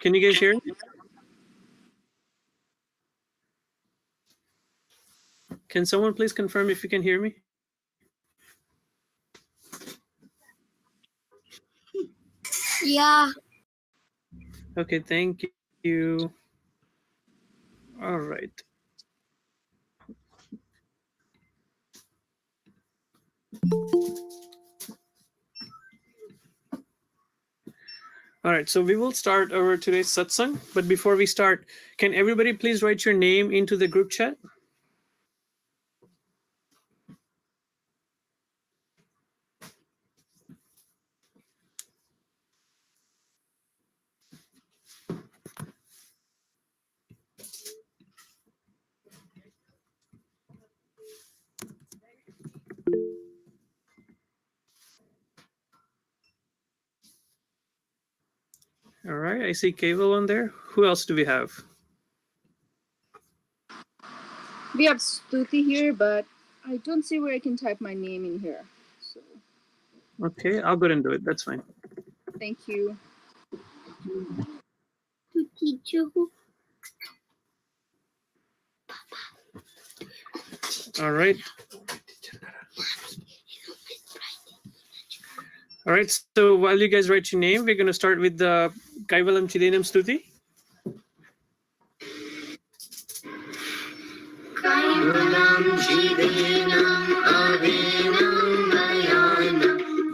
Can you guys hear me? Can someone please confirm if you can hear me? Yeah. Okay, thank you. All right. All right, so we will start our today's satsang. But before we start, can everybody please write your name into the group chat? All right, I see Kaival on there. Who else do we have? We have Stuti here, but I don't see where I can type my name in here. So Okay, I'll go ahead and do it. That's fine. thank you. To teach you. All right. All right, so while you guys write your name, we're going to start with the Kaivalam Chidenam Stuti. Kaivalam Chidenam Avinam Nayanam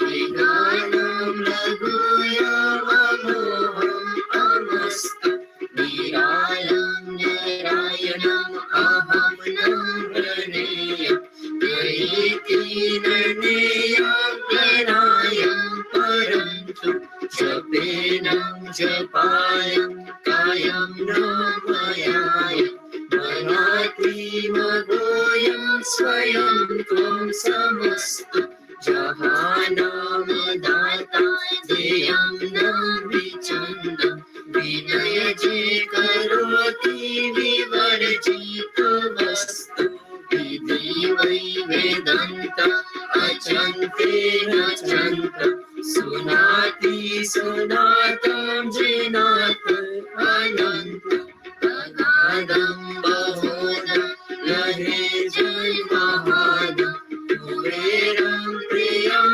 Viganam Laguyam Amoham Amasta Niralam Narayanam Aham Namraneyam Naiti Naneyam Pranayam Parantu Japenam Japayam Kayam Namayayam Manati Magoyam Swayam Tvam Samastu Jahanam Data Deyam Nam Vichandam Vinayaji Karoti Vivarjita Vastu Vidhi Vai Vedanta Achante Nachanta Sunati Sunatam Jinata Ananta Agadam Bahodam Lahe Jai Mahadam Kuveram Priyam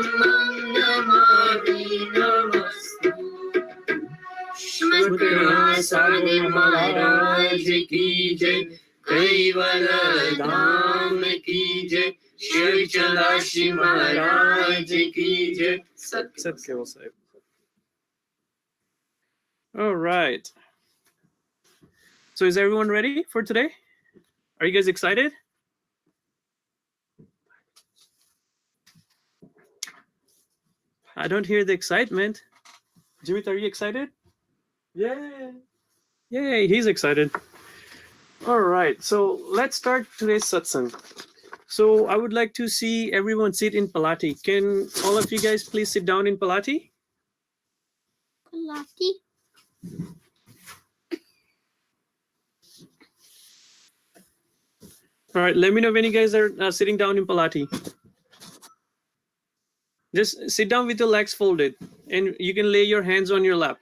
Namami Namastu Shukrasani Maharaj Ki Jai Kaival Dham Ki Jai Shiv Chalashi Maharaj Ki Jai Sat Kaival Sahib. All right. So is everyone ready for today? Are you guys excited? I don't hear the excitement. Jimit, are you excited? Yeah. Yay, he's excited. All right, so let's start today's satsang. So I would like to see everyone sit in Palati. Can all of you guys please sit down in Palati? Palati. All right, let me know when you guys are sitting down in Palati. Just sit down with your legs folded and you can lay your hands on your lap.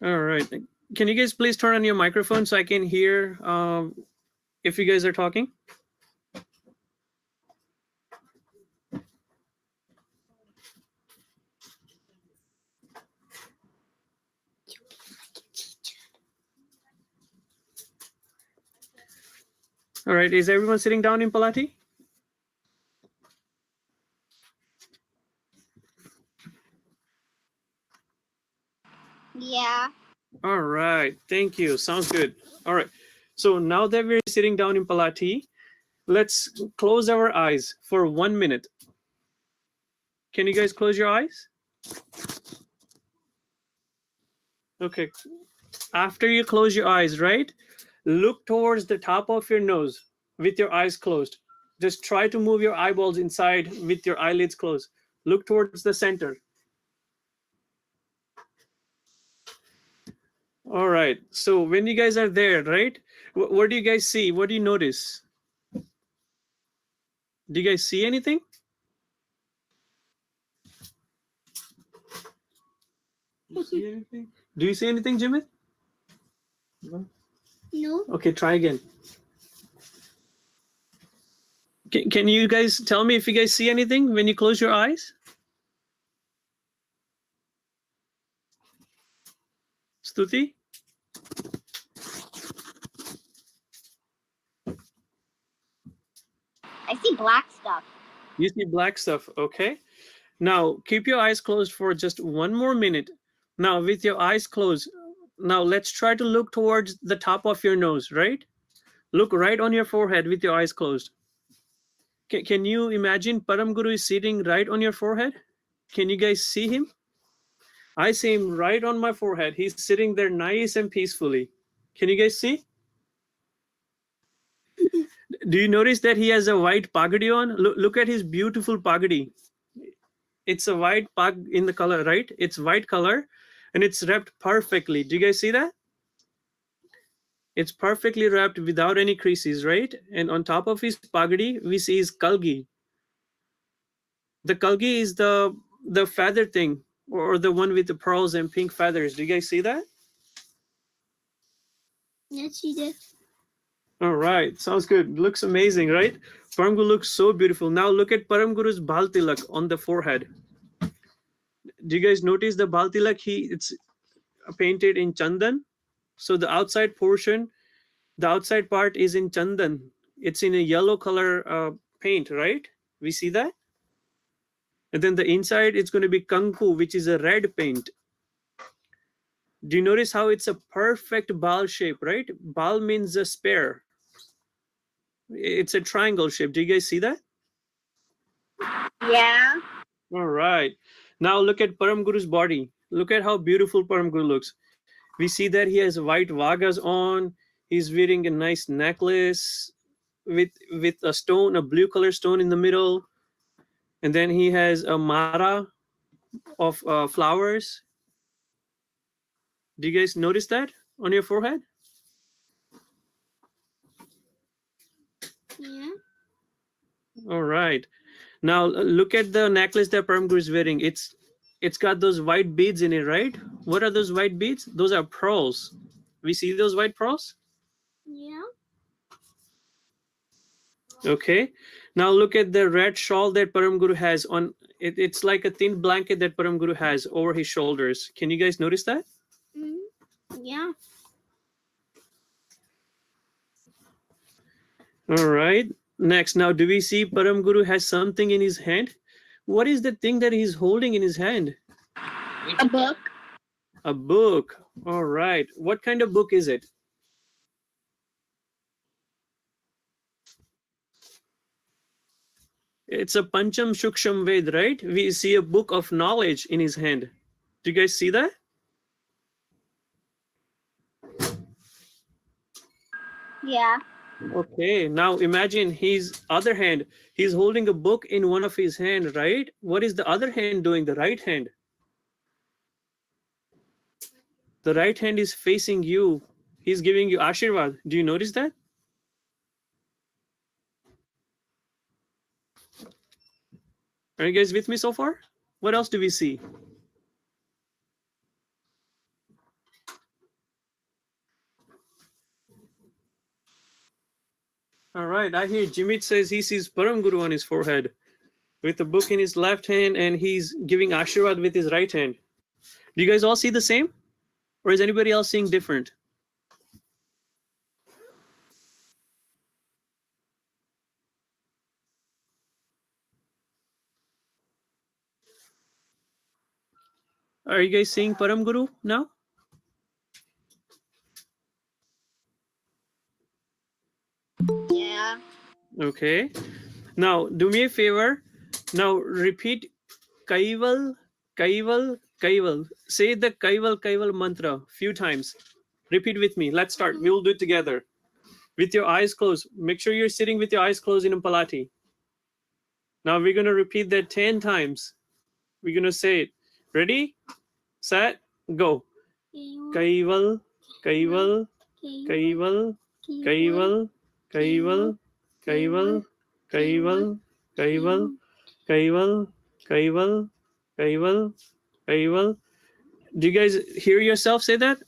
All right. Can you guys please turn on your microphone so I can hear if you guys are talking? All right, is everyone sitting down in Palati? Yeah. All right, thank you. Sounds good. All right, so now that we're sitting down in Palati, let's close our eyes for 1 minute. Can you guys close your eyes? Okay. After you close your eyes, right? Look towards the top of your nose with your eyes closed. Just try to move your eyeballs inside with your eyelids closed. Look towards the center. All right. So when you guys are there, right? What do you guys see? What do you notice? Do you guys see anything? Do you see anything? Do you see anything, Jimmy? No. Okay, try again. Can you guys tell me if you guys see anything when you close your eyes? Stuti? I see black stuff. You see black stuff, okay? Now, keep your eyes closed for just 1 more minute. Now, with your eyes closed, now let's try to look towards the top of your nose, right? Look right on your forehead with your eyes closed. Can you imagine Param Guru is sitting right on your forehead? Can you guys see him? I see him right on my forehead. He's sitting there nice and peacefully. Can you guys see? Do you notice that he has a white pagadi on? Look at his beautiful pagadi. It's a white pag in the color, right? It's white color and it's wrapped perfectly. Do you guys see that? It's perfectly wrapped without any creases, right? And on top of his pagadi, we see his kalgi. The kalgi is the feather thing, or the one with the pearls and pink feathers. Do you guys see that? Yes, you did. All right, sounds good. Looks amazing, right? Param Guru looks so beautiful. Now look at Param Guru's bal tilak on the forehead. Do you guys notice the bal tilak? It's painted in chandan. So the outside portion, the outside part is in chandan. It's in a yellow color paint, right? We see that. And then the inside, it's going to be kanku, which is a red paint. Do you notice how it's a perfect bal shape, right? Bal means a spare. It's a triangle shape. Do you guys see that? Yeah. All right. Now look at Param Guru's body. Look at how beautiful Param Guru looks. We see that he has white vagas on. He's wearing a nice necklace with a stone, a blue color stone in the middle. And then he has a mara of flowers. Do you guys notice that on your forehead? Yeah. All right. Now look at the necklace that Param Guru is wearing. It's got those white beads in it, right? What are those white beads? Those are pearls. We see those white pearls? Yeah. Okay. Now look at the red shawl that Param Guru has on. It's like a thin blanket that Param Guru has over his shoulders. Can you guys notice that? Mm. Yeah. All right. Next, now do we see Param Guru has something in his hand? What is the thing that he's holding in his hand? A book. A book. All right. What kind of book is it? It's a Pancham Shuksham Ved, right? We see a book of knowledge in his hand. Do you guys see that? Yeah. Okay, now imagine his other hand. He's holding a book in one of his hand, right? What is the other hand doing? The right hand. The right hand is facing you. He's giving you Ashirvad. Do you notice that? Are you guys with me so far? What else do we see? All right, I hear Jimit says he sees Param Guru on his forehead with a book in his left hand and he's giving Ashirvad with his right hand. Do you guys all see the same? Or is anybody else seeing different? Are you guys seeing Param Guru now? Yeah. Okay. Now, do me a favor. Now, repeat Kaival, Kaival, Kaival. Say the Kaival, Kaival mantra few times. Repeat with me. Let's start. We will do it together. With your eyes closed. Make sure you're sitting with your eyes closed in Palati. Now, we're going to repeat that 10 times. We're going to say it. Ready? Set, go. Kaival, Kaival, Kaival, Kaival, Kaival, Kaival, Kaival, Kaival, Kaival, Kaival, Kaival, Kaival. Do you guys hear yourself say that?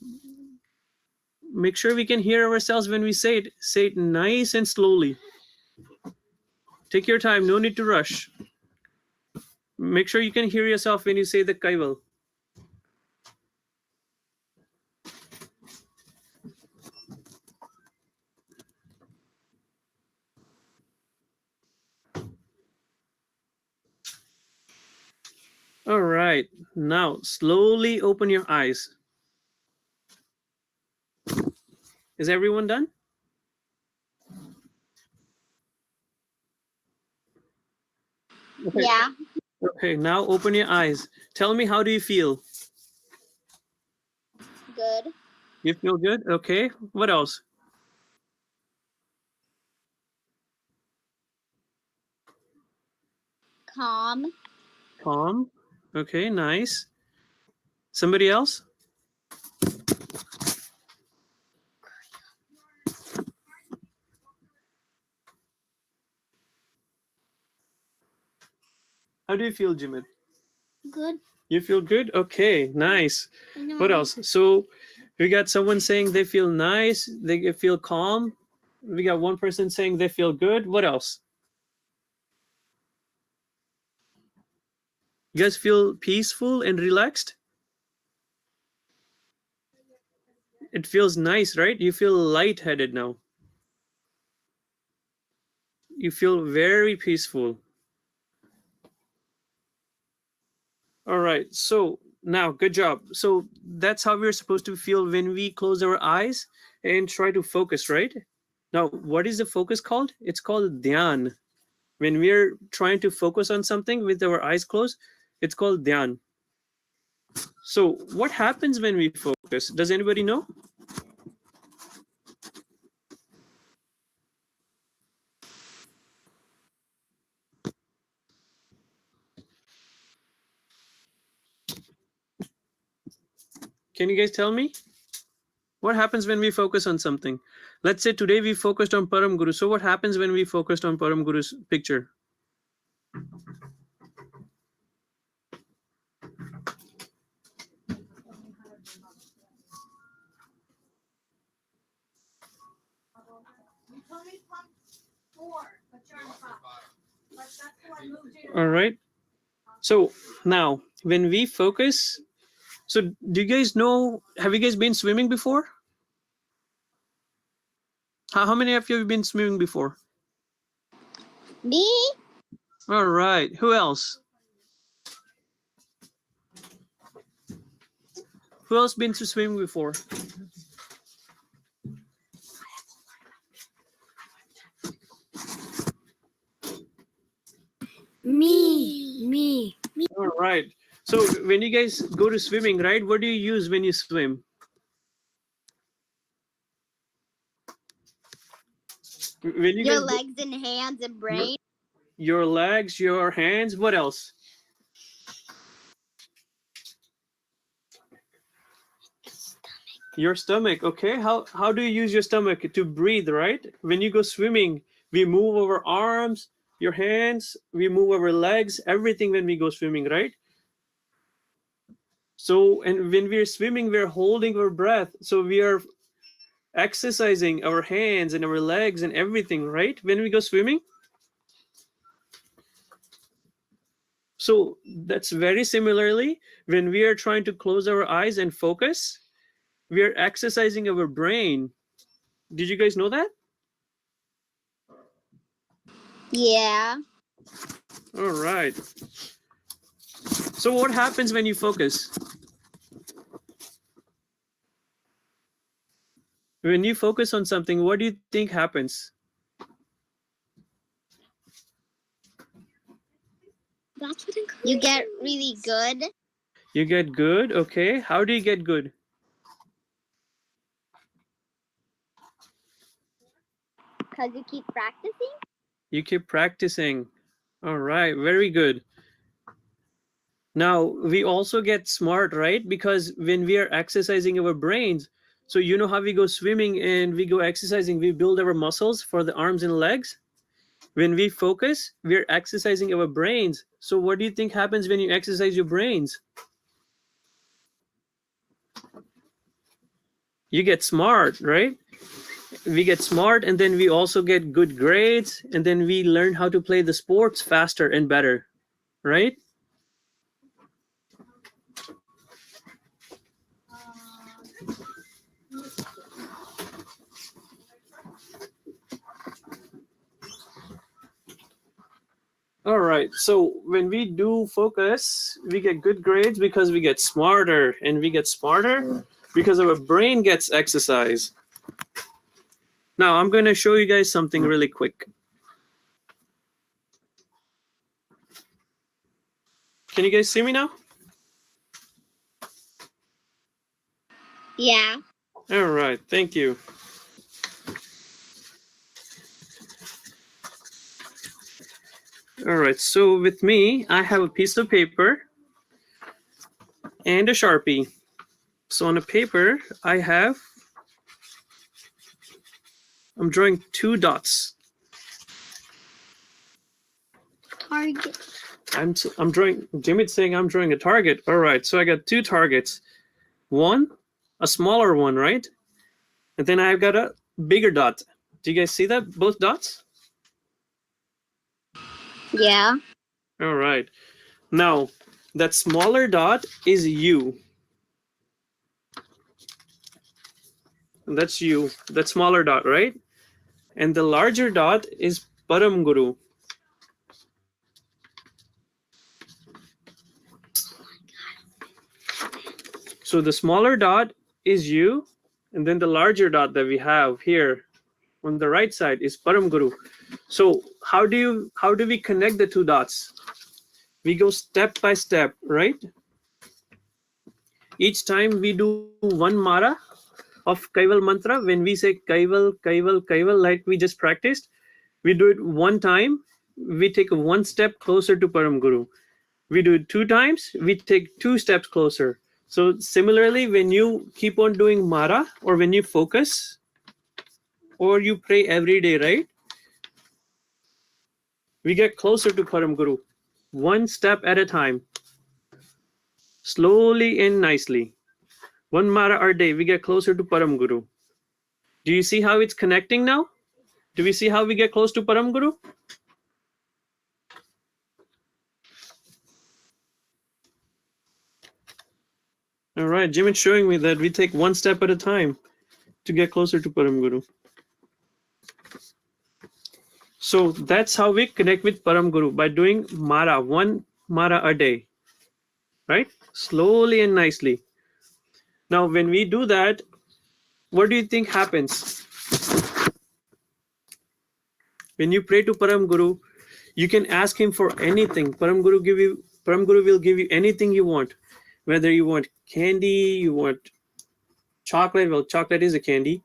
Make sure we can hear ourselves when we say it. Say it nice and slowly. Take your time, no need to rush. Make sure you can hear yourself when you say the Kaival. All right, now slowly open your eyes. Is everyone done? Okay. Yeah. Okay, now open your eyes. Tell me, how do you feel? Good. You feel good? Okay. What else? Calm. Calm. Okay, nice. Somebody else? How do you feel, Jimit? Good. You feel good? Okay, nice. What else? So we got someone saying they feel nice, they feel calm. We got one person saying they feel good. What else? You guys feel peaceful and relaxed? It feels nice, right? You feel lightheaded now. You feel very peaceful. All right, so now, good job. So that's how we're supposed to feel when we close our eyes and try to focus, right? Now, what is the focus called? It's called dhyan. When we're trying to focus on something with our eyes closed, it's called dhyan. So what happens when we focus? Does anybody know? Can you guys tell me? What happens when we focus on something? Let's say today we focused on Param Guru. So what happens when we focused on Param Guru's picture? All right. So now when we focus, so do you guys know, have you guys been swimming before? How many of you have been swimming before? Me. All right. Who else? Who else been to swimming before? Me. All right. So when you guys go to swimming, right, what do you use when you swim? When you Your guys legs and hands and brain. your legs, your hands, what else? Your stomach. Okay. How do you use your stomach to breathe, right? When you go swimming, we move our arms, your hands, we move our legs, everything when we go swimming, right? So, and when we're swimming, we're holding our breath. So we are exercising our hands and our legs and everything, right? When we go swimming. So that's very similarly, when we are trying to close our eyes and focus, we are exercising our brain. Did you guys know that? Yeah. All right. So what happens when you focus? When you focus on something, what do you think happens? That's what you get really good. You get good. Okay. How do you get good? Because you keep practicing. You keep practicing. All right. Very good. Now, we also get smart, right? Because when we are exercising our brains, so you know how we go swimming and we go exercising, we build our muscles for the arms and legs. When we focus, we're exercising our brains. So what do you think happens when you exercise your brains? You get smart, right? We get smart, and then we also get good grades, and then we learn how to play the sports faster and better, right? All right, so when we do focus, we get good grades because we get smarter, and we get smarter because our brain gets exercise. Now I'm going to show you guys something really quick. Can you guys see me now? Yeah. All right, thank you. All right, so with me, I have a piece of paper and a Sharpie. So on a paper, I'm drawing 2 dots. Target. I'm drawing, Jimmy's saying I'm drawing a target. All right, so I got 2 targets. One, a smaller one, right? And then I've got a bigger dot. Do you guys see that, both dots? Yeah. All right. Now, that smaller dot is you. And that's you, that smaller dot, right? And the larger dot is Param Guru. So the smaller dot is you, and then the larger dot that we have here on the right side is Param Guru. So how do we connect the 2 dots? We go step by step, right? Each time we do 1 mara of Kaival mantra. When we say Kaival, Kaival, Kaival, like we just practiced, we do it 1 time, we take 1 step closer to Param Guru. We do it 2 times, we take 2 steps closer. So similarly, when you keep on doing mara, or when you focus, or you pray every day, right? We get closer to Param Guru, 1 step at a time, slowly and nicely. 1 mara a day, we get closer to Param Guru. Do you see how it's connecting now? Do we see how we get close to Param Guru? All right, Jim is showing me that we take 1 step at a time to get closer to Param Guru. So that's how we connect with Param Guru, by doing mara, 1 mara a day, right? Slowly and nicely. Now, when we do that, what do you think happens? When you pray to Param Guru, you can ask him for anything. Param Guru will give you anything you want. Whether you want candy, you want chocolate, well, chocolate is a candy,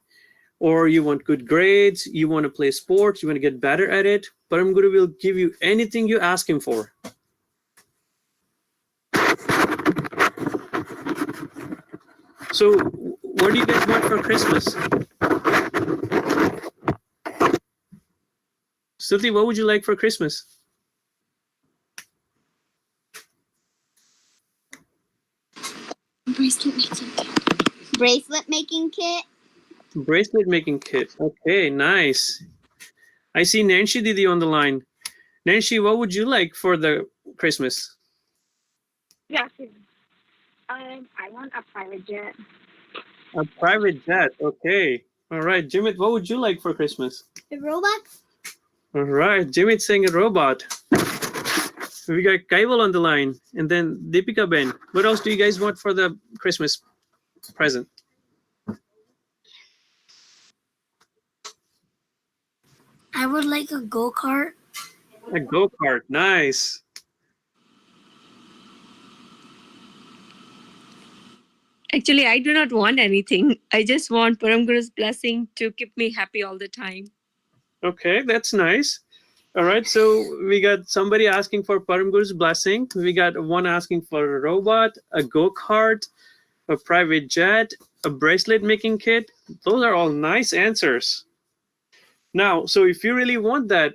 or you want good grades, you want to play sports, you want to get better at it, Param Guru will give you anything you ask him for. So what do you guys want for Christmas? Stuti, what would you like for Christmas? Bracelet making kit. Bracelet making kit. Bracelet making kit. Okay, nice. I see Nancy Didi on the line. Nancy, what would you like for the Christmas? Yes. I want a private jet. A private jet. Okay. All right, Jimit, what would you like for Christmas? A robot. All right, Jimit's saying a robot. We got Kaival on the line, and then Deepika Ben. What else do you guys want for the Christmas present? I would like a go-kart. A go-kart. Nice. Actually, I do not want anything. I just want Param Guru's blessing to keep me happy all the time. Okay, that's nice. All right, so we got somebody asking for Param Guru's blessing. We got one asking for a robot, a go-kart, a private jet, a bracelet making kit. Those are all nice answers. Now, so if you really want that,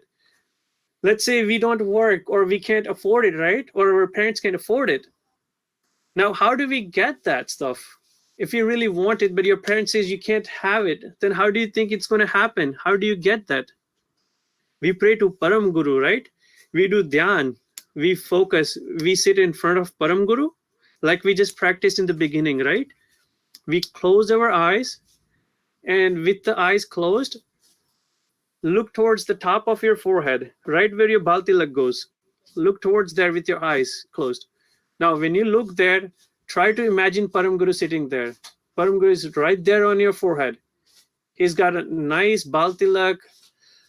Let's say we don't work or we can't afford it, right? Or our parents can't afford it. Now, how do we get that stuff? If you really want it, but your parents says you can't have it, then how do you think it's going to happen? How do you get that? We pray to Param Guru, right? We do dhyan, we focus, we sit in front of Param Guru, like we just practiced in the beginning, right? We close our eyes, and with the eyes closed, look towards the top of your forehead, right where your bal tilak goes. Look towards there with your eyes closed. Now, when you look there, try to imagine Param Guru sitting there. Param Guru is right there on your forehead. He's got a nice bal tilak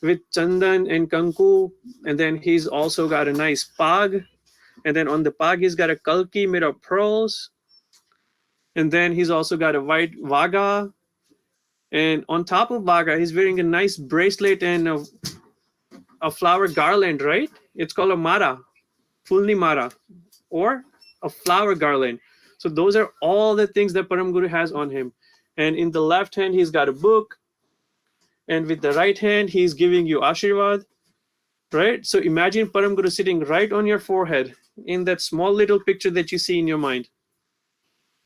with chandan and kanku, and then he's also got a nice pag, and then on the pag he's got a kalki made of pearls, and then he's also got a white vaga, and on top of vaga he's wearing a nice bracelet and a flower garland, right? It's called a mara, fulni mara, or a flower garland. So those are all the things that Param Guru has on him. And in the left hand he's got a book, and with the right hand he's giving you Ashirvad, right? So imagine Param Guru sitting right on your forehead in that small little picture that you see in your mind.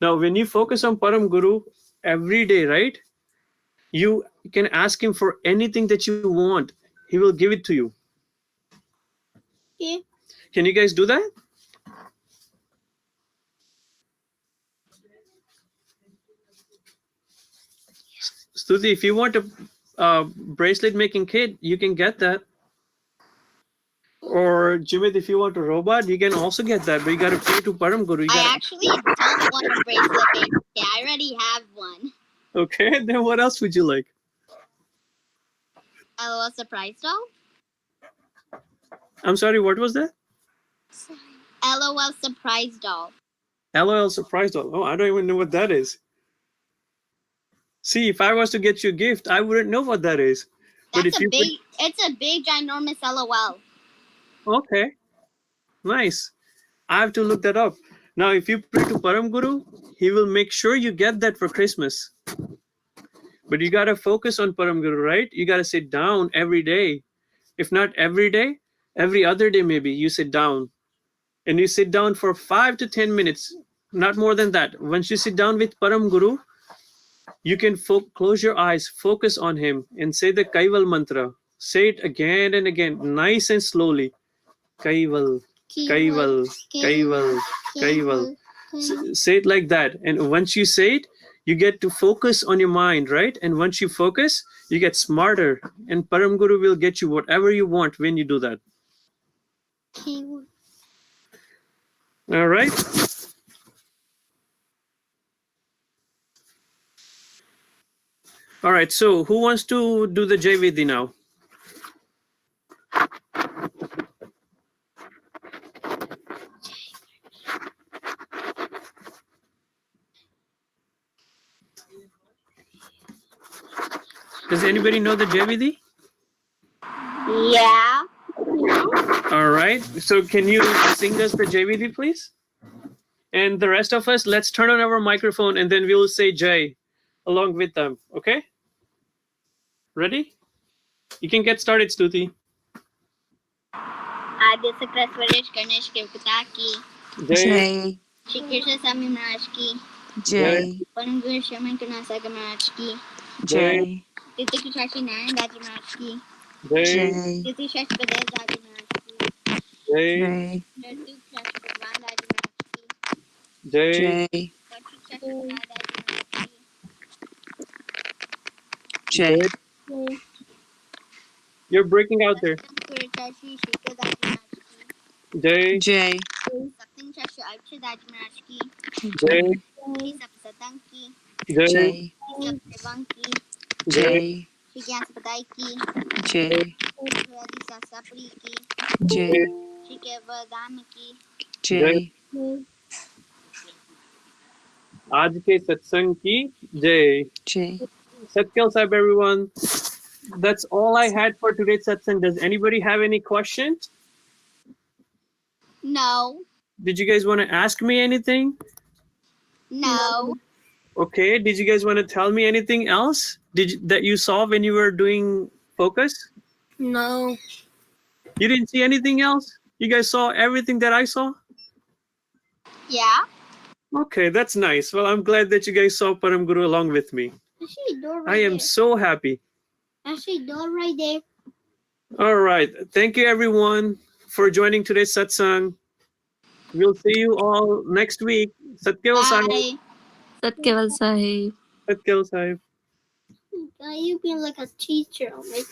Now, when you focus on Param Guru every day, right, you can ask him for anything that you want. He will give it to you. Okay. Can you guys do that? Stuti, if you want a bracelet making kit, you can get that. Or Jimit, if you want a robot, you can also get that. But you got to pray to Param Guru. I actually don't want a bracelet baby. I already have one. Okay, then what else would you like? LOL surprise doll. I'm sorry, what was that? LOL surprise doll. LOL surprise doll. Oh, I don't even know what that is. See, if I was to get you a gift, I wouldn't know what that is. But That's if you it's a big ginormous LOL. okay, nice. I have to look that up. Now, if you pray to Param Guru, he will make sure you get that for Christmas. But you got to focus on Param Guru, right? You got to sit down every day. If not every day, every other day maybe you sit down. And you sit down for 5 to 10 minutes, not more than that. Once you sit down with Param Guru, you can close your eyes, focus on him, and say the Kaival mantra. Say it again and again, nice and slowly. Kaival, Kaival, Kaival, Kaival. Say it like that. And once you say it, you get to focus on your mind, right? And once you focus, you get smarter. And Param Guru will get you whatever you want when you do that. All right. All right. So who wants to do the Jai Vidhi now? Does anybody know the Jai Vidhi? Yeah. All right. So can you sing us the Jai Vidhi, please? And the rest of us, let's turn on our microphone and then we'll say Jai along with them. Okay? Ready? You can get started, Stuti. Adya Sakra Swaresh Ganesh ke Pita ki. Jai. Shikir Sami Maharaj ki. Jai. Param Guru Shaman Kanasa Maharaj ki. Jai. Titi ki Shashi Nayan Daji Maharaj ki. Jai. Titi Shash Badal Daji Maharaj ki. Jai. Nartuk Shash Bhagwan Daji Maharaj ki. Jai. Kachuk Shash Bhagwan Daji Maharaj ki. Jai. You're breaking out there. Guru Shashi Shikir Daji Maharaj ki. Jai. Jai. Satsang Shashi Archa Daji Maharaj ki. Jai. Sabha Satang ki. Jai. Sabha Devang ki. Jai. Shri Gyan Mandir ki. Jai. Shri Sapri ki. Jai. Shri Kaival Gyan ki. Jai. Aaj ke satsang ki Jai. Jai. Satkal Sahib, everyone. That's all I had for today's satsang. Does anybody have any questions? No. Did you guys want to ask me anything? No. Okay. Did you guys want to tell me anything else that you saw when you were doing focus? No. You didn't see anything else? You guys saw everything that I saw? Yeah. Okay, that's nice. Well, I'm glad that you guys saw Param Guru along with me. Actually, door I right am there. so happy. Actually, door right there. All right. Thank you, everyone, for joining today's satsang. We'll see you all next week. Sat Keval Sahib. Bye. Sat Keval Sahib. Sat Keval Sahib. You being like a teacher, like.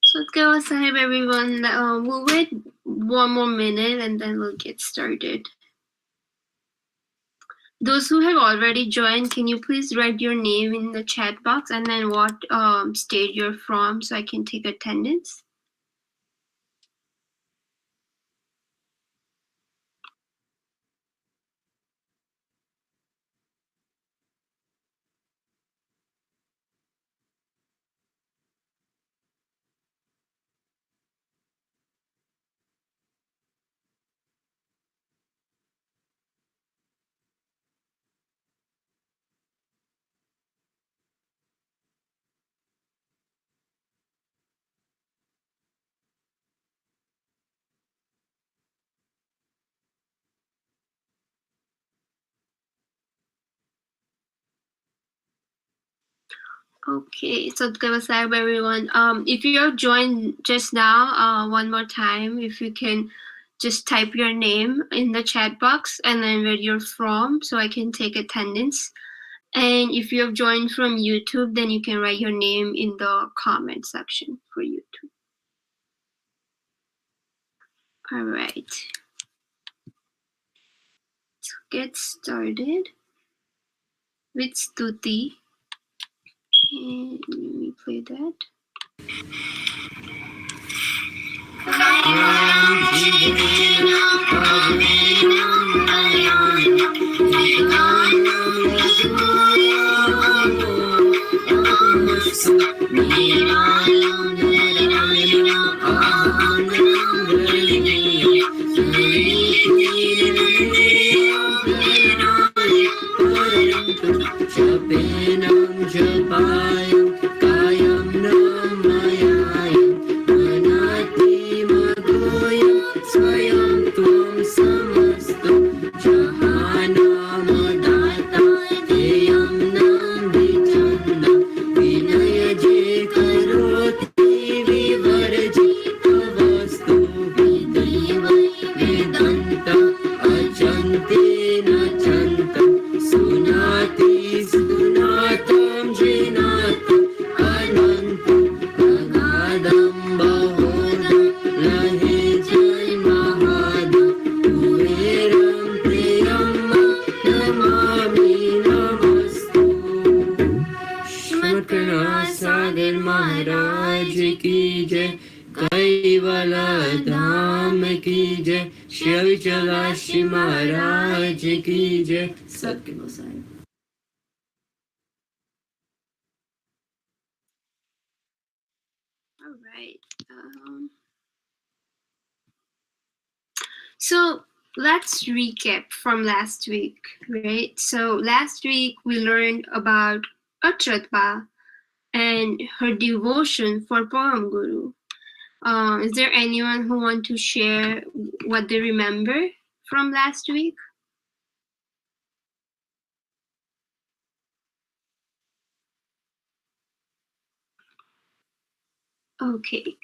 Sat Keval Sahib, everyone. We'll wait one more minute and then we'll get started. Those who have already joined, can you please write your name in the chat box and then what state you're from so I can take attendance? Okay, so Namaskar everyone. If you have joined just now, one more time, if you can just type your name in the chat box and then where you're from, so I can take attendance. And if you have joined from YouTube, then you can write your name in the comment section for YouTube. All right, let's get started with Stuti. And let me play that. Kaival Dham की जय, शिव चलाशी महाराज की जय। सबके गोसाई। All right. So let's recap from last week, right? So last week we learned about Atratva and her devotion for Param Guru. Is there anyone who want to share what they remember from last week? Okay.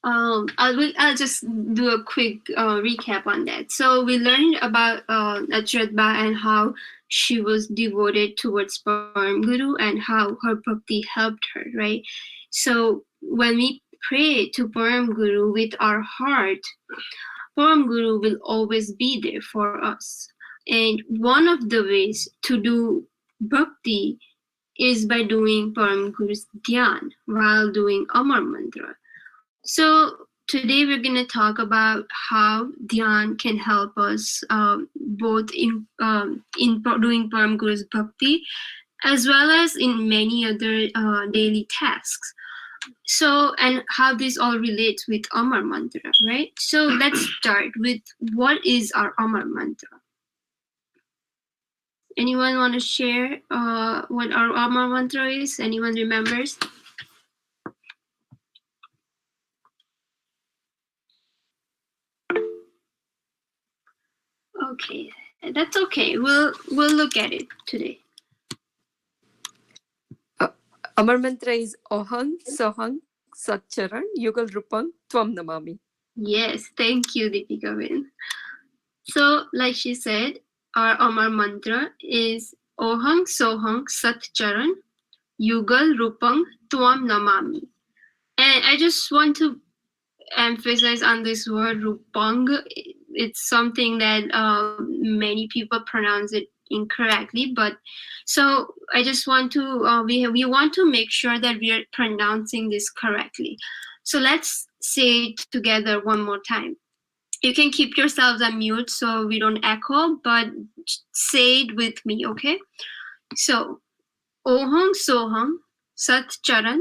I'll just do a quick recap on that. So we learned about Atratva and how she was devoted towards Param Guru and how her bhakti helped her, right? So when we pray to Param Guru with our heart, Param Guru will always be there for us. And one of the ways to do bhakti is by doing Param Guru's dhyan while doing Amar Mantra. So today we're going to talk about how dhyan can help us both in doing Param Guru's bhakti as well as in many other daily tasks. So, and how this all relates with Amar Mantra, right? So let's start with what is our Amar Mantra? Anyone want to share what our Amar Mantra is? Anyone remembers? Okay, that's okay. We'll look at it today. Amar mantra is Ohang, Sohang, Satcharan, Yugal Rupang, Tvam Namami. Yes, thank you, Deepika Bin. So, like she said, our Amar mantra is Ohang, Sohang, Satcharan, Yugal Rupang, Tvam Namami. And I just want to emphasize on this word Rupang. It's something that many people pronounce it incorrectly, but so I just want to we want to make sure that we are pronouncing this correctly. So let's say it together one more time. You can keep yourselves on mute so we don't echo, but say it with me, okay? So Ohang Sohang Satcharan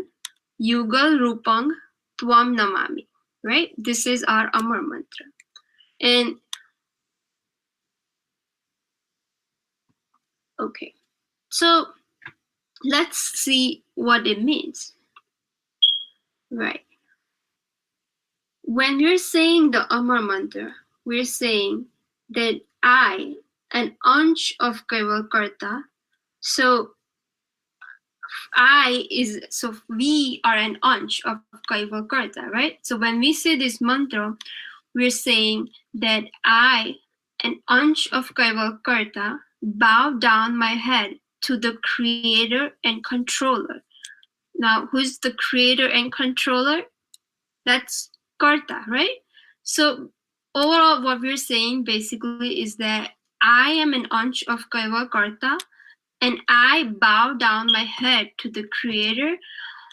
Yugal Rupang Tvam Namami, right? This is our Amar mantra. And okay, so let's see what it means, right? When we're saying the Amar mantra, we're saying that I, an ansh of Kaival Karta, so we are an ansh of Kaival Karta, right? So when we say this mantra, we're saying that I, an ansh of Kaival Karta, bow down my head to the creator and controller. Now, who's the creator and controller? That's Karta, right? So overall, what we're saying basically is that I am an ansh of Kaival Karta, and I bow down my head to the creator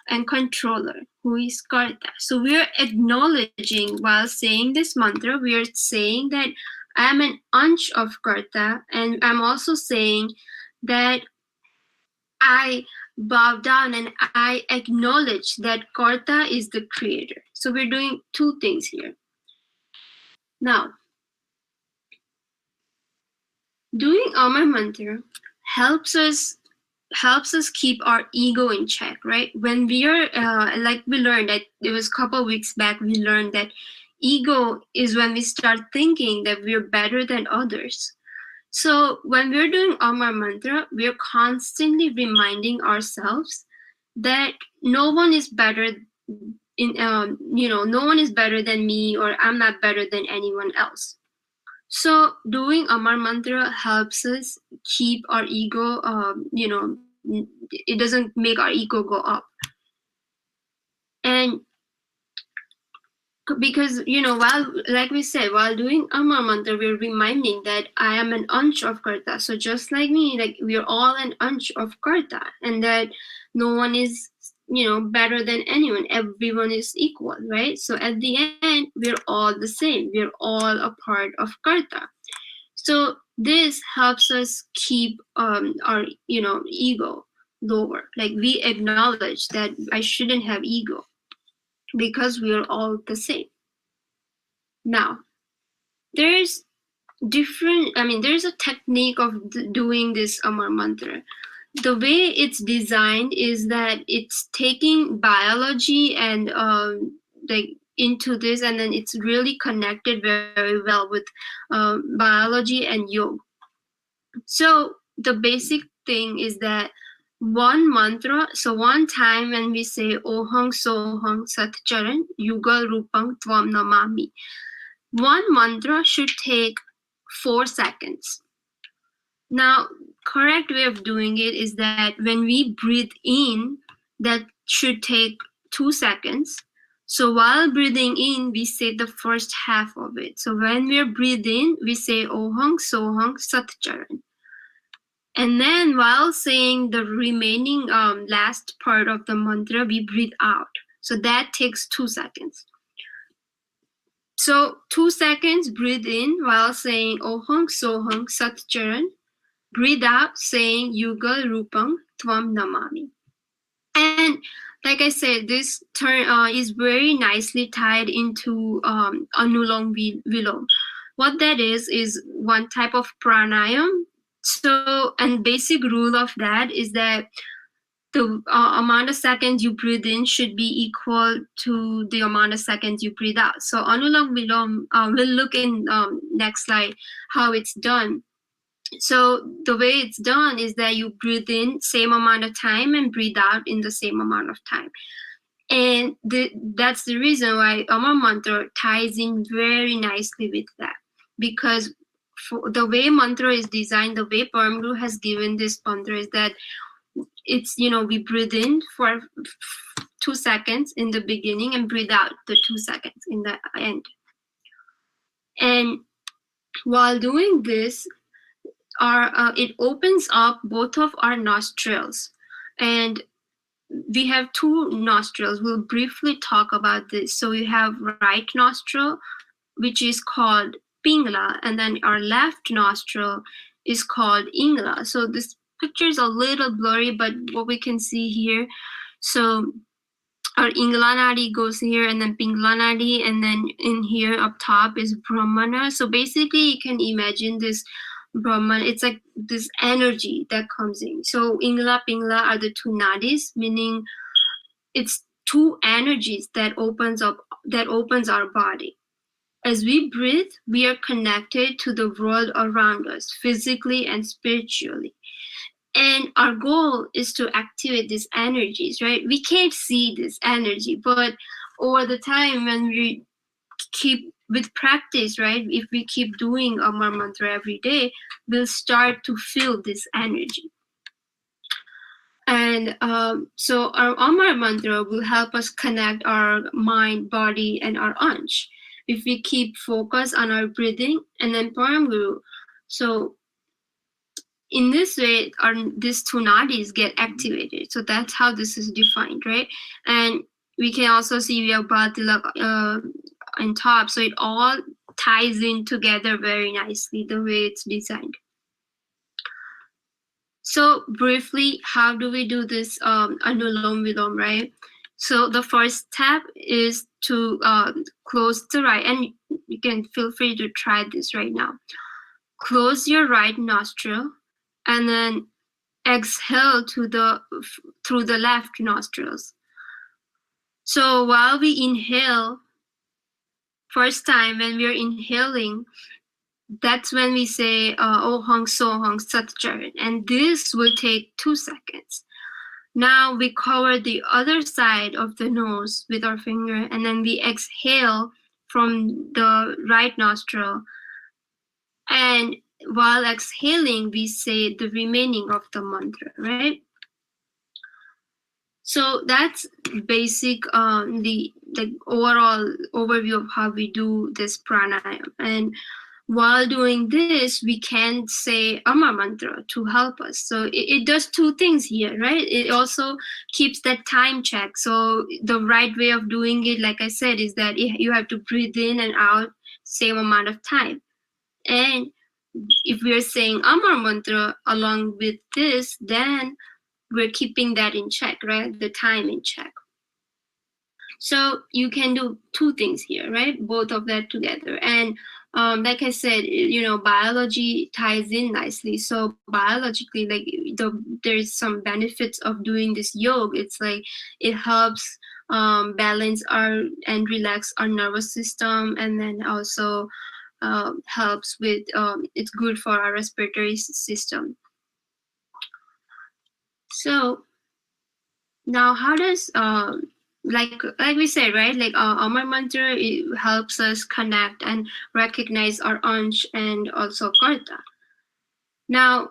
and controller, who is Karta. So we're acknowledging, while saying this mantra, we're saying that I'm an ansh of Karta, and I'm also saying that I bow down and I acknowledge that Karta is the creator. So we're doing two things here. Now, doing Amar Mantra helps us keep our ego in check, right? When we are like we learned that it was a couple of weeks back, we learned that ego is when we start thinking that we're better than others. So when we're doing Amar Mantra, we're constantly reminding ourselves that no one is better no one is better than me, or I'm not better than anyone else. So doing Amar Mantra helps us keep our ego, it doesn't make our ego go up. And because, like we said, while doing Amar Mantra, we're reminding that I am an ansh of Karta. So just like me, like we're all an ansh of Karta, and that no one is, better than anyone. Everyone is equal, right? So at the end, we're all the same. We're all a part of Karta. So this helps us keep our, ego lower. Like we acknowledge that I shouldn't have ego, because we are all the same. Now, there's a technique of doing this Amar Mantra. The way it's designed is that it's taking biology and into this, and then it's really connected very well with biology and yoga. So the basic thing is that one mantra, so one time when we say Ohang Sohang Satcharan Yugal Rupang Tvam Namami, one mantra should take 4 seconds. Now, correct way of doing it is that when we breathe in, that should take 2 seconds. So while breathing in, we say the first half of it. So when we're breathing, we say Ohang Sohang Satcharan. And then while saying the remaining last part of the mantra, we breathe out. So that takes 2 seconds. So 2 seconds, breathe in while saying Ohang Sohang Satcharan. Breathe out saying Yugal Rupang Tvam Namami. And like I said, this turn is very nicely tied into Anulom Vilom. What that is one type of pranayam. So, and basic rule of that is that the amount of seconds you breathe in should be equal to the amount of seconds you breathe out. So Anulom Vilom, we'll look in next slide how it's done. So the way it's done is that you breathe in same amount of time and breathe out in the same amount of time. And that's the reason why Amar Mantra ties in very nicely with that. Because for the way mantra is designed, the way Param Guru has given this mantra is that it's, we breathe in for 2 seconds in the beginning and breathe out the 2 seconds in the end. And while doing this, it opens up both of our nostrils, and we have 2 nostrils. We'll briefly talk about this. So we have right nostril, which is called Pingla, and then our left nostril is called Ingla. So this picture is a little blurry, but what we can see here, so our Ingla Nadi goes here, and then Pingla Nadi, and then in here up top is Brahmana. So basically you can imagine this Brahman, it's like this energy that comes in. So Ingla, Pingla are the 2 nadis, meaning it's 2 energies that opens our body. As we breathe, we are connected to the world around us, physically and spiritually. And our goal is to activate these energies, right? We can't see this energy, but over the time when we keep with practice, right? If we keep doing Amar Mantra every day, we'll start to feel this energy. And so our Amar Mantra will help us connect our mind, body, and our ansh. If we keep focus on our breathing and then Param Guru. So in this way, these two nadis get activated. So that's how this is defined, right? And we can also see we have Bhatilak on top. So it all ties in together very nicely, the way it's designed. So briefly, how do we do this Anulom Vilom, right? So the first step is to close the right, and you can feel free to try this right now. Close your right nostril and then exhale through the left nostrils. So while we inhale, first time when we are inhaling, that's when we say Oh Hong So Hong Satcharan, and this will take 2 seconds. Now we cover the other side of the nose with our finger, and then we exhale from the right nostril. And while exhaling, we say the remaining of the mantra, right? So that's basic, the overall overview of how we do this pranayama. And while doing this, we can say Amar Mantra to help us. So it does 2 things here, right? It also keeps that time check. So the right way of doing it, like I said, is that you have to breathe in and out same amount of time. And if we are saying Amar Mantra along with this, then we're keeping that in check, right? The time in check. So you can do 2 things here, right? Both of that together. And like I said, biology ties in nicely. So biologically, like there's some benefits of doing this yoga. It's like it helps balance and relax our nervous system, and then also helps with it's good for our respiratory system. So now, how does like we said, right? Like Amar Mantra, it helps us connect and recognize our ansh and also karta. Now,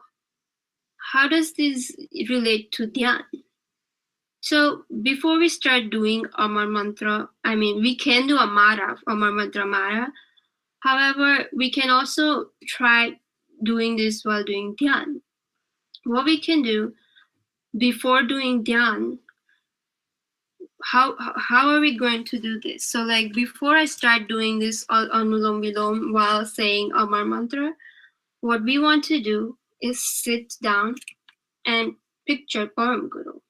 how does this relate to dhyan? So before we start doing Amar Mantra, I mean, we can do a Mara, Amar Mantra Mara. However, we can also try doing this while doing dhyan. What we can do before doing dhyan, how are we going to do this? So like before I start doing this Anulom Vilom while saying Amar Mantra, what we want to do is sit down and picture Param Guru.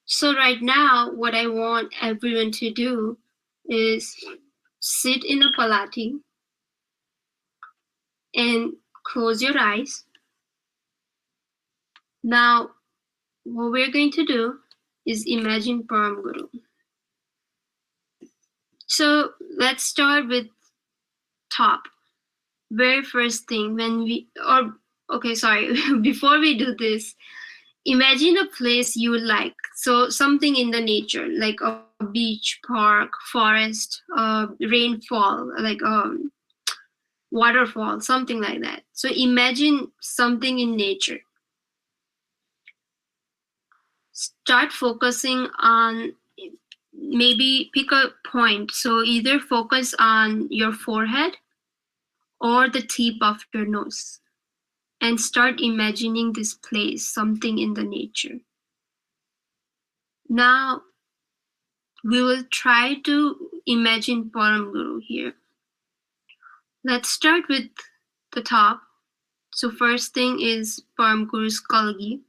So right now, what I want everyone to do is sit in a palati and close your eyes. Now, what we're going to do is imagine Param Guru. So let's start with top. Very first thing before we do this, imagine a place you would like. So something in the nature, like a beach, park, forest, rainfall, like waterfall, something like that. So imagine something in nature. Start focusing on, maybe pick a point. So either focus on your forehead or the tip of your nose, and start imagining this place, something in the nature. Now, we will try to imagine Param Guru here. Let's start with the top. So first thing is Param Guru's Kalgi.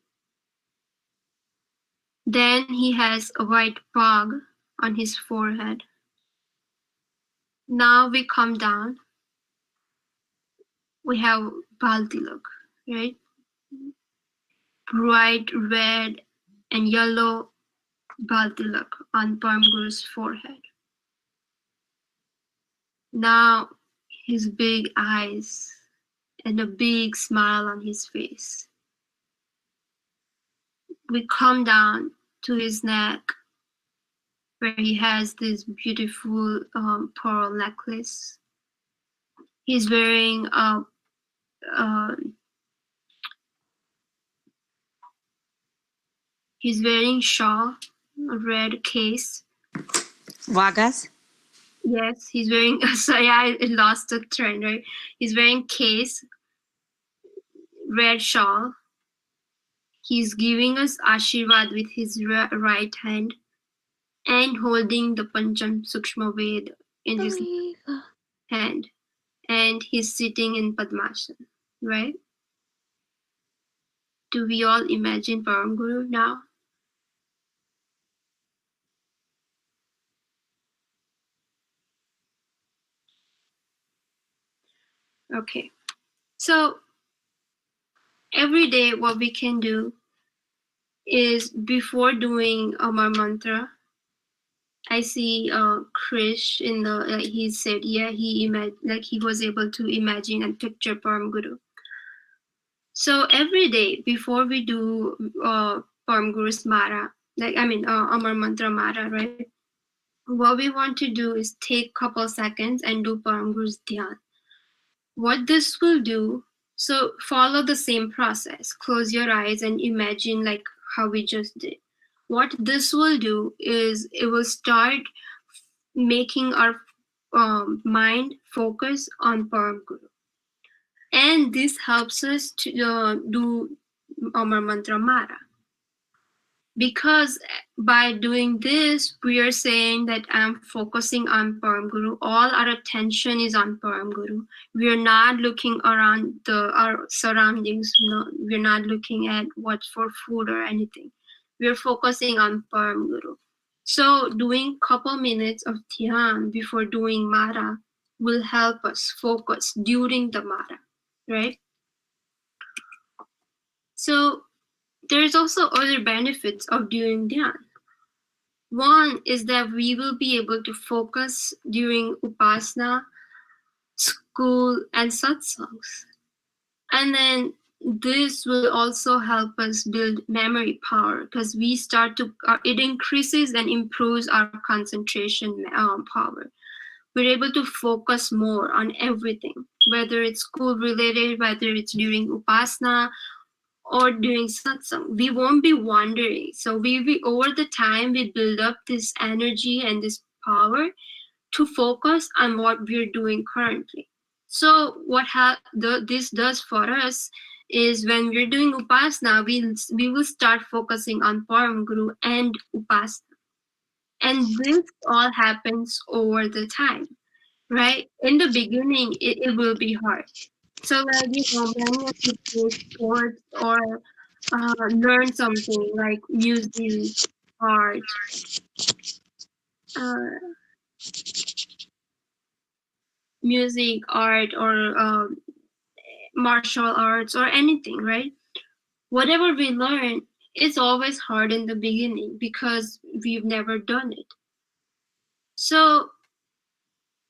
Then he has a white pog on his forehead. Now we come down. We have Baltilak, right? Bright red and yellow Baltilak on Param Guru's forehead. Now his big eyes and a big smile on his face. we come down to his neck, where he has this beautiful pearl necklace. He's wearing uh, shawl, a red case. Vagas. Yes, he's wearing. Sorry, I lost the trend. Right, he's wearing case, red shawl. He's giving us Ashirvad with his right hand and holding the Pancham Sukshma Ved in his hand. And he's sitting in Padmasana, right? Do we all imagine Param Guru now? Okay. So every day what we can do is, before doing Amar Mantra, I see Krish in the he said, yeah, he was able to imagine and picture Param Guru. So every day before we do Param Guru's Mara, Amar Mantra Mara, right? What we want to do is take a couple seconds and do Param Guru's Dhyan. What this will do, so follow the same process. Close your eyes and imagine like how we just did. What this will do is it will start making our mind focus on Param Guru. And this helps us to do Amar Mantra Mara. Because by doing this, we are saying that I'm focusing on Param Guru. All our attention is on Param Guru. We are not looking around our surroundings. No, we're not looking at what's for food or anything. We are focusing on Param Guru. So doing couple minutes of dhyan before doing Mara will help us focus during the Mara, right? So there's also other benefits of doing dhyan. One is that we will be able to focus during Upasana, school, and Satsangs. And then this will also help us build memory power, because we start to, it increases and improves our concentration power. We're able to focus more on everything, whether it's school related, whether it's during Upasana, or doing satsang. We won't be wandering. So we over the time, we build up this energy and this power to focus on what we're doing currently. So what this does for us is, when we're doing Upasana, we will start focusing on Param Guru and Upasana. And this all happens over the time, right? In the beginning, it will be hard. So many of you play sports or learn something like music, art, or martial arts or anything, right? Whatever we learn, it's always hard in the beginning because we've never done it. So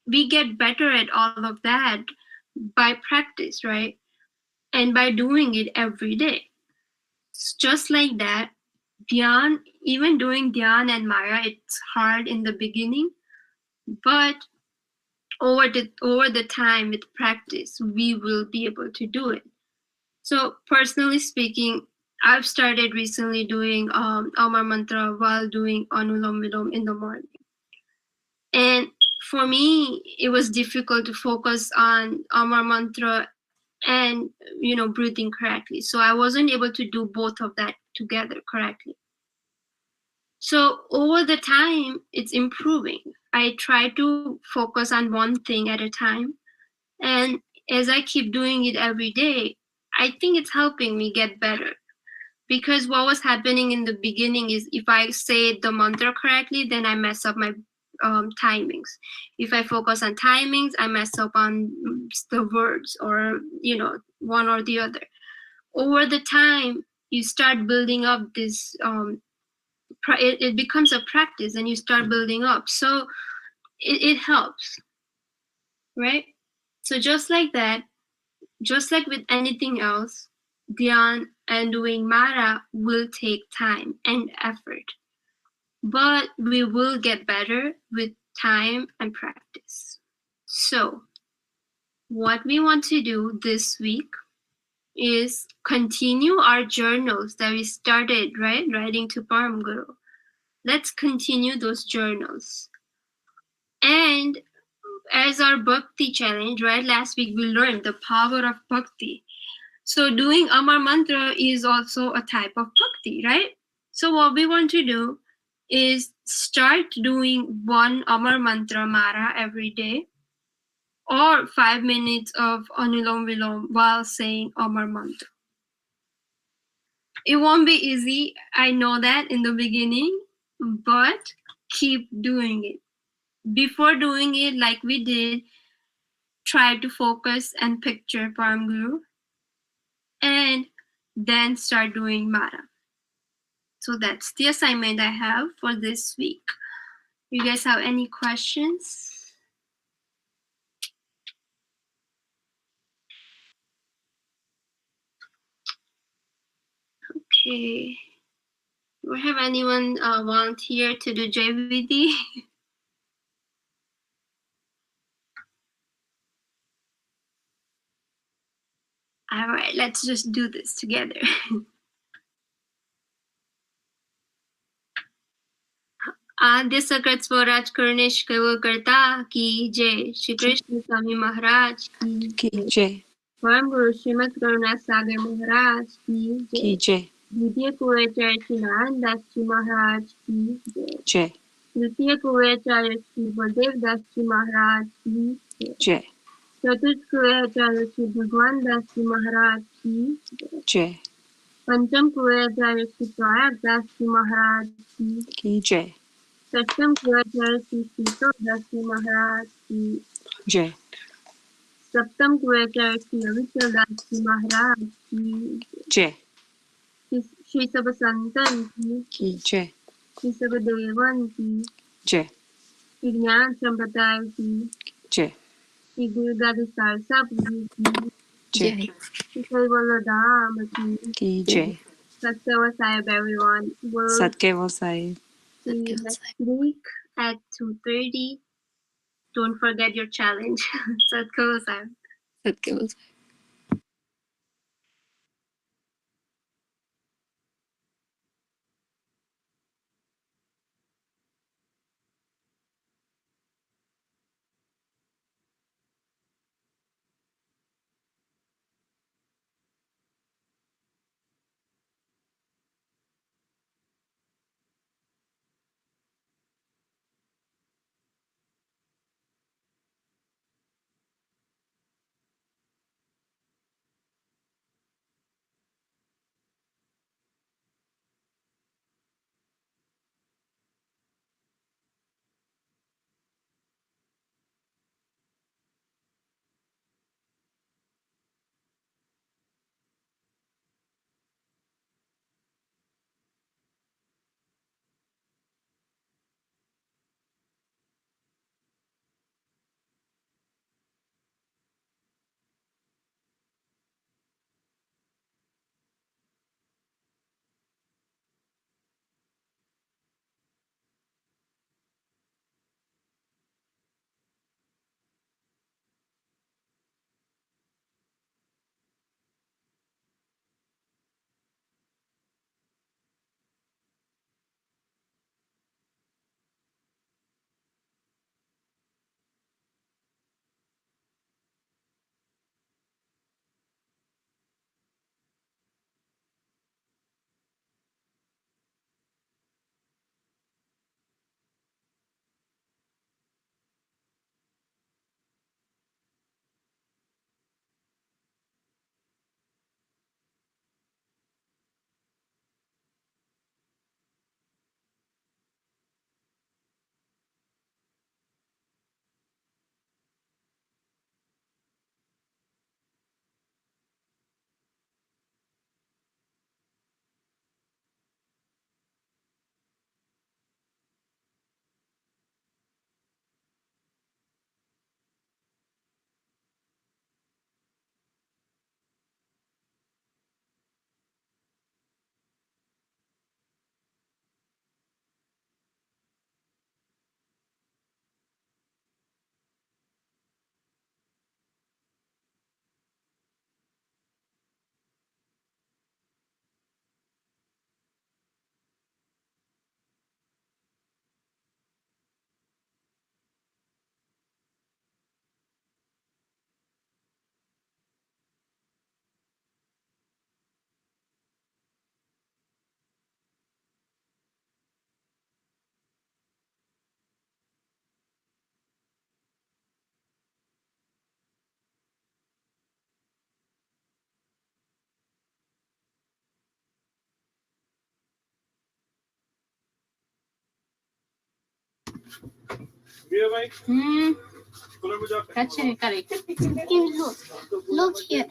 we get better at all of that by practice, right? And by doing it every day. Just like that, dhyan, even doing dhyan and Mara, it's hard in the beginning, but over the time with practice, we will be able to do it. So personally speaking, I've started recently doing Amar Mantra while doing Anulom Vilom in the morning. And for me, it was difficult to focus on Amar Mantra and breathing correctly. So I wasn't able to do both of that together correctly. So over the time, it's improving. I try to focus on one thing at a time. And as I keep doing it every day, I think it's helping me get better. Because what was happening in the beginning is, if I say the mantra correctly, then I mess up my timings. If I focus on timings, I mess up on the words, or one or the other. Over the time, you start building up this it becomes a practice, and you start building up. So it helps, right? So just like that, just like with anything else, Dhyan and doing Mara will take time and effort, but we will get better with time and practice. So, what we want to do this week is continue our journals that we started, right? Writing to Param Guru. Let's continue those journals. And as our Bhakti challenge, right? Last week we learned the power of Bhakti. So doing Amar Mantra is also a type of Bhakti, right? So what we want to do is start doing one Amar Mantra Mara every day, or 5 minutes of Anulom Vilom while saying Amar Mantra. It won't be easy, I know that in the beginning, but keep doing it. Before doing it, like we did, try to focus and picture Param Guru, and then start doing Mara. So that's the assignment I have for this week. You guys have any questions? Okay. Do we have anyone volunteer to do JVD? All right, let's just do this together. आद्य सकट स्वराज कर्णेश केवल करता की जय श्री कृष्ण स्वामी महाराज की जय परम गुरु श्रीमद करुणा सागर महाराज की जय द्वितीय कुआचार्य श्री नारायण दास जी महाराज की जय तृतीय कुआचार्य श्री बलदेव दास जी महाराज की जय चतुर्थ कुआचार्य श्री भगवान दास जी महाराज की जय पंचम कुआचार्य श्री प्रयाग दास जी महाराज की जय सप्तम कुआचार्य श्री शीतल दास जी महाराज की जय सप्तम कुआचार्य श्री रविचंद्र दास जी महाराज की जय श्री सब संतन की जय श्री सब देवन की जय श्री ज्ञान संप्रदाय की जय श्री गुरुदास सारसाप जी की जय श्री कैवल धाम की जय Satsangs Sabhas, everyone. We'll सत्केवल Sahib see you next week at 2:30. Don't forget your challenge. Satsangs Sabhas. सत्केवल Sahib That's it, correct. Look here.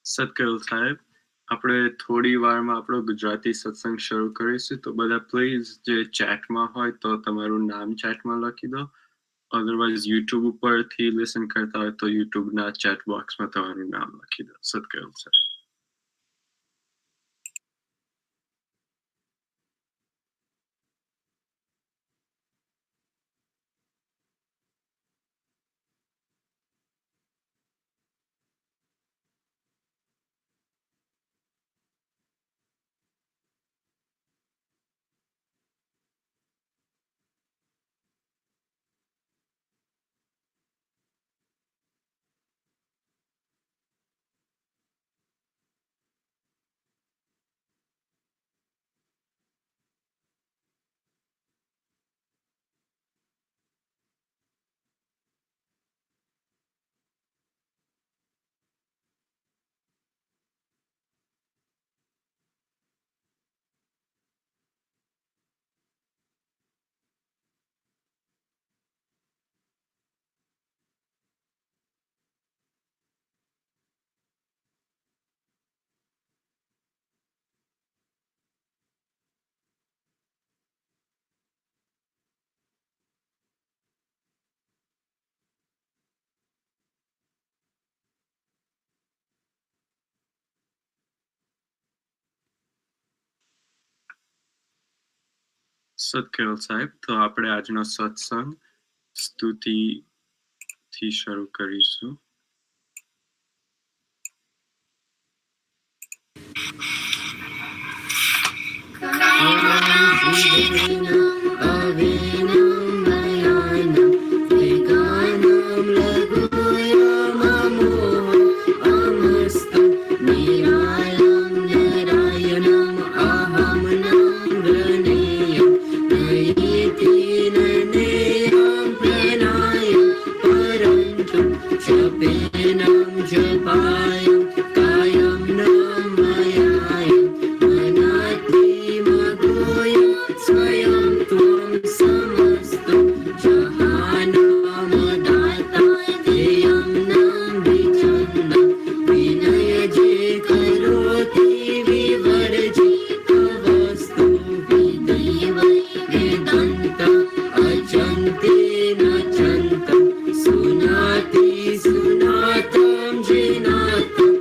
સતકેલ સાહેબ, આપણે થોડી વારમાં આપણો ગુજરાતી સત્સંગ શરૂ કરીશું, તો બધા પ્લીઝ જે ચેટમાં હોય તો તમારું નામ ચેટમાં લખી દો. અધરવાઇઝ યુટ્યુબ ઉપરથી લિસન કરતા હોય તો યુટ્યુબના ચેટ બોક્સમાં તમારું નામ લખી દો. સતકેલ સાહેબ. સતકેલ સાહેબ, તો આપણે આજનો સત્સંગ સ્તુતિથી શરૂ કરીશું. सुनाति सुनातं जिनातं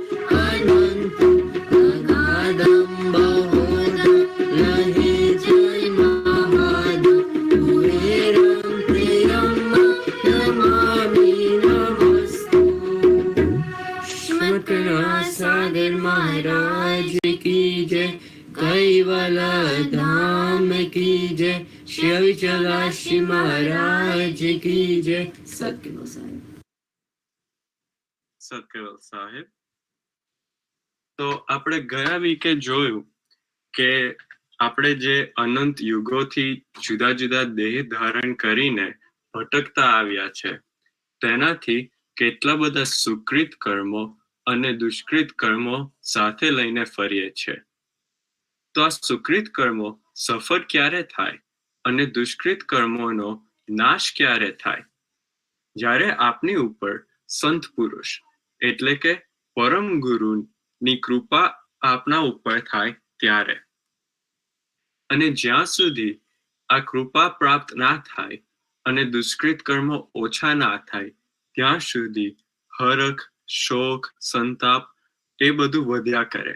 की जय, कैवल धाम की जय, श्री विचलाशी महाराज की जय, सत्केवल साहेब। સત્કેવલ સાહેબ. તો આપણે ગયા વીકે જોયું કે આપણે જે અનંત યુગોથી જુદા જુદા દેહ ધારણ કરીને ભટકતા આવ્યા છે તેનાથી કેટલા બધા સુકૃત કર્મો અને દુષ્કૃત કર્મો સાથે લઈને ફરીએ છે. તો આ સુકૃત કર્મો સફળ ક્યારે થાય અને દુષ્કૃત કર્મોનો નાશ ક્યારે થાય? જ્યારે આપની ઉપર સંત પુરુષ એટલે કે પરમ ગુરુની કૃપા આપના ઉપર થાય ત્યારે. અને જ્યાં સુધી આ કૃપા પ્રાપ્ત ના થાય અને દુષ્કૃત કર્મો ઓછા ના થાય ત્યાં સુધી હરખ, શોક, સંતાપ એ બધું વધ્યા કરે.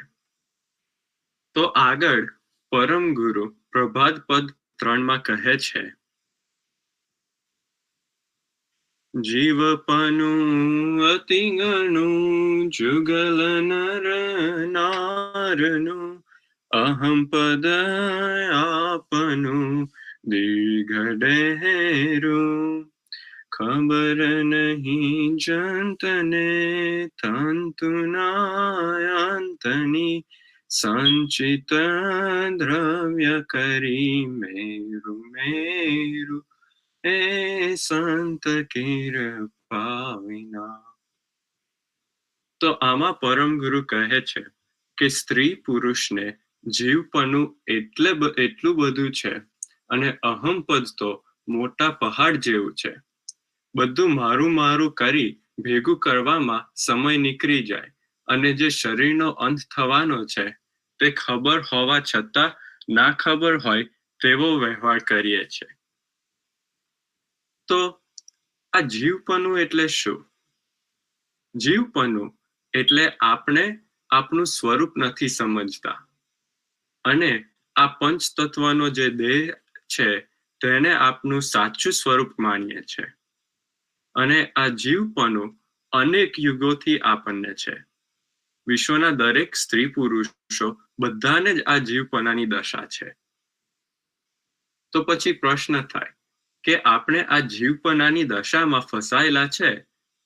તો આગળ પરમ ગુરુ પ્રભાત પદ 3 કહે છે, જીવપનું અતિ ગણું જુગલ નર નારનું, અહમ પદ આપનું દીર્ઘ ડેરું, ખબર નહીં જંતને તંતુનાયંતની, સંચિત દ્રવ્ય કરી મેરુ મેરુ, એ સંત કૃપા વિના. તો આમાં પરમ ગુરુ કહે છે કે સ્ત્રી પુરુષને જીવપણું એટલું બધું છે અને અહમપદ તો મોટા પહાડ જેવું છે. બધું મારું મારું કરી ભેગું કરવામાં સમય નીકળી જાય અને જે શરીરનો અંત થવાનો છે તે ખબર હોવા છતાં ના ખબર હોય તેવો વ્યવહાર કરીએ છે. તો આ જીવપણું એટલે શું? જીવપણું એટલે આપણે આપનું સ્વરૂપ નથી સમજતા અને આ પંચતત્વનો જે દેહ છે તેને આપનું સાચું સ્વરૂપ માનીએ છે. અને આ જીવપણું અનેક યુગોથી આપણને છે. વિશ્વના દરેક સ્ત્રી પુરુષો બધાને જ આ જીવપણાની દશા છે. તો પછી પ્રશ્ન થાય કે આપણે આ જીવપણાની દશામાં ફસાયેલા છે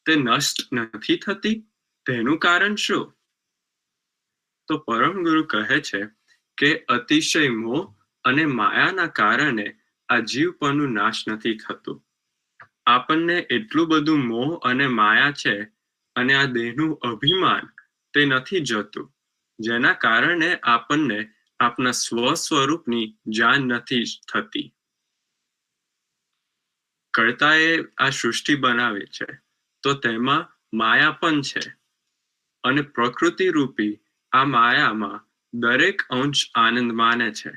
તે નષ્ટ નથી થતી, તેનું કારણ શું? તો પરમ ગુરુ કહે છે કે અતિશય મોહ અને માયાના કારણે આ જીવપણું નાશ નથી થતું. આપણને એટલું બધું મોહ અને માયા છે અને આ દેહનું અભિમાન તે નથી જતું, જેના કારણે આપણને આપના સ્વસ્વરૂપની જાણ નથી થતી. કર્તાએ આ સૃષ્ટિ બનાવી છે તો તેમાં માયા પણ છે અને પ્રકૃતિ રૂપી આ માયામાં દરેક અંશ આનંદ માને છે.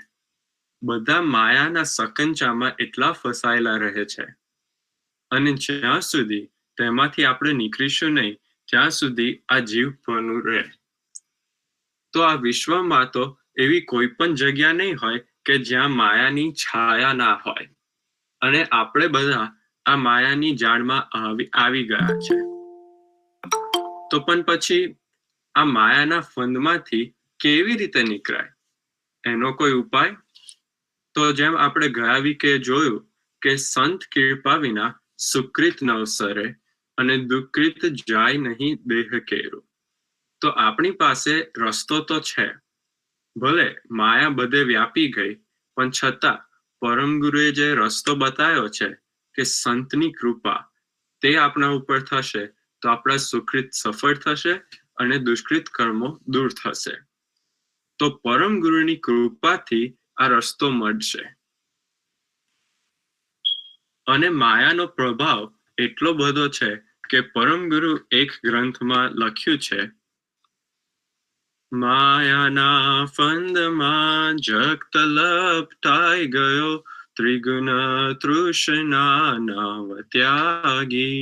બધા માયાના સકંચામાં એટલા ફસાયેલા રહે છે અને જ્યાં સુધી તેમાંથી આપણે નીકળીશું નહીં ત્યાં સુધી આ જીવપણું રહે. તો આ વિશ્વમાં તો એવી કોઈ પણ જગ્યા નહીં હોય કે જ્યાં માયાની છાયા ના હોય અને આપણે બધા આ માયાની જાળમાં આવી ગયા છે. તો પણ પછી આ માયાના ફંદમાંથી કેવી રીતે નીકળાય? એનો કોઈ ઉપાય? તો જેમ આપણે ગયા વીકે જોયું કે સંત કૃપા વિના સુકૃત નવસરે અને દુકૃત જાય નહીં દેહ કેરું. તો આપણી પાસે રસ્તો તો છે. ભલે માયા બધે વ્યાપી ગઈ પણ છતાં પરમ ગુરુએ જે રસ્તો બતાવ્યો છે કે સંતની કૃપા તે આપણા ઉપર થશે તો આપણા સુકૃત સફળ થશે અને દુષ્કૃત કર્મો દૂર થશે. તો પરમ ગુરુની કૃપાથી આ રસ્તો મળશે. અને માયાનો પ્રભાવ એટલો બધો છે કે પરમ ગુરુ એક ગ્રંથમાં લખ્યું છે, માયાના ફંદમાં જગત લપટાઈ ગયો, ત્રિગુણ તૃષ્ણા નવ ત્યાગી,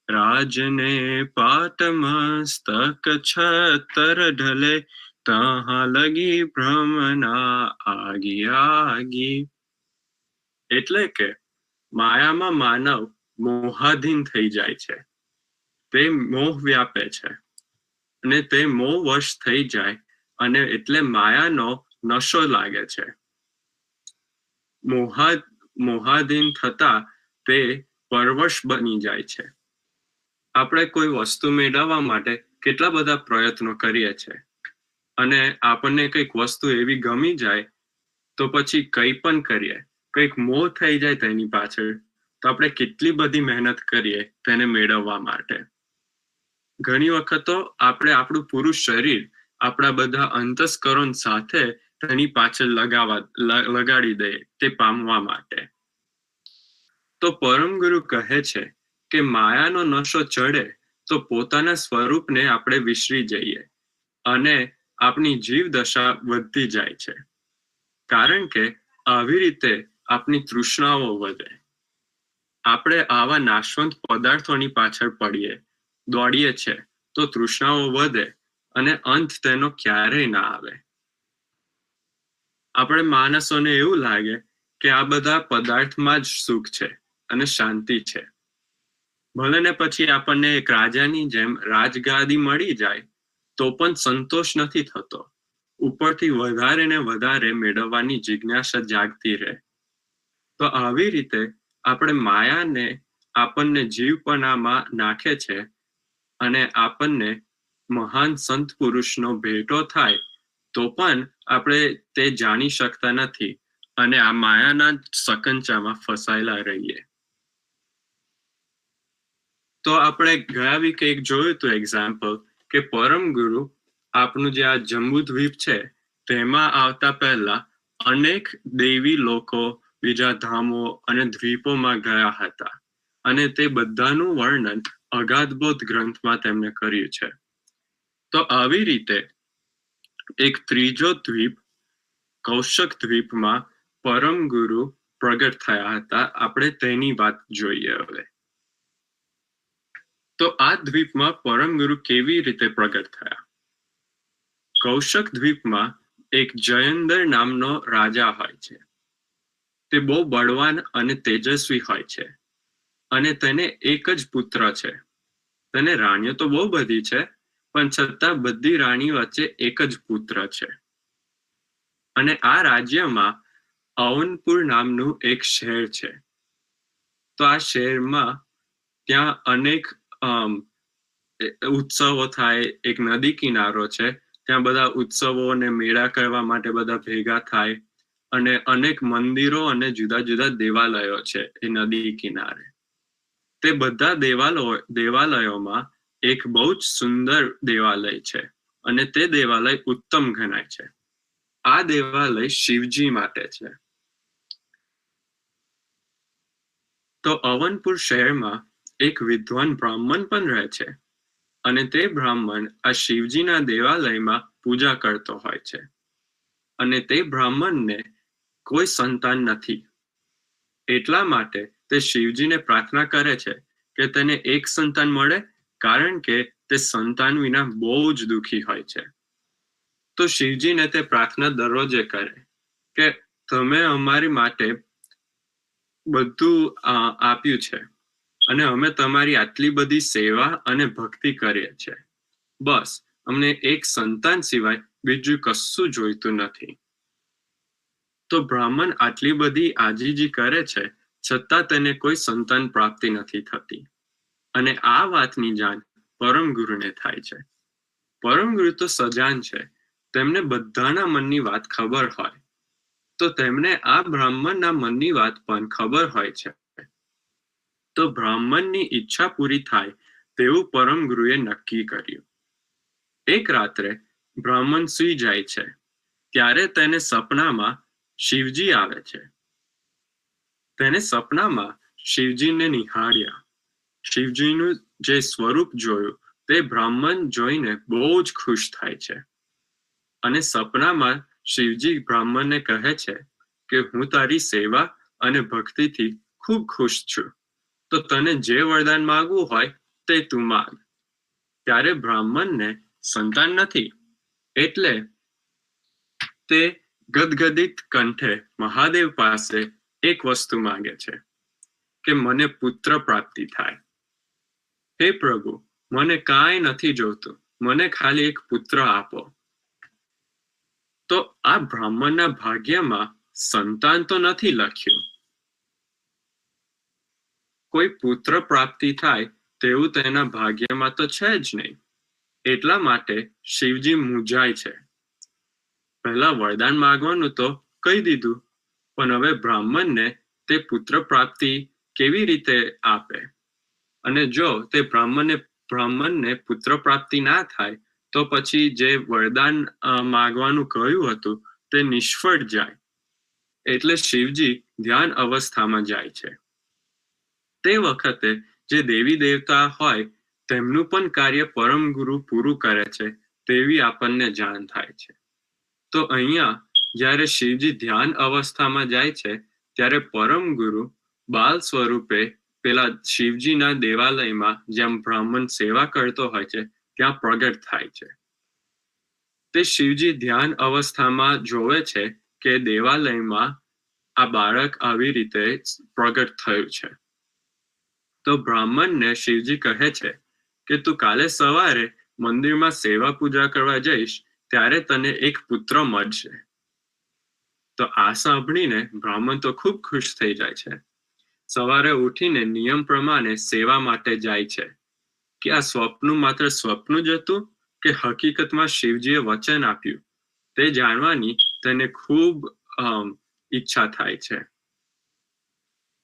રાજને પાટ મસ્તક છતર ઢલે, તહાં લગી ભ્રમના આગી આગી. એટલે કે માયામાં માનવ મોહાધીન થઈ જાય છે. તે મોહ વ્યાપે છે અને તે મોહ વશ થઈ જાય અને એટલે માયાનો નશો લાગે છે. મોહાધીન થતા તે પરવશ બની જાય છે. આપણે કોઈ વસ્તુ મેળવવા માટે કેટલા બધા પ્રયત્નો કરીએ છીએ અને આપણને કંઈક વસ્તુ એવી ગમી જાય તો પછી કંઈ પણ કરીએ, કંઈક મોહ થઈ જાય તેની પાછળ, તો આપણે કેટલી બધી મહેનત કરીએ તેને મેળવવા માટે. ઘણી વખત તો આપણે આપણું પૂરું શરીર આપણા બધા અંતસ્કરણ સાથે તેની પાછળ લગાડી દઈએ તે પામવા માટે. તો પરમ ગુરુ કહે છે કે માયાનો નશો ચડે તો પોતાના સ્વરૂપને આપણે વિસરી જઈએ અને આપણી જીવ દશા વધતી જાય છે. કારણ કે આવી રીતે આપણી તૃષ્ણાઓ વધે. આપણે આવા નાશવંત પદાર્થોની પાછળ દોડીએ છે તો તૃષ્ણાઓ વધે અને અંત તેનો ક્યારેય ના આવે. આપણે માણસોને એવું લાગે કે આ બધા પદાર્થમાં જ સુખ છે અને શાંતિ છે. ભલે ને પછી આપણને એક રાજાની જેમ રાજગાદી મળી જાય તો પણ સંતોષ નથી થતો. ઉપરથી વધારે ને વધારે મેળવવાની જિજ્ઞાસા જાગતી રહે. તો આવી રીતે આપણે માયાને આપણને જીવપણામાં નાખે છે અને આપણને મહાન સંત પુરુષનો ભેટો થાય તો પણ આપણે તે જાણી શકતા નથી અને આ માયાના સકંચામાં ફસાયેલા રહીએ. તો આપણે ગયા વીકે એક જોયું હતું એક્ઝામ્પલ કે પરમ ગુરુ આપણું જે આ જંબુદ્વીપ છે તેમાં આવતા પહેલા અનેક દેવી લોકો, બીજા ધામો અને દ્વીપોમાં ગયા હતા અને તે બધાનું વર્ણન અગાધબોધ ગ્રંથમાં તેમણે કર્યું છે. તો આવી રીતે એક ત્રીજો દ્વીપ કૌશક દ્વીપમાં પરમ ગુરુ પ્રગટ થયા હતા. આપણે તેની વાત જોઈએ હવે. તો આ દ્વીપમાં પરમ ગુરુ કેવી રીતે પ્રગટ થયા? કૌશક દ્વીપમાં એક જયંદર નામનો રાજા હોય છે. તે બહુ બળવાન અને તેજસ્વી હોય છે અને તેને એક જ પુત્ર છે. તેને રાણીઓ તો બહુ બધી છે પણ છતાં બધી રાણી વચ્ચે એક જ પુત્ર છે. અને આ રાજ્યમાં અવનપુર નામનું એક શહેર છે. તો આ શહેરમાં ત્યાં અનેક ઉત્સવો થાય. એક નદી કિનારો છે, ત્યાં બધા ઉત્સવો અને મેળા કરવા માટે બધા ભેગા થાય અને અનેક મંદિરો અને જુદા જુદા દેવાલયો છે એ નદી કિનારે. તે બધા દેવાલયોમાં એક બહુ જ સુંદર દેવાલય છે અને તે દેવાલય ઉત્તમ ગણાય છે. આ દેવાલય શિવજી માટે છે. તો અવનપુર શહેરમાં એક વિદ્વાન બ્રાહ્મણ પણ રહે છે અને તે બ્રાહ્મણ આ શિવજીના દેવાલયમાં પૂજા કરતો હોય છે અને તે બ્રાહ્મણને કોઈ સંતાન નથી. એટલા માટે તે શિવજીને પ્રાર્થના કરે છે કે તેને એક સંતાન મળે, કારણ કે તે સંતાન વિના બહુ જ દુઃખી હોય છે. તો શિવજીને તે પ્રાર્થના દરરોજે કરે કે તમે અમારી માટે બધું આપ્યું છે અને અમે તમારી આટલી બધી સેવા અને ભક્તિ કરીએ છીએ. બસ અમને એક સંતાન સિવાય બીજું કશું જોઈતું નથી. તો બ્રાહ્મણ આટલી બધી આજીજી કરે છે છતાં તેને કોઈ સંતાન પ્રાપ્તિ નથી થતી અને આ વાતની જાણ પરમ ગુરુને થાય છે. પરમ ગુરુ તો સજાન છે, તેમને બધાના મનની વાત ખબર હોય. તો તેમને આ બ્રાહ્મણના મનની વાત પણ ખબર હોય છે. તો બ્રાહ્મણની ઈચ્છા પૂરી થાય તેવું પરમ ગુરુએ નક્કી કર્યું. એક રાત્રે બ્રાહ્મણ સૂઈ જાય છે ત્યારે તેને સપનામાં શિવજી આવે છે. તેને સપનામાં શિવજીને નિહાળ્યા. શિવજીનું જે સ્વરૂપ જોયું તે બ્રાહ્મણ જોઈને બહુ જ ખુશ થાય છે અને સપનામાં શિવજી બ્રાહ્મણને કહે છે કે હું તારી સેવા અને ભક્તિથી ખૂબ ખુશ છું, તો તને જે વરદાન માંગવું હોય તે તું માંગ. ત્યારે બ્રાહ્મણને સંતાન નથી એટલે તે ગદગદિત કંઠે મહાદેવ પાસે એક વસ્તુ માંગે છે કે મને પુત્ર પ્રાપ્તિ થાય. હે પ્રભુ, મને કાંઈ નથી જોતું, મને ખાલી એક પુત્ર આપો. તો આ બ્રાહ્મણના ભાગ્યમાં સંતાન તો નથી લખ્યું, કોઈ પુત્ર પ્રાપ્તિ થાય તેવું તેના ભાગ્યમાં તો છે જ નહીં. એટલા માટે શિવજી મૂંઝાય છે. પહેલા વરદાન માંગવાનું તો કહી દીધું, પણ હવે બ્રાહ્મણને તે પુત્ર પ્રાપ્તિ કેવી રીતે આપે? અને જો તે બ્રાહ્મણને પુત્ર પ્રાપ્તિ ના થાય તો પછી જે વરદાન માંગવાનું કહ્યું હતું તે નિષ્ફળ જાય. એટલે શિવજી ધ્યાન અવસ્થામાં જાય છે. તે વખતે જે દેવી દેવતા હોય તેમનું પણ કાર્ય પરમ ગુરુ પૂરું કરે છે તેવી આપણને જાણ થાય છે. તો અહીંયા જ્યારે શિવજી ધ્યાન અવસ્થામાં જાય છે ત્યારે પરમ ગુરુ બાલ સ્વરૂપે પેલા શિવજીના દેવાલયમાં જેમ બ્રાહ્મણ સેવા કરતો હોય છે ત્યાં પ્રગટ થાય છે. તે શિવજી ધ્યાન અવસ્થામાં જોવે છે કે દેવાલયમાં આ બાળક આવી રીતે પ્રગટ થયું છે. તો બ્રાહ્મણને શિવજી કહે છે કે તું કાલે સવારે મંદિરમાં સેવા પૂજા કરવા જઈશ ત્યારે તને એક પુત્ર મળશે. તો આ સાંભળીને બ્રાહ્મણ તો ખૂબ ખુશ થઈ જાય છે. સવારે ઉઠીને નિયમ પ્રમાણે સેવા માટે જાય છે. કે આ સ્વપ્ન માત્ર સ્વપ્ન જ હતું કે હકીકતમાં શિવજીએ વચન આપ્યું તે જાણવાની તેને ખૂબ ઈચ્છા થાય છે.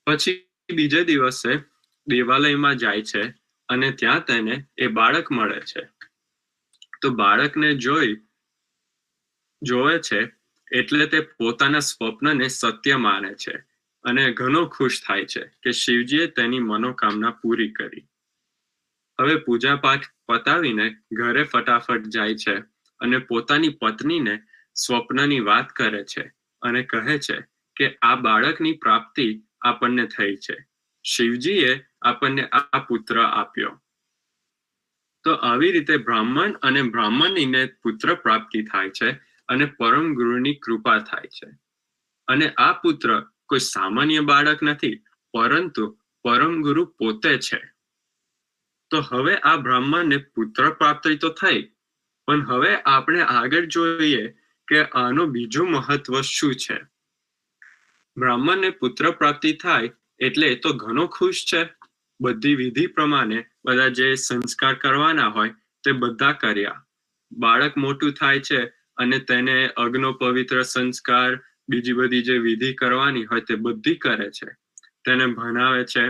પછી બીજે દિવસે દેવાલયમાં જાય છે અને ત્યાં તેને એ બાળક મળે છે. તો બાળકને જોવે છે એટલે તે પોતાના સ્વપ્નને સત્ય માને છે અને ઘણો ખુશ થાય છે કે શિવજીએ તેની મનોકામના પૂરી કરી. હવે પૂજા પાઠ પતાવીને ઘરે ફટાફટ જાય છે અને પોતાની પત્નીને સ્વપ્નની વાત કરે છે અને કહે છે કે આ બાળકની પ્રાપ્તિ આપણને થઈ છે. શિવજીએ આપણને આ પુત્ર આપ્યો. તો આવી રીતે બ્રાહ્મણ અને બ્રાહ્મણીને પુત્ર પ્રાપ્તિ થાય છે અને પરમ ગુરુની કૃપા થાય છે. અને આ પુત્ર કોઈ સામાન્ય બાળક નથી, પરંતુ પરમ ગુરુ પોતે છે. તો હવે આ બ્રાહ્મણને પુત્ર પ્રાપ્તિ તો થઈ, પણ હવે આપણે આગળ જોઈએ કે આનું બીજું મહત્વ શું છે. બ્રાહ્મણને પુત્ર પ્રાપ્તિ થાય એટલે તો ઘણો ખુશ છે. બધી વિધિ પ્રમાણે બધા જે સંસ્કાર કરવાના હોય તે બધા કર્યા. બાળક મોટું થાય છે અને તેને અગ્નો પવિત્ર સંસ્કાર બીજી બધી જે વિધિ કરવાની હોય તે બધી કરે છે. તેને ભણાવે છે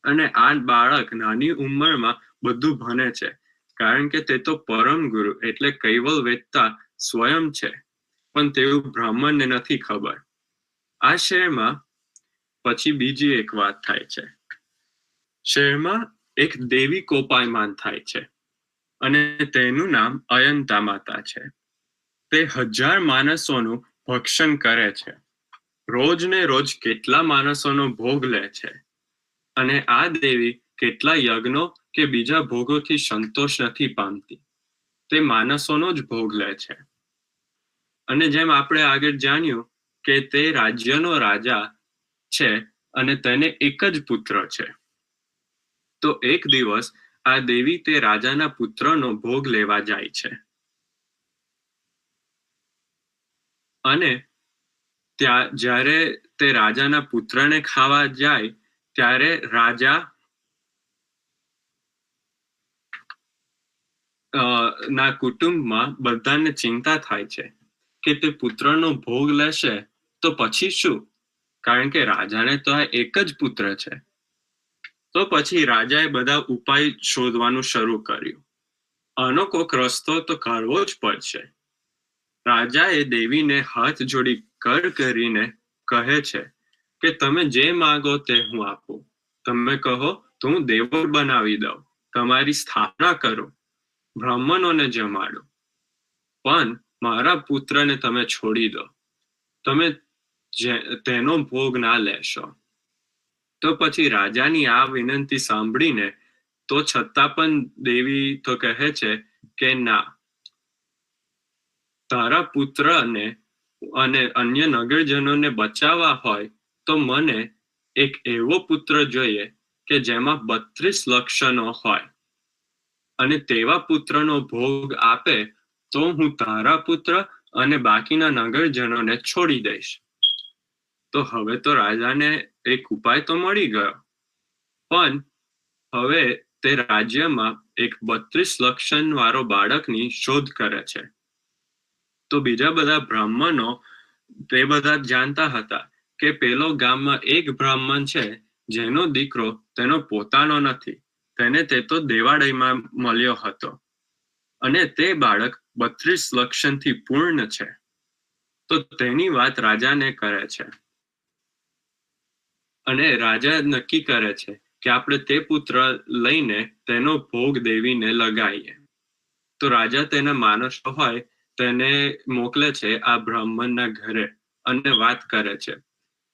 અને આ બાળક નાની ઉંમરમાં બધું ભણે છે, કારણ કે તે તો પરમ ગુરુ એટલે કૈવલ વેદતા સ્વયં છે. પણ તેવું બ્રાહ્મણને નથી ખબર. આ શહેરમાં પછી બીજી એક વાત થાય છે. શહેરમાં એક દેવી કોપાયમાન થાય છે અને તેનું નામ અયંતા માતા છે. તે 1000 માણસોનું ભક્ષણ કરે છે. રોજ ને રોજ કેટલા માણસોનો ભોગ લે છે. અને આ દેવી કેટલા યજ્ઞો કે બીજા ભોગોથી સંતોષ નથી પામતી. તે માણસોનો જ ભોગ લે છે. અને જેમ આપણે આગળ જાણ્યું કે તે રાજ્યનો રાજા છે અને તેને એક જ પુત્ર છે. તો એક દિવસ આ દેવી તે રાજાના પુત્રનો ભોગ લેવા જાય છે. અને જ્યારે તે રાજાના પુત્રને ખાવા જાય ત્યારે રાજા ના કુટુંબમાં બધાને ચિંતા થાય છે કે તે પુત્રનો ભોગ લેશે તો પછી શું, કારણ કે રાજાને તો આ એક જ પુત્ર છે. તો પછી રાજાએ બધા ઉપાય શોધવાનું શરૂ કર્યું. આનો કોઈક રસ્તો તો કરવો જ પડશે. રાજાએ દેવીને હાથ જોડી કર કરીને કહે છે કે તમે જે માંગો તે હું આપું. તમે કહો તો હું દેવળ બનાવી દઉં, તમારી સ્થાપના કરું, બ્રાહ્મણોને જમાડો, પણ મારા પુત્રને તમે છોડી દો. તમે તેનો ભોગ ના લેશો. તો પછી રાજાની આ વિનંતી સાંભળીને તો છતાં પણ દેવી તો કહે છે કે ના, તારા પુત્રને અને અન્ય નગરજનોને બચાવવા હોય તો મને એક એવો પુત્ર જોઈએ કે જેમાં 32 લક્ષણો હોય, અને તેવા પુત્રનો ભોગ આપે તો હું તારા પુત્ર અને બાકીના નગરજનોને છોડી દઈશ. તો હવે તો રાજાને એક ઉપાય તો મળી ગયો, પણ હવે તે રાજ્યમાં એક 32 લક્ષણ વાળો બાળકની શોધ કરે છે. તો બીજા બધા બ્રાહ્મણો તે બધા જાણતા હતા કે પેલો ગામમાં એક બ્રાહ્મણ છે જેનો દીકરો તેનો પોતાનો નથી, તેને તે તો દેવાળયમાં મળ્યો હતો, અને તે બાળક 32 લક્ષણથી પૂર્ણ છે. તો તેની વાત રાજાને કરે છે, અને રાજા નક્કી કરે છે કે આપણે તે પુત્ર લઈને તેનો ભોગ દેવીને લગાવીએ. તો રાજા તેના માણસો હોય તેને મોકલે છે આ બ્રાહ્મણના ઘરે અને વાત કરે છે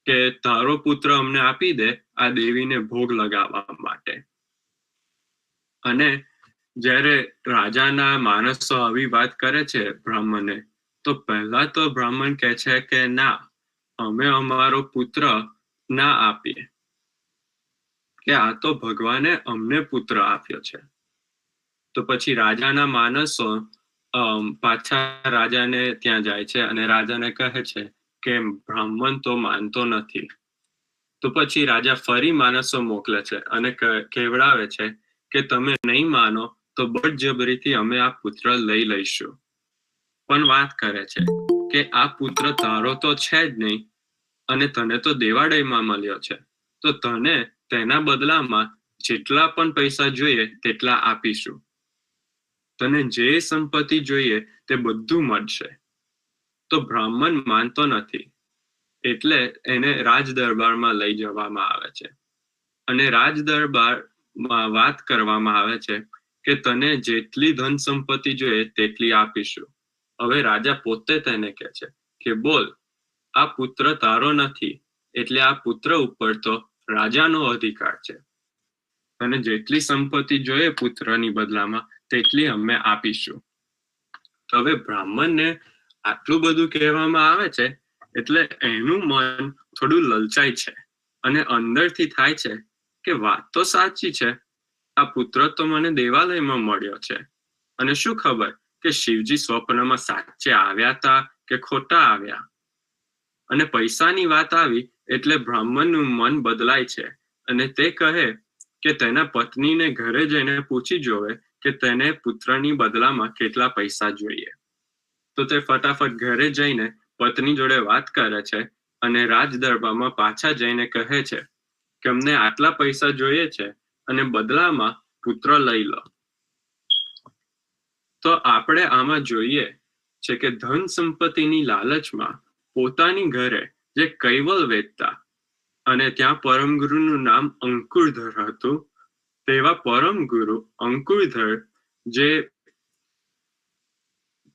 કે તારો પુત્ર અમને આપી દે આ દેવીને ભોગ લગાવવા માટે. અને જ્યારે રાજાના માણસો આવી વાત કરે છે બ્રાહ્મણને, તો પહેલા તો બ્રાહ્મણ કહે છે કે ના, અમે અમારો પુત્ર ના આપીએ, કે આ તો ભગવાને અમને પુત્ર આપ્યો છે. તો પછી રાજાના માણસો પાછા રાજાને ત્યાં જાય છે અને રાજાને કહે છે કે બ્રાહ્મણ તો માનતો નથી. તો પછી રાજા ફરી માણસો મોકલે છે અને કહેવડાવે છે કે તમે નહીં માનો તો બળજબરીથી અમે આ પુત્ર લઈ લઈશું. પણ વાત કરે છે કે આ પુત્ર તારો તો છે જ નહીં, અને તને તો દેવાળયમાં મળ્યો છે, તો તને તેના બદલામાં જેટલા પણ પૈસા જોઈએ તેટલા આપીશું. તને જે સંપત્તિ જોઈએ તે બધું મળશે. તો બ્રાહ્મણ માનતો નથી, એટલે એને રાજ દરબારમાં લઈ જવામાં આવે છે, અને રાજ દરબારમાં વાત કરવામાં આવે છે કે તને જેટલી ધન સંપત્તિ જોઈએ તેટલી આપીશું. હવે રાજા પોતે તેને કહે છે કે બોલ, આ પુત્ર તારો નથી, એટલે આ પુત્ર ઉપર તો રાજાનો અધિકાર છે. તને જેટલી સંપત્તિ જોઈએ પુત્રની બદલામાં તેટલી અમે આપીશું. તો હવે બ્રાહ્મણને આટલું બધું કહેવામાં આવે છે એટલે એનું મન થોડું લલચાય છે, અને અંદરથી થાય છે કે વાત તો સાચી છે, આ પુત્ર તો મને દેવાલયમાં મળ્યો છે, અને શું ખબર કે શિવજી સ્વપ્નમાં સાચે આવ્યા હતા કે ખોટા આવ્યા. અને પૈસાની વાત આવી એટલે બ્રાહ્મણનું મન બદલાય છે, અને તે કહે કે તેના પત્નીને ઘરે જઈને પૂછી જોવે કે તેને પુત્રની બદલામાં કેટલા પૈસા જોઈએ. તો તે ફટાફટ ઘરે જઈને પત્ની જોડે વાત કરે છે, અને રાજ દરબારમાં પાછા જઈને કહે છે કે અમને આટલા પૈસા જોઈએ છે અને બદલામાં પુત્ર લઈ લો. તો આપણે આમાં જોઈએ છે કે ધન સંપત્તિની લાલચમાં પોતાની ઘરે જે કૈવલ વેચતા, અને ત્યાં પરમગુરુનું નામ અંકુરધર હતું, તેવા પરમગુરુ અંકુરધર જે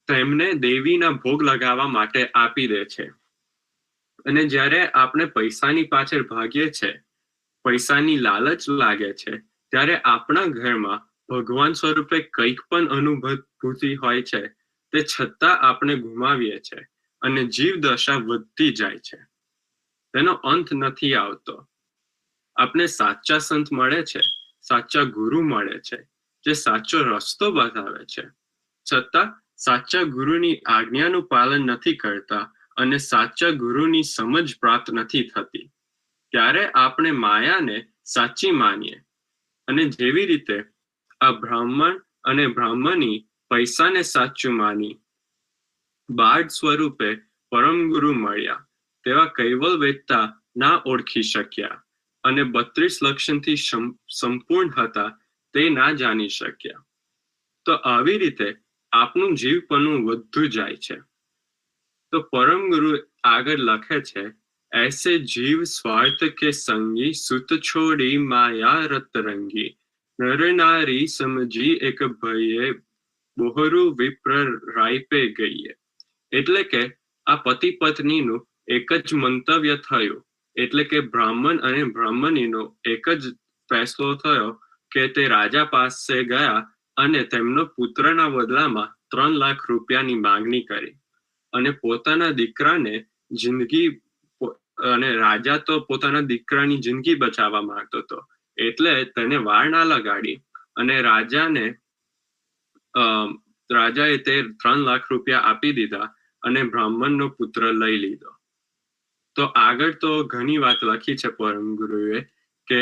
તેમને દેવીના ભોગ લગાવવા માટે આપી દે છે. અને જ્યારે આપણે પૈસાની પાછળ ભાગીએ છે, પૈસાની લાલચ લાગે છે, ત્યારે આપણા ઘરમાં ભગવાન સ્વરૂપે કંઈક પણ અનુભૂતિ હોય છે, તે છતાં આપણે ગુમાવીએ છે, અને જીવ દશા વધતી જાય છે, તેનો અંત નથી આવતો. આપણે સાચા સંત મળે છે, સાચા ગુરુ મળે છે, જે સાચો રસ્તો બતાવે છે, છતાં સાચા ગુરુની આજ્ઞાનું પાલન નથી કરતા અને સાચા ગુરુની સમજ પ્રાપ્ત નથી થતી, ત્યારે આપણે માયાને સાચી માનીએ. અને જેવી રીતે આ બ્રાહ્મણ અને બ્રાહ્મણી પૈસાને સાચું માની બાળ સ્વરૂપે પરમગુરુ મળ્યા, તેવા કૈવલ વેદતા ના ઓળખી શક્યા, અને 32 લક્ષણથી સંપૂર્ણ હતા તે ના જાણી શક્યા. તો આવી રીતે આપનું જીવપણું વધતું જાય છે. તો પરમગુરુ આગળ લખે છે, ऐसे जीव स्वार्थ के संगी सुत छोड़ी माया रत रंगी नर नारी समझी एक भये બોહરું વિપ્ર રાયપે ગઈએ. એટલે કે આ પતિ પત્નીનું એક જ મંતવ્ય થયું, એટલે કે બ્રાહ્મણ અને બ્રાહ્મણીનો એક જ ફેસલો થયો કે તે રાજા પાસે ગયા અને તેમનો પુત્રના બદલામાં 3 લાખ રૂપિયાની માંગણી કરી, અને પોતાના દીકરાને જિંદગી, અને રાજા તો પોતાના દીકરાની જિંદગી બચાવવા માંગતો હતો, એટલે તેને વાર ના લગાડી અને રાજાએ તે 3 લાખ રૂપિયા આપી દીધા, અને બ્રાહ્મણનો પુત્ર લઈ લીધો. તો આગળ તો ઘણી વાત લખી છે પરમ ગુરુએ કે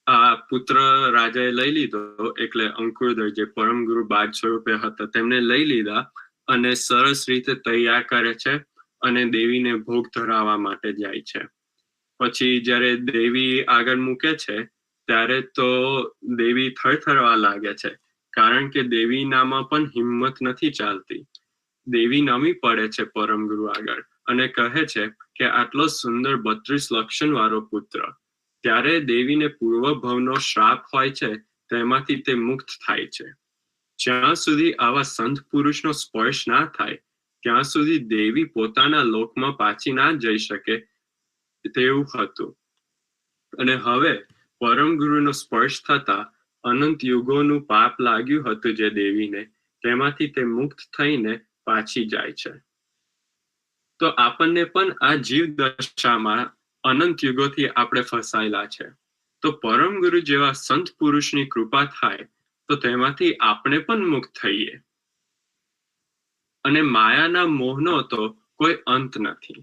આ પુત્ર રાજાએ લઈ લીધો, એટલે અંકુરધર જે પરમ ગુરુ બાદ સ્વરૂપે હતા તેમને લઈ લીધા અને સરસ રીતે તૈયાર કરે છે અને દેવીને ભોગ ધરાવવા માટે જાય છે. પછી જ્યારે દેવી આગળ મૂકે છે ત્યારે તો દેવી થરથરવા લાગે છે, કારણ કે દેવીનામાં પણ હિંમત નથી ચાલતી. દેવી નમી પડે છે પરમ ગુરુ આગળ અને કહે છે કે આટલો સુંદર 32 લક્ષણ વાળો પુત્ર, ત્યારે દેવીને પૂર્વ ભવનો શ્રાપ હોય છે તેમાંથી તે મુક્ત થાય છે. જ્યાં સુધી આવા સંત પુરુષનો સ્પર્શ ના થાય ત્યાં સુધી દેવી પોતાના લોકમાં પાછી ના જઈ શકે તેવું હતું. અને હવે પરમ ગુરુનો સ્પર્શ થતા અનંત યુગોનું પાપ લાગ્યું હતું જે દેવીને, તેમાંથી તે મુક્ત થઈને પાછી જાય છે. તો આપણને પણ આ જીવ દશામાં અનંત યુગોથી આપણે ફસાયેલા છે. તો પરમ ગુરુ જેવા સંત પુરુષની કૃપા થાય તો તેમાંથી આપણે પણ મુક્ત થઈએ. અને માયાના મોહનો તો કોઈ અંત નથી.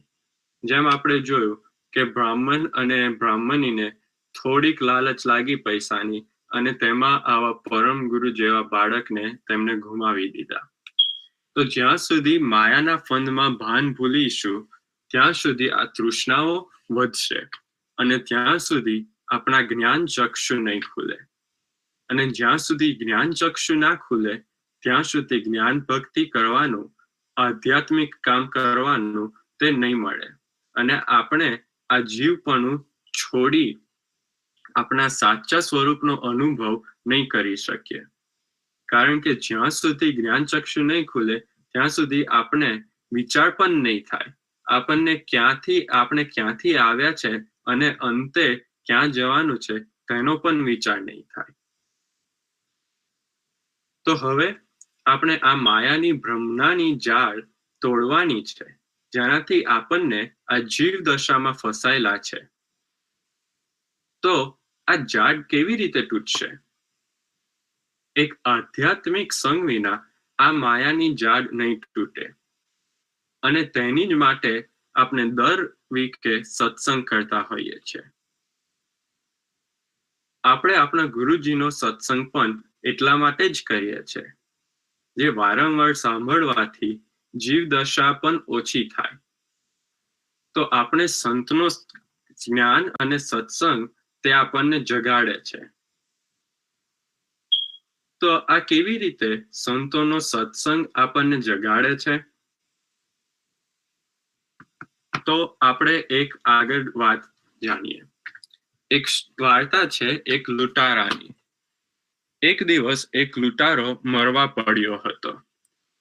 જેમ આપણે જોયું કે બ્રાહ્મણ અને બ્રાહ્મણીને થોડીક લાલચ લાગી પૈસાની અને તેમાં આવા પરમ ગુરુ જેવા બાળકને તેમને ગુમાવી દીધા. તો જ્યાં સુધી માયાના ફંદમાં ભાન ભૂલીશું ત્યાં સુધી આ તૃષ્ણાઓ વધશે અને ત્યાં સુધી આપણા જ્ઞાન ચક્ષુ નહીં ખુલે. અને જ્યાં સુધી જ્ઞાન ચક્ષુ ના ખુલે ત્યાં સુધી જ્ઞાન ભક્તિ કરવાનું, આધ્યાત્મિક કામ કરવાનું તે નહીં મળે. અને આપણે આ જીવપણું છોડી આપણા સાચા સ્વરૂપનો અનુભવ નહીં કરી શકીએ. કારણ કે જ્યાં સુધી જ્ઞાન ચક્ષુ નહીં ખુલે ત્યાં સુધી આપણે વિચાર પણ નહીં થાય. આપણે ક્યાંથી આવ્યા છે અને અંતે ક્યાં જવાનું છે તેનો પણ વિચાર નહીં થાય. તો હવે આપણે આ માયાની ભ્રમણાની જાળ તોડવાની છે, જેનાથી આપણને આ જીવ દશામાં ફસાયેલા છે. તો આ જાળ કેવી રીતે તૂટશે? એક આધ્યાત્મિક સંગ વિના આ માયાની જાળ નહીં તૂટે. અને તેની જ માટે આપણે દર વીકે સત્સંગ કરતા હોઈએ છીએ. આપણે આપણા ગુરુજીનો સત્સંગ પણ એટલા માટે જ કરીએ છીએ, જે વારંવાર સાંભળવાથી જીવ દશા પણ ઓછી થાય. તો આપણે સંતનો જ્ઞાન અને સત્સંગ તે આપણને જગાડે છે. તો આ કેવી રીતે સંતોનો સત્સંગ આપણને જગાડે છે? તો આપણે એક આગળ વાત જાણીએ. એક વાર્તા છે એક લૂંટારાની. એક દિવસ એક લૂંટારો મરવા પડ્યો હતો.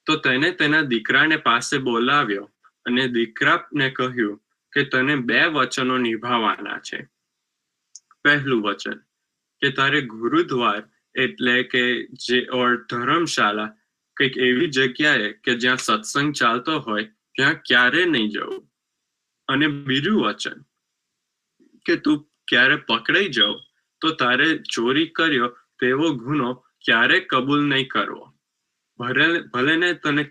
તો તેને તેના દીકરાને પાસે બોલાવ્યો અને દીકરાને કહ્યું કે તને 2 વચનો નિભાવવાના છે. પહેલું વચન કે તારે ગુરુદ્વાર એટલે કે જે ધર્મશાળા કંઈક એવી જગ્યાએ કે જ્યાં સત્સંગ ચાલતો હોય ત્યાં ક્યારે નહીં જવું. અને બીજું વચન કે તું ક્યારે પકડાઈ જાવ તો તારે ચોરી કર્યો તેવો ગુનો ક્યારે કબૂલ નહીં કરવો. ભલે ને તને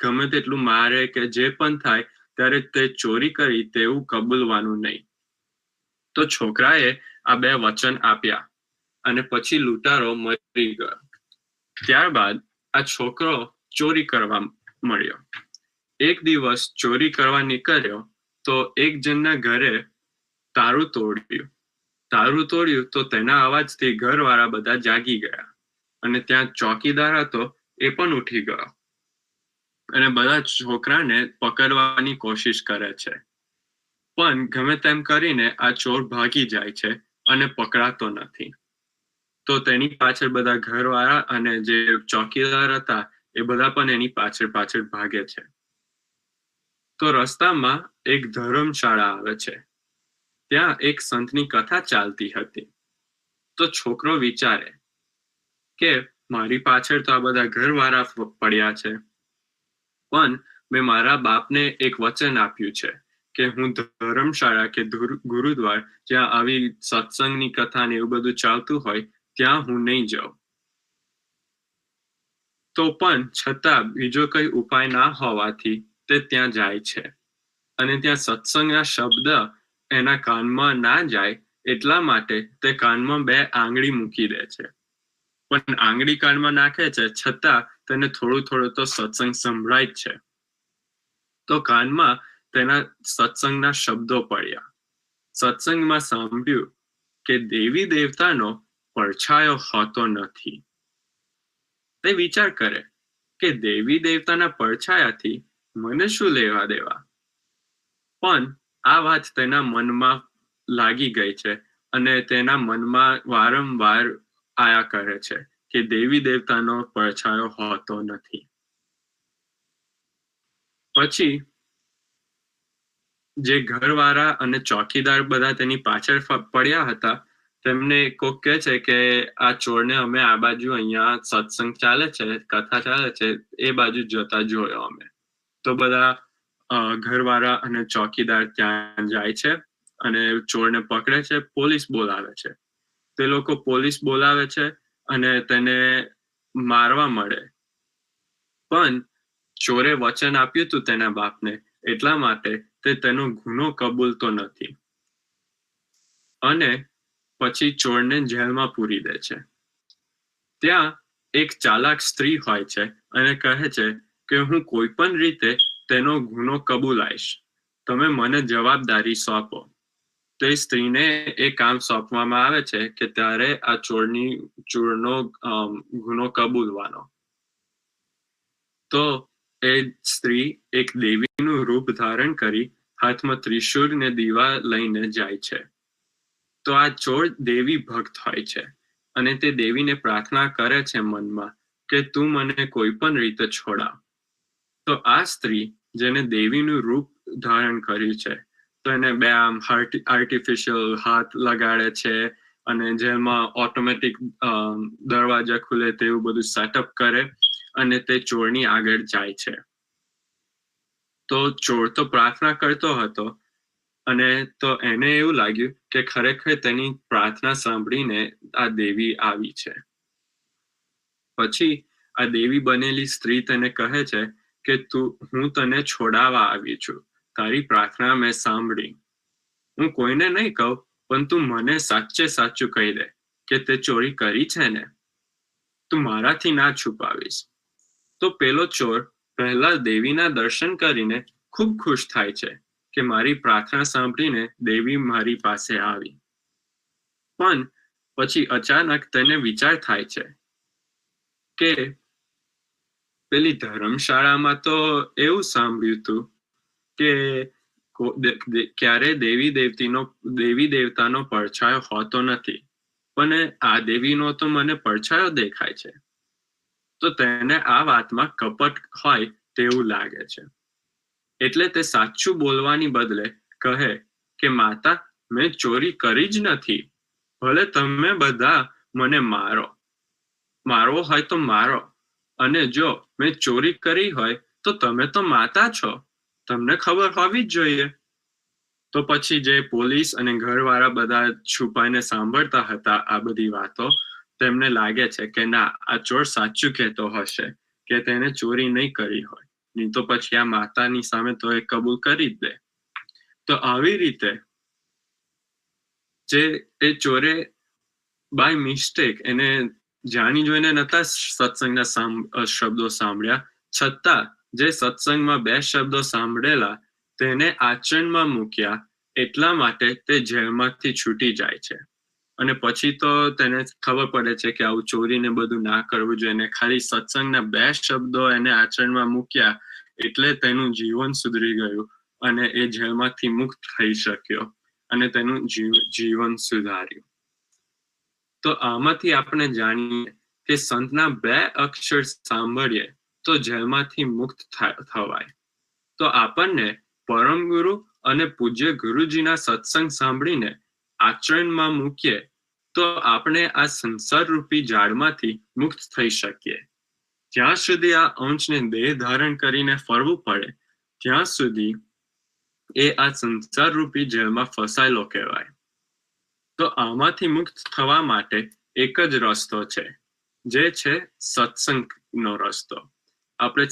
ગમે તેટલું મારે કે જે પણ થાય ત્યારે તે ચોરી કરી તેવું કબૂલવાનું નહીં. તો છોકરાએ આ 2 વચન આપ્યા અને પછી લૂંટારો મરી ગયો. ત્યારબાદ આ છોકરો ચોરી કરવા મળ્યો. એક દિવસ ચોરી કરવા નીકળ્યો તો એક જણના ઘરે તારું તોડ્યું તો તેના અવાજથી ઘરવાળા બધા જાગી ગયા અને ત્યાં ચોકીદાર હતો એ પણ ઉઠી ગયો અને બધા છોકરાને પકડવાની કોશિશ કરે છે. પણ ગમે તેમ કરીને આ ચોર ભાગી જાય છે અને પકડાતો નથી. તો તેની પાછળ બધા ઘરવાળા અને જે ચોકીદાર હતા એ બધા પણ એની પાછળ ભાગે છે. તો રસ્તામાં એક ધર્મશાળા આવે છે. ત્યાં એક સંતની કથા ચાલતી હતી. તો છોકરો વિચારે કે મારી પાછળ તો આ બધા ઘરવાળા પડ્યા છે, પણ મેં મારા બાપને એક વચન આપ્યું છે કે હું ધર્મશાળા કે ગુરુદ્વાર જ્યાં આવી સત્સંગની કથા ને એવું બધું ચાલતું હોય ત્યાં હું નહીં જાઉં. તો પણ છતાં બીજો કઈ ઉપાય ના હોવાથી તે ત્યાં જાય છે અને ત્યાં સત્સંગના શબ્દ એના કાનમાં ના જાય એટલા માટે તે કાનમાં 2 આંગળી મૂકી દે છે. પણ આંગળી કાનમાં નાખે છે છતાં તેને થોડું થોડું તો સત્સંગ સંભળાય જ છે. તો કાનમાં તેના સત્સંગના શબ્દો પડ્યા. સત્સંગમાં સાંભળ્યું કે દેવી દેવતાનો પડછાયો હોતો નથી. તે વિચાર કરે કે દેવી દેવતાના પડછાયાથી મને શું લેવા દેવા. પણ આ વાત તેના મનમાં લાગી ગઈ છે અને તેના મનમાં વારંવાર આયા કરે છે કે દેવી દેવતાનો પડછાયો હોતો નથી. પછી જે ઘરવાળા અને ચોકીદાર બધા તેની પાછળ પડ્યા હતા તેમને કોક કહે છે કે આ ચોરને અમે આ બાજુ અહીંયા સત્સંગ ચાલે છે, કથા ચાલે છે, એ બાજુ જતા જોયો અમે. તો બધા ઘરવાળા અને ચોકીદાર ત્યાં જાય છે અને ચોરને પકડે છે, પોલીસ બોલાવે છે. તે લોકો પોલીસ બોલાવે છે અને તેને મારવા મળે. પણ ચોરે વચન આપ્યું હતું તેના બાપને એટલા માટે તે તેનો ગુનો કબૂલતો નથી અને પછી ચોરને જેલમાં પૂરી દે છે. ત્યાં એક ચાલાક સ્ત્રી હોય છે અને કહે છે કે હું કોઈ પણ રીતે તેનો ગુનો કબૂલાઈશ, તમે મને જવાબદારી સોંપો. તો એ સ્ત્રીને એ કામ સોંપવામાં આવે છે કે ત્યારે આ ચોરનો ગુનો કબૂલવાનો. તો એ સ્ત્રી એક દેવીનું રૂપ ધારણ કરી હાથમાં ત્રિશૂળ ને દીવા લઈને જાય છે. તો આ ચોર દેવી ભક્ત હોય છે અને તે દેવીને પ્રાર્થના કરે છે મનમાં કે તું મને કોઈ પણ રીતે છોડાવ. તો આ સ્ત્રી જેને દેવીનું રૂપ ધારણ કર્યું છે તો એને 2 આમ આર્ટિફિશિયલ હાથ લગાડે છે અને જેમાં ઓટોમેટિક દરવાજા ખુલે તેવું બધું સેટઅપ કરે અને તે ચોરની આગળ જાય છે. તો ચોર તો પ્રાર્થના કરતો હતો અને તો એને એવું લાગ્યું કે ખરેખર તેની પ્રાર્થના સાંભળીને આ દેવી આવી છે. પછી આ દેવી બનેલી સ્ત્રી તેને કહે છે કે હું તને છોડાવવા આવી છું, તારી પ્રાર્થના મેં સાંભળી. હું કોઈને નહીં કહું પણ તું મને સાચે સાચું કહી દે કે તે ચોરી કરી છે ને, તું મારાથી ના છુપાવીશ. તો પેલો ચોર પહેલા દેવીના દર્શન કરીને ખૂબ ખુશ થાય છે કે મારી પ્રાર્થના સાંભળીને દેવી મારી પાસે આવી. પણ પછી અચાનક તેને વિચાર થાય છે કે પેલી ધર્મશાળામાં તો એવું સાંભળ્યું હતું કે ક્યારે દેવી દેવતાનો પડછાયો હોતો નથી, પણ આ દેવીનો તો મને પડછાયો દેખાય છે. તો તેને આ વાતમાં કપટ હોય તેવું લાગે છે. એટલે તે સાચું બોલવાની બદલે કહે કે માતા, મેં ચોરી કરી જ નથી. ભલે તમે બધા મને મારવો હોય તો મારો, અને જો મેં ચોરી કરી હોય તો તમે તો માતા છો, તમને ખબર હોવી જ જોઈએ. તો પછી જે પોલીસ અને ઘરવાળા બધા છુપાઈને સાંભળતા હતા આ બધી વાતો, તેમને લાગે છે કે ના, આ ચોર સાચું કહેતો હશે કે તેને ચોરી નહીં કરી હોય, નહીં તો પછી આ માતાની સામે તો એ કબૂલ કરી જ દે. તો આવી રીતે જે એ ચોરે બાય મિસ્ટેક એને જાણી જોઈને નતા સત્સંગના શબ્દો સાંભળ્યા, છતાં જે સત્સંગમાં 2 શબ્દો સાંભળેલા તેને આચરણમાં મૂક્યા એટલા માટે તે જેલમાંથી છૂટી જાય છે. અને પછી તો તેને ખબર પડે છે કે આવું ચોરીને બધું ના કરવું જોઈએ. ખાલી સત્સંગના 2 શબ્દો એને આચરણમાં મૂક્યા એટલે તેનું જીવન સુધરી ગયું અને એ જેલમાંથી મુક્ત થઈ શક્યો અને તેનું જીવન સુધાર્યું. તો આમાંથી આપણે જાણીએ કે સંતના 2 અક્ષર સાંભળીએ તો જેલમાંથી મુક્ત થવાય. તો આપણને પરમ ગુરુ અને પૂજ્ય ગુરુજીના સત્સંગ સાંભળીને આચરણમાં મૂકીએ તો આપણે આ સંસારરૂપી જાળમાંથી મુક્ત થઈ શકીએ. જ્યાં સુધી આ અંશને દેહ ધારણ કરીને ફરવું પડે ત્યાં સુધી એ આ સંસારરૂપી જેલમાં ફસાયેલો કહેવાય. તો આમાંથી મુક્ત થવા માટે એક જ રસ્તો છે, જે છે સત્સંગનો રસ્તો. આપણે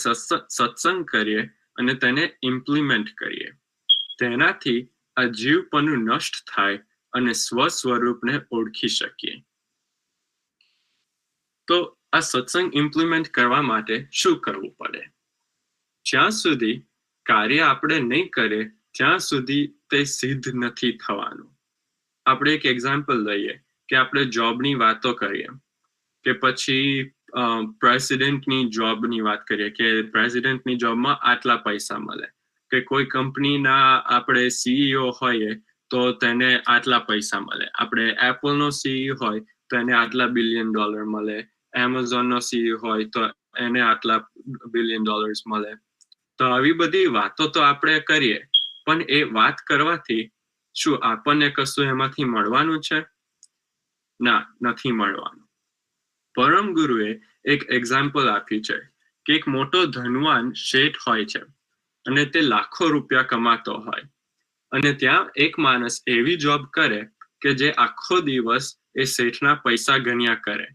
સત્સંગ કરીએ અને તેને ઇમ્પ્લિમેન્ટ કરીએ. તેનાથી આ જીવપણું નષ્ટ થાય અને સ્વસ્વરૂપને ઓળખી શકીએ. તો આ સત્સંગ ઇમ્પ્લિમેન્ટ કરવા માટે શું કરવું પડે? જ્યાં સુધી કાર્ય આપણે નહીં કરીએ ત્યાં સુધી તે સિદ્ધ નથી થવાનું. આપણે એક એક્ઝામ્પલ લઈએ કે આપણે જોબની વાતો કરીએ કે પછી પ્રેસિડેન્ટની જોબની વાત કરીએ કે પ્રેસિડેન્ટની જોબમાં આટલા પૈસા મળે, કે કોઈ કંપનીના આપણે સીઈઓ હોઈએ તો તેને આટલા પૈસા મળે. આપણે એપલનો સીઈઓ હોય તો એને આટલા $1 બિલિયન મળે, એમેઝોનનો સીઈઓ હોય તો એને આટલા $1 બિલિયન મળે. તો આવી બધી વાતો તો આપણે કરીએ, પણ એ વાત કરવાથી શું આપણને કશું એમાંથી મળવાનું છે? ના, નથી મળવાનું. પરમ ગુરુએ એક એક્ઝામ્પલ આપ્યું છે કે એક મોટો ધનવાન શેઠ હોય છે અને તે લાખો રૂપિયા કમાતો હોય, અને ત્યાં એક માણસ એવી જોબ કરે કે જે આખો દિવસ એ શેઠના પૈસા ગણ્યા કરે.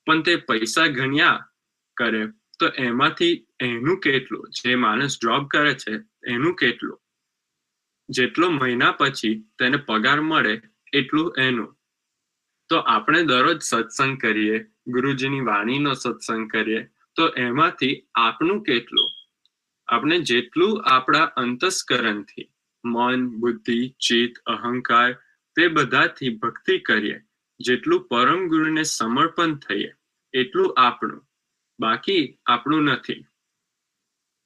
પણ તે પૈસા ગણ્યા કરે તો એમાંથી એનું કેટલું, જે માણસ જોબ કરે છે એનું કેટલું, જેટલો મહિના પછી તેને પગાર મળે એટલું એનું. તો આપણે દરરોજ સત્સંગ કરીએ, ગુરુજીની વાણીનો સત્સંગ કરીએ, તો એમાંથી આપનું કેટલું? આપણે જેટલું આપણા અંતસ્કરણથી, મન, બુદ્ધિ, ચિત્ત, અહંકાર, તે બધાથી ભક્તિ કરીએ, જેટલું પરમ ગુરુને સમર્પણ થઈએ એટલું આપણું, બાકી આપણું નથી.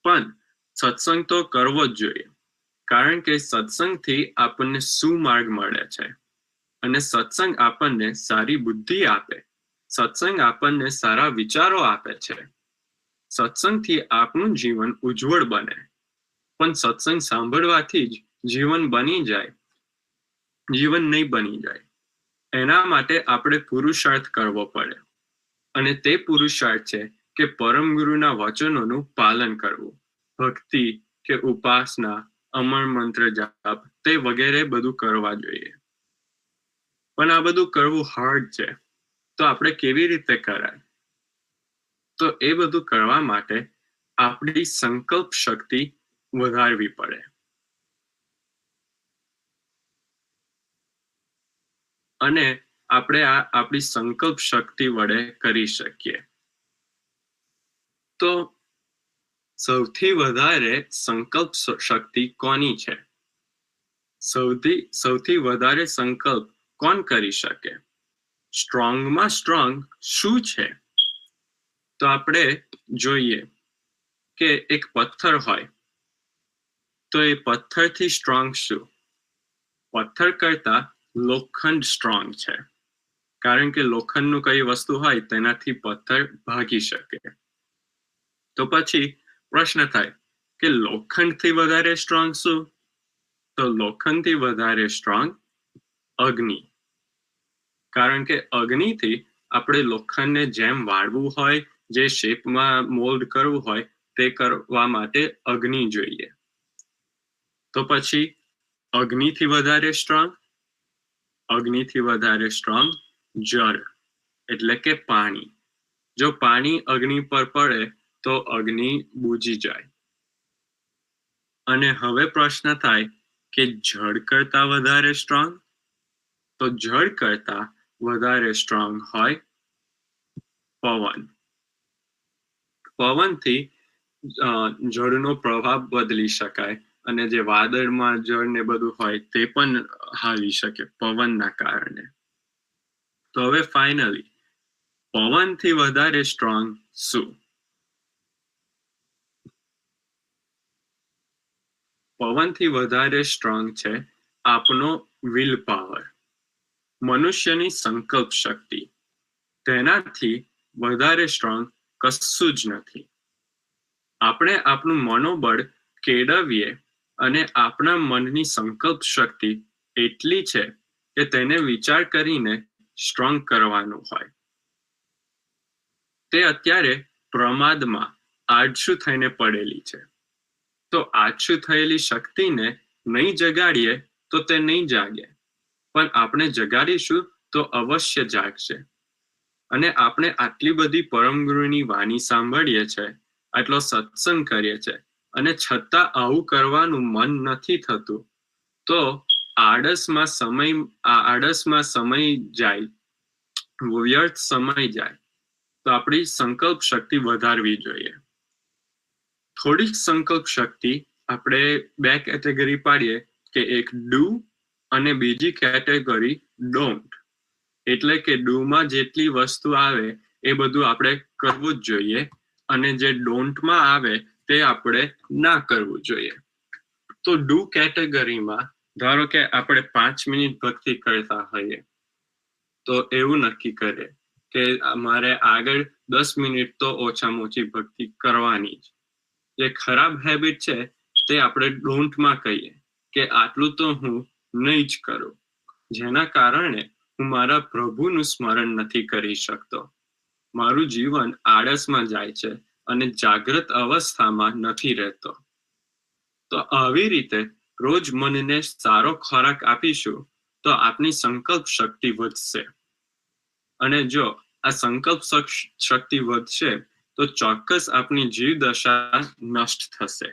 પણ સત્સંગ તો કરવો જ જોઈએ, કારણ કે સત્સંગથી આપણને સુમાર્ગ મળે છે, અને સત્સંગ આપણને સારી બુદ્ધિ આપે, સત્સંગ આપણને સારા વિચારો આપે છે. સત્સંગથી આપણું જીવન ઉજ્જવળ બને. પણ સત્સંગ સાંભળવાથી જ જીવન બની જાય, જીવન નહીં બની જાય. એના માટે આપણે પુરુષાર્થ કરવો પડે, અને તે પુરુષાર્થ છે કે પરમ ગુરુના વચનોનું પાલન કરવું. ભક્તિ કે ઉપાસના, અમર મંત્ર જાપ, તે વગેરે બધું કરવા જોઈએ. પણ આ બધું કરવું હાર્ડ છે, તો આપણે કેવી રીતે કરાય? તો એ બધું કરવા માટે આપણી સંકલ્પ શક્તિ વધારવી પડે. અને આપણે આ આપણી સંકલ્પ શક્તિ વડે કરી શકીએ. તો સૌથી વધારે સંકલ્પ શક્તિ કોની છે? સૌથી વધારે સંકલ્પ કોણ કરી શકે? સ્ટ્રોંગમાં સ્ટ્રોંગ શું છે? તો આપણે જોઈએ કે એક પથ્થર હોય તો એ પથ્થરથી સ્ટ્રોંગ શું? પથ્થર કરતા લોખંડ સ્ટ્રોંગ છે, કારણ કે લોખંડનું કઈ વસ્તુ હોય તેનાથી પથ્થર ભાગી શકે. તો પછી પ્રશ્ન થાય કે લોખંડથી વધારે સ્ટ્રોંગ શું? તો લોખંડથી વધારે સ્ટ્રોંગ અગ્નિ, કારણ કે અગ્નિથી આપણે લોખંડને જેમ વાળવું હોય, જે શેપમાં મોલ્ડ કરવું હોય તે કરવા માટે અગ્નિ જોઈએ. તો પછી અગ્નિથી વધારે સ્ટ્રોંગ? અગ્નિથી વધારે સ્ટ્રોંગ જળ, એટલે કે પાણી. જો પાણી અગ્નિ પર પડે તો અગ્નિ બુજી જાય. અને હવે પ્રશ્ન થાય કે જળ કરતા વધારે સ્ટ્રોંગ? તો જળ કરતા વધારે સ્ટ્રોંગ હોય પવન. પવનથી જળનો પ્રભાવ બદલી શકાય, અને જે વાદળમાં જળ ને બધું હોય તે પણ હાલી શકે પવનના કારણે. તો હવે ફાઇનલી પવનથી વધારે સ્ટ્રોંગ શું? પવનથી વધારે સ્ટ્રોંગ છે આપનો વિલ પાવર, મનુષ્યની સંકલ્પ શક્તિ. તેનાથી વધારે સ્ટ્રોંગ કશું જ નથી. આપણે આપણું મનોબળ કેળવીએ, અને આપણા મનની સંકલ્પ શક્તિ એટલી છે કે તેને વિચાર કરીને સ્ટ્રોંગ કરવાનું હોય. તે અત્યારે પ્રમાદમાં આળસુ થઈને પડેલી છે. તો આળસુ થયેલી શક્તિને નહીં જગાડીએ તો તે નહીં જાગે, પણ આપણે જગાડીશું તો અવશ્ય જાગશે. અને આપણે આટલી બધી પરમ ગુરુની વાણી સાંભળીએ છે, આટલો સત્સંગ કરીએ છે, અને છતાં આવું કરવાનું મન નથી થતું, તો આળસમાં સમય જાય, વ્યર્થ સમય જાય. તો આપણી સંકલ્પ શક્તિ વધારવી જોઈએ. થોડીક સંકલ્પ શક્તિ આપણે બે કેટેગરી પાડીએ, કે એક ડુ અને બીજી કેટેગરી ડોન્ટ. એટલે કે ડુમાં જેટલી વસ્તુ આવે એ બધું આપણે કરવું જ જોઈએ, અને જે ડોન્ટમાં આવે તે આપણે ના કરવું જોઈએ. તો ડુ કેટેગરીમાં ધારો કે આપણે 5 મિનિટ ભક્તિ કરતા હોઈએ, તો એવું નક્કી કરે કે મારે આગળ 10 મિનિટ તો ઓછામાં ઓછી ભક્તિ કરવાની જ. જે ખરાબ હેબિટ છે તે આપણે ડોન્ટમાં કહીએ કે આટલું તો હું નહીં જ કરું, જેના કારણે હું મારા પ્રભુનું સ્મરણ નથી કરી શકતો. મારું જીવન આળસમાં જાય છે અને જાગૃત અવસ્થામાં નથી રહેતો. તો આવી રીતે રોજ મનને સારો ખોરાક આપીશું તો આપણી સંકલ્પ શક્તિ વધશે. અને જો આ સંકલ્પ શક્તિ વધશે તો ચોક્કસ આપણી જીવ દશા નષ્ટ થશે.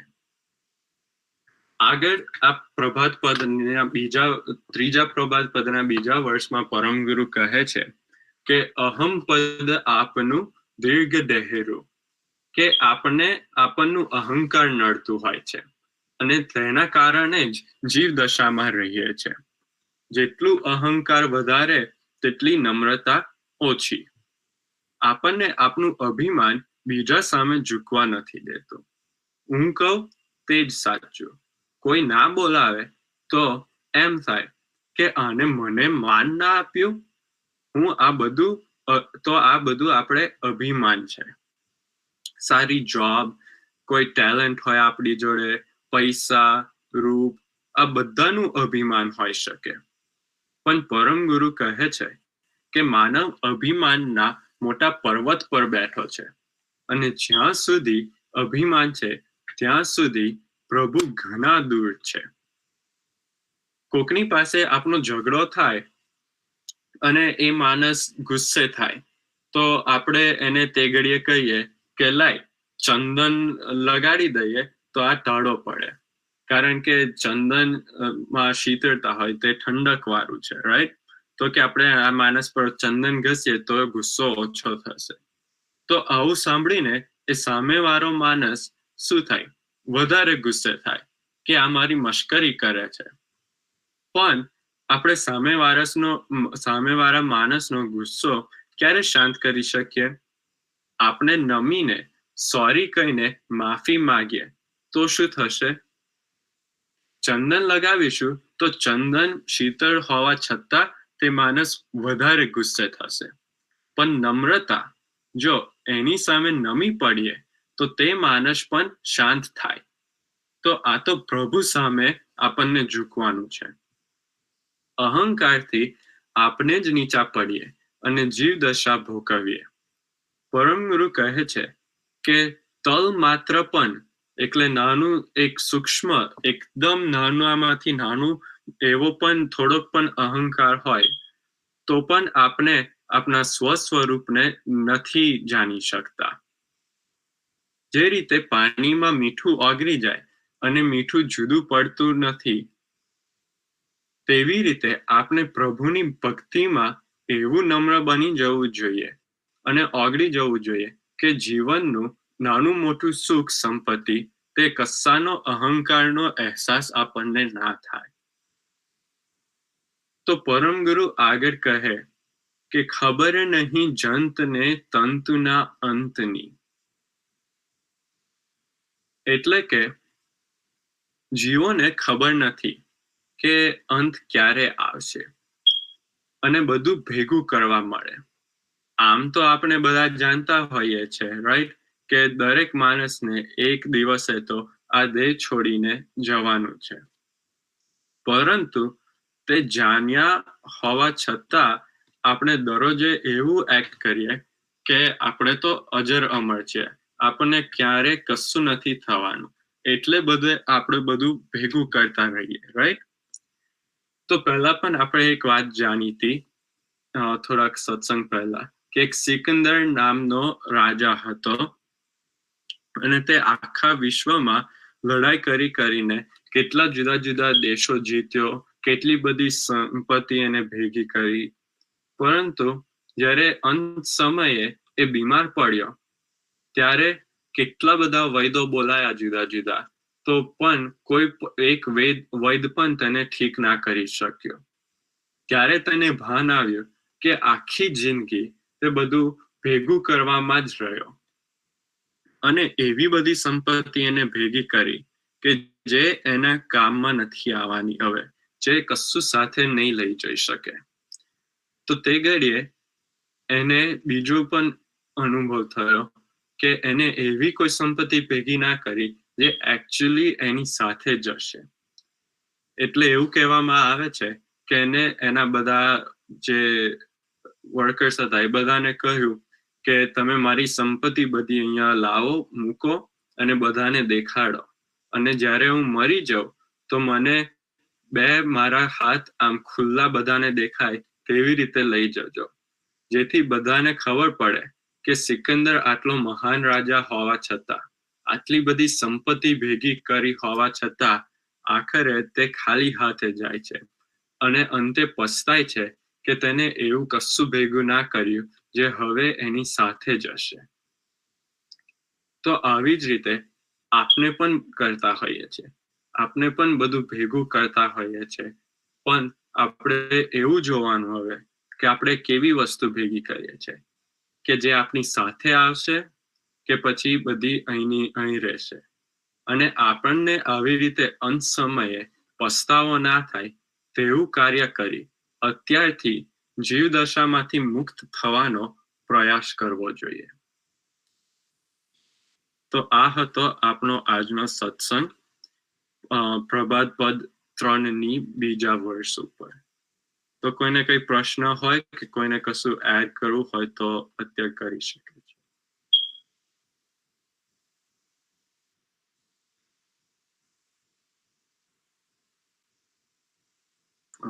આગળ આ પ્રભાત પદના ત્રીજા પ્રભાત પદના બીજા વર્ષમાં પરમગુરુ કહે છે કે અહમ પદ આપનું દીર્ઘ દેહેરું, કે આપણનું અહંકાર નડતું હોય છે અને તેના કારણે જ જીવ દશામાં રહીએ છે. જેટલું અહંકાર વધારે તેટલી નમ્રતા ઓછી. આપણને આપણું અભિમાન બીજા સામે ઝૂકવા નથી દેતું. હું કહું તે જ સાચું. કોઈ ના બોલાવે તો એમ થાય કે આને મને માન ના આપ્યું. આ બધું આપણે અભિમાન છે. સારી જોબ, કોઈ ટેલેન્ટ હોય આપણી જોડે, પૈસા, રૂપ, આ બધાનું અભિમાન હોઈ શકે. પણ પરમગુરુ કહે છે કે માનવ અભિમાનના મોટા પર્વત પર બેઠો છે, અને જ્યાં સુધી અભિમાન છે ત્યાં સુધી પ્રભુ ઘણા દૂર છે. કોકની પાસે આપણો ઝઘડો થાય અને એ માણસ ગુસ્સે થાય, તો આપણે એને તે ઘડીએ કહીએ કે લાય ચંદન લગાડી દઈએ તો આ ટાળો પડે, કારણ કે ચંદન માં શીતળતા હોય, તે ઠંડક વાળું છે, રાઈટ? તો કે આપણે આ માણસ પર ચંદન ઘસીએ તો ગુસ્સો ઓછો થશે. તો આવું સાંભળીને એ સામેવાળો માણસ શું થાય? વધારે ગુસ્સે થાય કે આ મારી મશ્કરી કરે છે. પણ આપણે સામેવાળા માણસનો ગુસ્સો ક્યારે શાંત કરી શકીએ? આપણે નમીને સોરી કહીને માફી માંગીએ તો શું થશે? ચંદન લગાવીશું તો ચંદન શીતળ હોવા છતાં તે માણસ વધારે ગુસ્સે થશે. પણ નમ્રતા, જો એની સામે નમી પડીએ તો તે માણસ પણ શાંત થાય. તો આ તો પ્રભુ સામે આપણને ઝૂકવાનું છે. અહંકારથી આપણે જ નીચા પડીએ અને જીવ દશા ભોગવીએ. પરમગુરુ કહે છે કે તલ માત્ર પણ, એટલે નાનું એક સૂક્ષ્મ, એકદમ નાનામાંથી નાનું એવો પણ થોડોક પણ અહંકાર હોય તો પણ આપણે આપણા સ્વસ્વરૂપને નથી જાણી શકતા. જે રીતે પાણીમાં મીઠું ઓગળી જાય અને મીઠું જુદું પડતું નથી, તેવી રીતે આપણે પ્રભુની ભક્તિમાં એવું નમ્ર બની જવું જોઈએ અને ઓગળી જવું જોઈએ કે જીવનનું નાનું મોટું સુખ સંપત્તિ તે કશાનો અહંકારનો અહેસાસ આપણને ના થાય. તો પરમગુરુ આગળ કહે કે ખબર નહીં જંતને તંતુના અંતની. એટલે કે જીવોને ખબર નથી કે અંત ક્યારે આવશે અને બધું ભેગું કરવા મળે. આમ તો આપણે બધા જાણતા હોઈએ છે, રાઈટ, કે દરેક માણસને એક દિવસે તો આ દેહ છોડીને જવાનું છે. પરંતુ તે જાણ્યા હોવા છતાં આપણે દરરોજે એવું એક્ટ કરીએ કે આપણે તો અજર અમર છીએ, આપણને ક્યારે કશું નથી થવાનું, એટલે આપણે બધું ભેગું કરતા રહીએ, રાઈટ? તો પહેલા પણ આપણે એક વાત જાણી હતી થોડાક સત્સંગ પહેલા, કે એક સિકંદર નામનો રાજા હતો અને તે આખા વિશ્વમાં લડાઈ કરીને કેટલા જુદા જુદા દેશો જીત્યો, કેટલી બધી સંપત્તિ એને ભેગી કરી, પરંતુ જ્યારે અંત સમયે એ બીમાર પડ્યો ત્યારે કેટલા બધા વૈદો બોલાયા જુદા જુદા, તો પણ કોઈ એક વૈદ પણ તેને ઠીક ના કરી શક્યો. ત્યારે તેને ભાન આવ્યું કે આખી જિંદગી તે બધું ભેગું કરવામાં જ રહ્યો અને એવી બધી સંપત્તિ એને ભેગી કરી કે જે એના કામમાં નથી આવવાની, હવે જે કશું સાથે નહીં લઈ જઈ શકે. તો તે ઘડીએ એને બીજો પણ અનુભવ થયો કે એને એવી કોઈ સંપત્તિ ભેગી ના કરી જે એકચ્યુઅલી એની સાથે જશે. એટલે એવું કહેવામાં આવે છે કે એને એના બધા જે વર્કર્સ હતા એ બધાને કહ્યું કે તમે મારી સંપત્તિ બધી અહીંયા લાવો, મૂકો અને બધાને દેખાડો, અને જ્યારે હું મરી જાઉં તો મને મારા હાથ આમ ખુલ્લા બધાને દેખાય તેવી રીતે લઈ જજો, જેથી બધાને ખબર પડે કે સિકંદર આટલો મહાન રાજા હોવા છતાં, આટલી બધી સંપત્તિ ભેગી કરી હોવા છતાં આખરે તે ખાલી હાથે જાય છે અને અંતે પસ્તાય છે કે તેને એવું કશું ભેગું ના કર્યું જે હવે એની સાથે જ હશે. તો આવી જ રીતે આપણે પણ કરતા હોઈએ છીએ, આપણે પણ બધું ભેગું કરતા હોઈએ છીએ, પણ આપણે એવું જોવાનું હવે કે આપણે કેવી વસ્તુ ભેગી કરીએ છીએ, કે જે આપણી સાથે આવશે કે પછી બધી અહીં રહેશે. અને આપણને આવી રીતે અંત સમયે પસ્તાવો ના થાય તેવું કાર્ય કરી અત્યારથી જીવદશામાંથી મુક્ત થવાનો પ્રયાસ કરવો જોઈએ. તો આ હતો આપણો આજનો સત્સંગ પ્રભાત પદ 3ની બીજા વર્ષ ઉપર. તો કોઈને કઈ પ્રશ્ન હોય કે કોઈને કશું એડ કરવું હોય તો અત્યારે કરી શકે છે.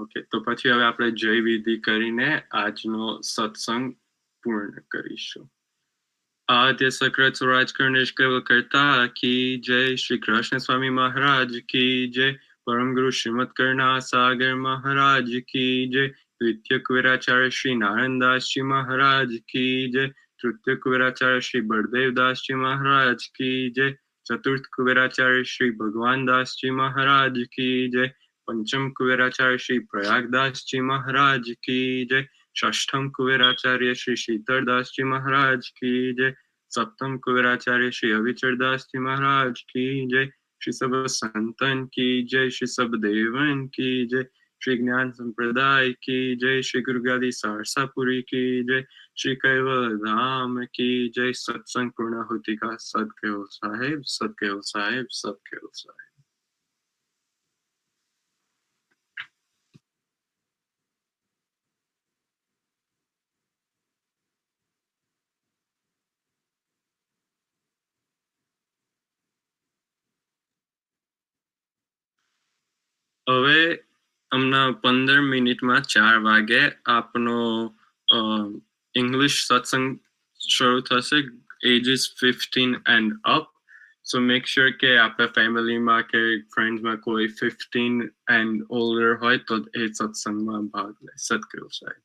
ઓકે, તો પછી હવે આપણે જય વિધિ કરીને આજનો સત્સંગ પૂર્ણ કરીશું. આદ્ય સક્રત સ્વરાજ કર્ણેશ કૈવલ કરતા કી જય, શ્રી કૃષ્ણ સ્વામી મહારાજ કી જય, પરમ ગુરુ શ્રીમદ કરણા સાગર મહારાજ કી જય, દ્વિતીય કુવેરાચાર્ય શ્રી નારાયણદાસજી મહારાજ કી જય, તૃતીય કુવેરાચાર્ય શ્રી બળદેવદાસજી મહારાજ કી જય, ચતુર્થ કુવેરાચાર્ય શ્રી ભગવાનદાસજી મહારાજ કી જય, પંચમ કુવેરાચાર્ય શ્રી પ્રયાગદાસજી મહારાજ કી જય, ષષ્ઠમ કુવેરાચાર્ય શ્રી શીતળદાસજી મહારાજ કી જય, સપ્તમ કુવેરાચાર્ય શ્રી અવિચરદાસજી મહારાજ કી જય, શ્રી સબ સંતન કી જય, શ્રી સબ દેવન કી જય, શ્રી જ્ઞાન સંપ્રદાય કી જય, શ્રી ગુરુગાદી સારસાપુરી કી જય, શ્રી કૈવલ ધામ કી જય. સત્સંગ પૂર્ણાહુતિ કા સદકેવો સાહેબ, સદકેવો સાહેબ, સદકેવો સાહેબ. હવે હમણાં 15 મિનિટમાં 4 વાગે આપનો ઇંગ્લિશ સત્સંગ શરૂ થશે, ages 15 and up. So make sure કે આપણા ફેમિલીમાં કે ફ્રેન્ડ્સમાં કોઈ 15 and older હોય તો એ સત્સંગમાં ભાગ લે. સદગુરુ સાહેબ.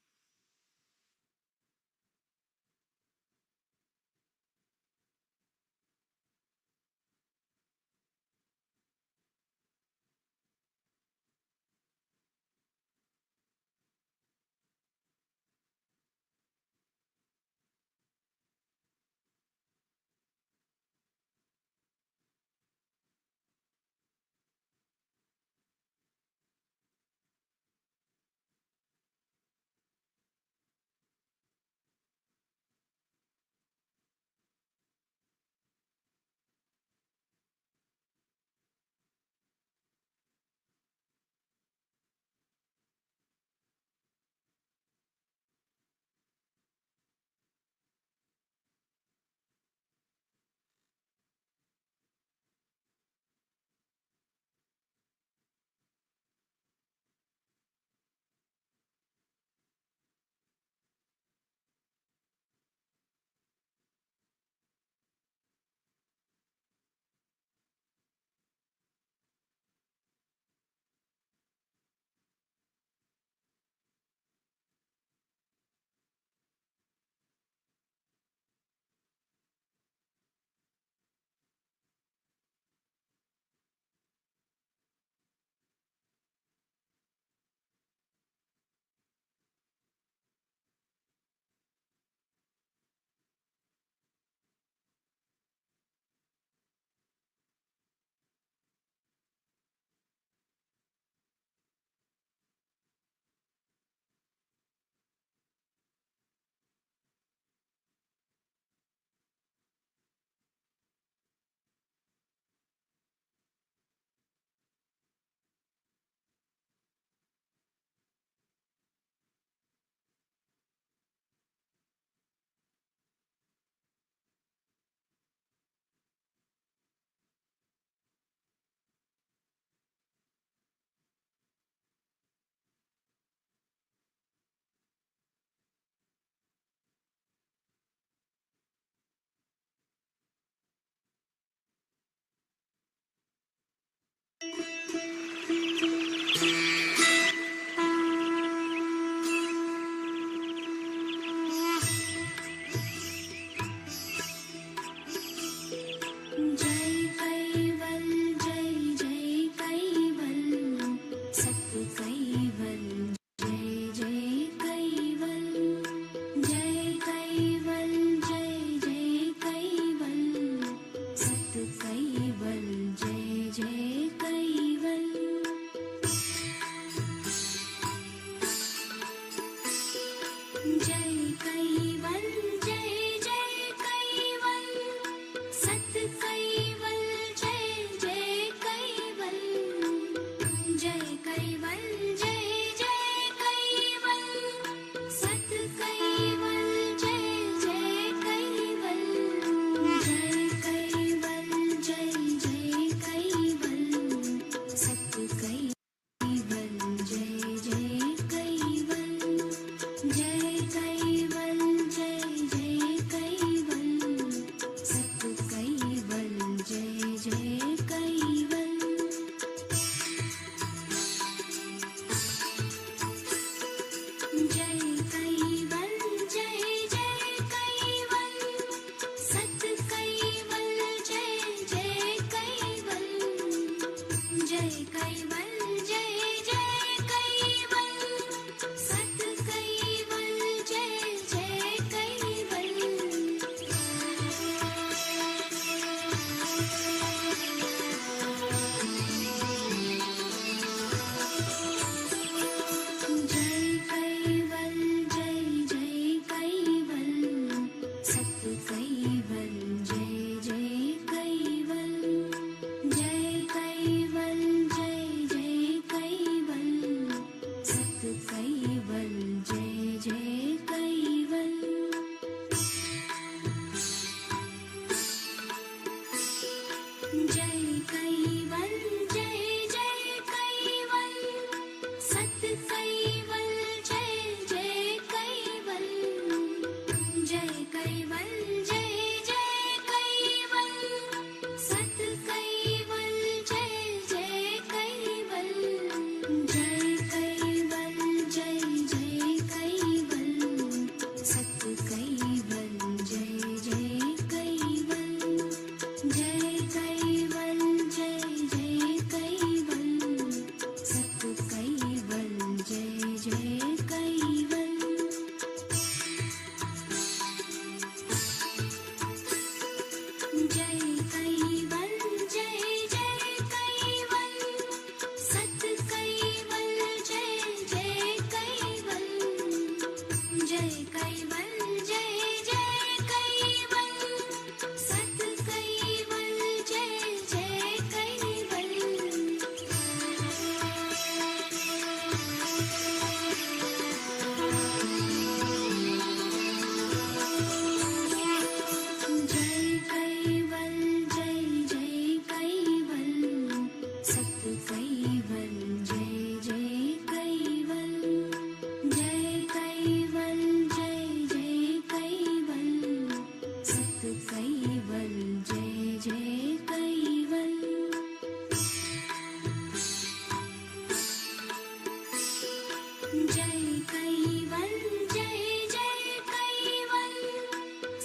जय कैवल जय जय कैवल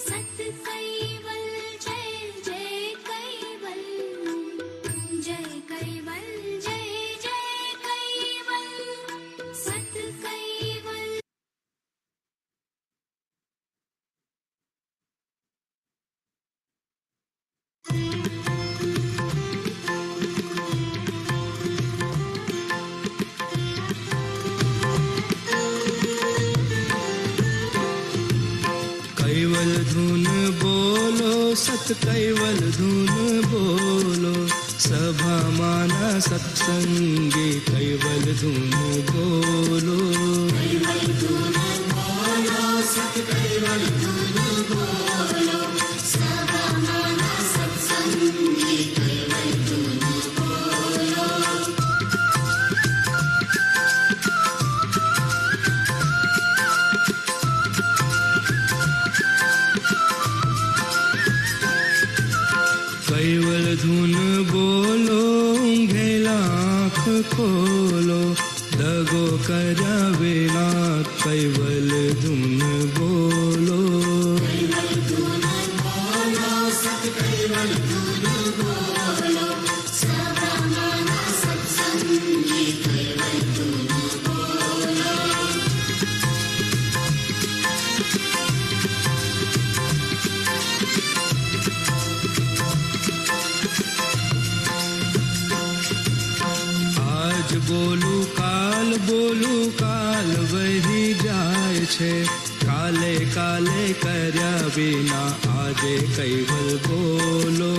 सत कैवल जय जय कैवल जय कैवल जय जय कैवल सत कैवल कैवल धुन बोलो सत कैवल धुन बोलो सभा माना सत्संगी कैवल धुन बोलो कैवल धुन बोलो सत कैवल धुन बोलो सभा माना सत्संगी कैवल धुन बोलो कैवल धुन बोलो ऊंघेला आँख खोलो दगो कर्या बिना कैवल धुन बोलो कैवल धुन बोलो सत कैवल धुन बोलो सभा माना सत्संगी कैवल धुन बोलो आज बोलू काल वही જાય છે કાલે કાલે કર્યા વિના આજે કૈવલ બોલો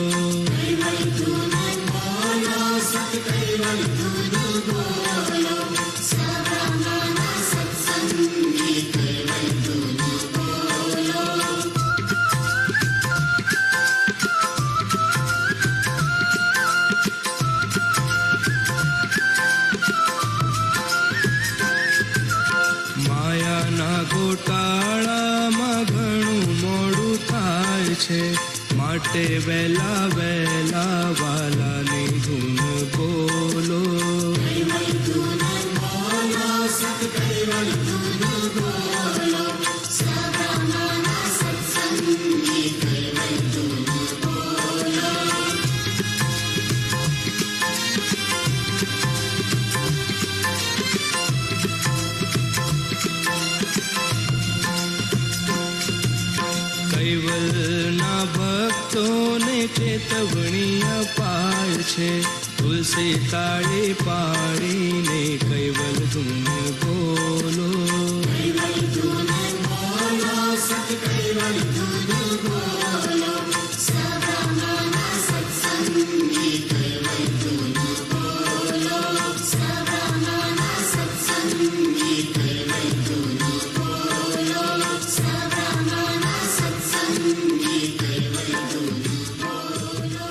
કૈવલ ધુન બોલો સત કૈવલ ધુન બોલો સભા માના સત્સંગી કૈવલ ધુન બોલો માયાના ગોટાળામાં ઘણું મોડું થાય છે માટે વહેલા વહેલા વાલાની ધૂન બોલો કૈવલ ધૂન બોલો સત કૈવલ ધૂન બોલો સભા માના સત્સંગી કૈવલ ધૂન બોલો કૈવલના ભક્તોને ચેતવણી અપાય છે તુલસી તાળી પાડીને કૈવલ ધૂન બોલો કૈવલ ધૂન બોલો સત કૈવલ ધૂન બોલો સભા માના સત્સંગી કૈવલ ધૂન બોલો સભા માના સત્સંગી કૈવલ ધૂન બોલો સભા માના સત્સંગી કૈવલ ધૂન બોલો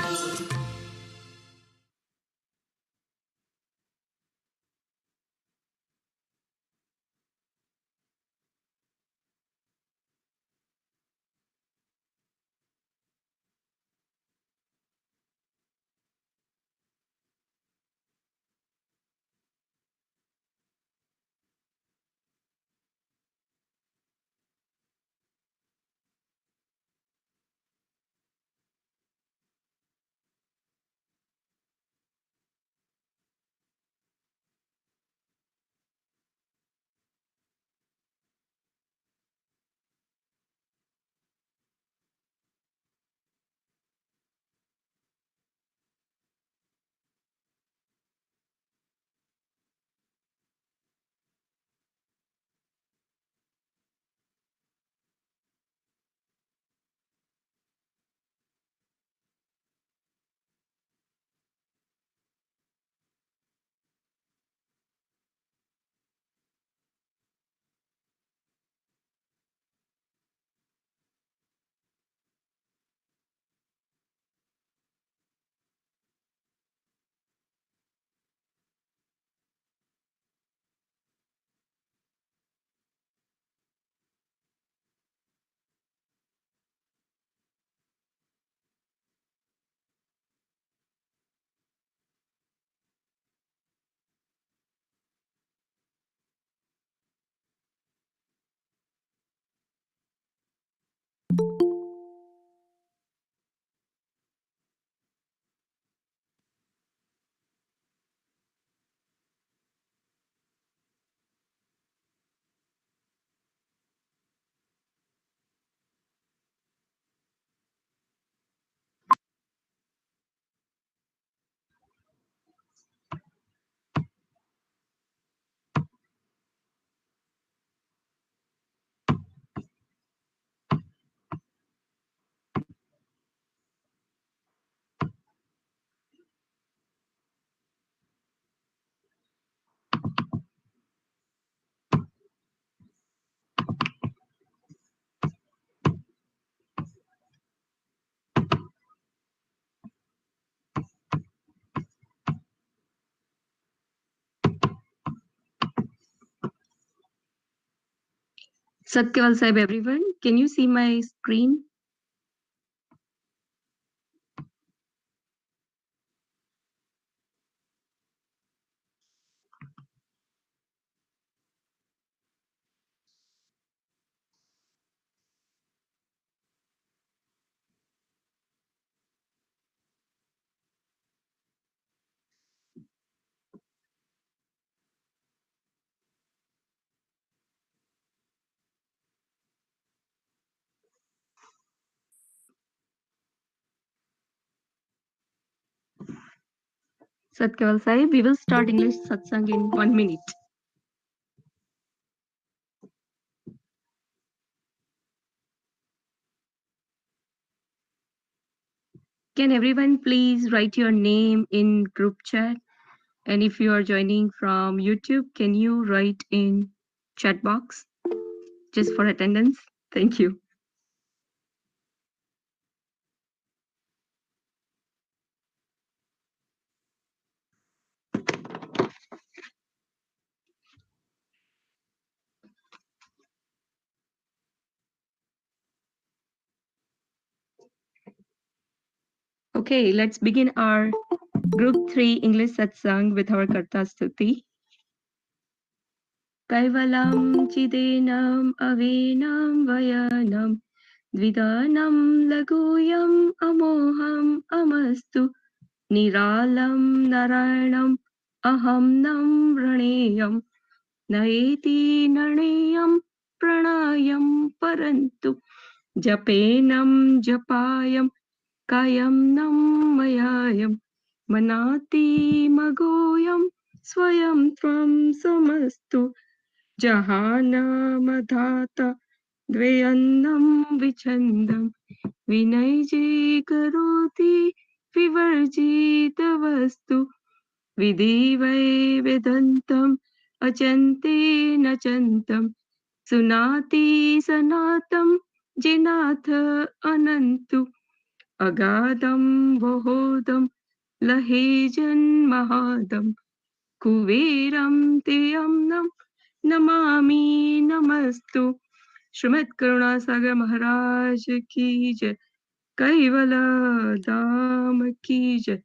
Satkaval Sahib, everyone. Can you see my screen? Satkaval Sahib, we will start English satsang in 1 minute. Can everyone please write your name in group chat? And if you are joining from YouTube, can you write in chat box just for attendance? Thank you. Okay, let's begin our group 3 English satsang with our Karta Stuti. Kaivalam chidenam avenam vayanam dvidanam laguyam amoham amastu niralam narayanam aham nam raneyam naeti naneyam pranayam parantu japenam japayam kayam nam mayayam manati magoyam swayam tvam samastu जहानामधाता द्वयन्नं विछन्दं विनैजे करोति विवर्जित वस्तु विधि वै वेदन्तम् अचन्ते न चन्तं सुनाति सनातं जिनाथ अनन्तु अगाधं वहोदं लहेजन्महादं कुबेरं ते अम्नं नमामि नमस्तु श्रीमद् करुणा सागर महाराज की जय caval Dham की जय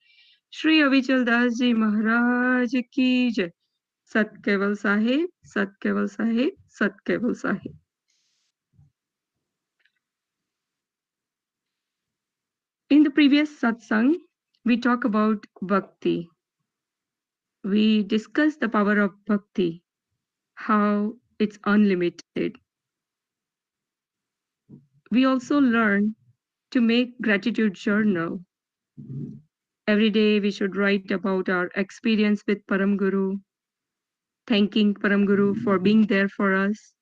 श्री अविचल दास जी महाराज की जय सत केवल साहेब सत केवल साहेब सत केवल साहेब In the previous satsang we talk about bhakti. We discuss the power of bhakti, how it's unlimited. We also learn to make gratitude journal. Every day we should write about our experience with Param Guru, thanking Param Guru for being there for us.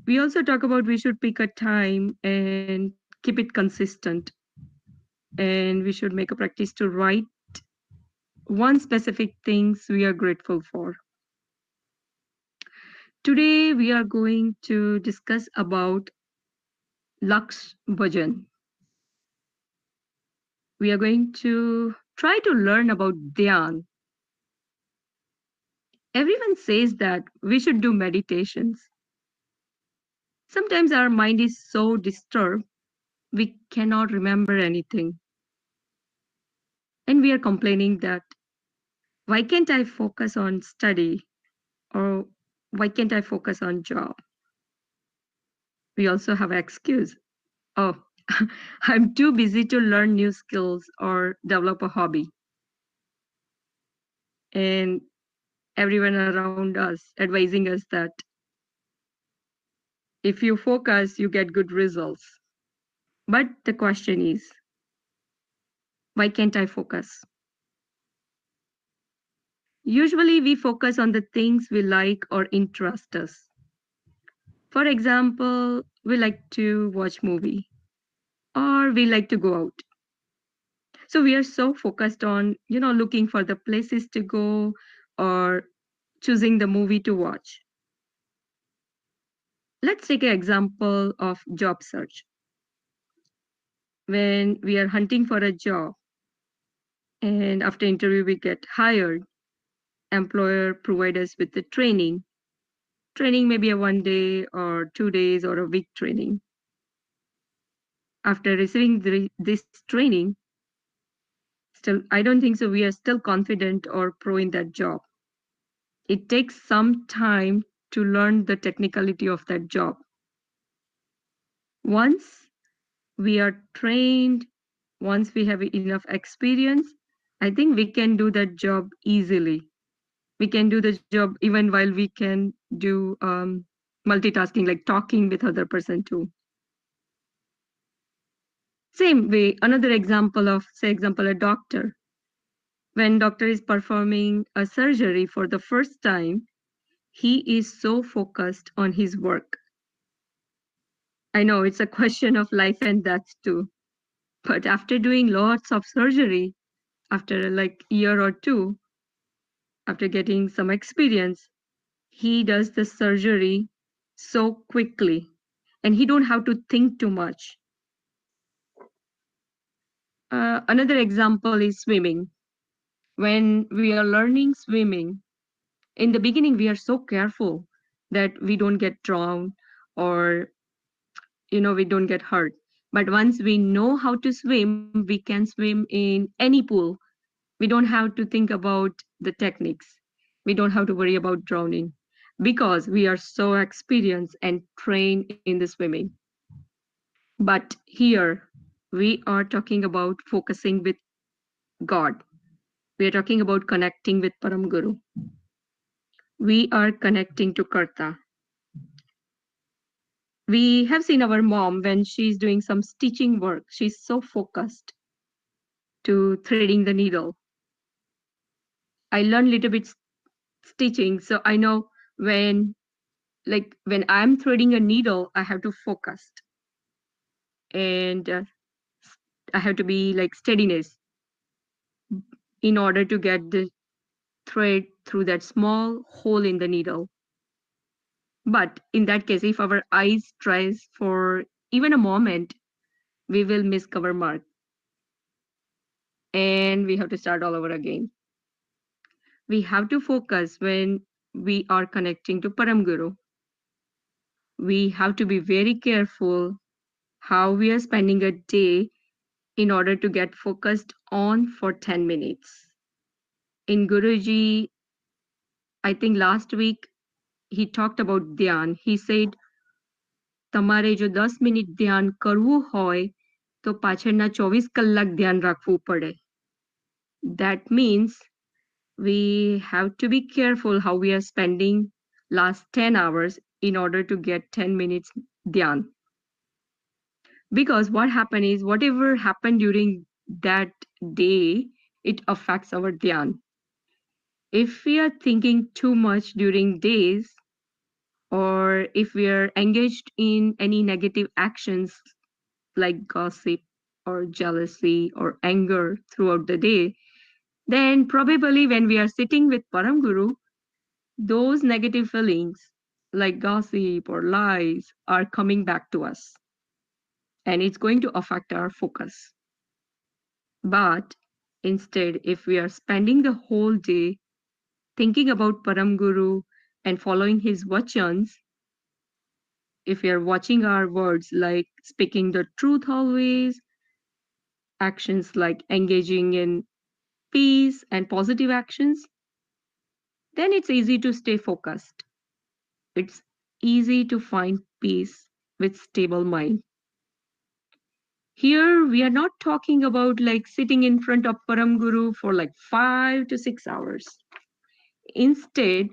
We also talk about we should pick a time and keep it consistent. And we should make a practice to write one specific things we are grateful for. Today we are going to discuss about Laksh Bhajan. We are going to try to learn about Dhyan. Everyone says that we should do meditations. Sometimes our mind is so disturbed, we cannot remember anything. And we are complaining that, why can't I focus on study? Or why can't I focus on job? we also have an excuse. Oh, I'm too busy to learn new skills or develop a hobby. And everyone around us advising us that if you focus, you get good results. But the question is, why can't I focus? Usually we focus on the things we like or interest us. For example, we like to watch movie or we like to go out. So we are so focused on, looking for the places to go or choosing the movie to watch. Let's take an example of job search. When we are hunting for a job and after interview we get hired, employer provide us with the training. Training may be a 1 day or 2 days or a week training. After receiving this training, still, I don't think so we are still confident or pro in that job. It takes some time to learn the technicality of that job. Once we are trained, once we have enough experience, I think we can do that job easily. We can do the job even while we can do multitasking, like talking with other person too. Same way, another example of, say example, a doctor. When doctor is performing a surgery for the first time, he is so focused on his work. I know it's a question of life and death too. But after doing lots of surgery, after like year or two, after getting some experience, he does the surgery so quickly and he don't have to think too much. Another example is swimming. When we are learning swimming, in the beginning we are so careful that we don't get drowned or we don't get hurt. But once we know how to swim, we can swim in any pool. We don't have to think about the techniques. We don't have to worry about drowning because we are so experienced and trained in the swimming. But here we are talking about focusing with God. We are talking about connecting with Param Guru. We are connecting to Karta. We have seen our mom when she's doing some stitching work. She's so focused to threading the needle. I learned little bit stitching, so I know when I'm threading a needle, I have to focus and I have to be like steadiness in order to get the thread through that small hole in the needle. But in that case, if our eyes tries for even a moment, we will miss our mark and we have to start all over again. We have to focus when we are connecting to Param Guru. We have to be very careful how we are spending a day in order to get focused on for 10 minutes. In Guruji, I think last week, he talked about dhyan. He said, તમારે જો 10 minute ધ્યાન કરવું હોય તો પાછળના 24 કલાક ધ્યાન રાખવું પડે. That means we have to be careful how we are spending last 10 hours in order to get 10 minutes dhyan. Because what happened is whatever happened during that day, it affects our dhyan. If we are thinking too much during days, or if we are engaged in any negative actions like gossip or jealousy or anger throughout the day, then probably when we are sitting with Param Guru, those negative feelings like gossip or lies are coming back to us. And it's going to affect our focus. But instead, if we are spending the whole day thinking about Param Guru and following his vachans, if we are watching our words like speaking the truth always, actions like engaging in peace and positive actions, then it's easy to stay focused. It's easy to find peace with stable mind. Here, we are not talking about like sitting in front of Param Guru for like 5 to 6 hours. Instead,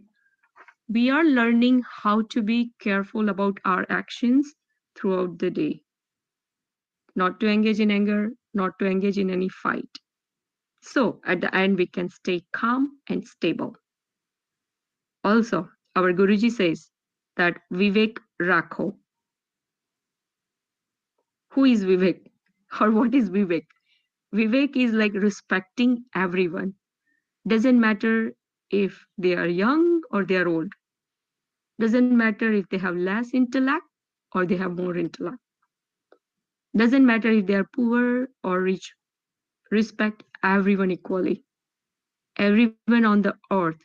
we are learning how to be careful about our actions throughout the day. Not to engage in anger, not to engage in any fight. So at the end, we can stay calm and stable. Also, our Guruji says that Vivek Rakho. Who is Vivek? Or what is Vivek? Vivek is like respecting everyone. Doesn't matter if they are young or they are old. Doesn't matter if they have less intellect or they have more intellect. Doesn't matter if they are poor or rich. Respect everyone equally. Everyone on the earth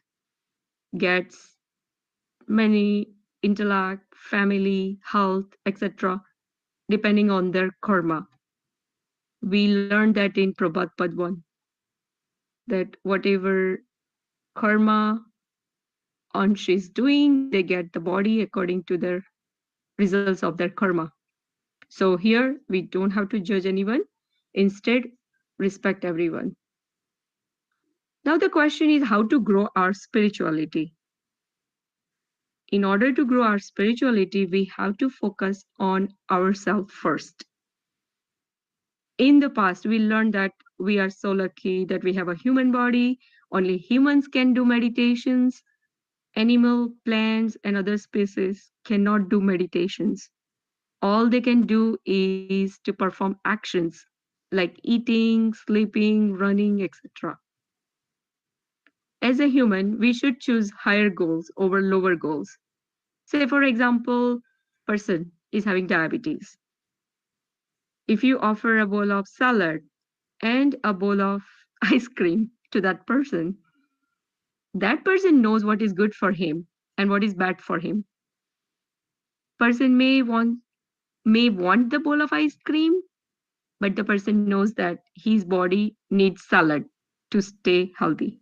gets many intellect, family, health, etc., depending on their karma. We learned that in Prabhat Pad 1, that whatever karma Ansh is doing, they get the body according to their results of their karma. So here we don't have to judge anyone. Instead, respect everyone. Now the question is how to grow our spirituality. In order to grow our spirituality, we have to focus on ourselves first. In the past, we learned that we are so lucky that we have a human body. Only humans can do meditations. Animal, plants, and other species cannot do meditations. All they can do is to perform actions like eating, sleeping, running, etc. As a human, we should choose higher goals over lower goals. Say, for example, person is having diabetes. If you offer a bowl of salad and a bowl of ice cream to that person knows what is good for him and what is bad for him. Person may want the bowl of ice cream, but the person knows that his body needs salad to stay healthy.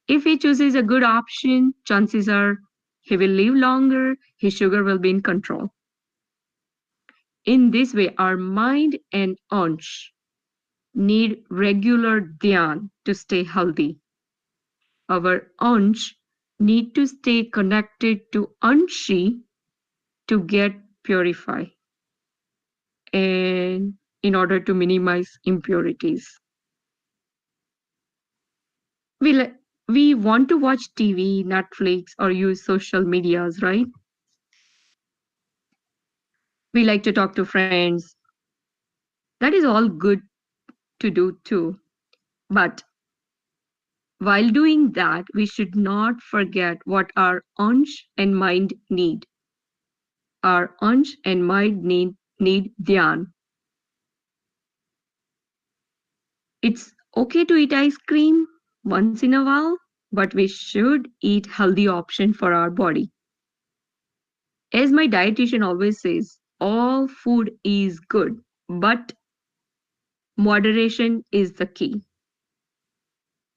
If he chooses a good option, chances are he will live longer, his sugar will be in control. In this way, our mind and ansh need regular dhyan to stay healthy. Our ansh need to stay connected to anshi to get purified and in order to minimize impurities. We want to watch TV, Netflix, or use social medias, right? We like to talk to friends. That is all good to do too. But while doing that, we should not forget what our ansh and mind need. Our ansh and mind need dhyan. It's okay to eat ice cream once in a while, but we should eat healthy option for our body. As my dietitian always says, all food is good, but moderation is the key.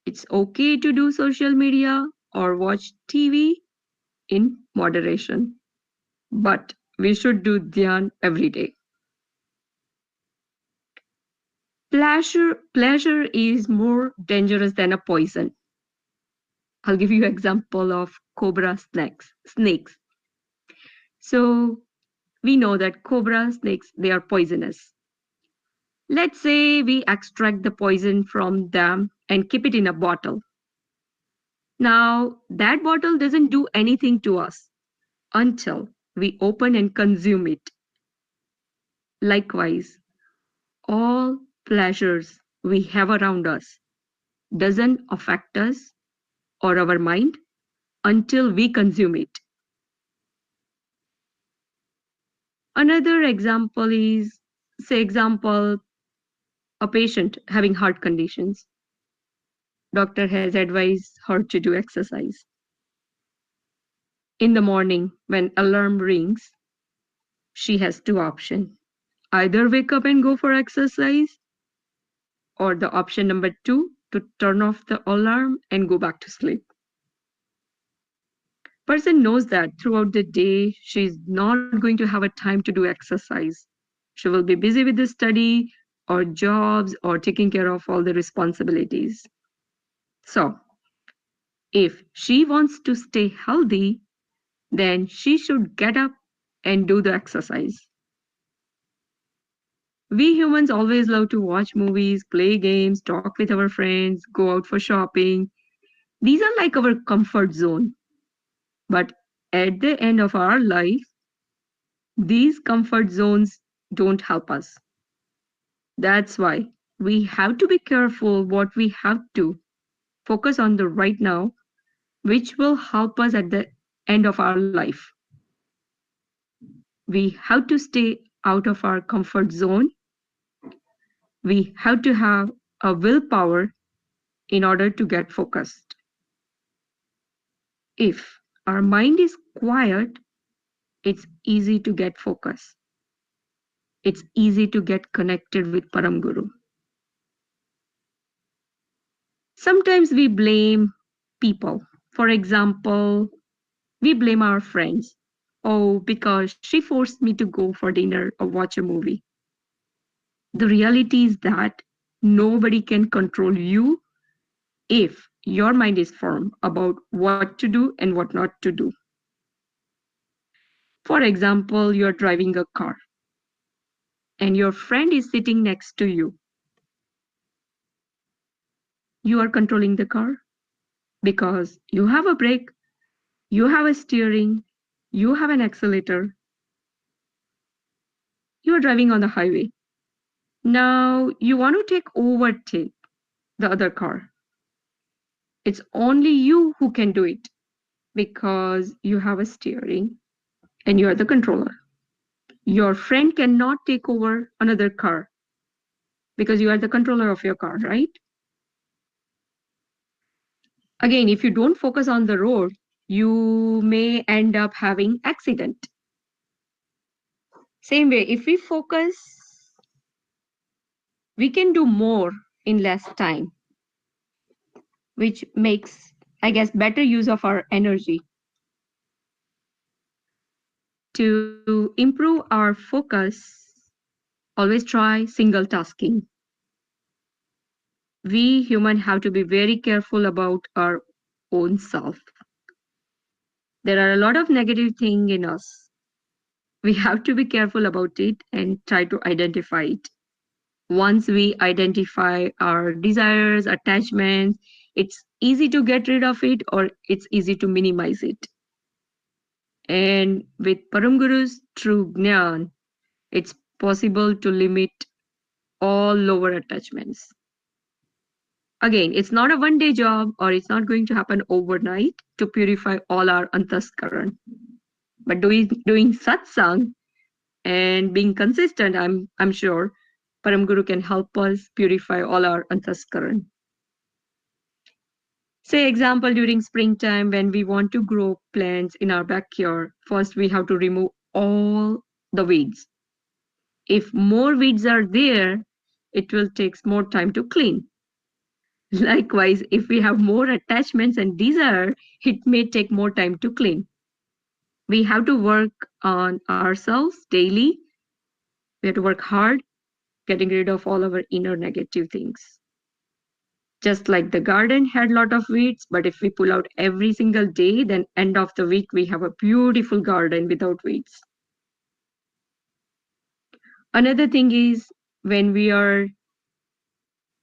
It's okay to do social media or watch TV in moderation, but we should do dhyan every day. Pleasure is more dangerous than a poison. I'll give you an example of cobra snakes. So we know that cobra snakes, they are poisonous. Let's say we extract the poison from them and keep it in a bottle. Now, that bottle doesn't do anything to us until we open and consume it. Likewise, all pleasures we have around us doesn't affect us or our mind until we consume it. Another example is, say example, a patient having heart conditions. Doctor has advised her to do exercise. In the morning, when alarm rings, she has two options. Either wake up and go for exercise, or the option number 2, to turn off the alarm and go back to sleep. Person knows that throughout the day, she's not going to have a time to do exercise. She will be busy with the study or jobs or taking care of all the responsibilities. So, if she wants to stay healthy, then she should get up and do the exercise. We humans always love to watch movies, play games, talk with our friends, go out for shopping. These are like our comfort zone. But at the end of our life, these comfort zones don't help us. That's why we have to be careful what we have to focus on the right now, which will help us at the end of our life. We have to stay out of our comfort zone. We have to have a willpower in order to get focused. If our mind is quiet, it's easy to get focused. It's easy to get connected with Param Guru. Sometimes we blame people. For example, we blame our friends. Oh, because she forced me to go for dinner or watch a movie. The reality is that nobody can control you if your mind is firm about what to do and what not to do. For example, you're driving a car and your friend is sitting next to you. You are controlling the car because you have a brake, you have a steering, you have an accelerator. You are driving on the highway. Now you want to overtake the other car. It's only you who can do it because you have a steering and you are the controller. Your friend cannot take over another car because you are the controller of your car, right? Again, if you don't focus on the road, you may end up having accident. Same way, if we focus, we can do more in less time, which makes, I guess, better use of our energy. To improve our focus, always try single tasking. We humans have to be very careful about our own self. There are a lot of negative things in us. We have to be careful about it and try to identify it. Once we identify our desires, attachments, it's easy to get rid of it or it's easy to minimize it. And with Param Guru's true Gyan, it's possible to limit all lower attachments. Again, it's not a one-day job or it's not going to happen overnight to purify all our antaskaran. But doing satsang and being consistent, I'm sure Param Guru can help us purify all our antaskaran. Say example, during springtime when we want to grow plants in our backyard, first we have to remove all the weeds. If more weeds are there, it will take more time to clean. Likewise, if we have more attachments and desire, it may take more time to clean. We have to work on ourselves daily. We have to work hard, getting rid of all our inner negative things. Just like the garden had a lot of weeds, but if we pull out every single day, then end of the week, we have a beautiful garden without weeds. Another thing is when we are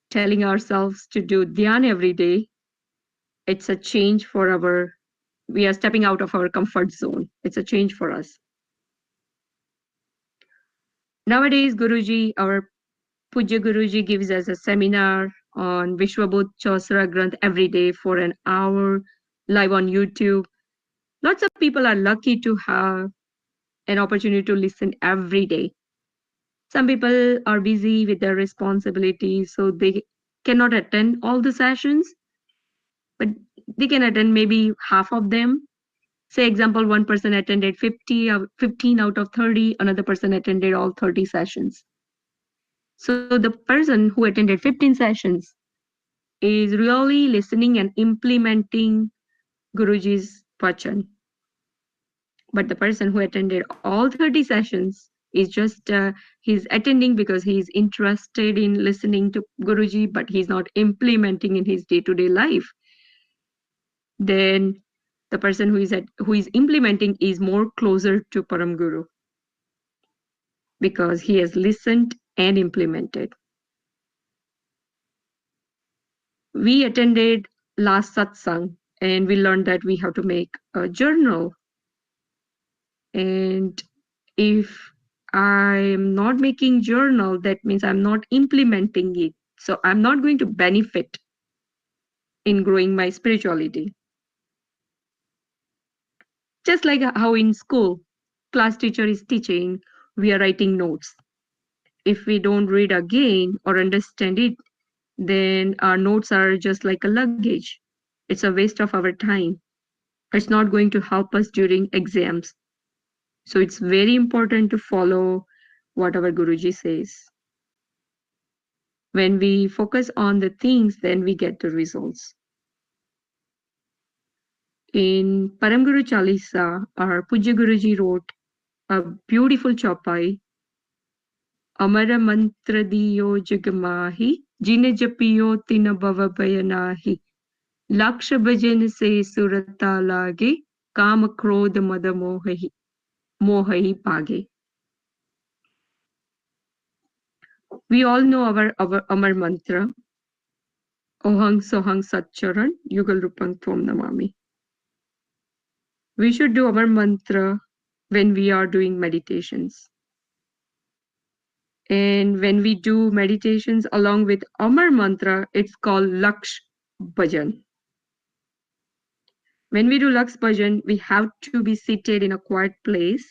telling ourselves to do dhyan every day, it's a change for we are stepping out of our comfort zone. It's a change for us. Nowadays, Guruji, our Pujya Guruji gives us a seminar on Vishwabhut Chosra Granth every day for an hour, live on YouTube. Lots of people are lucky to have an opportunity to listen every day. Some people are busy with their responsibilities, so they cannot attend all the sessions, but they can attend maybe half of them. Say example, one person attended 15 out of 30, another person attended all 30 sessions. So the person who attended 15 sessions is really listening and implementing Guruji's vachan. But the person who attended all 30 sessions is just he's attending because he's interested in listening to Guruji, but he's not implementing in his day-to-day life. Then the person who is implementing is more closer to Param Guru because he has listened and implemented. We attended last satsang and we learned that we have to make a journal. And if I'm not making journal, that means I'm not implementing it. So I'm not going to benefit in growing my spirituality. Just like how in school, class teacher is teaching, we are writing notes. If we don't read again or understand it, then our notes are just like a luggage. It's a waste of our time. It's not going to help us during exams. So it's very important to follow what our Guruji says. When we focus on the things, then we get the results. In Param Guru Chalisa, our Pujya Guruji wrote a beautiful chopai. Amara mantra diyo jagmahi, jine japiyo tina bhava bayanahi. Laksha bhajan se surata lage, kama krodha mada mohahi page. We all know our Amar mantra. Ohang sohang satcharan, yugal rupang tvam namami. We should do our mantra when we are doing meditations. And when we do meditations along with Amar mantra, it's called Laksh Bhajan. When we do Laksh Bhajan, we have to be seated in a quiet place.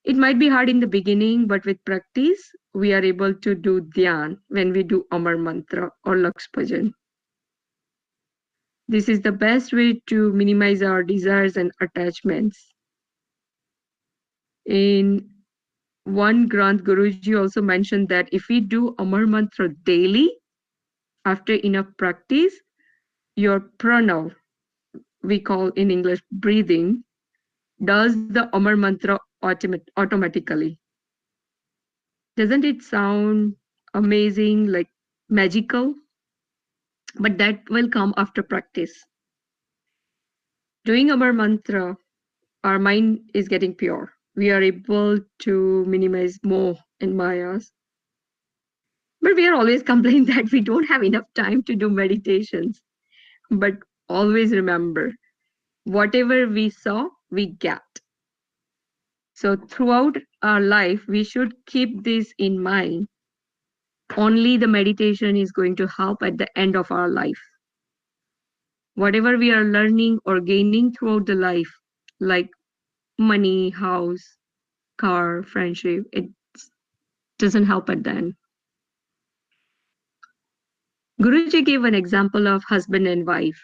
It might be hard in the beginning, but with practice, we are able to do Dhyan when we do Amar mantra or Laksh Bhajan. This is the best way to minimize our desires and attachments. In one Granth, Guruji also mentioned that if we do Amar mantra daily, after enough practice, your pranav, we call in English breathing, does the Amar mantra automatically. Doesn't it sound amazing, like magical? But that will come after practice. Doing Amar mantra, our mind is getting pure. We are able to minimize moh and mayas. But we are always complaining that we don't have enough time to do meditations. But always remember, whatever we saw, we get. So throughout our life, we should keep this in mind. Only the meditation is going to help at the end of our life. Whatever we are learning or gaining throughout the life, like money, house, car, friendship, it doesn't help at the end. Guruji gave an example of husband and wife.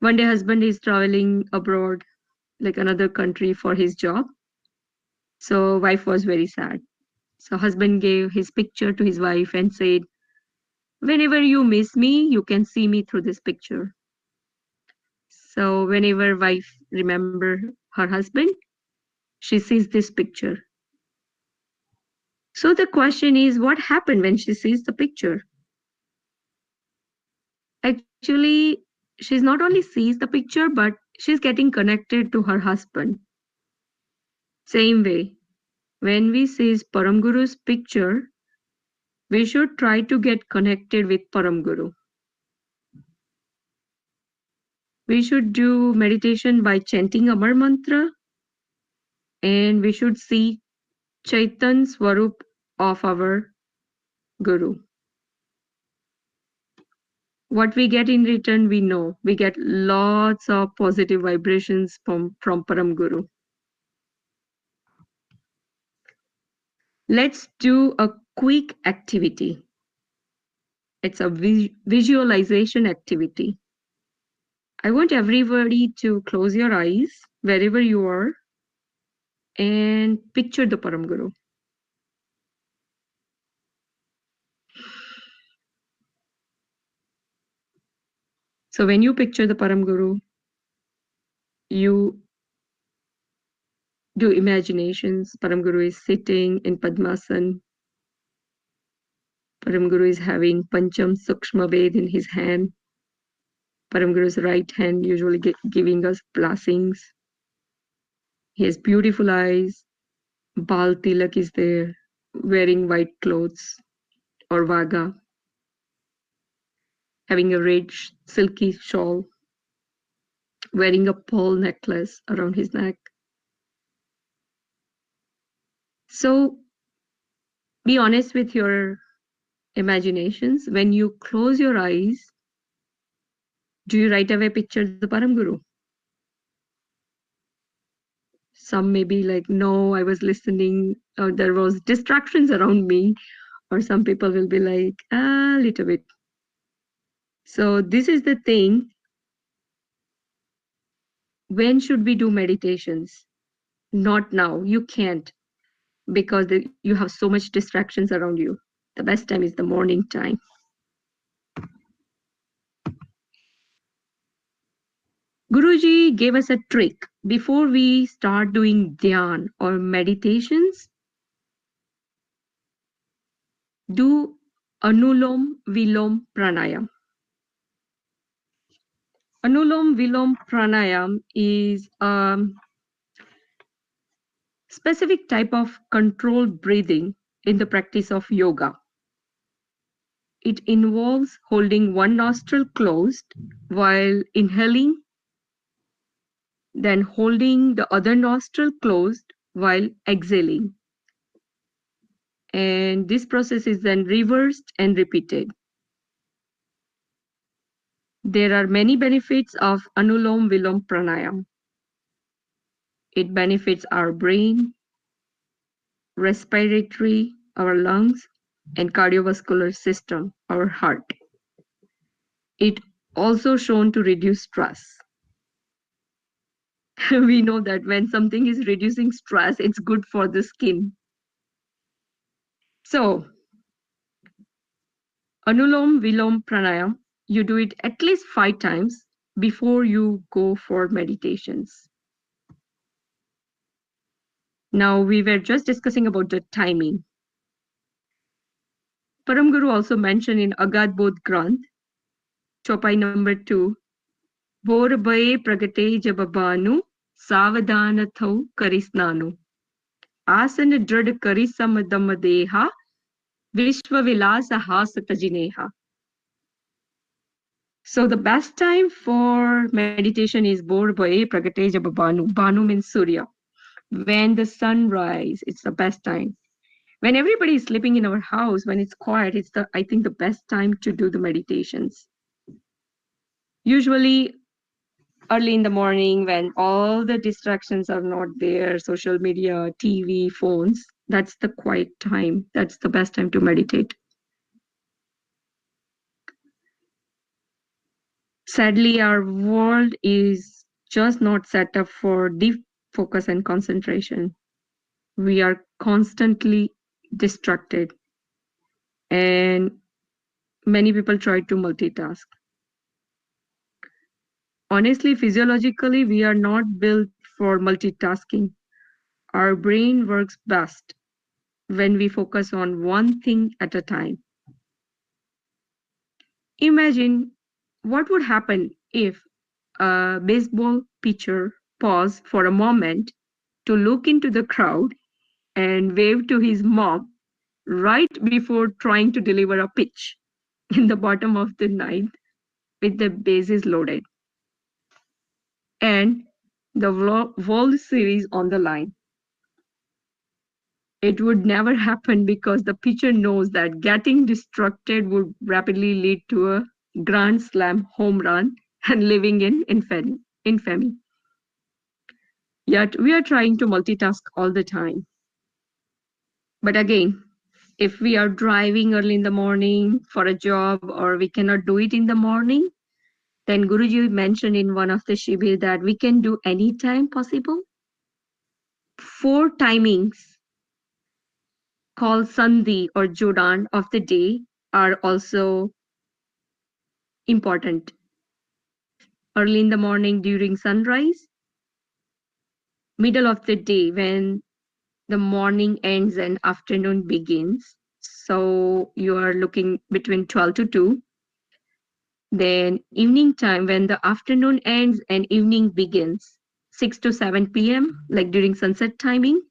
One day husband is traveling abroad, like another country for his job. So wife was very sad. So husband gave his picture to his wife and said, whenever you miss me, you can see me through this picture. So whenever wife remember her husband, she sees this picture. So the question is, what happened when she sees the picture? Actually, she's not only sees the picture, but she's getting connected to her husband. Same way, when we see Param Guru's picture, we should try to get connected with Param Guru. We should do meditation by chanting Amar mantra, and we should see Chaitan Swarup of our Guru. What we get in return, we know. We get lots of positive vibrations from Param Guru. Let's do a quick activity. It's a visualization activity. I want everybody to close your eyes wherever you are and picture the Param Guru. So when you picture the Param Guru, you do imaginations. Param Guru is sitting in Padmasana. Param Guru is having Pancham Sukshma Ved in his hand. Param Guru's right hand usually giving us blessings. He has beautiful eyes. Bal Tilak is there, wearing white clothes or vaga, having a red silky shawl, wearing a pearl necklace around his neck. So be honest with your imaginations. When you close your eyes, do you right away picture the Param Guru? Some may be like, no, I was listening, or there was distractions around me, or some people will be like, a little bit. So this is the thing. When should we do meditations? Not now. You can't, because you have so much distractions around you. The best time is the morning time. Guruji gave us a trick. Before we start doing dhyan or meditations, do Anulom Vilom Pranayam. Anulom Vilom Pranayam is a specific type of controlled breathing in the practice of yoga. It involves holding one nostril closed while inhaling, then holding the other nostril closed while exhaling. And this process is then reversed and repeated. There are many benefits of Anulom Vilom Pranayam. It benefits our brain, respiratory, our lungs, and cardiovascular system, our heart. It also shown to reduce stress. We know that when something is reducing stress, it's good for the skin. So, Anulom Vilom Pranayam, you do it at least 5 times before you go for meditations. Now, we were just discussing about the timing. Param Guru also mentioned in Agad Bodh Granth, Chopai number 2, Bor Bae Pragate Jababanu, Savadanathau Karisnanu. Asana Drad Karisamadamadeha, Vishwa Vilasa Hasatajineha. So the best time for meditation is Bor Bae Pragate Jababanu. Banu means Surya. When the sun rises, it's the best time. When everybody is sleeping in our house, when it's quiet, it's I think the best time to do the meditations. Usually early in the morning when all the distractions are not there, social media, TV, phones, that's the quiet time. That's the best time to meditate. Sadly, our world is just not set up for deep focus and concentration. We are constantly distracted, and many people try to multitask. Honestly, physiologically, we are not built for multitasking. Our brain works best when we focus on one thing at a time. Imagine what would happen if a baseball pitcher paused for a moment to look into the crowd and wave to his mom right before trying to deliver a pitch in the bottom of the ninth with the bases loaded and the World Series on the line. It would never happen because the pitcher knows that getting distracted would rapidly lead to a grand slam home run and living in infamy. Yet we are trying to multitask all the time. But again, if we are driving early in the morning for a job or we cannot do it in the morning, then Guruji mentioned in one of the shibir that we can do any time possible. 4 timings called Sandhi or Jodan of the day are also important. Early in the morning during sunrise, middle of the day when the morning ends and afternoon begins. So you are looking between 12 to 2. Then evening time when the afternoon ends and evening begins, 6 to 7 p.m., like during sunset timing,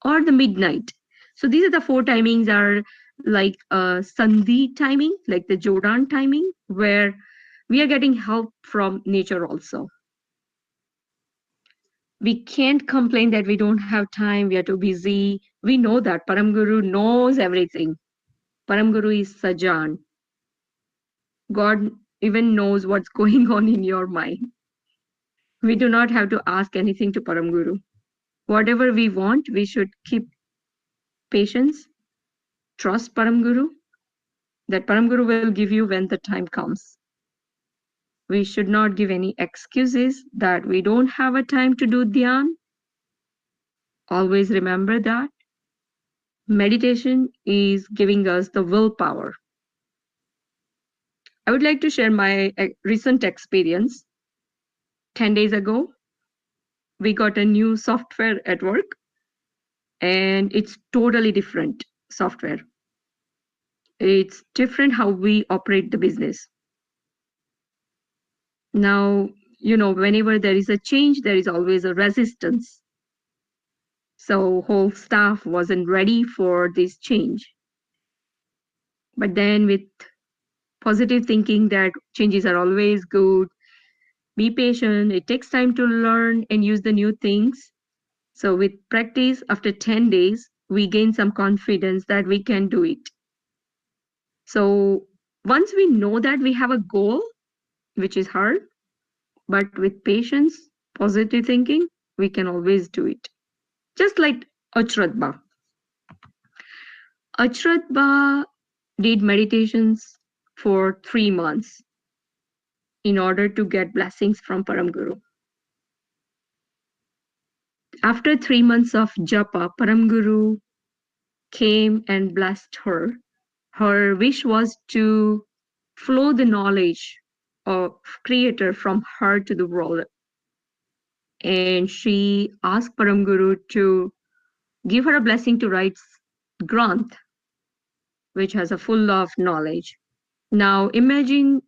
or the midnight. So these are the 4 timings are like Sandhi timing, like the Jordan timing, where we are getting help from nature also. We can't complain that we don't have time, we are too busy. We know that Param Guru knows everything. Param Guru is Sajan. God even knows what's going on in your mind. We do not have to ask anything to Param Guru. Whatever we want, we should keep patience, trust Param Guru, that Param Guru will give you when the time comes. We should not give any excuses that we don't have a time to do dhyan. Always remember that. Meditation is giving us the willpower. I would like to share my recent experience. 10 days ago, we got a new software at work, and it's totally different software. It's different how we operate the business. Now, whenever there is a change, there is always a resistance. So whole staff wasn't ready for this change. But then with positive thinking that changes are always good, be patient, it takes time to learn and use the new things. So with practice, after 10 days, we gain some confidence that we can do it. So once we know that we have a goal, which is hard, but with patience, positive thinking, we can always do it. Just like Achratba. Achratba did meditations for 3 months in order to get blessings from Param Guru. After 3 months of japa, Param Guru came and blessed her. Her wish was to flow the knowledge of Creator from her to the world. And she asked Param Guru to give her a blessing to write Granth, which has a full of knowledge. Now imagine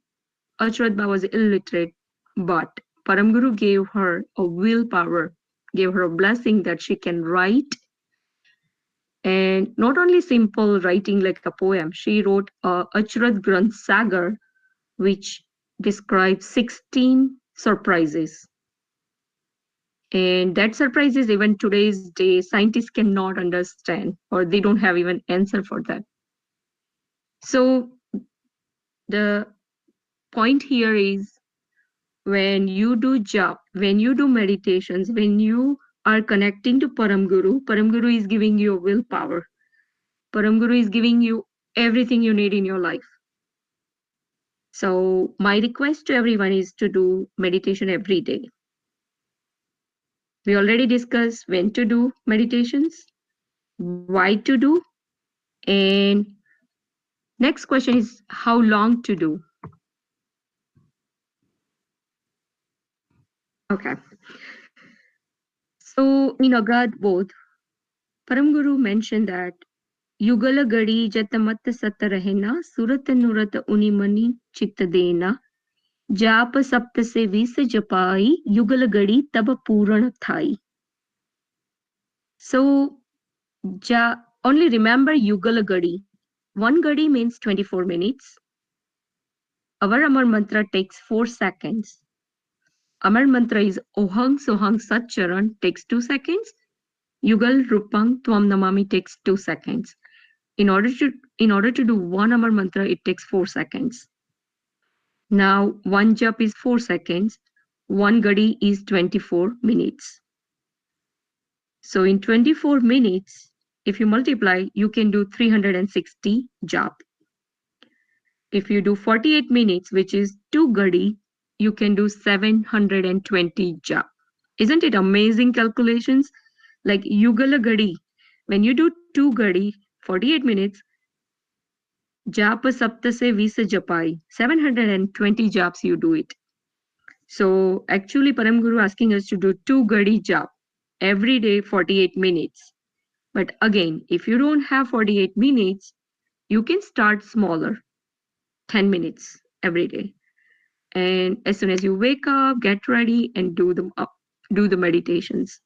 Achratba was illiterate, but Param Guru gave her a willpower, gave her a blessing that she can write. And not only simple writing like a poem, she wrote a Achrat Granth Sagar, which describes 16 surprises. And that surprises even today's day, scientists cannot understand, or they don't have even answer for that. So the point here is when you do jap, when you do meditations, when you are connecting to Param Guru is giving you willpower. Param Guru is giving you everything you need in your life. So my request to everyone is to do meditation every day. We already discussed when to do meditations, why to do, and next question is how long to do. Okay. So in Agad Bodh, Param Guru mentioned that Yugala Gadi Jatamat Sata Rahena Surat Nurat Unimani Chitta Dena Jap Sapta Se Vis Japai Yugala Gadi Taba Puran Thai. So only remember Yugala Gadi. 1 Gadi means 24 minutes. Our Amar Mantra takes 4 seconds. Amar Mantra is Ohang Sohang Sat Charan takes 2 seconds. Yugal Rupang Tvam Namami takes 2 seconds. In order to do 1 Amar Mantra, it takes 4 seconds. Now 1 jap is 4 seconds. 1 Gadi is 24 minutes. So in 24 minutes, if you multiply, you can do 360 jap. If you do 48 minutes, which is 2 Gadi, you can do 720 jap. Isn't it amazing calculations? Like Yugala Gadi, when you do 2 Gadi, 48 minutes, Japa Sapta Se Visa Japai, 720 japs you do it. So actually Param Guru asking us to do 2 Gadi jap. every day 48 minutes. But again, if you don't have 48 minutes, you can start smaller, 10 minutes every day. And as soon as you wake up, get ready and do the meditations.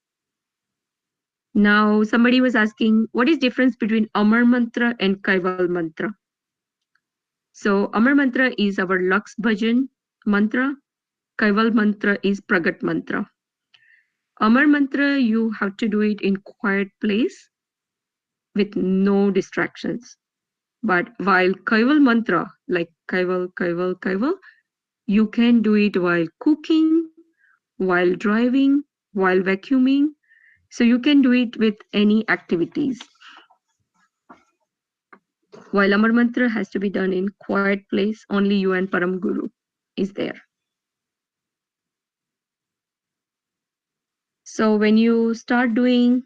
Now, somebody was asking, what is difference between Amar Mantra and Kaival Mantra? So, Amar Mantra is our Lux Bhajan mantra. Kaival Mantra is Pragat Mantra. Amar Mantra, you have to do it in quiet place with no distractions. But while Kaival Mantra, like Kaival, Kaival, Kaival, you can do it while cooking, while driving, while vacuuming. So you can do it with any activities. While Amar Mantra has to be done in quiet place, only you and Param Guru is there. So when you start doing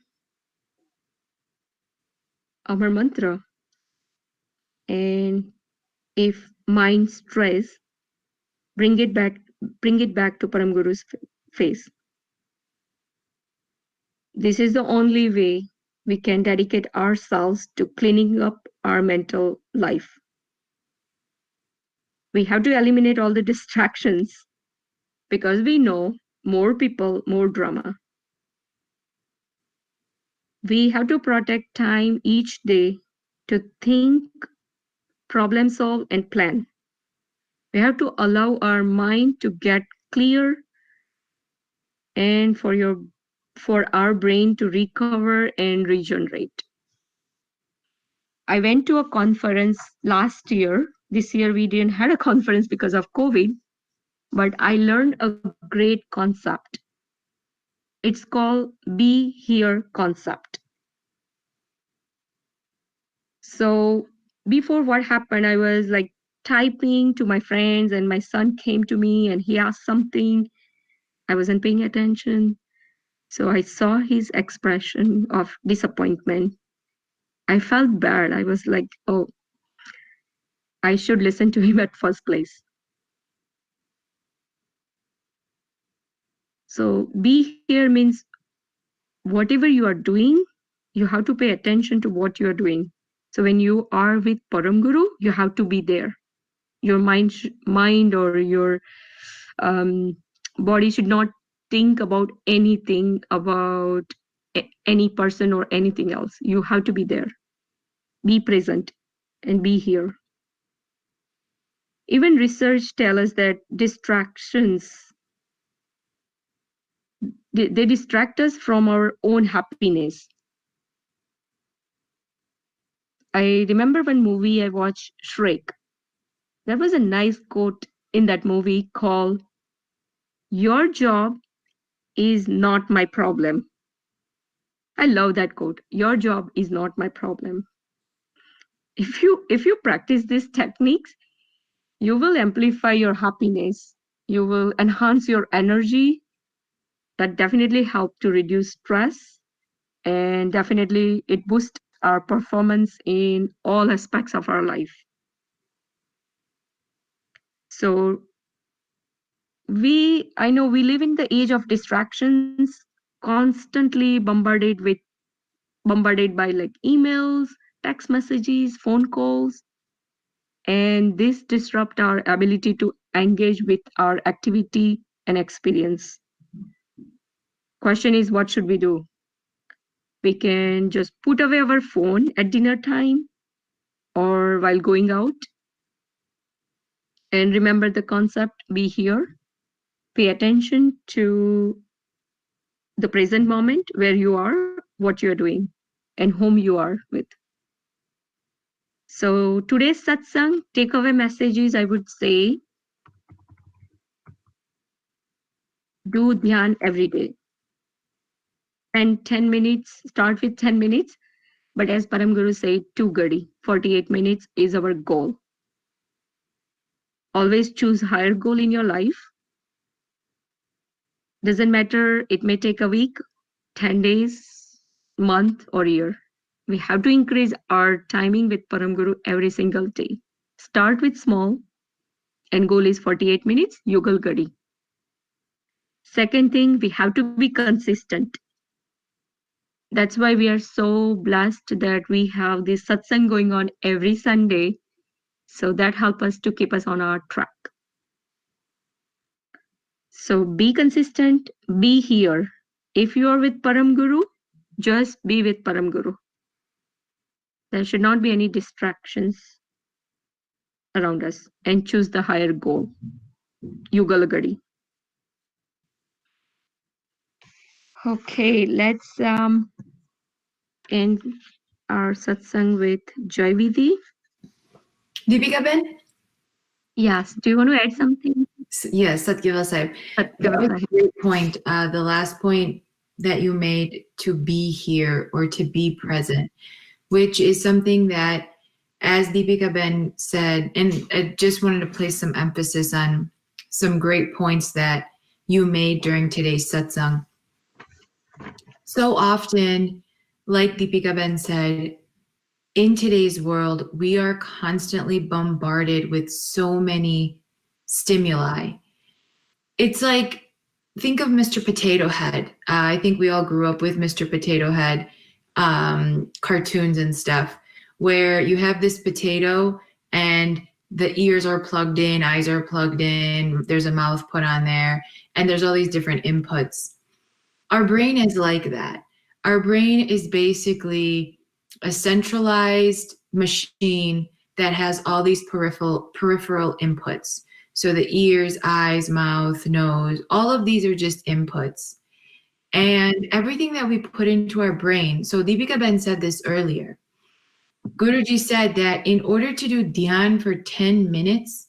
Amar Mantra, and if mind stress, bring it back to Param Guru's face. This is the only way we can dedicate ourselves to cleaning up our mental life. We have to eliminate all the distractions because we know more people, more drama. We have to protect time each day to think, problem solve, and plan. We have to allow our mind to get clear and for our brain to recover and regenerate. I went to a conference last year. This year we didn't have a conference because of COVID, but I learned a great concept. It's called Be Here concept. So before what happened, I was like typing to my friends and my son came to me and he asked something. I wasn't paying attention. So I saw his expression of disappointment. I felt bad. I was like, oh, I should listen to him at first place. So be here means whatever you are doing, you have to pay attention to what you are doing. So when you are with Param Guru, you have to be there. Your mind or your body should not think about anything about any person or anything else. You have to be there. Be present and be here. Even research tells us that distractions, they distract us from our own happiness. I remember one movie I watched, Shrek. There was a nice quote in that movie called, "Your job is not my problem." I love that quote. Your job is not my problem. If you practice these techniques, you will amplify your happiness. You will enhance your energy. That definitely help to reduce stress, and definitely it boosts our performance in all aspects of our life. So I know we live in the age of distractions, constantly bombarded by like emails, text messages, phone calls, and this disrupt our ability to engage with our activity and experience. Question is, what should we do? We can just put away our phone at dinner time or while going out. And remember the concept, be here. Pay attention to the present moment, where you are, what you're doing, and whom you are with. So today's satsang takeaway messages, I would say, do dhyan every day. And 10 minutes, start with 10 minutes. But as Param Guru said, 2 gadi, 48 minutes is our goal. Always choose higher goal in your life. Doesn't matter, it may take a week, 10 days, month, or year. We have to increase our timing with Param Guru every single day. Start with small, and goal is 48 minutes, Yugal Gadi. Second thing, we have to be consistent. That's why we are so blessed that we have this satsang going on every Sunday. So that helps us to keep us on our track. So be consistent, be here. If you are with Param Guru, just be with Param Guru. There should not be any distractions around us, and choose the higher goal. Yugalagadi. Okay, let's end our satsang with Joyvidhi. Deepika Ben? Yes, do you want to add something? Yes, Satyava Sahib. That was a great point. The last point that you made, to be here or to be present, which is something that, as Deepika Ben said, and I just wanted to place some emphasis on some great points that you made during today's satsang. So often, like Deepika Ben said, in today's world, we are constantly bombarded with so many stimuli. It's like, think of Mr. Potato Head. I think we all grew up with Mr. Potato Head cartoons and stuff, where you have this potato and the ears are plugged in, eyes are plugged in, there's a mouth put on there, and there's all these different inputs. Our brain is like that. Our brain is basically a centralized machine that has all these peripheral inputs. So the ears, eyes, mouth, nose, all of these are just inputs. And everything that we put into our brain, so Deepika Ben said this earlier. Guruji said that in order to do dhyan for 10 minutes,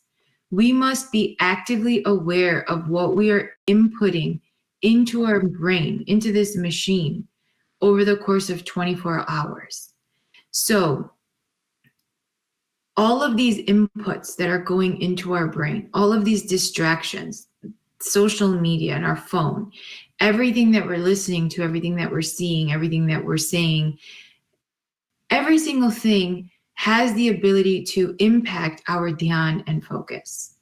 we must be actively aware of what we are inputting into our brain, into this machine, over the course of 24 hours. So all of these inputs that are going into our brain, all of these distractions, social media and our phone, everything that we're listening to, everything that we're seeing, everything that we're saying, every single thing has the ability to impact our dhyan and focus.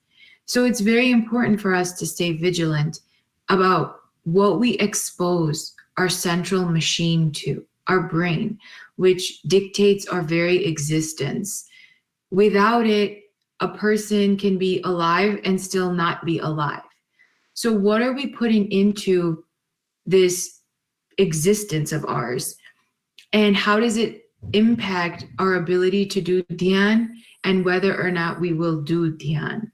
So it's very important for us to stay vigilant about what we expose our central machine to, our brain, which dictates our very existence. Without it, a person can be alive and still not be alive. So what are we putting into this existence of ours? And how does it impact our ability to do dhyan and whether or not we will do dhyan?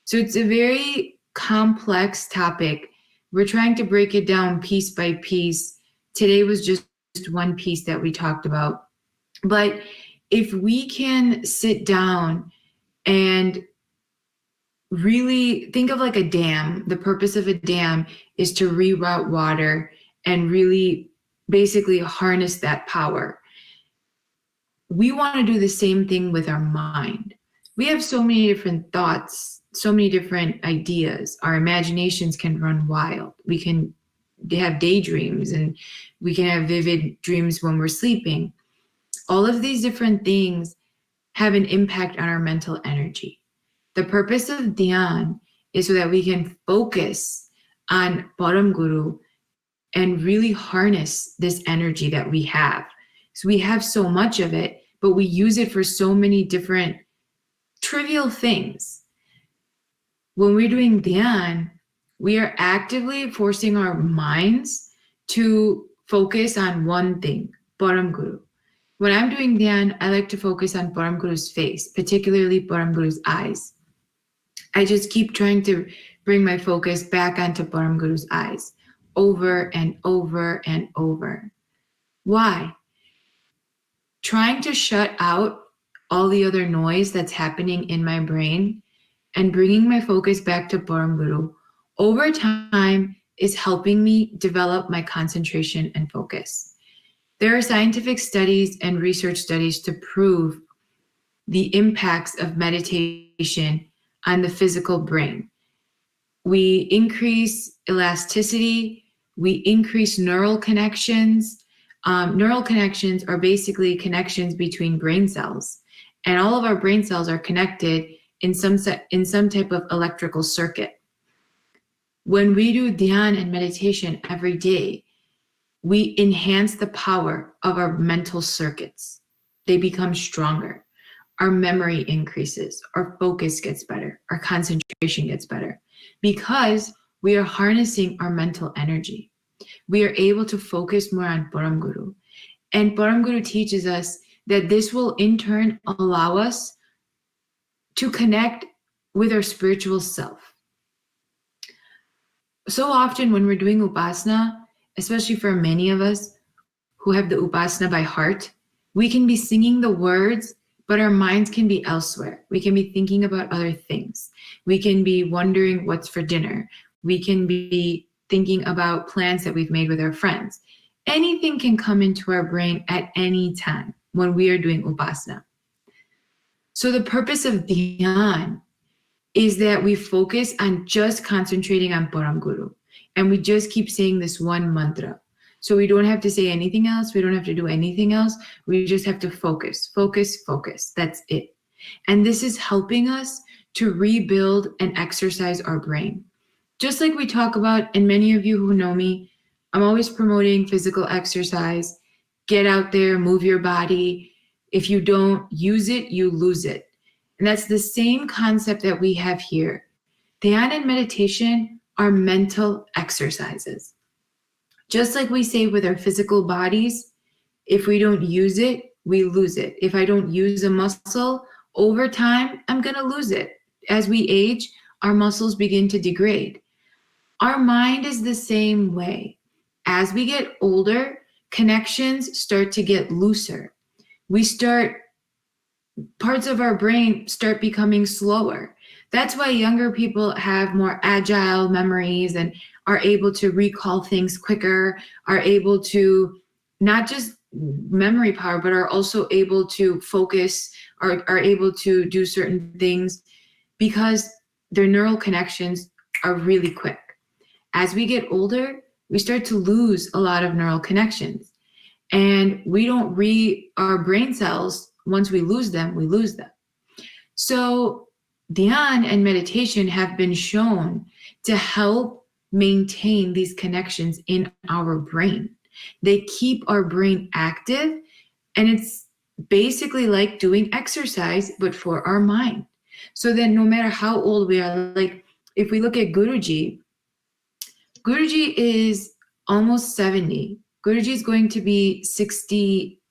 So it's a very complex topic. We're trying to break it down piece by piece. Today was just one piece that we talked about. But if we can sit down and really think of like a dam, the purpose of a dam is to reroute water and really basically harness that power. We want to do the same thing with our mind. We have so many different thoughts, so many different ideas. Our imaginations can run wild. We can have daydreams and we can have vivid dreams when we're sleeping. All of these different things have an impact on our mental energy. The purpose of dhyan is so that we can focus on Param Guru and really harness this energy that we have. So we have so much of it, but we use it for so many different trivial things. When we're doing dhyan, we are actively forcing our minds to focus on one thing, Param Guru. When I'm doing dhyan, I like to focus on Param Guru's face, particularly Param Guru's eyes. I just keep trying to bring my focus back onto Param Guru's eyes over and over and over. Why? Trying to shut out all the other noise that's happening in my brain and bringing my focus back to Param Guru over time is helping me develop my concentration and focus. There are scientific studies and research studies to prove the impacts of meditation on the physical brain. We increase elasticity, we increase neural connections. Neural connections are basically connections between brain cells, and all of our brain cells are connected in some type of electrical circuit. When we do dhyan and meditation every day, we enhance the power of our mental circuits. They become stronger. Our memory increases, our focus gets better, our concentration gets better, because we are harnessing our mental energy. We are able to focus more on Param Guru. And Param Guru teaches us that this will in turn allow us to connect with our spiritual self. So often when we're doing Upasana, especially for many of us who have the Upasana by heart, we can be singing the words, but our minds can be elsewhere. We can be thinking about other things. We can be wondering what's for dinner. We can be thinking about plans that we've made with our friends. Anything can come into our brain at any time when we are doing Upasana. So the purpose of Dhyan is that we focus on just concentrating on Param Guru. And we just keep saying this one mantra. So we don't have to say anything else. We don't have to do anything else. We just have to focus, focus, focus. That's it. And this is helping us to rebuild and exercise our brain. Just like we talk about, and many of you who know me, I'm always promoting physical exercise. Get out there, move your body. If you don't use it, you lose it. And that's the same concept that we have here. Dhyan and meditation are mental exercises. Just like we say with our physical bodies, if we don't use it, we lose it. If I don't use a muscle, over time, I'm going to lose it. As we age, our muscles begin to degrade. Our mind is the same way. As we get older, connections start to get looser. Parts of our brain start becoming slower. That's why younger people have more agile memories and are able to recall things quicker, are able to not just memory power, but are also able to focus, are able to do certain things because their neural connections are really quick. As we get older, we start to lose a lot of neural connections. And we don't our brain cells, once we lose them, we lose them. So Dhyan and meditation have been shown to help maintain these connections in our brain. They keep our brain active, and it's basically like doing exercise, but for our mind. So then no matter how old we are, like if we look at Guruji is almost 70. Guruji is going to be 60.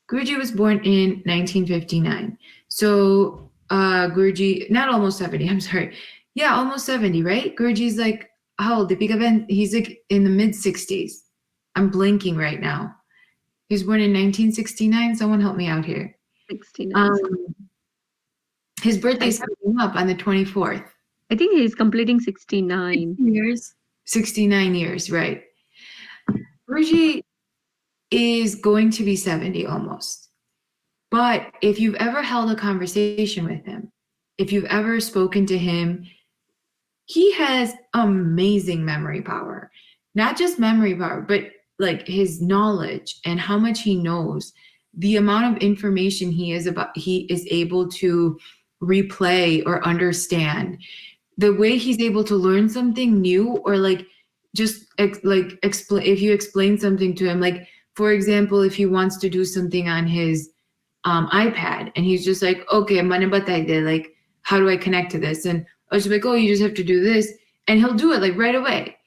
Guruji was born in 1959. So Guruji, not almost 70, I'm sorry. Yeah, almost 70, right? Guruji's like, how old? Deepika Ben, he's like in the mid 60s. I'm blanking right now. He was born in 1969. Someone help me out here. 69. His birthday's coming up on the 24th. I think he's completing 69 years. 69 years, right. Guruji is going to be 70 almost. But if you've ever held a conversation with him, if you've ever spoken to him, he has amazing memory power. Not just memory power, but like his knowledge and how much he knows, the amount of information he is able to replay or understand, the way he's able to learn something new, or like just explain, if you explain something to him, like for example, if he wants to do something on his iPad and he's just like, okay, like, how do I connect to this? And I was like, oh, you just have to do this, and he'll do it like right away.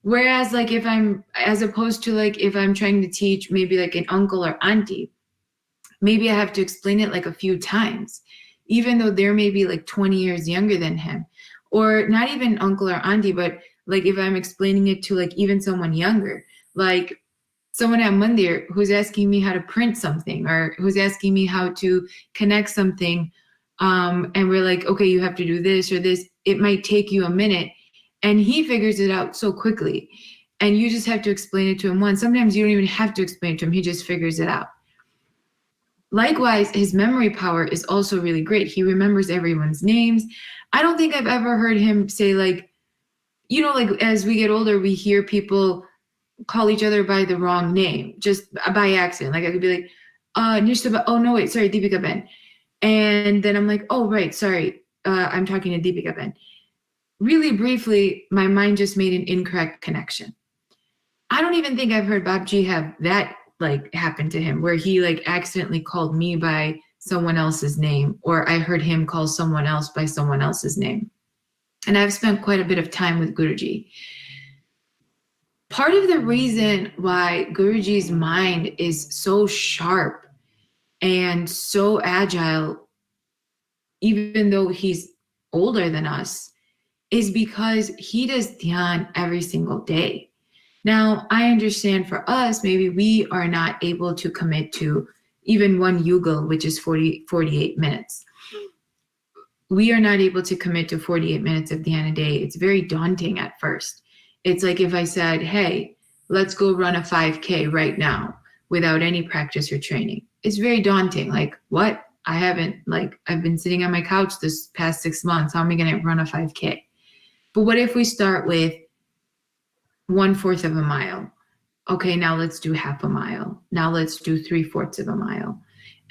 Whereas like as opposed to like if I'm trying to teach maybe like an uncle or auntie, maybe I have to explain it like a few times, even though they're maybe like 20 years younger than him. Or not even uncle or auntie, but like if I'm explaining it to like even someone younger, like someone at Mandir who's asking me how to print something, or who's asking me how to connect something, and we're like, okay, you have to do this or this. It might take you a minute, and he figures it out so quickly, and you just have to explain it to him once. Sometimes you don't even have to explain it to him. He just figures it out. Likewise, his memory power is also really great. He remembers everyone's names. I don't think I've ever heard him say like, you know, like as we get older, we hear people call each other by the wrong name, just by accident. Like I could be like, Nishtaba, oh no, wait, sorry, Deepika Ben. And then I'm like, oh, right, sorry, I'm talking to Deepika Ben. Really briefly, my mind just made an incorrect connection. I don't even think I've heard Babji have that like happen to him, where he like accidentally called me by someone else's name, or I heard him call someone else by someone else's name. And I've spent quite a bit of time with Guruji. Part of the reason why Guruji's mind is so sharp and so agile, even though he's older than us, is because he does dhyan every single day. Now, I understand for us, maybe we are not able to commit to even one yugal, which is 48 minutes. We are not able to commit to 48 minutes of dhyan a day. It's very daunting at first. It's like if I said, hey, let's go run a 5K right now without any practice or training. It's very daunting. Like, what? I've been sitting on my couch this past 6 months. How am I going to run a 5K? But what if we start with 1/4 of a mile? Okay, now let's do half a mile. Now let's do 3/4 of a mile.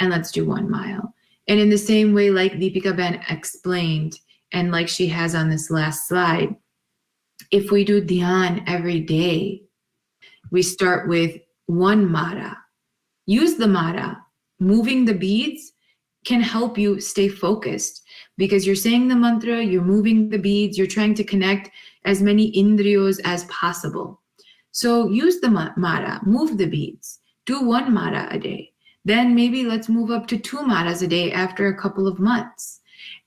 And let's do 1 mile. And in the same way, like Deepika Ben explained, and like she has on this last slide, if we do dhyan every day, we start with 1 mara. Use the mara. Moving the beads can help you stay focused because you're saying the mantra, you're moving the beads, you're trying to connect as many indriyos as possible. So use the mara, move the beads, do 1 mara a day. Then maybe let's move up to 2 maras a day after a couple of months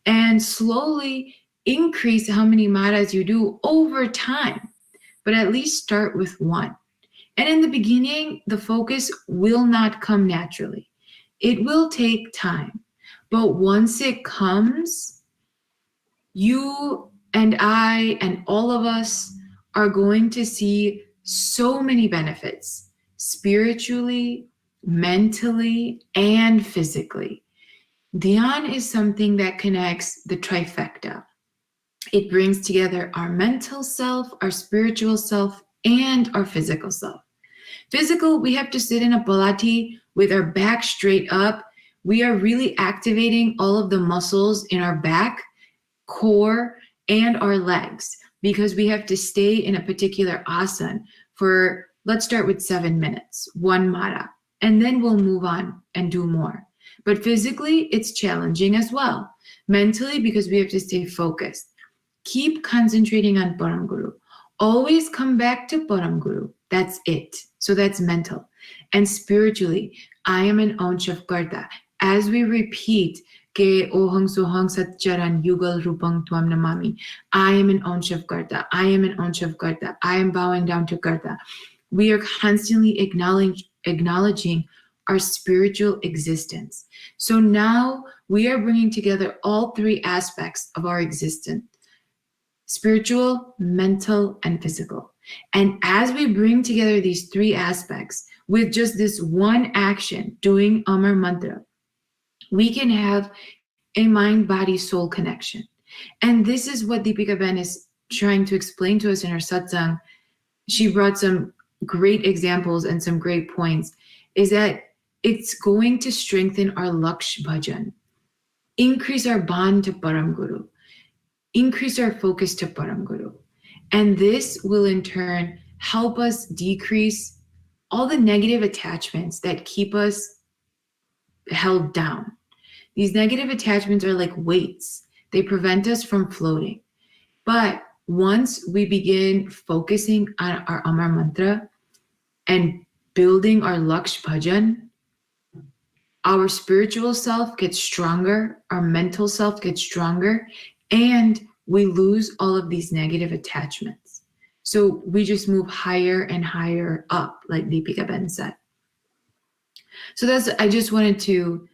and slowly increase how many maras you do over time, but at least start with 1. And in the beginning, the focus will not come naturally. It will take time, but once it comes, you and I and all of us are going to see so many benefits spiritually, mentally, and physically. Dhyan is something that connects the trifecta. It brings together our mental self, our spiritual self, and our physical self. Physical, we have to sit in a palati with our back straight up. We are really activating all of the muscles in our back, core, and our legs because we have to stay in a particular asana for, let's start with 7 minutes, 1 mara, and then we'll move on and do more. But physically, it's challenging as well. Mentally, because we have to stay focused. Keep concentrating on Param Guru. Always come back to Param Guru. That's it. So that's mental. And spiritually, I am an ansh of Karta. As we repeat, Ke ohang sohang satcharan yugal rupang tuam namami. I am an ansh of Karta. I am an ansh of Karta. I am bowing down to Karta. We are constantly acknowledging our spiritual existence. So now we are bringing together all 3 aspects of our existence: spiritual, mental, and physical. And as we bring together these 3 aspects with just this one action, doing Amar Mantra, we can have a mind, body, soul connection. And this is what Deepika Ben is trying to explain to us in her satsang. She brought some great examples and some great points, is that it's going to strengthen our Laksh Bhajan, increase our bond to Param Guru, increase our focus to Param Guru. And this will in turn help us decrease all the negative attachments that keep us held down. These negative attachments are like weights. They prevent us from floating. But once we begin focusing on our Amar Mantra and building our Laksh Bhajan, our spiritual self gets stronger, our mental self gets stronger, and we lose all of these negative attachments. So we just move higher and higher up, like Deepika Ben said. So I just wanted to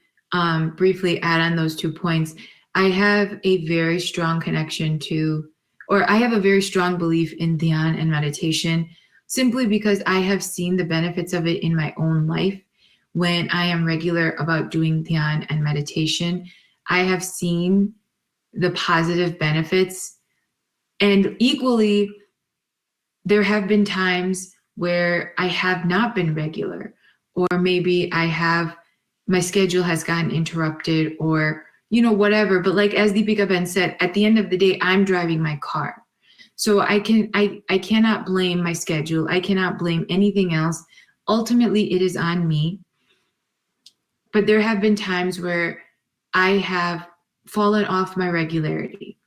briefly add on those 2 points. I have a very strong connection to, or I have a very strong belief in dhyan and meditation, simply because I have seen the benefits of it in my own life. When I am regular about doing dhyan and meditation, I have seen the positive benefits. And equally, there have been times where I have not been regular, or maybe my schedule has gotten interrupted, or, whatever. But like, as Deepika Ben said, at the end of the day, I'm driving my car. So I cannot blame my schedule. I cannot blame anything else. Ultimately, it is on me. But there have been times where I have fallen off my regularity.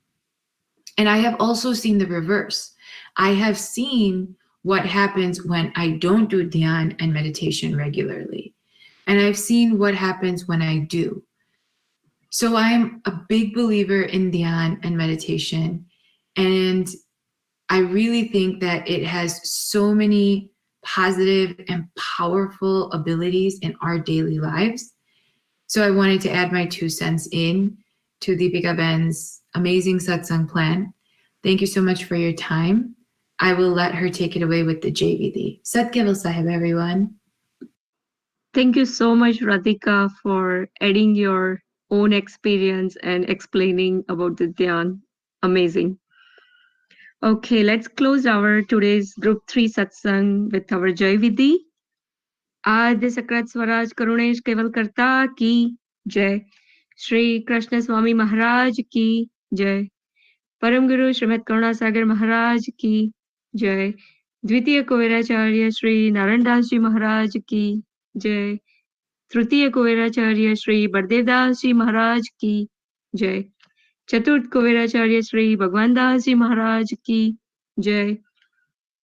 And I have also seen the reverse. I have seen what happens when I don't do dhyan and meditation regularly. And I've seen what happens when I do. So I'm a big believer in dhyan and meditation. And I really think that it has so many positive and powerful abilities in our daily lives. So I wanted to add my 2 cents in to Deepika Ben's amazing satsang plan. Thank you so much for your time. I will let her take it away with the JVD. Sat Kaival Sahib, everyone. Thank you so much, Radhika, for adding your own experience and explaining about the dhyan. Amazing. Okay, let's close our today's group 3 satsang with our Jai Vidhi. आद्य सकरत स्वराज करुणेश केवल करता की जय। श्री कृष्ण स्वामी महाराज की जय। परम गुरु श्रीमद करुणा सागर महाराज की जय। द्वितीय कुबेराचार्य श्री नारायण दास जी महाराज की जय। तृतीय कुबेराचार्य श्री बलदेव दास जी महाराज की जय। चतुर्थ कुबेराचार्य श्री भगवान दास जी महाराज की जय।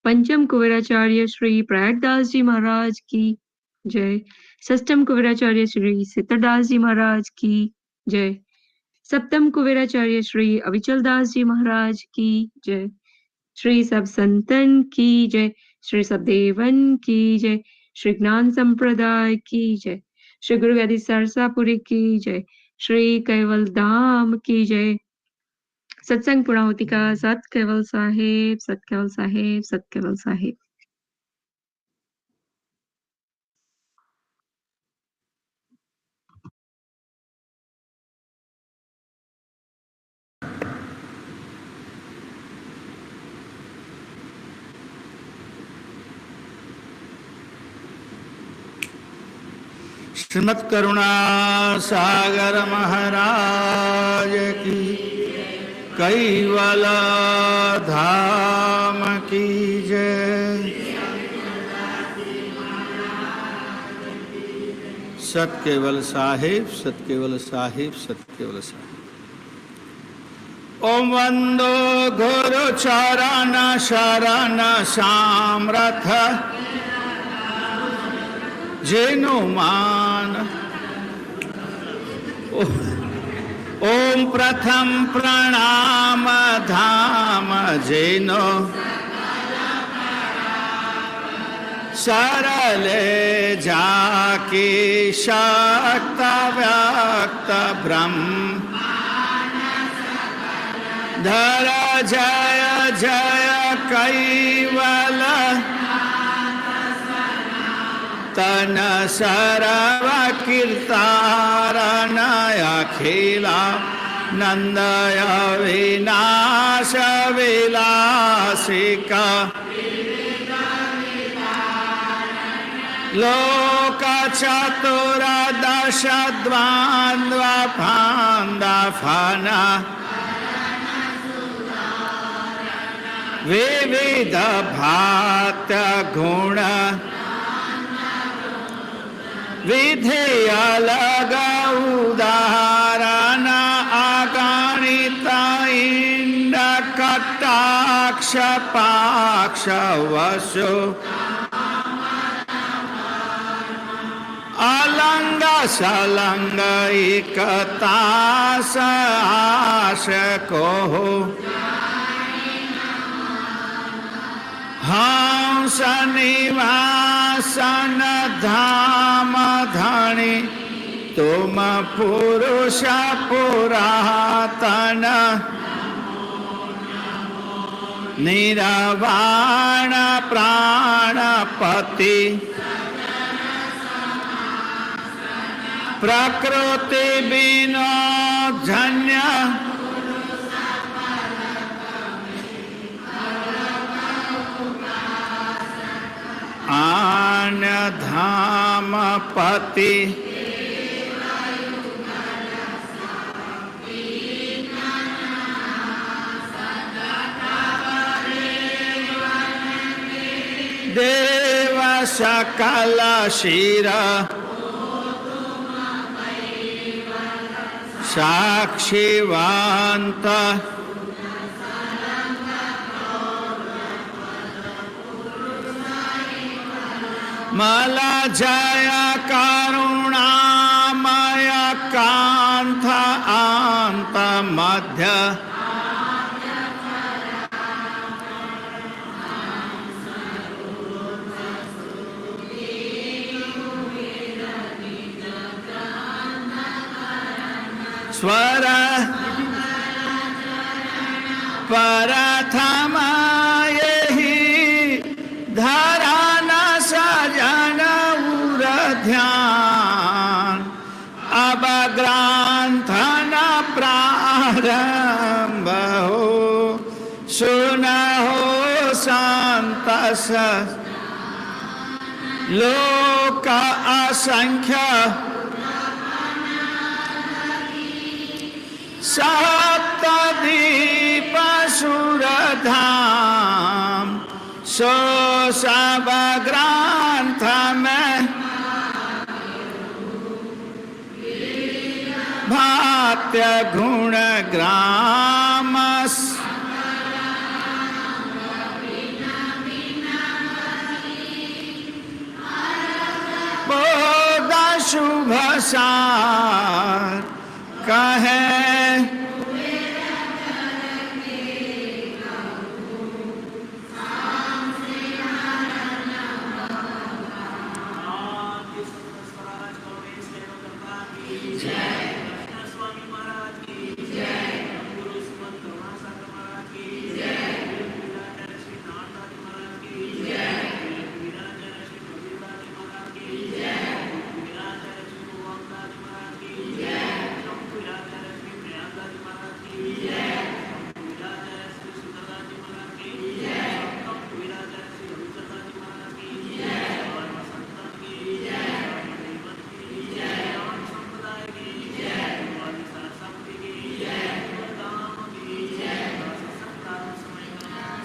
पंचम कुबेराचार्य श्री प्रयागदास जी महाराज की जय। षष्ठम कुबेराचार्य श्री सिद्धदास जी महाराज की जय। सप्तम कुबेराचार्य श्री अविचल दास जी महाराज की जय। श्री सब संतन की जय। श्री सब देवन की जय। श्री ज्ञान संप्रदाय की जय। श्री गुरु व्याधि सरसापुरी की जय। श्री कैवल धाम की जय। सत्संग पूर्णाहुति का सत कैवल साहेब, सत कैवल साहेब, सत कैवल साहेब। श्रीमद करुणा सागर महाराज की, कैवल धाम की जय। सत केवल साहिब, सत केवल साहिब, सत केवल साहिब। ओम वंदो गुरु चरण शरण सामर्थ जेनु मान। ओम प्रथम प्रणाम धाम जेनो सरले जाके शक्त व्यक्त ब्रह्म धर जय जय कैवल तन सरव कीर्तारण अखिला नंदय विनाश विलासिका लोक चतुर्दश द्वंद्व फांदा फना विविध भात गुण विधेय अलग उदाहरण अगणित इंड कटाक्ष पाक्ष वसु अलंग सलंग एकता आश को हंस निवासन धाम धनी तुम पुरुष पुरातन निरवाण प्राणपति प्रकृति विनोधन्य आन धाम पति देव सकल शिर साक्षिवंत मल जय करुणामय कांत अंत मध्य स्वर प्रथम यही धरान सजन उर ध्यान अब ग्रंथन प्रारंभ हो सुन हो संत लोक असंख्य सप्तदीप सुरधाम सो सब ग्रंथ में भात्य गुण ग्राम बोध शुभ सार कहे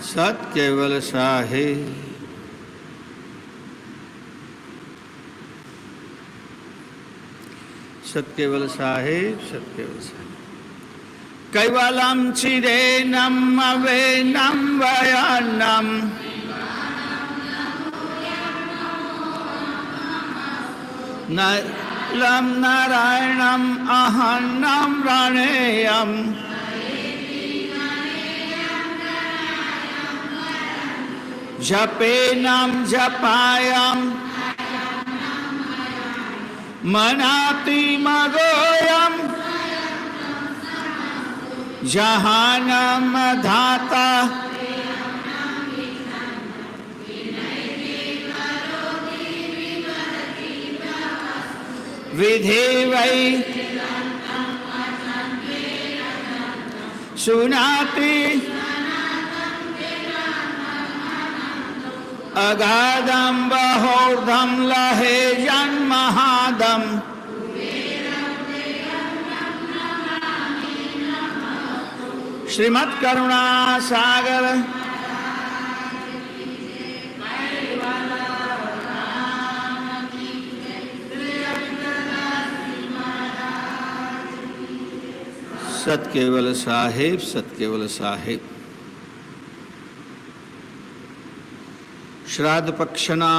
सत केवल साहिब सत केवल साहिब सत केवल साहिब कैवलम चिरेनम अवेनम वयनम नलम नारायणम अहन्नम रणेयम जपेनम जपायम मनाति मगोयम जहानम धाता विधि वै सुनाति अगाधम बहोर्धम लहे जन्महादम श्रीमत् करुणा सागर सत केवल साहिब सत केवल साहिब श्राद्ध पक्षना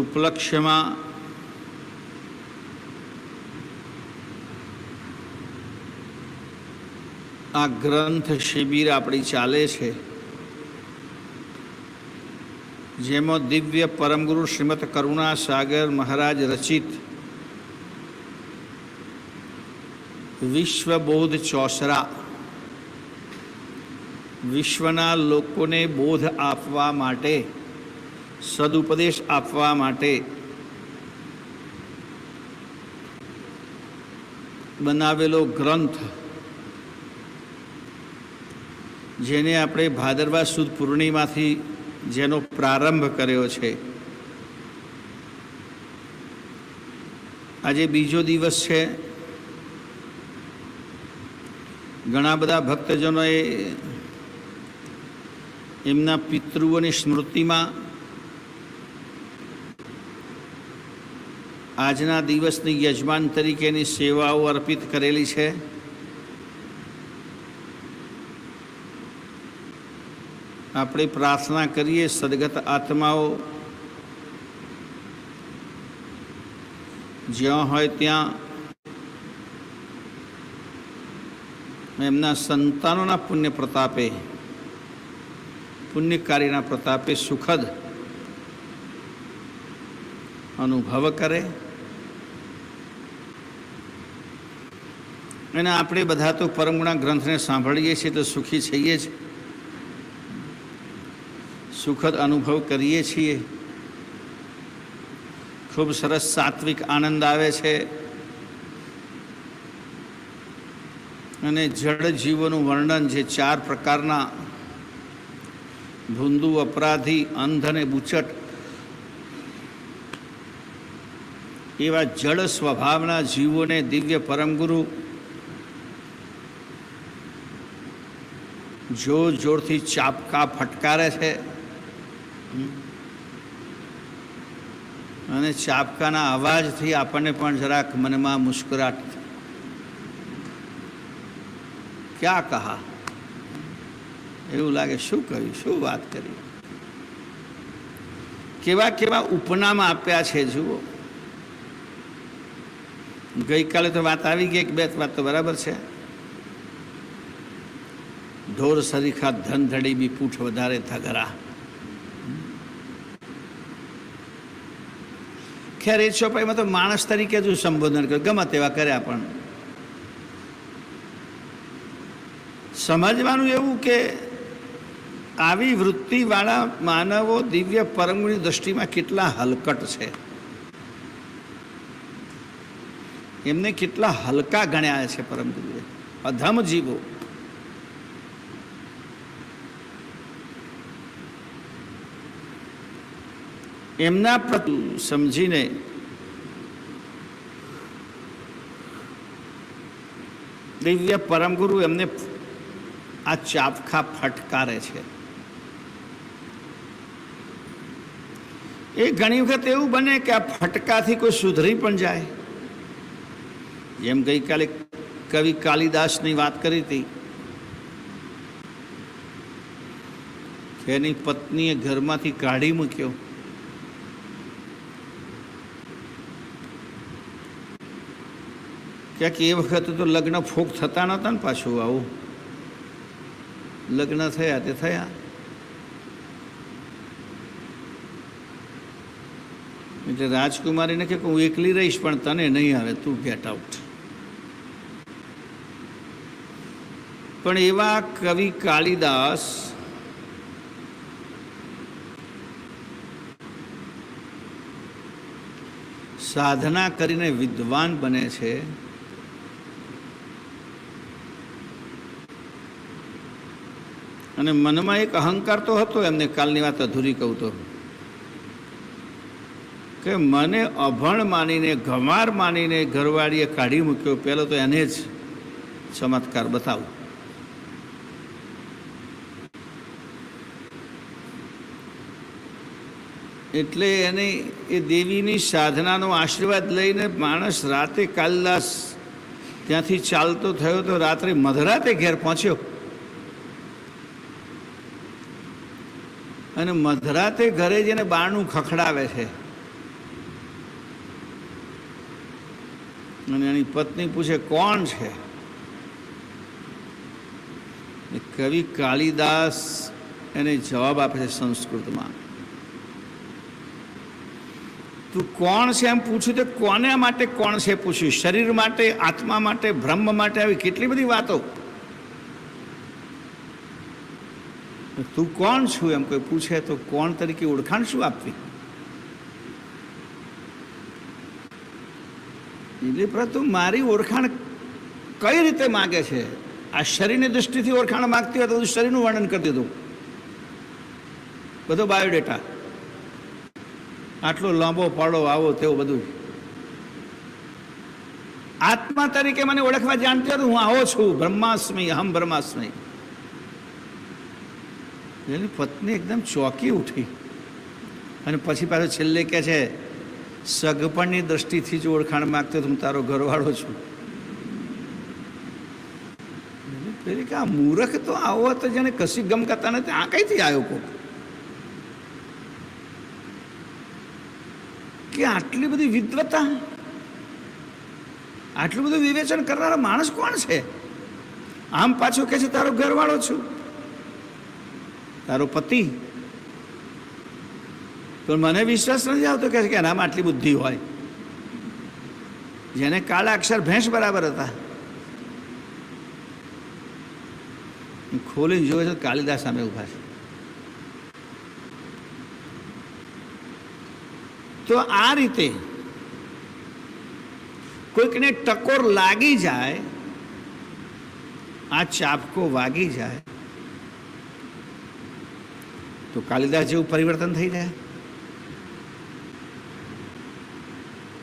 उपलक्ष्यમાં આ ગ્રંથ શિબિર આપણી ચાલે છે, જેમાં દિવ્ય પરમગુરુ શ્રીમદ કરુણા સાગર મહારાજ રચિત વિશ્વબોધ ચોસરા વિશ્વના લોકોને બોધ આપવા માટે, સદુપદેશ આપવા માટે બનાવેલો ગ્રંથ, જેને આપણે ભાદરવા સુદ પૂર્ણિમાથી જેનો પ્રારંભ કર્યો છે. આજે બીજો દિવસ છે. ઘણા બધા ભક્તજનોએ એમના પિતૃઓની સ્મૃતિમાં આજના દિવસની યજમાન તરીકેની સેવાઓ અર્પિત કરેલી છે. આપણે પ્રાર્થના કરીએ સદગત આત્માઓ જ્યાં હોય ત્યાં એમના સંતાનોના પુણ્ય પ્રતાપે, પુણ્યકારીના પ્રતાપે સુખદ અનુભવ કરે. અને આપણે બધા તો પરમગુણા ગ્રંથને સાંભળીએ છીએ તો સુખી છીએ જ, સુખદ અનુભવ કરીએ છીએ. ખૂબ સરસ સાત્વિક આનંદ આવે છે. અને જડ જીવોનું વર્ણન જે 4 પ્રકારના ભૂંદુ, અપરાધી, અંધ અને બુચટ એવા જડ સ્વભાવના જીવોને દિવ્ય પરમગુરુ જોર જોરથી ચાપકા ફટકારે છે. અને ચાપકાના અવાજથી આપણને પણ જરાક મનમાં મુસ્કરાટ, ક્યાં કહા, એવું લાગે શું કહ્યું, શું વાત કરી. કેવા કેવા ઉપનામ આપ્યા છે જુઓ. ગઈકાલે તો વાત આવી ગઈ, 2 વાત તો બરાબર છે. ઢોર સરીખા ધન ધડી બી પૂઠ વધારે થગરા. ખેર એ ચોપાઈમાં તો માણસ તરીકે જ સંબોધન કર્યું, ગમે તેવા કર્યા. પણ સમજવાનું એવું કે આવી વૃત્તિવાળા માનવો દિવ્ય પરમગુણની દૃષ્ટિમાં કેટલા હલકટ છે, એમને કેટલા હલકા ગણ્યા છે પરમગુરુએ. અધમ જીવો એમના પ્રતિ સમજીને દિવ્ય પરમગુરુ એમને આ ચાપખા ફટકારે છે. એ ઘણી વખત એવું બને કે આ ફટકાથી કોઈ સુધરી પણ જાય. જેમ ગઈકાલે કવિ કાલિદાસની વાત કરી હતી કે એની પત્નીએ ઘરમાંથી કાઢી મૂક્યો. ક્યાંક એ વખતે તો લગ્ન ફોક થતા નહોતા ને, પાછું આવું લગ્ન થયા તે થયા. એટલે રાજકુમારીને કે હું એકલી રહીશ પણ તને નહીં આવે, તું ગેટ આઉટ. પણ એવા કવિ કાલિદાસ સાધના કરીને વિદ્વાન બને છે. અને મનમાં એક અહંકાર તો હતો એમને, કાલની વાત અધૂરી કહું તો, કે મને અભણ માનીને, ગમાર માનીને ઘરવાળીએ કાઢી મૂક્યો, પહેલો તો એને જ ચમત્કાર બતાવું. એટલે એને એ દેવીની સાધનાનો આશીર્વાદ લઈને માણસ રાતે, કાલિદાસ ત્યાંથી ચાલતો થયો તો રાત્રે મધરાતે ઘેર પહોંચ્યો. અને મધરાતે ઘરે જઈને બારણું ખખડાવે છે. અને એની પત્ની પૂછે કોણ છે. કવિ કાલિદાસ એને જવાબ આપે છે સંસ્કૃતમાં. તું કોણ છે એમ પૂછ્યું તો કોને માટે કોણ છે પૂછ્યું. શરીર માટે, આત્મા માટે, બ્રહ્મ માટે, આવી કેટલી બધી વાતો. તું કોણ છું એમ કોઈ પૂછે તો કોણ તરીકે ઓળખાણ શું આપવી. એટલે પરંતુ મારી ઓળખાણ કઈ રીતે માગે છે. આ શરીરની દૃષ્ટિથી ઓળખાણ માગતી હોય તો બધું શરીરનું વર્ણન કરી દીધું, બધો બાયોડેટા, આટલો લાંબો પાડો, આવો તેવો બધું. આત્મા તરીકે મને ઓળખવા જાણતી હતું, હું આવો છું, બ્રહ્માસ્મિ, અહમ બ્રહ્માસ્મિ. એની પત્ની એકદમ ચોંકી ઉઠી અને પછી પાછો છેલ્લે કહે છે, સગપણની દ્રષ્ટિથી જ ઓળખાણ માગતો હું તારો ઘરવાળો છું. પેલી કે આ મૂર્ખ તો આવો હતો જેને કશી ગમ કરતા નથી, આ કઈથી આવ્યો કોક કે આટલી બધી વિદ્વતા, આટલું બધું વિવેચન કરનારો માણસ કોણ છે? આમ પાછો કે છે તારો ઘરવાળો છું, તારો પતિ. તો મને વિશ્વાસ નથી આવતો કે એનામાં આટલી બુદ્ધિ હોય. જેને કાળા અક્ષર ભેંસ બરાબર હતા, ખોલીને જોવે છે કાલિદાસ સામે ઉભા છે. તો આ રીતે કોઈકને ટકોર લાગી જાય, આ ચાપકો વાગી જાય તો કાલિદાસ જેવું પરિવર્તન થઈ જાય.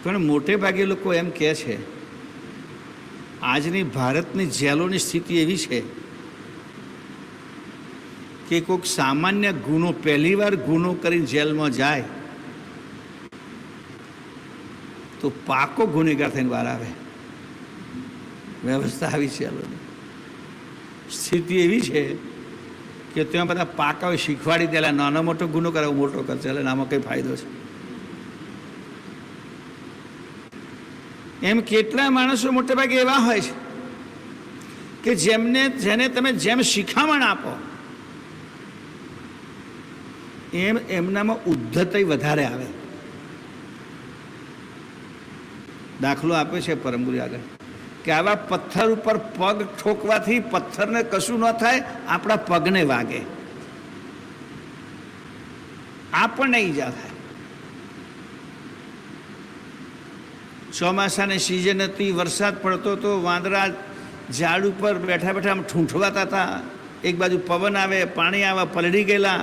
પણ મોટે ભાગે લોકો એમ કહે છે આજની ભારતની જેલોની સ્થિતિ એવી છે કે કોઈક સામાન્ય ગુનો પહેલીવાર ગુનો કરીને જેલમાં જાય તો પાકો ગુનેગાર થઈને બહાર આવે. વ્યવસ્થા આવી છે, સ્થિતિ એવી છે કે ત્યાં બધા પાકાઓ શીખવાડી દેલા, નાનો મોટો ગુનો કરે મોટો કરશે, એટલે આમાં કંઈ ફાયદો છે. એમ કેટલા માણસો મોટે ભાગે એવા હોય છે કે જેને તમે જેમ શિખામણ આપો એમ એમનામાં ઉદ્ધતય વધારે આવે. દાખલો આપ્યો છે પરમગુરુ આગળ કે આવા પથ્થર ઉપર પગ ઠોકવાથી પથ્થરને કશું ન થાય, આપણા પગને વાગે, આપણને ઈજા થાય. ચોમાસાની સિઝન હતી, વરસાદ પડતો હતો, વાંદરા ઝાડ ઉપર બેઠા બેઠા આમ ઠૂંઠવાતા હતા, એક બાજુ પવન આવે, પાણી આવે, પલળી ગયેલા,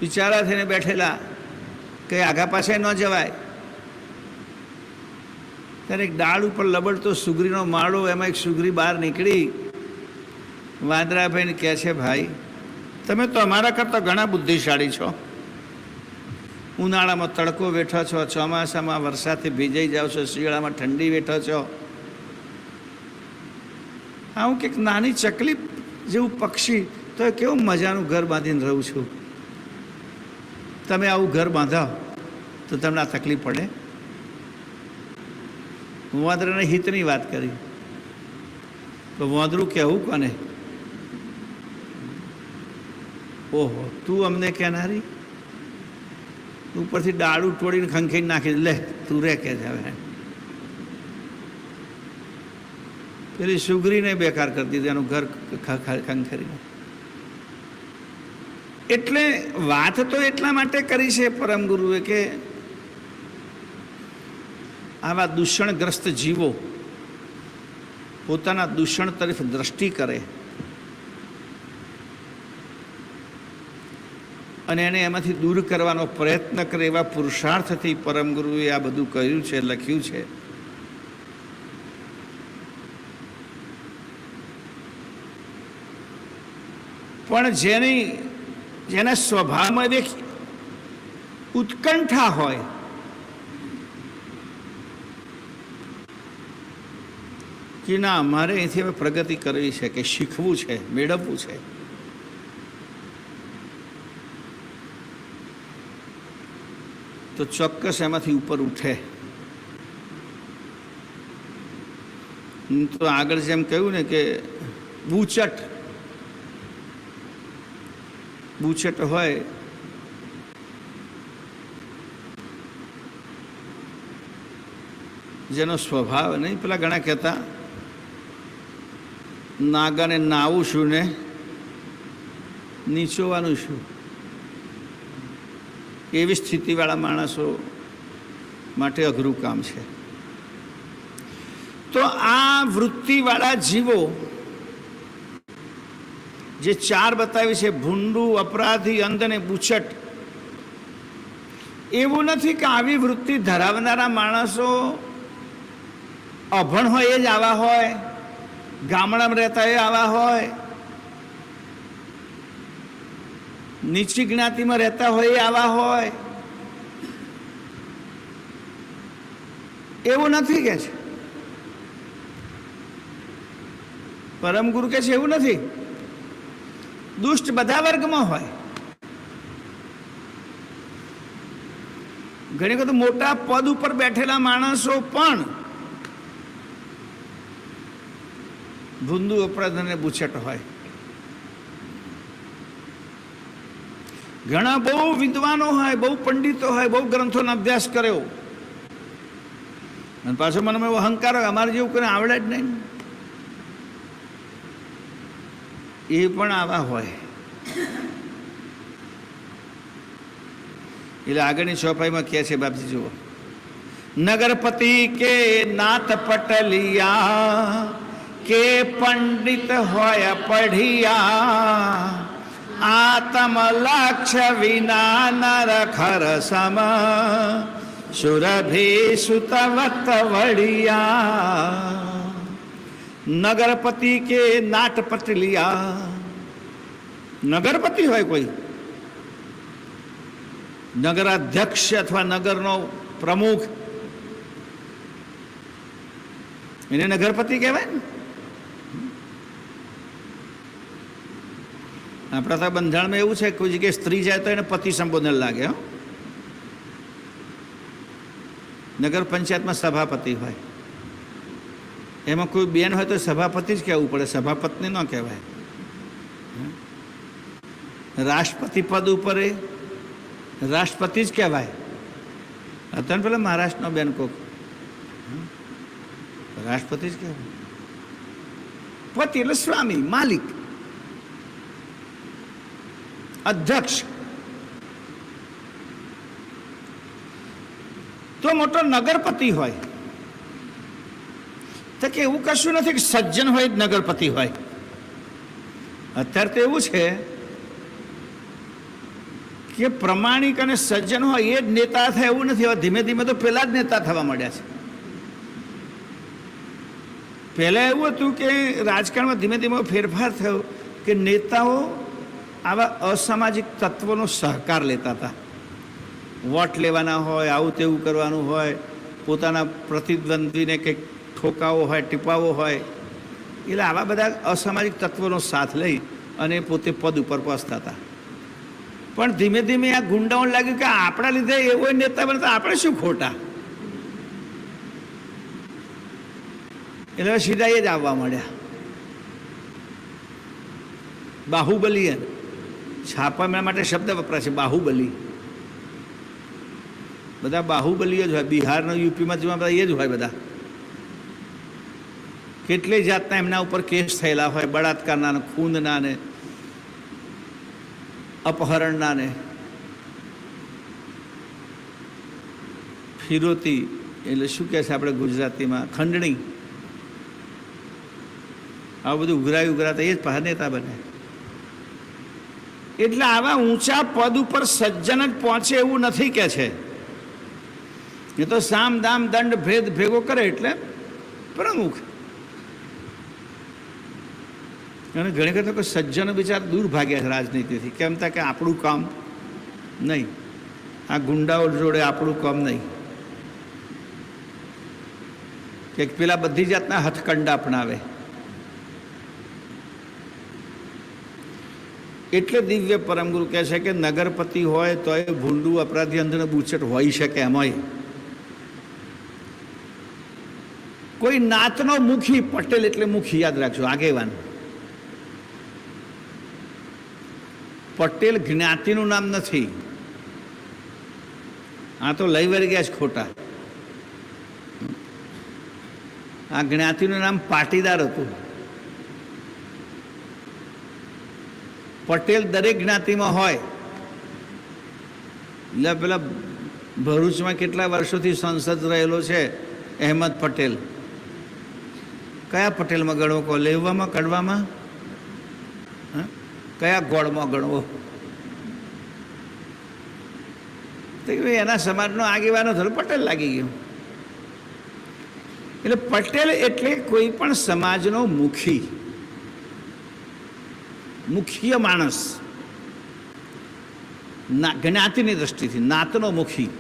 બિચારા થઈને બેઠેલા, કંઈ આગા પાછે ન જવાય. ત્યારે એક ડાળ ઉપર લબડતો સુગરીનો માળો, એમાં એક સુગરી બહાર નીકળી વાંદરાભાઈને કહે છે, ભાઈ તમે તો અમારા કરતાં ઘણા બુદ્ધિશાળી છો. ઉનાળામાં તડકો વેઠો છો, ચોમાસામાં વરસાદથી ભીજાઈ જાઓ છો, શિયાળામાં ઠંડી વેઠો છો. હું કંઈક નાની ચકલી જેવું પક્ષી તો કેવું મજાનું ઘર બાંધીને રહું છું, તમે આવું ઘર બાંધાવો તો તમને આ તકલીફ પડે? વાંદરાને હિતની વાત કરી તો વાંદરું કહેવું કોને? ઓહો, તું અમને કહેનારી, ઉપરથી ડાળું તોડીને ખંખેરી નાખી, લે તું રે કે હવે. પેલી સુગરીને બેકાર કરી દીધું, એનું ઘર ખંખેરીને. એટલે વાત તો એટલા માટે કરી છે પરમ ગુરુએ કે આવા દૂષણગ્રસ્ત જીવો પોતાના દૂષણ તરફ દ્રષ્ટિ કરે અને એને એમાંથી દૂર કરવાનો પ્રયત્ન કરે, એવા પુરુષાર્થથી પરમ ગુરુએ આ બધું કહ્યું છે, લખ્યું છે. પણ જેના સ્વભાવમાં એક ઉત્કંઠા હોય, કે ના મારે અહીંથી હવે પ્રગતિ કરવી છે, કે શીખવું છે, મેળવવું છે, તો ચોક્કસ એમાંથી ઉપર ઉઠે. તો આગળ જેમ કહ્યું ને કે બુચટ હોય, જેનો સ્વભાવ નહીં, પેલા ઘણા કહેતા નાગાને નાવું શું ને નીચોવાનું શું, એવી સ્થિતિવાળા માણસો માટે અઘરું કામ છે. તો આ વૃત્તિવાળા જીવો જે ચાર બતાવી છે, ભૂંડું, અપરાધી, અંધ અને બુચટ, એવું નથી કે આવી વૃત્તિ ધરાવનારા માણસો અભણ હોય એ જ આવા હોય, ગામડામાં રહેતા એ આવા હોય, નીચી જ્ઞાતિમાં રહેતા હોય એ આવા હોય એવું નથી કે છે. પરમ ગુરુ કે છે એવું નથી. દુષ્ટ બધા વર્ગમાં હોય. ઘણી વખત મોટા પદ ઉપર બેઠેલા માણસો પણ ભૂંદુ અપરાધ અને બુછટ હોય. ઘણા બહુ વિદ્વાનો હોય, બહુ પંડિતો હોય, બહુ ગ્રંથોનો અભ્યાસ કર્યો અને પાછો મને એવો અહંકાર હોય અમારે જેવું કોઈ આવડે જ નહીં, એ પણ આવા હોય. એટલે આગળની ચોપાઈમાં કહે છે બાપજી જુઓ, નગરપતિ કે નાથ પટલિયા કે પંડિત હોય પઢિયા આત્મ લક્ષ્ય વિના નર ખર સમ સુરભી સુતવત વડિયા. નગરપતિ કે નાટ પટલિયા, નગરપતિ હોય કોઈ, નગરાધ્યક્ષ અથવા નગરનો પ્રમુખ, એને નગરપતિ કહેવાય ને. આપણા તો બંધારણમાં એવું છે કે કોઈ જગ્યાએ સ્ત્રી જાય તો એને પતિ સંબોધન લાગે. નગર પંચાયતમાં સભાપતિ હોય, એમાં કોઈ બેન હોય તો સભાપતિ જ કહેવું પડે, સભાપતિને ન કહેવાય. રાષ્ટ્રપતિ પદ ઉપર રાષ્ટ્રપતિ જ કહેવાય. અત્યારે પેલા મહારાષ્ટ્રનો બેન કોક રાષ્ટ્રપતિ જ કહેવાય. પતિ એટલે સ્વામી, માલિક, અધ્યક્ષ. તો મોટો નગરપતિ હોય તો કે એવું કશું નથી કે સજ્જન હોય જ નગરપતિ હોય. અત્યારે તો એવું છે કે પ્રમાણિક અને સજ્જન હોય એ જ નેતા થાય એવું નથી. હવે ધીમે ધીમે તો પેલા જ નેતા થવા માંડ્યા છે. પહેલા એવું હતું કે રાજકારણમાં ધીમે ધીમે ફેરફાર થયો કે નેતાઓ આવા અસામાજિક તત્વોનો સહકાર લેતા હતા. વોટ લેવાના હોય, આવું તેવું કરવાનું હોય, પોતાના પ્રતિદ્વંદીને કંઈક ઠોકાવો હોય, ટીપાવો હોય, એટલે આવા બધા અસામાજિક તત્વોનો સાથ લઈ અને પોતે પદ ઉપર પહોંચતા હતા. પણ ધીમે ધીમે આ ગુંડાઓને લાગ્યું કે આપણા લીધે એવો નેતા બનતા આપણે શું ખોટા, એટલે સીધા એ જ આવવા માંડ્યા. બાહુબલી, છાપા માટે શબ્દ વપરાય છે બાહુબલી. બધા બાહુબલીઓ જ હોય. બિહારનો યુપીમાં જોવા બધા એ જ હોય. બધા કેટલી જાતના એમના ઉપર કેસ થયેલા હોય, બળાત્કારના ને, ખૂનના ને, અપહરણના ને. ફિરોતી એટલે શું કહે છે આપણે ગુજરાતીમાં, ખંડણી. આવું બધું ઉઘરાતા એ જ પાછા નેતા બને. એટલે આવા ઊંચા પદ ઉપર સજ્જન જ પહોંચે એવું નથી કે છે. એ તો સામ દામ દંડ ભેદ ભેગો કરે એટલે પ્રમુખ. અને ઘણી વખત કોઈ સજ્જનો બિચાર દૂર ભાગ્યા છે રાજનીતિથી. કેમ થાય કે આપણું કામ નહીં, આ ગુંડાઓ જોડે આપણું કામ નહીં, કે પેલા બધી જાતના હથકંડા અપનાવે. એટલે દિવ્ય પરમગુરુ કહે છે કે નગરપતિ હોય તો એ ભૂંડું અપરાધી અંદર બુચટ હોઈ શકે. એમાંય કોઈ નાતનો મુખી, પટેલ એટલે મુખી, યાદ રાખજો, આગેવાન. પટેલ જ્ઞાતિનું નામ નથી. આ તો લઈ વળી ગયા છે ખોટા. આ જ્ઞાતિનું નામ પાટીદાર હતું. પટેલ દરેક જ્ઞાતિમાં હોય. એટલે પેલા ભરૂચમાં કેટલા વર્ષોથી સંસદ રહેલો છે અહેમદ પટેલ. કયા પટેલમાં ગણવો કહો? લેવામાં, કડવામાં, કયા ગોળમાં ગણવો? એના સમાજનો આગેવાનો થયો પટેલ લાગી ગયો. એટલે પટેલ એટલે કોઈ પણ સમાજનો મુખી, મુખ્ય માણસ. જ્ઞાતિની દ્રષ્ટિથી નાતનો મુખી,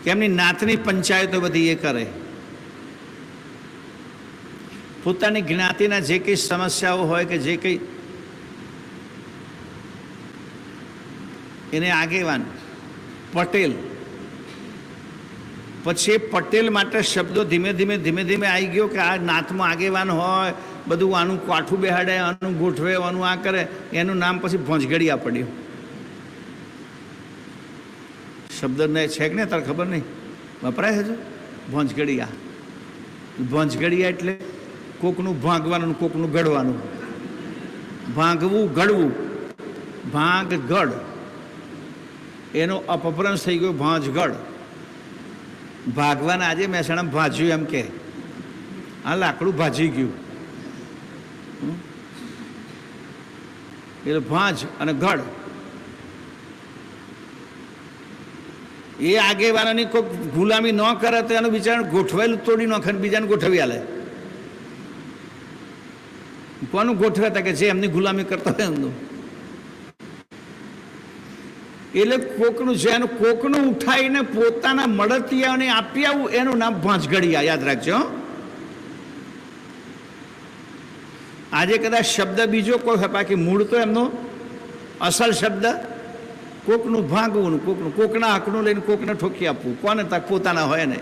કે એમની નાતની પંચાયતો બધી એ કરે, પોતાની જ્ઞાતિના જે કંઈ સમસ્યાઓ હોય કે જે કંઈ એને આગેવાન પટેલ, પછી પટેલ માટે શબ્દો ધીમે ધીમે ધીમે ધીમે આવી ગયો કે આ નાતમાં આગેવાન હોય, બધું આનું કાઠું બેહાડે, આનું ગોઠવે, આનું આ કરે, એનું નામ પછી ભોંજગડિયા પડ્યું. શબ્દ ને છે કે નહીં તારે ખબર નહીં, વપરાય હજુ ભોંજગડિયા. ભોંજગડિયા એટલે કોકનું ભાંગવાનું, કોકનું ગળવાનું. ભાંગવું, ગળવું, ભાંગ ગળ, એનો અપભ્રંશ થઈ ગયો ભાંજગળ. ભાગવાના આજે મહેસાણા ભાજ્યું એમ કે, આ લાકડું ભાજી ગયું, એટલે ભાંજ અને ગળ. એ આગેવાનોની કોઈ ગુલામી ન કરે તો એનું બિચારાને ગોઠવેલું તોડી નાખે, બીજાને ગોઠવી આલે. કોનું ગોઠવે હતા કે જે એમની ગુલામી કરતા હોય એમનું. એટલે કોકનું છે એનું કોકનું ઉઠાવીને પોતાના મળતિયાઓને આપી આવું, એનું નામ ભાંજગડિયા. યાદ રાખજો. આજે કદાચ શબ્દ બીજો કોઈ હોય, બાકી મૂળ તો એમનો અસલ શબ્દ કોકનું ભાંગવું, કોકનું કોકના હકનું લઈને કોકને ઠોકી આપવું. કોને તક પોતાના હોય ને,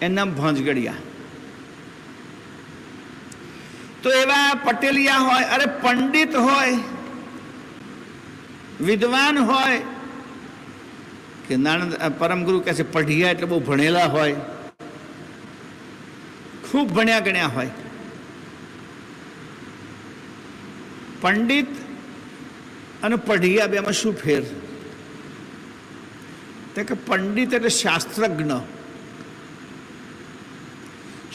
એનું નામ ભાંજગડિયા. તો એવા પટેલિયા હોય, અરે પંડિત હોય, વિદ્વાન હોય, કે નાના પરમગુરુ કહે છે પઢિયા એટલે બહુ ભણેલા હોય, ખૂબ ભણ્યા ગણ્યા હોય. પંડિત અને પઢિયા બેમાં શું ફેર? તો કે પંડિત એટલે શાસ્ત્રજ્ઞ,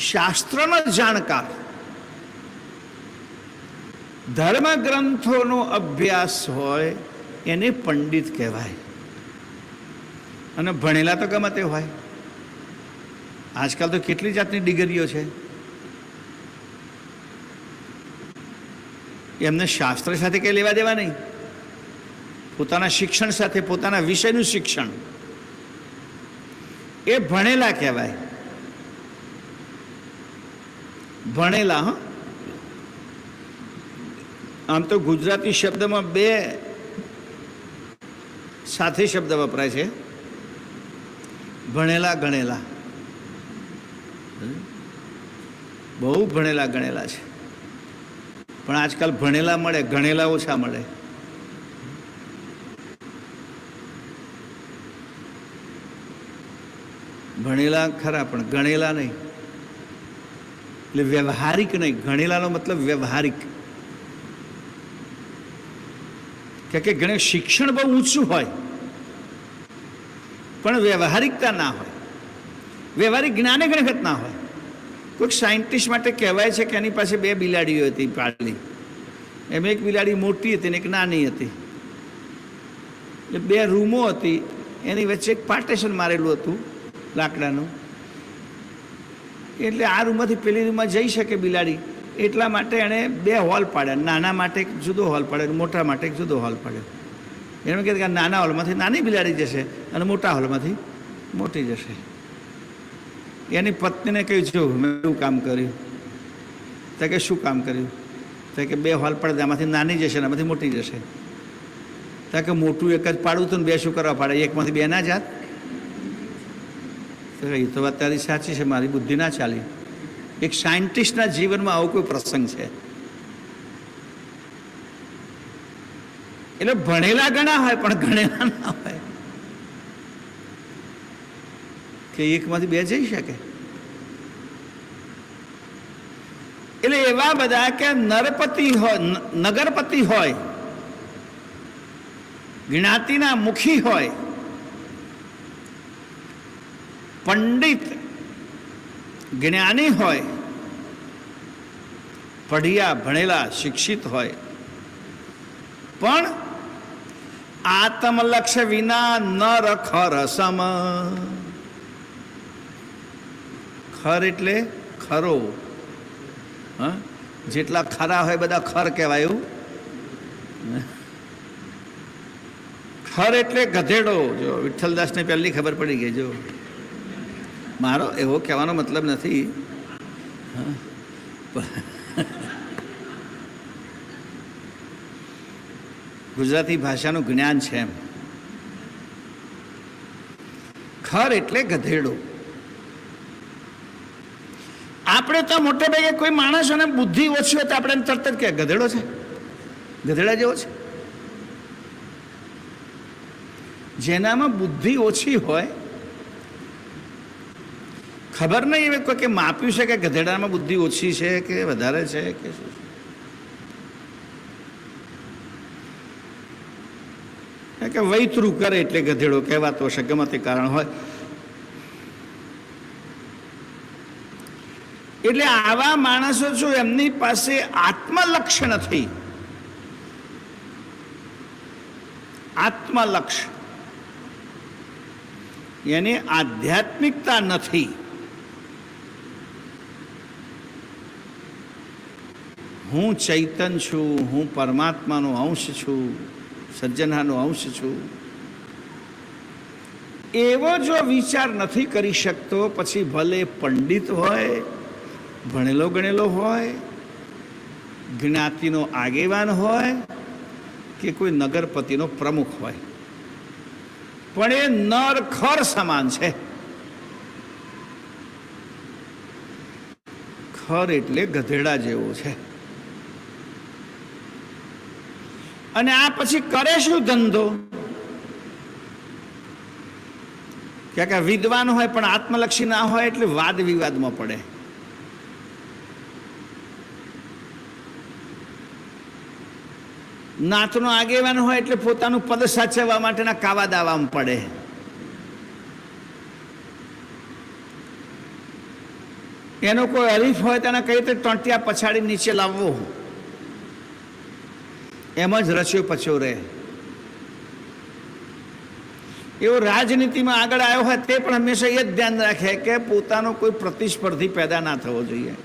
શાસ્ત્રનો જાણકાર, ધર્મ ગ્રંથોનો અભ્યાસ હોય એને પંડિત કહેવાય. અને ભણેલા તો ગમે તે હોય. આજકાલ તો કેટલી જાતની ડિગ્રીઓ છે. એમને શાસ્ત્ર સાથે કંઈ લેવા દેવા નહીં, પોતાના શિક્ષણ સાથે, પોતાના વિષયનું શિક્ષણ, એ ભણેલા કહેવાય. ભણેલા. હા, આમ તો ગુજરાતી શબ્દમાં બે સાથે શબ્દ વપરાય છે, ભણેલા ગણેલા. બહુ ભણેલા ગણેલા છે, પણ આજકાલ ભણેલા મળે, ગણેલા ઓછા મળે. ભણેલા ખરા પણ ગણેલા નહીં. એટલે વ્યવહારિક નહીં. ગણેલાનો મતલબ વ્યવહારિક. કે ગણે શિક્ષણ બહુ ઊંચું હોય પણ વ્યવહારિકતા ના હોય, વ્યવહારિક જ્ઞાને ગણગત ના હોય. કોઈક સાયન્ટિસ્ટ માટે કહેવાય છે કે એની પાસે બે બિલાડીઓ હતી પાળેલી, એમ એક બિલાડી મોટી હતી ને એક નાની હતી. એટલે બે રૂમો હતી, એની વચ્ચે એક પાર્ટેશન મારેલું હતું લાકડાનું. એટલે આ રૂમમાંથી પેલી રૂમમાં જઈ શકે બિલાડી, એટલા માટે એણે બે હોલ પાડ્યા. નાના માટે એક જુદો હોલ પાડ્યો, મોટા માટે એક જુદો હોલ પાડ્યો. એમ કહે કે નાના હોલમાંથી નાની બિલાડી જશે અને મોટા હોલમાંથી મોટી જશે. એની પત્નીને કહ્યું, જો મેં એવું કામ કર્યું. તો કે શું કામ કર્યું? તો કે બે હોલ પડે, આમાંથી નાની જશે ને આમાંથી મોટી જશે. તો કે મોટું એક જ પાડવું હતું ને બે શું કરવા પાડે, એકમાંથી બે ના જાત? તો એ તો વાત તારી સાચી છે, મારી બુદ્ધિ ના ચાલી. એક સાયન્ટિસ્ટના જીવનમાં આવો કોઈ પ્રસંગ છે. એટલે ભણેલા ઘણા હોય પણ ગણેલા ના હોય કે એકમાંથી બે જઈ શકે. એટલે એવા બધા કે નરપતિ હોય, નગરપતિ હોય, જ્ઞાતિના મુખી હોય, પંડિત જ્ઞાની હોય, પઢિયા ભણેલા શિક્ષિત હોય, પણ આત્મલક્ષ્ય વિના નર ખર સમ. ખર એટલે ખરો. હા, જેટલા ખરા હોય બધા ખર કહેવાય. એવું ખર એટલે ગધેડો. જો વિઠ્ઠલદાસને પહેલી ખબર પડી ગઈ. જો મારો એવો કહેવાનો મતલબ નથી, ગુજરાતી ભાષાનું જ્ઞાન છે એમ. ખર એટલે ગધેડો. આપણે તો મોટે ભાગે કોઈ માણસોને બુદ્ધિ ઓછી હોય તો આપણે તરત જ કે ગધેડો છે, ગધેડા જેવો છે. જેનામાં બુદ્ધિ ઓછી હોય, ખબર નહીં હવે કોઈ કે માપ્યું છે કે ગધેડામાં બુદ્ધિ ઓછી છે કે વધારે છે કે શું, કે વૈતરું કરે એટલે ગધેડો કહેવાતો હશે, ગમે તે કારણ હોય. એટલે આવા માણસો જો એમની પાસે આત્મલક્ષ નથી, આત્મલક્ષ એની આધ્યાત્મિકતા નથી, હું ચૈતન છું, હું પરમાત્માનો અંશ છું, સર્જનાનો અંશ છું, એવો જો વિચાર નથી કરી શકતો, પછી ભલે પંડિત હોય, ભણેલો ગણેલો હોય, જ્ઞાતિનો આગેવાન હોય કે કોઈ નગરપતિનો પ્રમુખ હોય, પણ એ નર ખર સમાન છે. ખર એટલે ગધેડા જેવો છે. અને આ પછી કરે શું ધંધો? કે વિદ્વાન હોય પણ આત્મલક્ષી ના હોય એટલે વાદ વિવાદમાં પડે. નાતનો આગેવાન હોય એટલે પોતાનું પદ સાચવવા માટેના કાવા દાવામાં પડે. એનો કોઈ હરીફ હોય તેને કઈ રીતે ટોંટિયા પછાડી નીચે લાવવો, એમ જ રચ્યો પચ્યો રહે. એવો રાજનીતિમાં આગળ આવ્યો હોય તે પણ હંમેશા એ જ ધ્યાન રાખે કે પોતાનો કોઈ પ્રતિસ્પર્ધી પેદા ના થવો જોઈએ.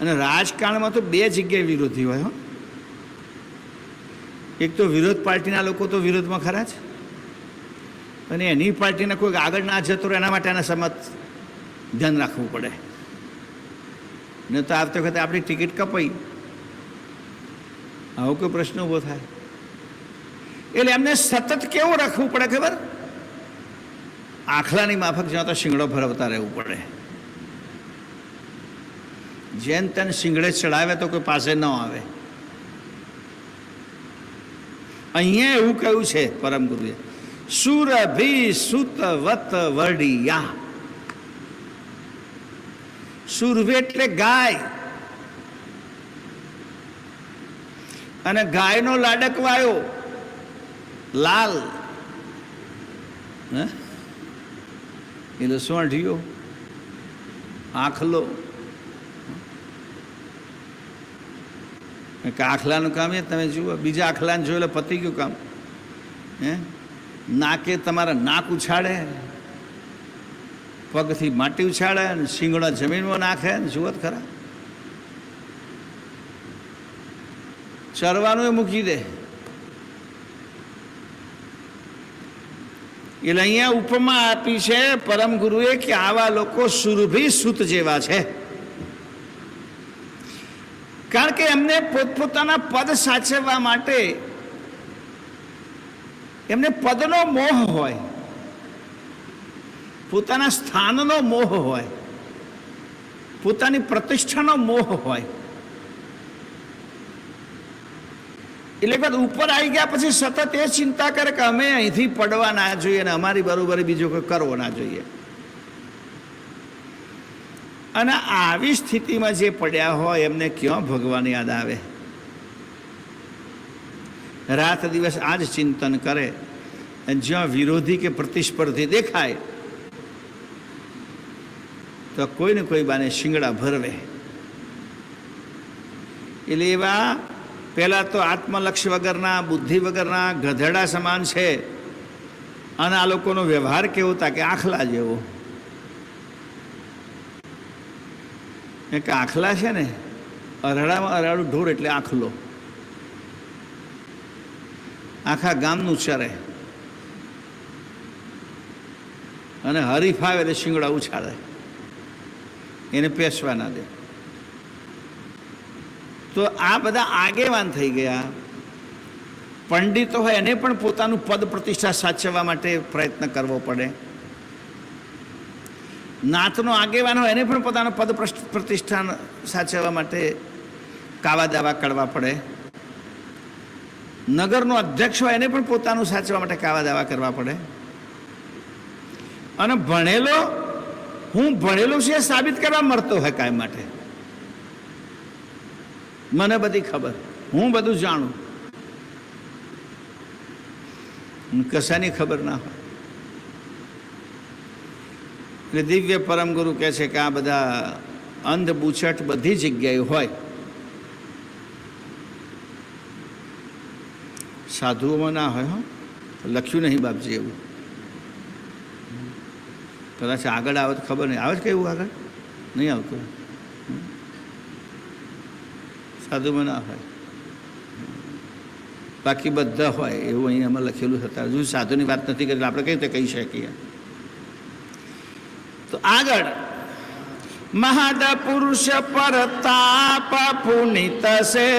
અને રાજકારણમાં તો બે જગ્યાએ વિરોધી હોય. એક તો વિરોધ પાર્ટીના લોકો તો વિરોધમાં ખરા જ, અને એની પાર્ટીને કોઈ આગળ ના જતો રહે એના માટે એના સમત ધ્યાન રાખવું પડે. ને તો આવતી વખતે આપણી ટિકિટ કપાઈ, આવો કોઈ પ્રશ્ન ઊભો થાય. એટલે એમને સતત કેવું રાખવું પડે ખબર? આખલાની માફક જ્યાં તો શિંગડો ભરવતા રહેવું પડે. જેન તેન શિંગડે ચડાવે તો કોઈ પાસે ન આવે. અહીંયા એવું કહ્યું છે પરમ ગુરુએ, સુરભી સુત વત વર્ડિયા. સુરભી એટલે ગાય, અને ગાયનો લાડકવાયો લાલ, એટલે સોંઢિયો, આખલો. આખલાનું કામ એ તમે જુઓ, બીજા આખલાને જોયું એટલે પતી ગયું કામ. નાકે તમારા નાક ઉછાળે, પગથી માટી ઉછાળે, અને શિંગડા જમીનમાં નાખે, જુઓ જ ખરા. ચરવાનું એ મૂકી દે. એટલે અહીંયા ઉપમા આપી છે પરમ ગુરુએ કે આવા લોકો સુરભી સુત જેવા છે. કારણ કે એમને પોતપોતાના પદ સાચવવા માટે એમને પદનો મોહ હોય, પોતાના સ્થાનનો મોહ હોય, પોતાની પ્રતિષ્ઠાનો મોહ હોય. એટલે બાદ ઉપર આવી ગયા પછી સતત એ ચિંતા કરે કે અમે અહીંથી પડવા ના જોઈએ અને અમારી બરોબરી બીજો કોઈ કરવો ના જોઈએ. અને આવી સ્થિતિમાં જે પડ્યા હોય એમને ક્યાં ભગવાન યાદ આવે? રાત દિવસ આ જ ચિંતન કરે. અને જ્યાં વિરોધી કે પ્રતિસ્પર્ધી દેખાય તો કોઈ ને કોઈ બાને શિંગડા ભરવે. એટલે એવા પહેલાં તો આત્મલક્ષ્ય વગરના, બુદ્ધિ વગરના ગધેડા સમાન છે. અને આ લોકોનો વ્યવહાર કેવો હતા કે આખલા જેવો. કે આખલા છે ને અરડામાં અરાડું ઢોર એટલે આખલો, આખા ગામનું ચરે, અને હરીફ આવે એટલે શિંગડા ઉછાળે, એને પેસવા ના દે. તો આ બધા આગેવાન થઈ ગયા. પંડિતો હોય એને પણ પોતાનું પદ પ્રતિષ્ઠા સાચવવા માટે પ્રયત્ન કરવો પડે. નાતનો આગેવાન હોય એને પણ પોતાનું પદ પ્રતિષ્ઠા સાચવવા માટે કાવા દાવા કરવા પડે. નગરનો અધ્યક્ષ હોય એને પણ પોતાનું સાચવવા માટે કાવા દાવા કરવા પડે. અને ભણેલો, હું ભણેલો છે સાબિત કરવા મળતો હોય કાયમ માટે. મને બધી ખબર, હું બધું જાણું, કશાની ખબર ના હોય. એટલે દિવ્ય પરમ ગુરુ કહે છે કે આ બધા અંધ બુછટ બધી જગ્યાએ હોય. સાધુઓમાં ના હોય. લખ્યું નહીં બાપજી એવું. કદાચ આગળ આવે તો ખબર નહીં. આવે છે કે એવું આગળ નહીં આવતું. સાધુમાં ના હોય, બાકી બધા હોય એવું અહીં આમાં લખેલું હતા. હજુ સાધુની વાત નથી કરી, આપણે કઈ રીતે કહી શકીએ. તો આગળ મહાદ પુરુષ પરતાપ પુનિત સે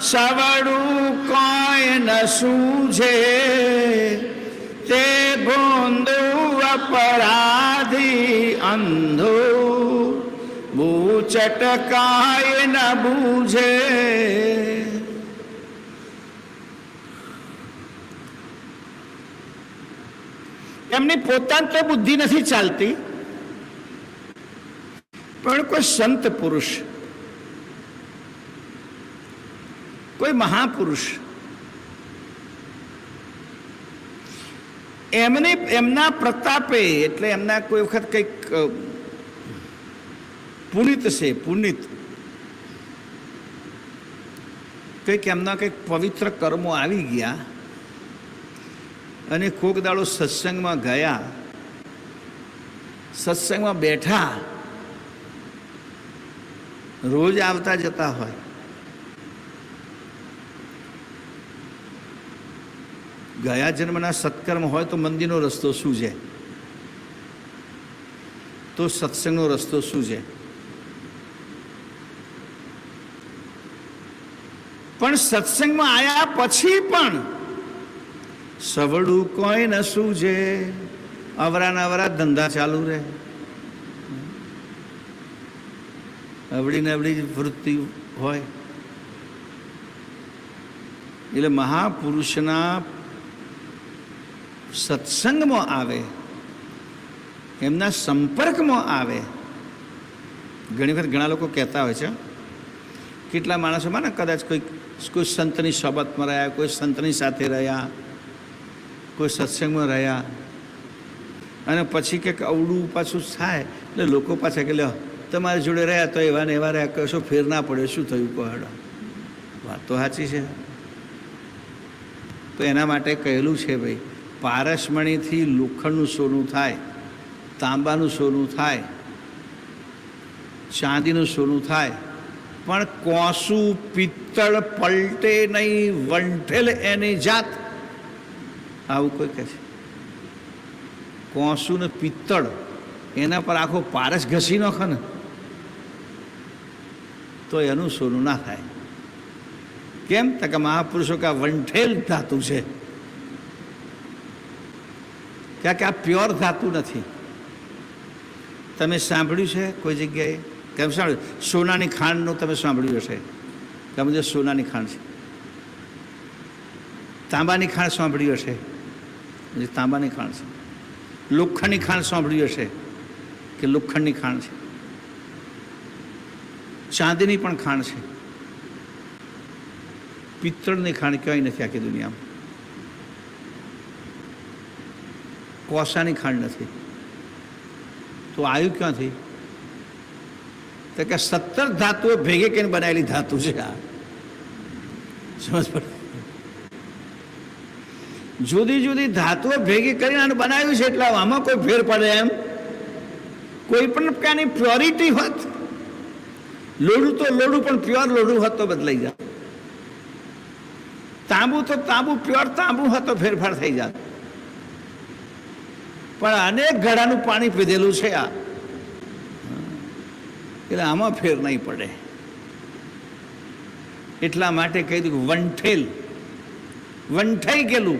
સવડું કોઈ ન સૂઝે તે ભોંદુ અપરાધી અંધો બૂચટ કાય ન બૂઝે. એમની પોતાની તો બુદ્ધિ નથી ચાલતી, પણ કોઈ સંત પુરુષ, કોઈ મહાપુરુષ એમના પ્રતાપે, એટલે એમના કોઈ વખત કંઈક પુનિત છે, પુનિત કંઈક એમના કંઈક પવિત્ર કર્મો આવી ગયા અને કોક દાડો સત્સંગમાં ગયા, સત્સંગમાં બેઠા, રોજ આવતા જતા હોય, ગયા જન્મના સત્કર્મ હોય તો મંદિરનો રસ્તો સૂઝે, તો સત્સંગનો રસ્તો સૂઝે. પણ સત્સંગમાં આવ્યા પછી પણ સવડું કોઈ ન સૂઝે. અવરાના અવરા ધંધા ચાલુ રહે, અવળી ને અવળી વૃત્તિ હોય. એટલે મહાપુરુષના સત્સંગમાં આવે, એમના સંપર્કમાં આવે. ઘણી વખત ઘણા લોકો કહેતા હોય છે, કેટલા માણસો માને કદાચ કોઈ સંતની સોબતમાં રહ્યા, કોઈ સંતની સાથે રહ્યા, કોઈ સત્સંગમાં રહ્યા, અને પછી કંઈક અવળું પાછું થાય એટલે લોકો પાછા કે લ્યો તમારી જોડે રહ્યા તો એવા ને એવા રહ્યા, કશો ફેર ના પડ્યો, શું થયું કહો. વાત તો સાચી છે. તો એના માટે કહેલું છે ભાઈ, પારસમણીથી લોખંડનું સોનું થાય, તાંબાનું સોનું થાય, ચાંદીનું સોનું થાય, પણ કોસું પિત્તળ પલટે નહીં, વંઠેલ એની જાત. આવું કોઈ કહે છે. કોસું ને પિત્તળ એના પર આખો પારસ ઘસી નાખે ને તો એનું સોનું ના થાય. કેમ? તો કે મહાપુરુષો કે આ વંઠેલ ધાતુ છે, કારણ કે આ પ્યોર ધાતુ નથી. તમે સાંભળ્યું છે કોઈ જગ્યાએ? કેમ સાંભળ્યું? સોનાની ખાંડનું તમે સાંભળ્યું હશે, તમે જે સોનાની ખાંડ છે. તાંબાની ખાંડ સાંભળ્યું હશે, જે તાંબાની ખાંડ છે. લોખંડની ખાંડ સાંભળ્યું હશે કે લોખંડની ખાંડ છે. ચાંદીની પણ ખાંડ છે. પિત્તળની ખાંડ ક્યાંય નથી આખી દુનિયામાં. કોસાની ખાંડ નથી. તો આવ્યું ક્યાંથી? તો કે 17 ધાતુઓ ભેગે કરીને બનાવેલી ધાતુ છે આ. સમજ પડે? જુદી જુદી ધાતુઓ ભેગી કરીને આને બનાવ્યું છે, એટલે આમાં કોઈ ફેર પડે એમ કોઈ પણ પ્રકારની પ્યોરિટી હોત લોઢું તો લોઢું, પણ પ્યોર લોઢું હોત તો બદલાઈ જાય. તાંબુ તો તાંબુ, પ્યોર તાંબુ હોત તો ફેરફાર થઈ જાય. પણ અનેક ઘડાનું પાણી પીધેલું છે આ, એટલે આમાં ફેર નહીં પડે. એટલા માટે કહી દીધું વંઠેલ, વંઠાઈ ગયેલું.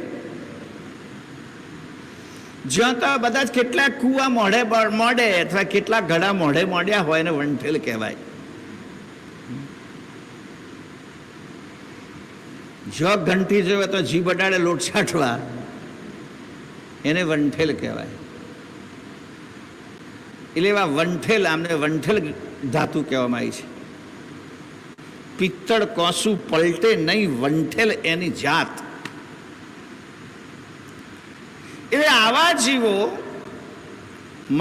જ્યાં તો બધા જ કેટલાક કુવા મોઢે મોડે અથવા કેટલાક ઘડા મોઢે મોડ્યા હોય એને વંઠેલ કહેવાય. જો ઘંટી જોવે તો જીભ અડાડે લોટ છાંટવા, એને વંઠેલ કહેવાય. એટલે એવા વંઠેલ, આમને વંઠેલ ધાતુ કહેવામાં આવી છે. પિત્તળ કોસું પલટે નહીં, વંઠેલ એની જાત. એટલે આવા જીવો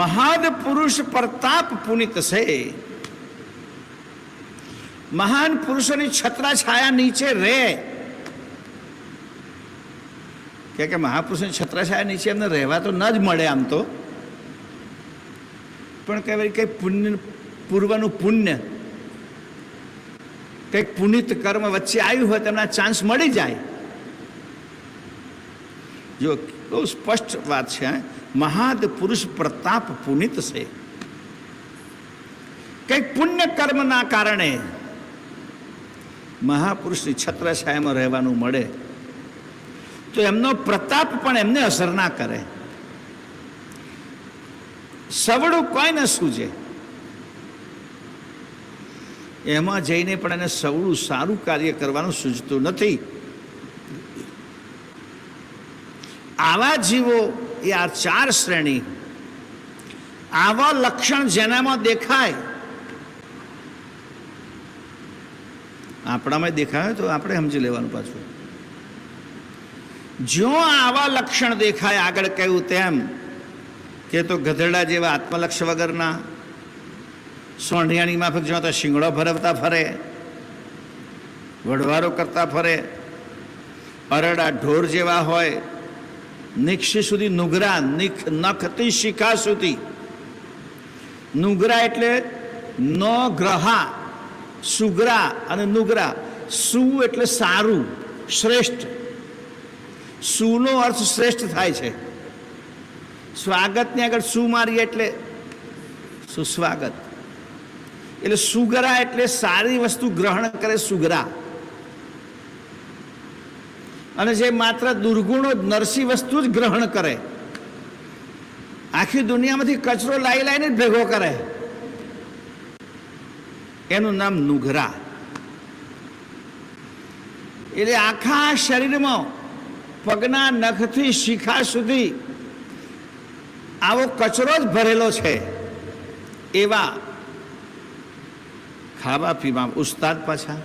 મહાન પુરુષ પ્રતાપ પુનિત છે. મહાન પુરુષોની છત્રછાયા નીચે રહે. કે મહાપુરુષોની છત્રછાયા નીચે એમને રહેવા તો ન જ મળે આમ તો, પણ કહેવાય કંઈ પુણ્ય, પૂર્વનું પુણ્ય, કંઈક પુનિત કર્મ વચ્ચે આવ્યું હોય તેમના ચાન્સ મળી જાય. જો બહુ સ્પષ્ટ વાત છે, મહાદ પુરુષ પ્રતાપ પુનિત છે. કંઈક પુણ્ય કર્મના કારણે મહાપુરુષની છત્રછાયામાં રહેવાનું મળે તો એમનો પ્રતાપ પણ એમને અસર ના કરે. સવડું કોઈ ન સૂજે, એમાં જઈને પણ એને સવડું સારું કાર્ય કરવાનું સૂઝતું નથી. આવા જીવો એ આ ચાર શ્રેણી, આવા લક્ષણ જેનામાં દેખાય, આપણામાં દેખાય તો આપણે સમજી લેવાનું પાછું. જો આવા લક્ષણ દેખાય, આગળ કહ્યું તેમ કે તો ગધેડા જેવા આત્મલક્ષ વગરના, સોંઢિયાની માફક જો તો શિંગડો ભરવતા ફરે, વઢવારો કરતા ફરે, અરડા ઢોર જેવા હોય, નિક્ષી સુધી નુગરા, નખથી શિખા સુધી. નુગરા એટલે નો ગ્રહા, સુગરા અને નુગરા. સુ એટલે સારું, શ્રેષ્ઠ. સુનો અર્થ શ્રેષ્ઠ થાય છે. સ્વાગતની આગળ સુ મારીએ એટલે સુસ્વાગત. એટલે સુગરા એટલે સારી વસ્તુ ગ્રહણ કરે, સુગરા. અને જે માત્ર દુર્ગુણો નરસી વસ્તુ જ ગ્રહણ કરે, આખી દુનિયામાંથી કચરો લાવી લાવીને જ ભેગો કરે, એનું નામ નુગરા. એટલે આખા શરીરમાં પગના નખથી શિખા સુધી આવો કચરો જ ભરેલો છે. એવા ખાવા પીવા ઉસ્તાદ પાછા,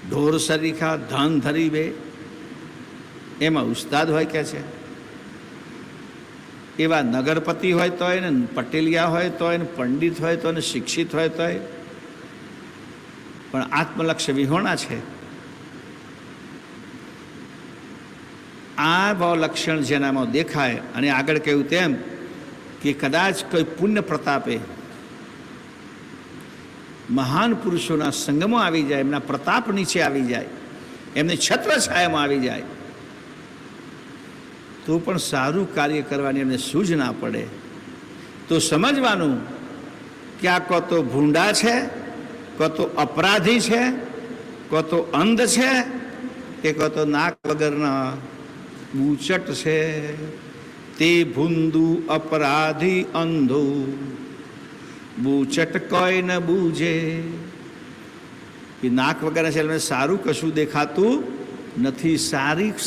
ઢોર સરીખા ધન ધરી બે, એમાં ઉસ્તાદ હોય કે છે. એવા નગરપતિ હોય તોય ને, પટેલિયા હોય તોય ને, પંડિત હોય તો ને, શિક્ષિત હોય તોય, પણ આત્મલક્ષ્ય વિહોણા છે. આ ભાવ લક્ષણ જેનામાં દેખાય, અને આગળ કહ્યું તેમ કે કદાચ કોઈ પુણ્ય પ્રતાપે મહાન પુરુષોના સંગમાં આવી જાય, એમના પ્રતાપ નીચે આવી જાય, એમની છત્રછાયામાં આવી જાય, તો પણ સારું કાર્ય કરવાની એમને સૂઝ ના પડે. તો સમજવાનું કે આ કો તો ભૂંડા છે, કો તો અપરાધી છે, કો તો અંધ છે, કે કો તો નાક વગરના બૂચટ છે. તે ભૂંદુ અપરાધી અંધો, બૂચટ કોઈ ન બૂજે. એ નાક વગર છે એટલે સારું કશું દેખાતું નથી,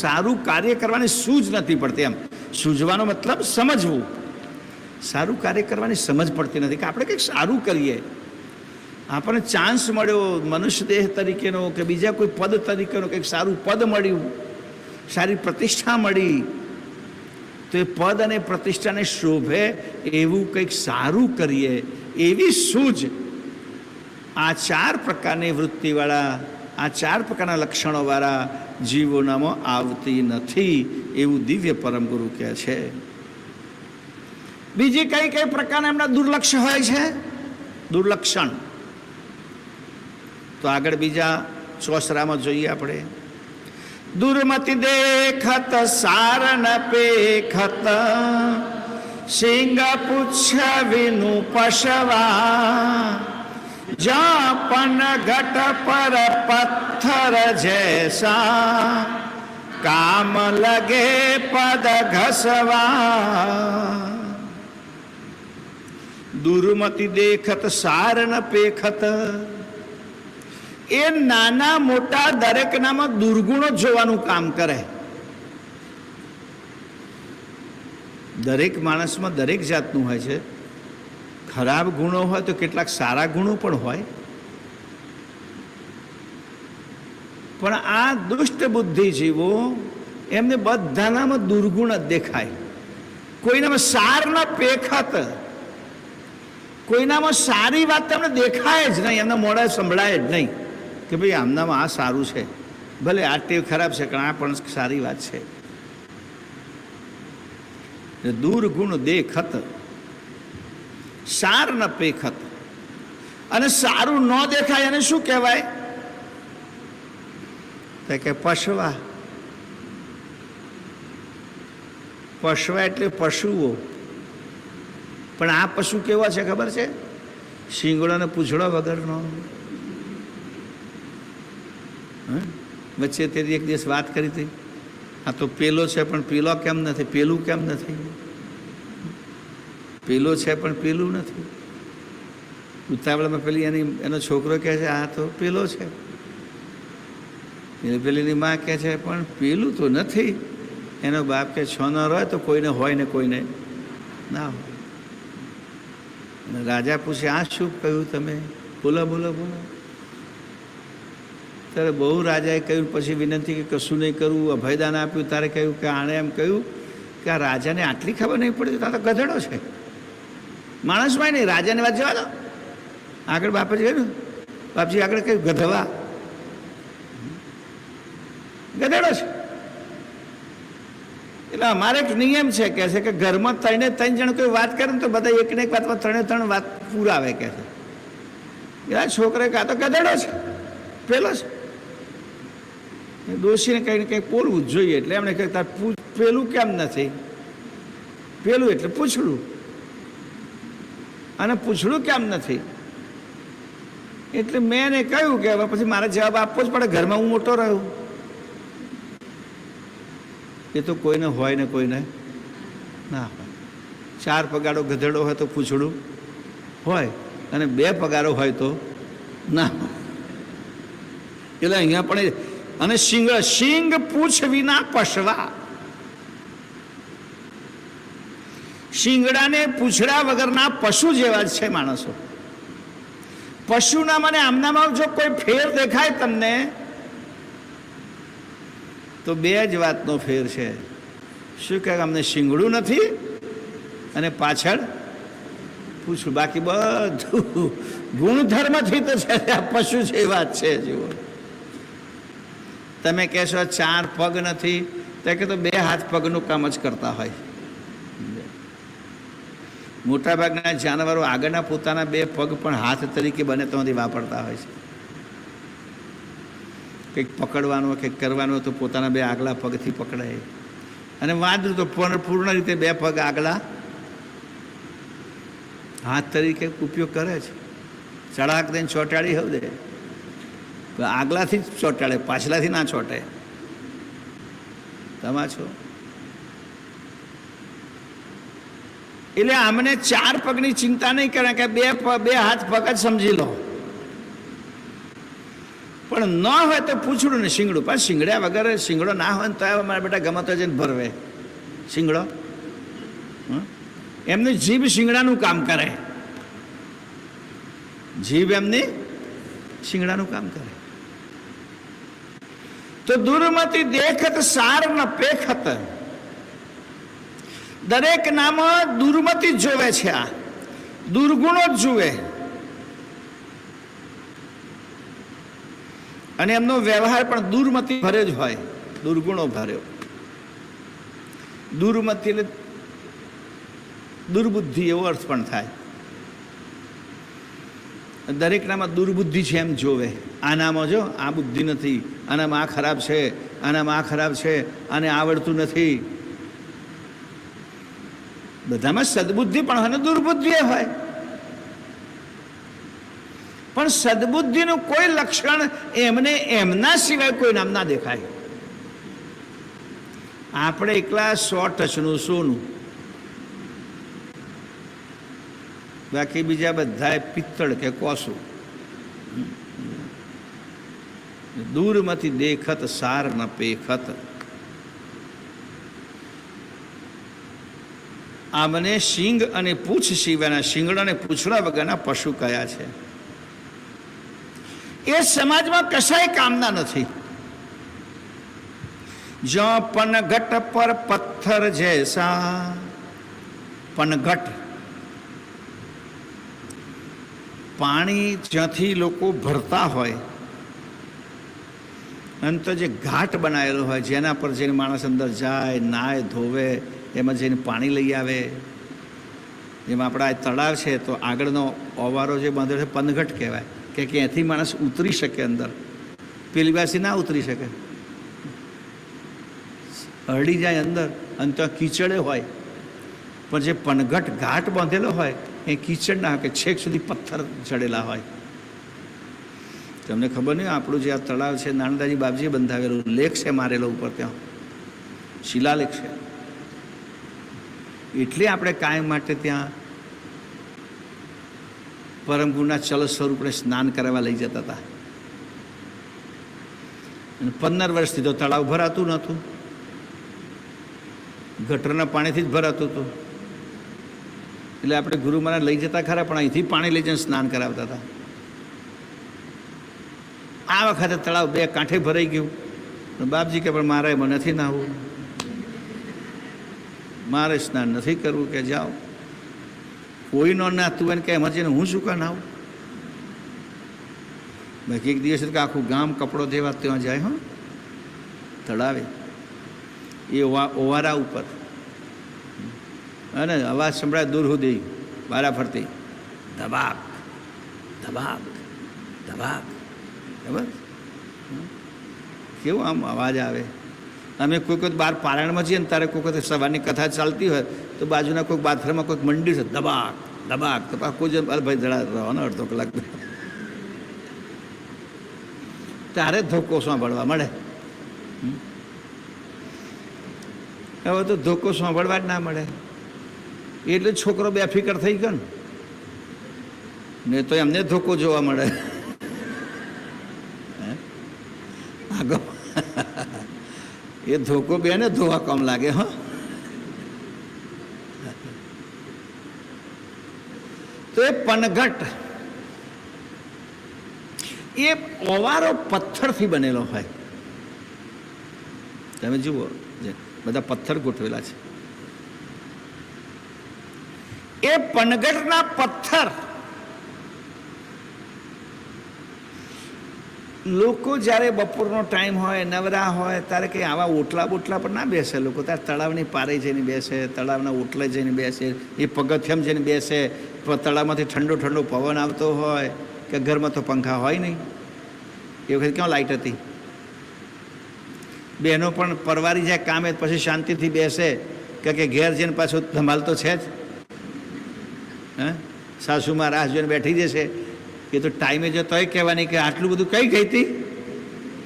સારું કાર્ય કરવાની સૂઝ નથી પડતી. એમ સૂઝવાનો મતલબ સમજવું. સારું કાર્ય કરવાની સમજ પડતી નથી કે આપણે કંઈક સારું કરીએ, આપણને ચાન્સ મળ્યો મનુષ્ય દેહ તરીકેનો કે બીજા કોઈ પદ તરીકેનો, કંઈક સારું પદ મળ્યું, સારી પ્રતિષ્ઠા મળી, તો એ પદ અને પ્રતિષ્ઠાને શોભે એવું કંઈક સારું કરીએ, એવી સૂઝ આ ચાર પ્રકારની વૃત્તિવાળા, આ ચાર પ્રકારના લક્ષણોવાળા જીવોનામાં આવતી નથી, એવું દિવ્ય પરમ ગુરુ કહે છે. બીજી કઈ કઈ પ્રકારના એમના દુર્લક્ષ હોય છે, દુર્લક્ષણ. તો આગળ બીજા ચોસરામાં જોઈએ આપણે. દુર્મતિ દેખત સાર ન પેખત સિંગ પુચ્છ વિનુ પશવા જાપન ઘટ પર પથ્થર જૈસા કામ લગે પદ ઘસવા. દુર્મતિ દેખત સાર ન પેખત, એ નાના મોટા દરેકનામાં દુર્ગુણો જોવાનું કામ કરે. દરેક માણસમાં દરેક જાતનું હોય છે. ખરાબ ગુણો હોય તો કેટલાક સારા ગુણો પણ હોય, પણ આ દુષ્ટ બુદ્ધિજીવો એમને બધાનામાં દુર્ગુણ જ દેખાય. કોઈનામાં સાર ન પેખત, કોઈનામાં સારી વાત તમને દેખાય જ નહીં, એમના મોઢે સંભળાય જ નહીં કે ભાઈ આમનામાં આ સારું છે. ભલે આ ટેવ ખરાબ છે પણ આ પણ સારી વાત છે. દુર્ગુણ દેખત સાર ન પેખત. અને સારું ન દેખાય એને શું કહેવાય? તો કે પશવા. પશવા એટલે પશુઓ. પણ આ પશુ કેવો છે ખબર છે? શિંગડો ને પૂંછડો વગરનો. વચ્ચે તે એક દિવસ વાત કરી હતી, આ તો પેલો છે પણ પેલો કેમ નથી, પેલું કેમ નથી, પેલો છે પણ પેલું નથી. ઉતાવળમાં પેલી એનો છોકરો કહે છે આ તો પેલો છે, પેલીની માં કહે છે પણ પેલું તો નથી. એનો બાપ કે છ ન રહે તો કોઈને હોય ને કોઈને ના હોય. રાજા પૂછે આ શું કહ્યું તમે? બોલો બોલો બોલો. ત્યારે બહુ રાજાએ કહ્યું, પછી વિનંતી કે કશું નહીં કરવું, અભયદાન આપ્યું. તારે કહ્યું કે આણે એમ કહ્યું કે આ રાજાને આટલી ખબર નહીં પડતી, તાર તો ગધેડો છે. માણસમાં નહીં, રાજાને વાત જવા દો. આગળ બાપાજી કહ્યું, બાપજી આગળ કહ્યું ગધવા, ગધેડો છે. એટલે અમારે એક નિયમ છે કે છે કે ઘરમાં ત્રણે ત્રણ જણ કોઈ વાત કરે ને તો બધા એકને એક વાતમાં ત્રણે ત્રણ વાત પુરાવે કે છે. આ છોકરે કાં તો ગધેડો છે, પેલો છે. દોષીને કંઈ કંઈક બોલવું જ જોઈએ. એટલે એમણે કહ્યું તાર પેલું કેમ નથી? પેલું એટલે પૂછડું, અને પૂછડું કેમ નથી? એટલે મેં એને કહ્યું કે હવે પછી મારે જવાબ આપવો જ પડે, ઘરમાં હું મોટો રહ્યો. એ તો કોઈને હોય ને કોઈને ના હોય. 4 પગારો ગધેડો હોય તો પૂછડું હોય, અને 2 પગારો હોય તો ના હોય. એટલે અહીંયા પણ અને સિંગ પૂછ વિના પશવા. શિંગડાને પૂછડા વગરના પશુ જેવા જ છે માણસો. પશુના મને આમનામાં જો કોઈ ફેર દેખાય તમને તો 2 જ વાતનો ફેર છે. શું કહે? અમને શિંગડું નથી અને પાછળ પૂછડું. બાકી બધું ગુણધર્મથી તો છે આ પશુ છે એ વાત છે. જુઓ, તમે કહેશો 4 પગ નથી, તો કે તો 2 હાથ પગનું કામ જ કરતા હોય. મોટાભાગના જાનવરો આગળના પોતાના 2 પગ પણ હાથ તરીકે બને તો વાપરતા હોય છે. કંઈક પકડવાનું કંઈક કરવાનું તો પોતાના 2 આગલા પગથી પકડાય. અને વાંદરું તો પૂર્ણ રીતે 2 પગ આગલા હાથ તરીકે ઉપયોગ કરે છે. ચડાક દઈને ચોંટાડી હવ દે, આગલાથી જ ચોંટાડે, પાછલાથી ના ચોંટે. તમારો એટલે આમને 4 પગની ચિંતા નહીં કરે કે 2 હાથ પગ જ સમજી લો. પણ ન હોય તો પૂછડું ને શિંગડું. પણ શિંગડ્યા વગર શિંગડો ના હોય ને તો મારા બેટા ગમે તો જઈને ભરવે શિંગડો. એમની જીભ શિંગડાનું કામ કરે, જીભ એમની શિંગડાનું કામ કરે. તો દુર્મતિ દેખત સાર ન પેખત. દરેક નામ દુર્મતિ જ જોવે છે, આ દુર્ગુણો જ જુએ. અને એમનો વ્યવહાર પણ દુર્મતિ ભરે જ હોય, દુર્ગુણો ભર્યો. દુર્મતિ એટલે દુર્બુદ્ધિ એવો અર્થ પણ થાય. દરેકનામાં દુર્બુદ્ધિ છે એમ જોવે. આનામાં જો આ બુદ્ધિ નથી, આનામાં આ ખરાબ છે, આનામાં આ ખરાબ છે, આને આવડતું નથી. બધામાં સદબુદ્ધિ પણ હોય ને દુર્બુદ્ધિ હોય. પણ સદબુદ્ધિનું કોઈ લક્ષણ એમને એમના સિવાય કોઈ નામ ના દેખાય. આપણે એકલા 100 ટચનું સોનું, બાકી બીજા બધા પિત્તળ કે કોસું. દૂરમાંથી દેખત સાર ન પેખત. આમને શીંગ અને પૂંછ સિવાયના, શીંગડા અને પૂંછડા વગરના પશુ કયા છે. એ સમાજમાં કશાય કામના નથી. જો પનઘટ પર પથ્થર જૈસા, પનઘટ પાણી જ્યાંથી લોકો ભરતા હોય અને તો જે ઘાટ બનાવેલો હોય જેના પર જઈને માણસ અંદર જાય, નાય ધોવે, એમાં જઈને પાણી લઈ આવે. જેમાં આપણા આ તળાવ છે તો આગળનો ઓવારો જે બાંધેલો છે પનઘટ કહેવાય, કે ક્યાંથી માણસ ઉતરી શકે અંદર. પેલી પાસે ના ઉતરી શકે, હરડી જાય અંદર અને ત્યાં કીચડે હોય. પણ જે પનઘટ ઘાટ બાંધેલો હોય એ કીચડ ના હોય, કે છેક સુધી પથ્થર ચડેલા હોય. તમને ખબર નહીં, આપણું જે આ તળાવ છે નાનદાજી બાપજીએ બંધાવેલું, લેખ છે મારેલો ઉપર, ત્યાં શિલાલેખ છે. એટલે આપણે કાયમ માટે ત્યાં પરમ ગુરુના ચલ સ્વરૂપે સ્નાન કરાવવા લઈ જતા હતા. અને 15 વર્ષથી તો તળાવ ભરાતું નહોતું, ગટરના પાણીથી જ ભરાતું હતું. એટલે આપણે ગુરુ મહારાજ લઈ જતા ખરા, પણ અહીંથી પાણી લઈ જઈને સ્નાન કરાવતા હતા. આ વખતે તળાવ 2 કાંઠે ભરાઈ ગયું. બાપજી કે પણ મારે એમાં નથી નાહવું, મારે સ્નાન નથી કરવું. કે જાઓ, કોઈ નો નાતું હોય ને કે એમાં જઈને હું શું કાં નાહું. બાકી એક દિવસ કે આખું ગામ કપડો દેવા ત્યાં જાય, હો તળાવે, એ ઓવારા ઉપર. અને અવાજ સંભળાય દૂર સુધી વારા ફરતી, ધબાક ધબાક ધબાક. બરાબર, કેવું આમ અવાજ આવે. અમે કોઈ વખત બહાર પારાયણમાં જઈએ ને ત્યારે કોઈ વખત સવારની કથા ચાલતી હોય તો બાજુના કોઈક બાથરૂમમાં કોઈક મંડી છે, દબાક દબાક. તો કોઈ જ ભાઈ જરા રહો ને અડધો કલાક, ત્યારે ધોકો સાંભળવા મળે. હવે તો ધોકો સાંભળવા જ ના મળે. એટલે છોકરો બેફિકર થઈ ગયો ને તો એમને ધોકો જોવા મળે. આગળ એ ધોકો બેને ધોવા કામ લાગે. હા, તો એ પનઘટ એ ઓવારો પથ્થરથી બનેલો હોય. તમે જુઓ, બધા પથ્થર ગોઠવેલા છે. એ પનઘટના પથ્થર લોકો જ્યારે બપોરનો ટાઈમ હોય, નવરા હોય, ત્યારે કંઈ આવા ઓટલા બોટલા પર ના બેસે લોકો. ત્યારે તળાવની પારે જઈને બેસે, તળાવના ઓટલે જઈને બેસે, એ પગથિયમ જઈને બેસે. તળાવમાંથી ઠંડો ઠંડો પવન આવતો હોય, કે ઘરમાં તો પંખા હોય નહીં. એ વખતે ક્યાં લાઇટ હતી. બહેનો પણ પરવારી જાય કામે, પછી શાંતિથી બેસે, કે ઘેર જઈને પાછું ધમાલ તો છે જ. સાસુમાં રાહ જોઈને બેઠી જશે. એ તો ટાઈમે જો તોય કહેવાની કે આટલું બધું કઈ ગઈ હતી,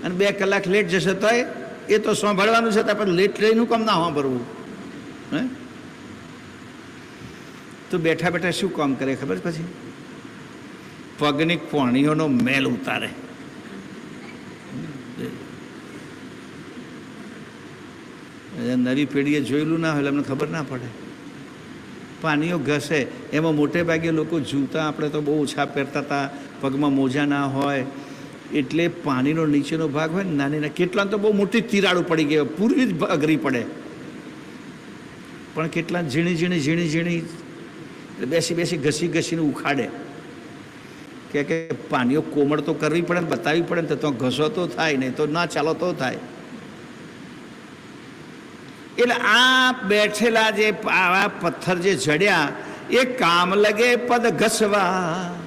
અને 2 કલાક લેટ જશે તોય એ તો સાંભળવાનું છે. પણ લેટ લઈનું કામ ના સાંભળવું. હે, તો બેઠા બેઠા શું કામ કરે ખબર? પછી પગની કોણીઓનો મેલ ઉતારે. નવી પેઢીએ જોયેલું ના હોય એટલે અમને ખબર ના પડે. પાણીઓ ઘસે. એમાં મોટે ભાગે લોકો જૂતા આપણે તો બહુ ઓછા પહેરતા હતા, પગમાં મોજા ના હોય, એટલે પાણીનો નીચેનો ભાગ હોય ને નાની, કેટલા તો બહુ મોટી તિરાડો પડી ગઈ, પૂરવી જ અઘરી પડે. પણ કેટલા ઝીણી ઝીણી ઝીણી ઝીણી બેસી બેસી ઘસી ઘસીને ઉખાડે. કે પાણીઓ કોમળ તો કરવી પડે ને બતાવવી પડે ને, તો ઘસો તો થાય, નહીં તો ના ચાલો તો થાય. એટલે આ બેઠેલા જે આવા પથ્થર જે જડ્યા, એ કામ લગે પદ ઘસવા.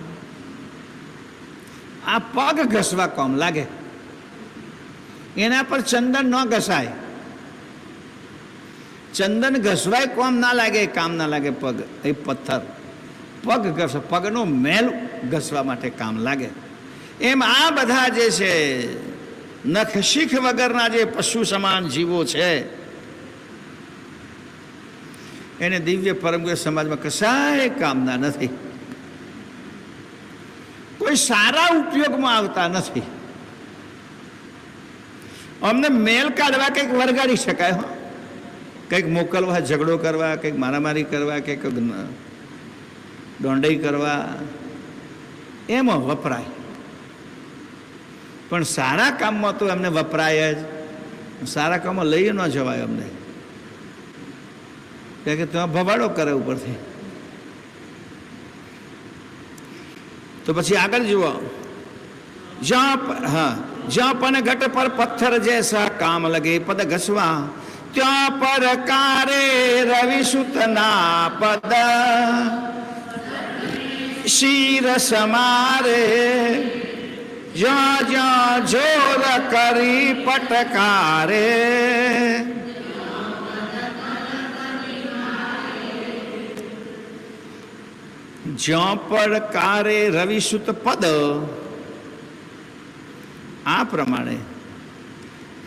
આ પગ ઘસવા કોમ લાગે. એના પર ચંદન ન ઘસાય. ચંદન ઘસવાય કોમ ના લાગે, કામ ના લાગે. પગ એ પથ્થર પગ ઘસ, પગનો મેલ ઘસવા માટે કામ લાગે. એમ આ બધા જે છે નખ શીખ વગરના જે પશુ સમાન જીવો છે એને દિવ્ય પરમગુરુ સમાજમાં કશાય કામના નથી, કોઈ સારા ઉપયોગમાં આવતા નથી. અમને મેલ કાઢવા કંઈક વરગાડી શકાય, હો, કંઈક મોકલવા, ઝઘડો કરવા, કંઈક મારામારી કરવા, કંઈક દોંડાઈ કરવા, એમાં વપરાય. પણ સારા કામમાં તો એમને વપરાય જ. સારા કામમાં લઈ ન જવાય અમને, કારણ કે ત્યાં ભવાડો કરે ઉપરથી. તો પછી આગળ જુઓ, જ્યાં પણ ઘટ પર પથ્થર જૈસા કામ લગે પદ ઘસવા, ત્યાં પર કારે રવિ સુતના પદ શીર સમારે, જ્યાં જ્યાં જોર કરી પટકારે, જ્યાં પડકારે રવિસુત પદ. આ પ્રમાણે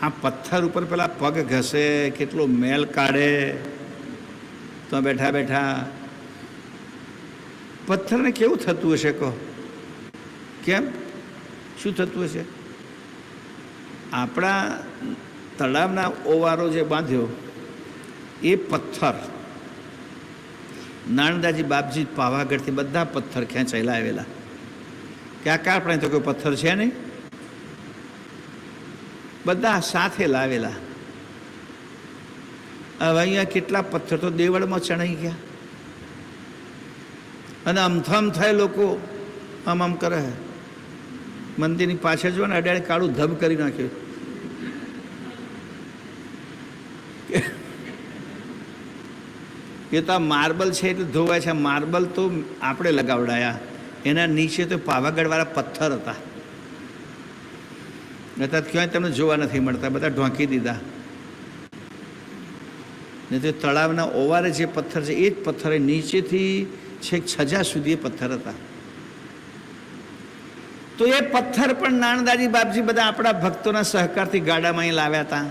આ પથ્થર ઉપર પેલા પગ ઘસે, કેટલો મેલ કાઢે. તો બેઠા બેઠા પથ્થરને કેવું થતું હશે કહો? કેમ, શું થતું હશે? આપણા તળાવના ઓવારો જે બાંધ્યો એ પથ્થર નાનદાજી બાપજી પાવાગઢથી બધા પથ્થર ખેંચાયેલા આવેલા. ક્યાં આપણે તો કોઈ પથ્થર છે નહીં, બધા સાથે લાવેલા. હવે અહીંયા કેટલા પથ્થર તો દેવળમાં ચણાઈ ગયા, અને અમથમ થાય લોકો આમ આમ કરે. મંદિરની પાછળ જો ને અડાડે કાળું ધબ કરી નાખ્યું. એ તો આ માર્બલ છે એટલે ધોવાય છે. માર્બલ તો આપણે લગાવડાયા, એના નીચે તો પાવાગઢવાળા પથ્થર હતા. અર્થાત ક્યાંય તમને જોવા નથી મળતા, બધા ઢોંકી દીધા. ને તે તળાવના ઓવારે જે પથ્થર છે એ જ પથ્થર નીચેથી છેક છજા સુધી એ પથ્થર હતા. તો એ પથ્થર પણ નાનદાજી બાપજી બધા આપણા ભક્તોના સહકારથી ગાડામાં અહીં લાવ્યા હતા.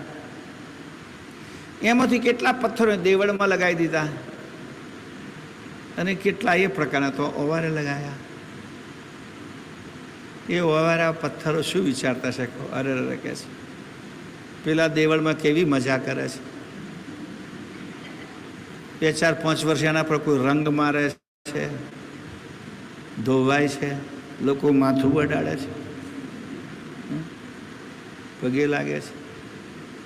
એમાંથી કેટલા પથ્થરો દેવળમાં લગાવી દીધા, અને કેટલા એ પ્રકારના તો ઓવારે લગાવ્યા. એ ઓવારા પથ્થરો શું વિચારતા છે? અરે અરે કહે છે, પેલા દેવળમાં કેવી મજા કરે છે. 2, 4, 5 વર્ષ એના પર કોઈ રંગ મારે છે, ધોવાય છે, લોકો માથું અડાડે છે, પગે લાગે છે.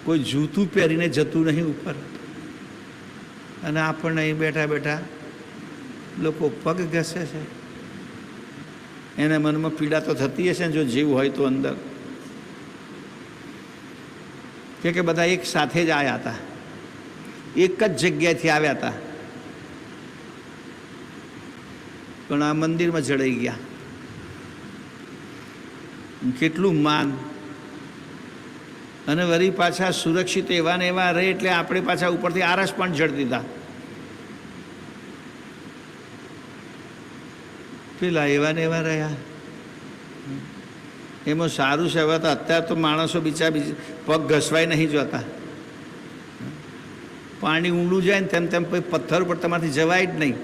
કોઈ જૂતું પહેરીને જતું નહીં ઉપર, અને આપણને અહીં બેઠા બેઠા લોકો પગ ઘસે છે. એના મનમાં પીડા તો થતી હશે ને, જો જીવ હોય તો અંદર. કે બધા એક સાથે જ આવ્યા હતા, એક જ જગ્યાએથી આવ્યા હતા, પણ આ મંદિરમાં જડાઈ ગયા. કેટલું માન, અને વળી પાછા સુરક્ષિત એવા ને એવા રહે એટલે આપણે પાછા ઉપરથી આરસ પણ જડ દીધા. પેલા એવા ને એવા રહ્યા. એમાં સારું છે, હવે તો અત્યારે તો માણસો પગ ઘસવાય નહીં જોતા. પાણી ઊંડું જાય ને તેમ તેમ પથ્થર ઉપર તમારાથી જવાય જ નહીં,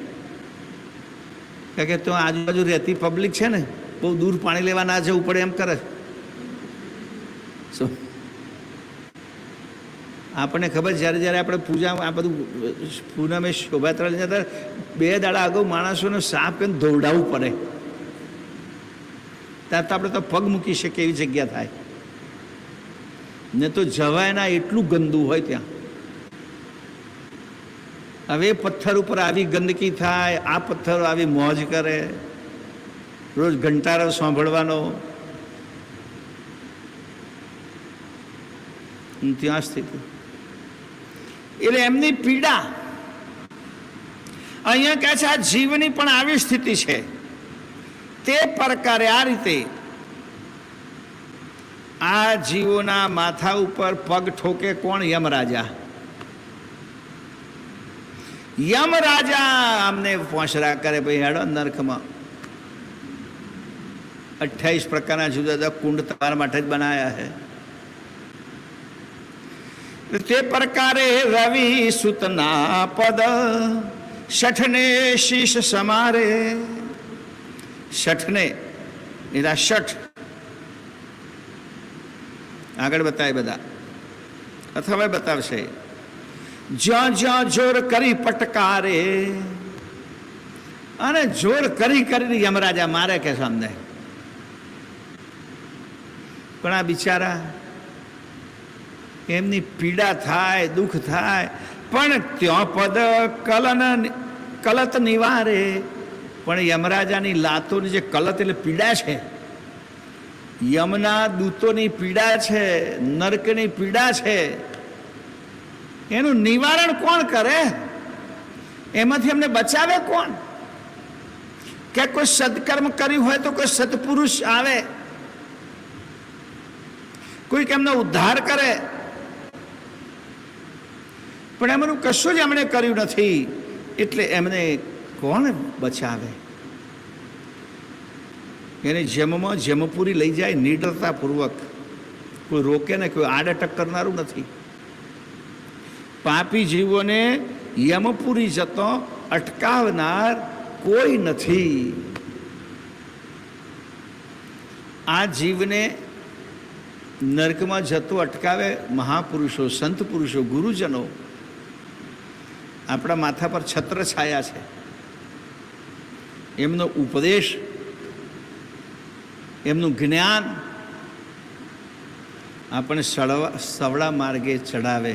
કારણ કે તો આજુબાજુ રહેતી પબ્લિક છે ને, બહુ દૂર પાણી લેવા ના જવું પડે એમ કરે. શું આપણને ખબર, જ્યારે જ્યારે આપણે પૂજા આ બધું પૂનમે શોભાયાત્રા જતા 2 દાડા અગાઉ માણસોને સાપ કરીને દોડાવવું પડે, ત્યાં તો આપણે તો પગ મૂકી શકીએ એવી જગ્યા થાય ને. તો જવાય ના, એટલું ગંદુ હોય ત્યાં. હવે પથ્થર ઉપર આવી ગંદકી થાય, આ પથ્થરો આવી મોજ કરે, રોજ ઘંટારો સાંભળવાનો. ત્યાં સ્થિતિ એટલે એમની પીડા. અહીંયા કહે છે આ જીવની પણ આવી સ્થિતિ છે. તે પ્રકારે આ રીતે આ જીવોના માથા ઉપર પગ ઠોકે કોણ? યમરાજા. યમરાજા અમને પોંસરા કરે, ભાઈ હેડો નરકમાં. 28 પ્રકારના જુદા જુદા કુંડ તમારા માટે જ બનાયા છે. તે પ્રકારે રવિ સુતના પદ શઠને શીશ સમારે. શઠને એના શઠ આગળ બતાવે બધા, અથવા બતાવશે. જ્યાં જ્યાં જોર કરી પટકારે, અને જોર કરી કરીને યમરાજા મારે કે સામને. પણ આ બિચારા એમની પીડા થાય, દુઃખ થાય, પણ ત્યાં પદ કલત નિવારે. પણ યમરાજાની લાતોની જે કલત એટલે પીડા છે, યમના દૂતોની પીડા છે, નરકની પીડા છે, એનું નિવારણ કોણ કરે? એમાંથી અમને બચાવે કોણ? કે કોઈ સદકર્મ કર્યું હોય તો કોઈ સત્પુરુષ આવે, કોઈક એમનો ઉદ્ધાર કરે. પણ એમનું કશું જ એમણે કર્યું નથી, એટલે એમને કોણ બચાવે? એને જેમમાં જેમપુરી લઈ જાય નિડરતાપૂર્વક, કોઈ રોકે ને, કોઈ આડઅટક કરનારું નથી. પાપી જીવોને યમપુરી જતો અટકાવનાર કોઈ નથી. આ જીવને નરકમાં જતો અટકાવે મહાપુરુષો, સંત પુરુષો, ગુરુજનો. આપણા માથા પર છત્ર છાયા છે, એમનો ઉપદેશ, એમનું જ્ઞાન આપણે સવળા માર્ગે ચડાવે,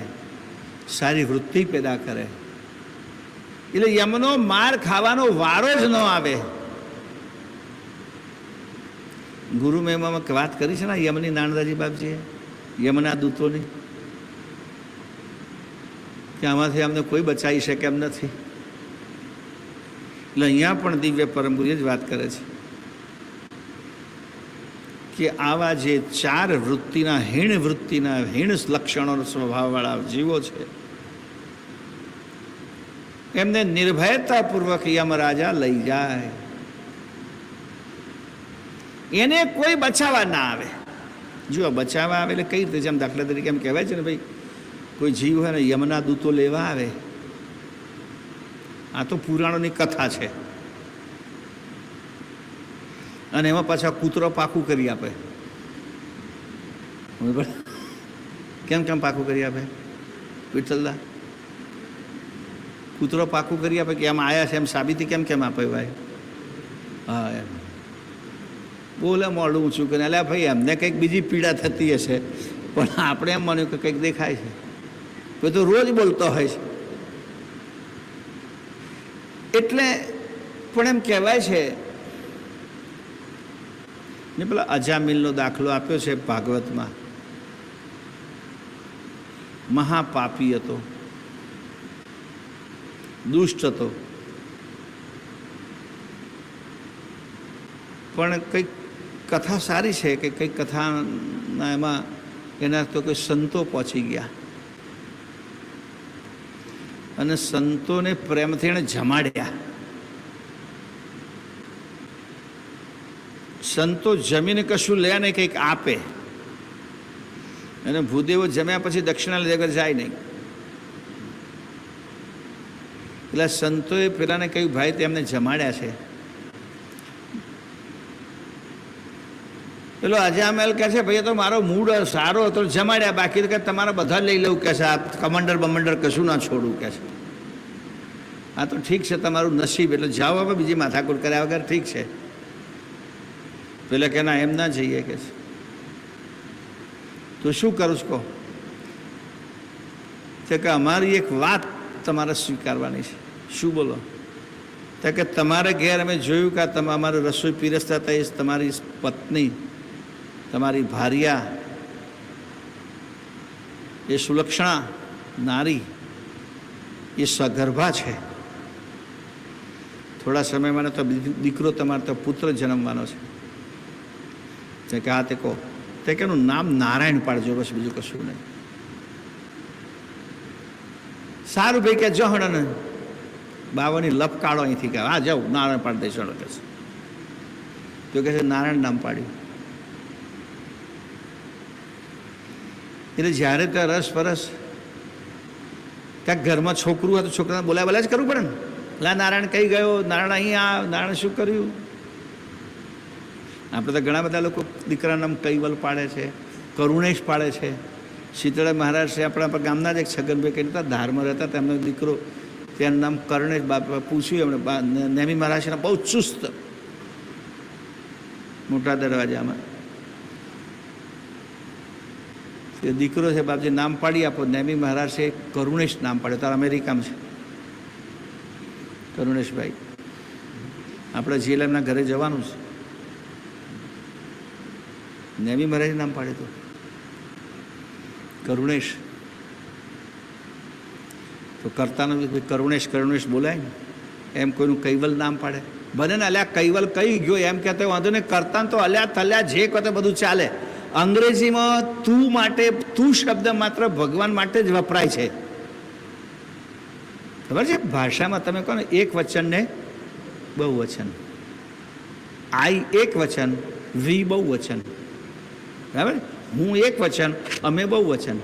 સારી વૃત્તિ પેદા કરે. એટલે યમનો માર ખાવાનો વારો જ ન આવે. ગુરુ મહિમામાં વાત કરી છે ને યમની, નાનદાજી બાપજીએ, યમના દૂતોની, કે આમાંથી અમને કોઈ બચાવી શકે એમ નથી. એટલે અહીંયા પણ દિવ્ય પરમ ગુરુએ જ વાત કરે છે કે આવા જે 4 વૃત્તિના, હીણ લક્ષણો સ્વભાવવાળા જીવો છે, એમને નિર્ભયતાપૂર્વક યમરાજા લઈ જાય. એને કોઈ બચાવવા ના આવે. જો બચાવવા આવે એટલે કઈ રીતે? જેમ દાખલા તરીકે એમ કહેવાય છે ને, ભાઈ કોઈ જીવ હોય ને યમના દૂતો લેવા આવે. આ તો પુરાણોની કથા છે, અને એમાં પાછા કૂતરો પાકું કરી આપે. કેમ કેમ પાકું કરી આપે વિઠ્ઠલદા? કૂતરો પાકું કરી આપે કે એમ આયા છે એમ સાબિતી કેમ કેમ આપે ભાઈ? હા, એમ બોલે મોડું ઊંચું કરીને, એટલે ભાઈ એમને કંઈક બીજી પીડા થતી હશે, પણ આપણે એમ માન્યું કે કંઈક દેખાય છે. કોઈ તો રોજ બોલતો હોય છે. એટલે પણ એમ કહેવાય છે ને, પેલા અજામિલનો દાખલો આપ્યો છે ભાગવતમાં. મહાપાપી હતો, દુષ્ટ હતો, પણ કંઈક કથા સારી છે કે કંઈક કથાના એમાં એના તો કોઈ સંતો પહોંચી ગયા, અને સંતોને પ્રેમથી એણે જમાડ્યા. સંતો જમીને કશું લે નહીં, કંઈક આપે. અને ભૂદેવો જમ્યા પછી દક્ષિણા લીધા વગર જાય નહીં. એટલે સંતોએ પેલાને કહ્યું, ભાઈ તેમને જમાડ્યા છે. પેલો અજામેલ કહે છે, ભાઈ તો મારો મૂડ સારો હતો, જમાડ્યા, બાકી તો કે તમારા બધા લઈ લઉં કે છે, આ કમંડર કશું ના છોડું કે છે. આ તો ઠીક છે, તમારું નસીબ, એટલે જાઓ હવે બીજી માથાકૂટ કર્યા વગર ઠીક છે. પેલા કે ના, એમ ના જઈએ કે છે. તો શું કરું કહો? તો કે અમારી એક વાત તમારે સ્વીકારવાની છે. શું બોલો? તો કે તમારે ઘેર અમે જોયું કે તમે અમારે રસોઈ પીરસતા હતા, એ તમારી પત્ની, તમારી ભાર્યા, એ સુલક્ષણા નારી, એ સગર્ભા છે. થોડા સમયમાં તો દીકરો તમારો તો પુત્ર જન્મવાનો છે. કે હા તે કહો. તે કે એનું નામ નારાયણ પાડજો, બસ બીજું કશું નહીં. સારું ભાઈ કે જો હણ બાવાની લપ કાઢો અહીંથી કે હા જાઉં નારાયણ પાડી દઈશ કે છે. તો કે છે નારાયણ નામ પાડ્યું. એટલે જ્યારે ત્યાં રસ પરસ ક્યાંક ઘરમાં છોકરું હોય તો છોકરાને બોલાય જ કરવું પડે ને. લા નારાયણ કઈ ગયો, નારાયણ અહીંયા, નારાયણ શું કર્યું. આપણે તો ઘણા બધા લોકો દીકરાનું નામ કૈવલ પાડે છે, કરુણેશ પાડે છે. શીતળા મહારાજ છે આપણા ગામના જ એક છગનભાઈ કઈ હતા, ધારમાં રહેતા, તેમનો દીકરો તેનું નામ કર્ણેશ. બાપા પૂછ્યું એમણે, નેમી મહારાજ છે બહુ ચુસ્ત, મોટા દરવાજામાં એ દીકરો છે, બાપજી નામ પાડી આપો. નેમી મહારાજ છે કરુણેશ નામ પાડ્યો, તારા અમેરિકામાં છે કરુણેશભાઈ. આપણે જીએલએમના ઘરે જવાનું છે, નેમી મહારાજે નામ પાડ્યું હતું કરુણેશ. તો કરતાનું કરુણેશ કરુણેશ બોલાય ને, એમ કોઈનું કૈવલ નામ પાડે. ભલે ને અલ્યા કૈવલ કઈ ગયો એમ કહેતો વાંધો નહીં, કરતા તો અલ્યા થલ્યા જે કહે બધું ચાલે. અંગ્રેજીમાં તું માટે, તું શબ્દ માત્ર ભગવાન માટે જ વપરાય છે, ખબર છે. ભાષામાં તમે કહો ને એક વચનને બહુવચન, આઈ એક વચન, વી બહુવચન, બરાબર. હું એક વચન, અમે બહુવચન.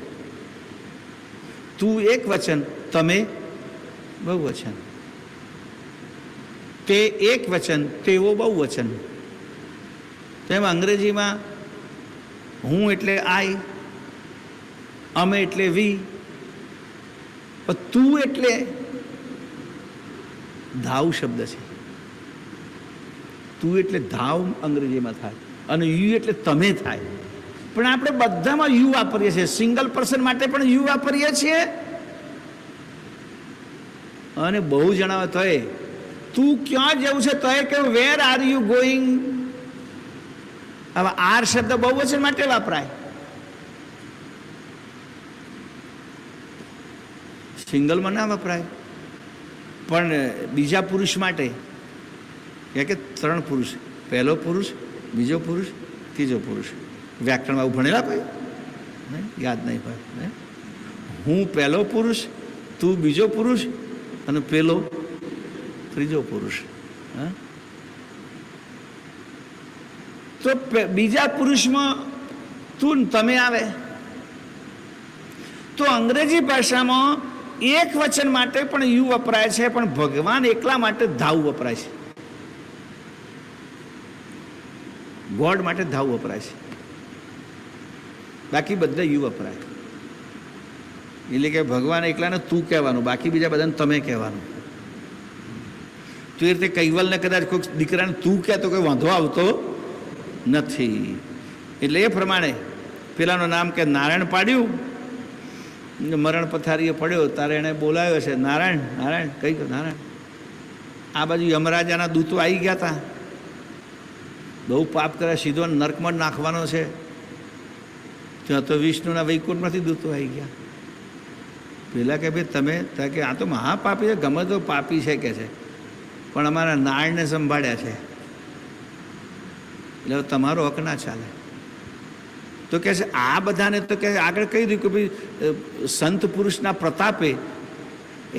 તું એક વચન, તમે બહુવચન. તે એક વચન, તેઓ બહુવચન. તેમ અંગ્રેજીમાં હું એટલે આઈ, અમે એટલે વી, તું એટલે ધાવ શબ્દ છે. તું એટલે ધાવ અંગ્રેજીમાં થાય, અને યુ એટલે તમે થાય. પણ આપણે બધામાં યુ વાપરીએ છીએ. સિંગલ પર્સન માટે પણ યુ વાપરીએ છીએ, અને બહુ જણાવે તો તું ક્યાં જવું છે તો કે વેર આર યુ ગોઈંગ. હવે આર શબ્દ બહુવચન માટે વાપરાય, સિંગલમાં ના વપરાય. પણ બીજા પુરુષ માટે કે ત્રણ પુરુષ, પહેલો પુરુષ, બીજો પુરુષ, ત્રીજો પુરુષ. વ્યાકરણમાં આવું ભણેલા ભાઈ? યાદ નહીં ભાઈ. હું પહેલો પુરુષ, તું બીજો પુરુષ, અને પેલો ત્રીજો પુરુષ. તો બીજા પુરુષમાં તું તમે આવે. તો અંગ્રેજી ભાષામાં એક વચન માટે પણ યુ વપરાય છે, પણ ભગવાન એકલા માટે ધાવ વપરાય છે. ગોડ માટે ધાવ વપરાય છે, બાકી બધા યુ વપરાય. એટલે કે ભગવાન એકલાને તું કહેવાનું, બાકી બીજા બધાને તમે કહેવાનું. તો એ રીતે કૈવલને કદાચ કોઈ દીકરાને તું કહેતો કોઈ વાંધો આવતો નથી. એટલે એ પ્રમાણે પેલાનું નામ કે નારાયણ પાડ્યું, મરણ પથારીએ પડ્યો તારે એણે બોલાવ્યો છે, નારાયણ નારાયણ કઈ ગયો નારાયણ. આ બાજુ યમરાજાના દૂતો આવી ગયા હતા, બહુ પાપ કર્યા, સીધો નર્કમાં નાખવાનો છે. ત્યાં તો વિષ્ણુના વૈકુંઠમાંથી દૂતો આવી ગયા. પેલા કે ભાઈ તમે કે આ તો મહાપાપી છે, ગમે તો પાપી છે કે છે, પણ અમારા નાળને સંભાળ્યા છે, એટલે તમારો હક ના ચાલે. તો કહે છે આ બધાને તો કે આગળ કહી દીધું કે ભાઈ સંત પુરુષના પ્રતાપે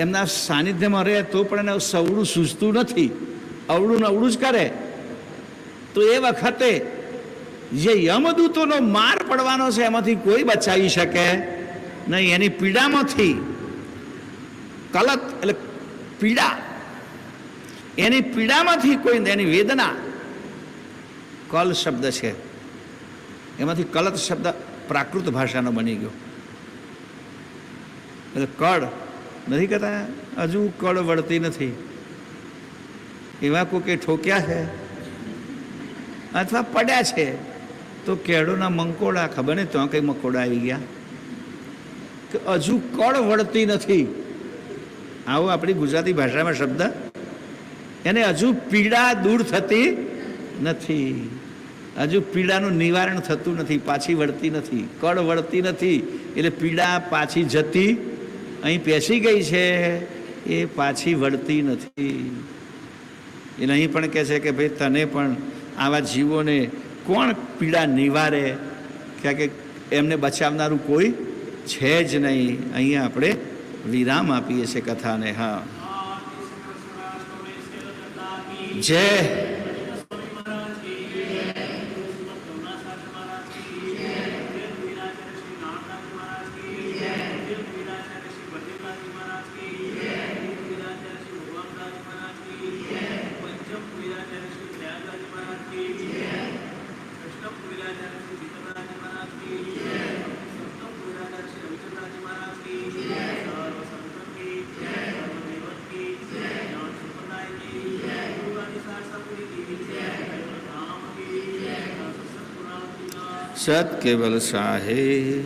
એમના સાનિધ્યમાં રહે તો પણ એને સવડું સૂઝતું નથી, અવળું ને અવળું જ કરે. તો એ વખતે જે યમદૂતોનો માર પડવાનો છે એમાંથી કોઈ બચાવી શકે નહીં. એની પીડામાંથી, કલત એટલે પીડા, એની પીડામાંથી કોઈ, એની વેદના, કલ શબ્દ છે એમાંથી કલત શબ્દ પ્રાકૃત ભાષાનો બની ગયો. એટલે કળ નથી કહેતા, હજુ કળ વળતી નથી. એવા કોકે ઠોક્યા છે અથવા પડ્યા છે તો કેળોના મંકોડા, ખબર નહીં તો કઈ મકોડા આવી ગયા, કે હજુ કળ વળતી નથી. આવો આપણી ગુજરાતી ભાષામાં શબ્દ, એને હજુ પીડા દૂર થતી નથી, હજુ પીડાનું નિવારણ થતું નથી, પાછી વળતી નથી, કળ વળતી નથી. એટલે પીડા પાછી જતી, અહીં પેસી ગઈ છે, એ પાછી વળતી નથી. એટલે અહીં પણ કહે છે કે ભાઈ તને પણ આવા જીવોને કોણ પીડા નિવારે, કારણ કે એમને બચાવનારું કોઈ છે જ નહીં. અહીંયા આપણે વિરામ આપીએ છીએ કથાને. હા, જય સત કેવલ સાહેબ.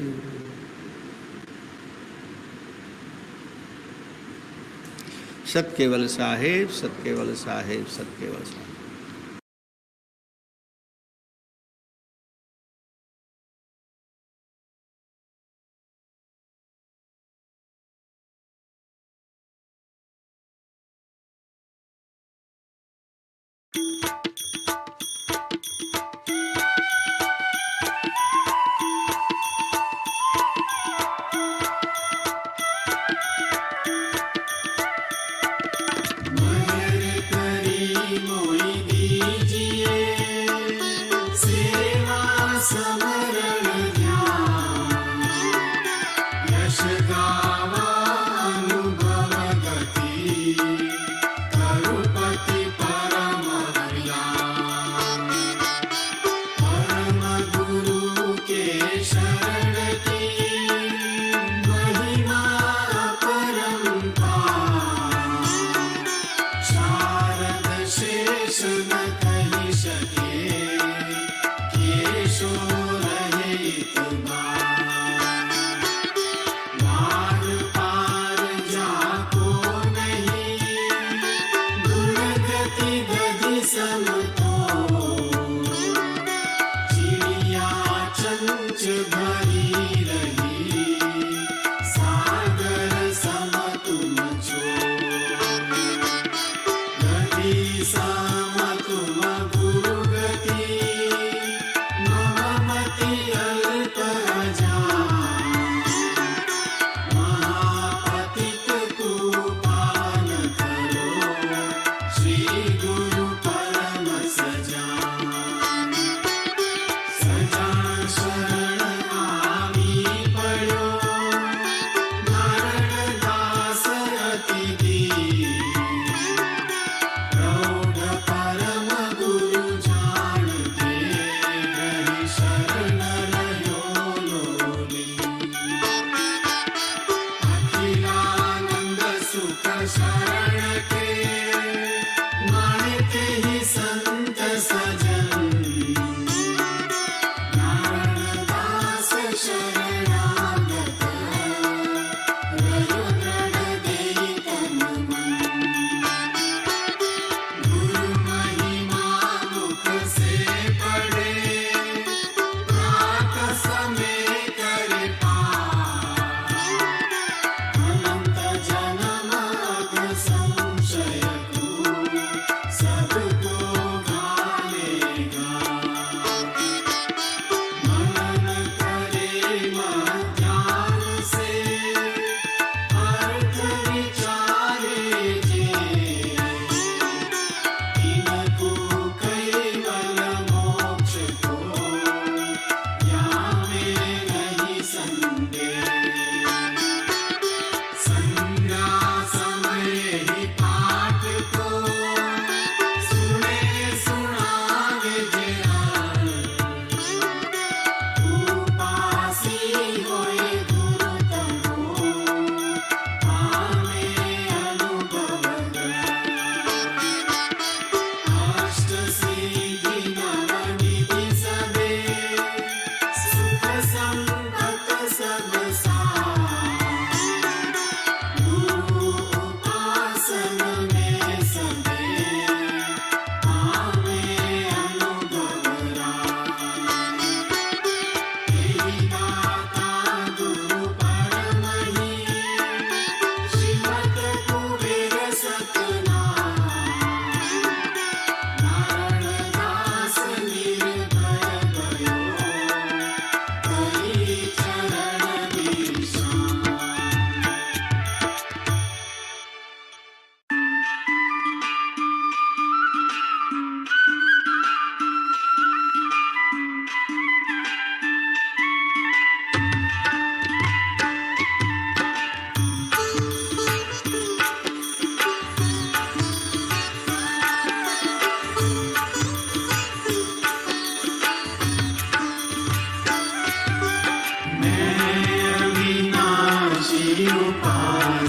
સત કેવલ સાહેબ, સત કેવલ સાહેબ, સત કેવલ સાહેબ. કરી મોઈ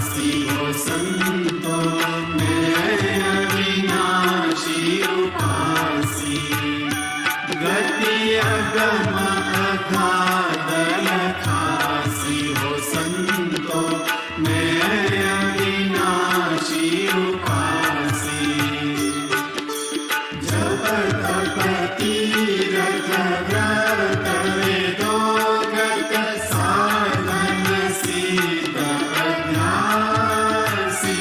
उपासी हो संतो मैं अविनाशी उपासी गति अगम अगाध लखासी हो संतो मैं अविनाशी उपासी जप तप तीरथ व्रत वेदोगत साधन सिद्ध अभ्यासी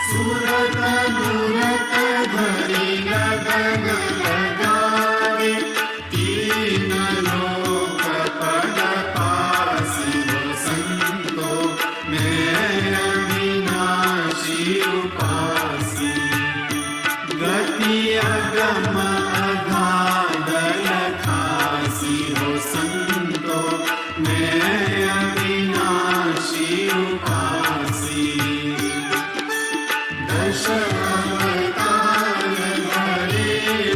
सुरत मुरत धरि लगन लगावे तीन लोक पद पासी हो संतो मैं अविनाशी उपासी गति अगम अगाध लखासी हो संतो मैं अविनाशी उपासी दश अवतार धरे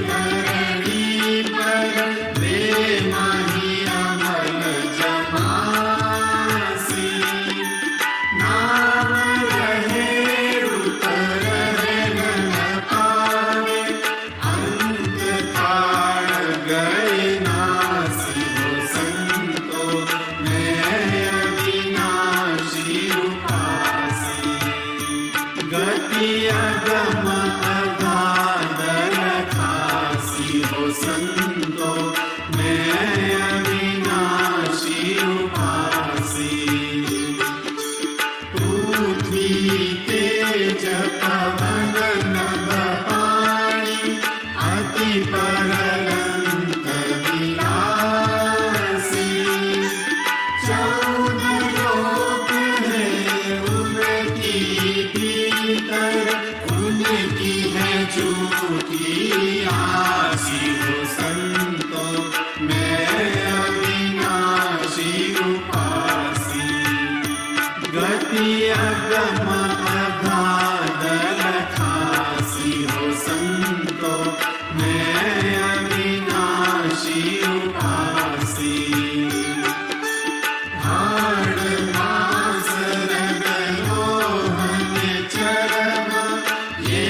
धरणी पर प्रेम ही अमल जमासी नाम रहे रूप रहे न पावे अंत काल गए नासी हो संतो मैं अविनाशी उपासी गति अगम अगाध लखासी हो संतो मैं अविनाशी उपासी पृथ्वी तेज पवन नभ पाणी अति परलंक विलासी चौदह लोक है उनकी भीतर उनकी है झूठी आसी हो संतो मैं अविनाशी उपासी गति अगम अगाध लखासी हो संतो मैं अविनाशी उपासी हाड़ मास रगलोहन चरम ये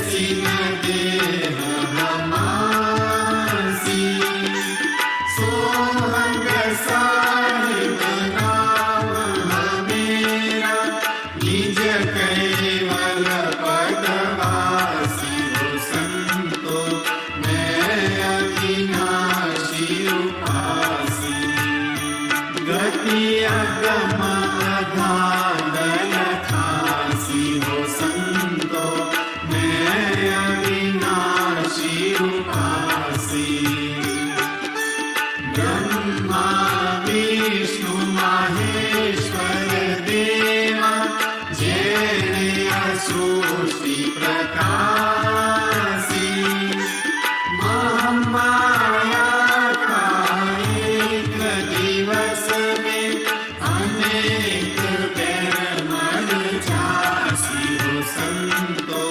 सिन देह हमासी सोहंग साहिब नाम हमेरा निज कैवल पदवासी हो संतो मैं अविनाशी उपासी गति अगम अगाध लखासी हो संतो मैं अविनाशी उपासी ब्रह्मा विष्णु महेश्वर देवा जेने सृष्टि प्रकाशी महामाया का एक दिवस में अनेक पैर मर जासी हो संतो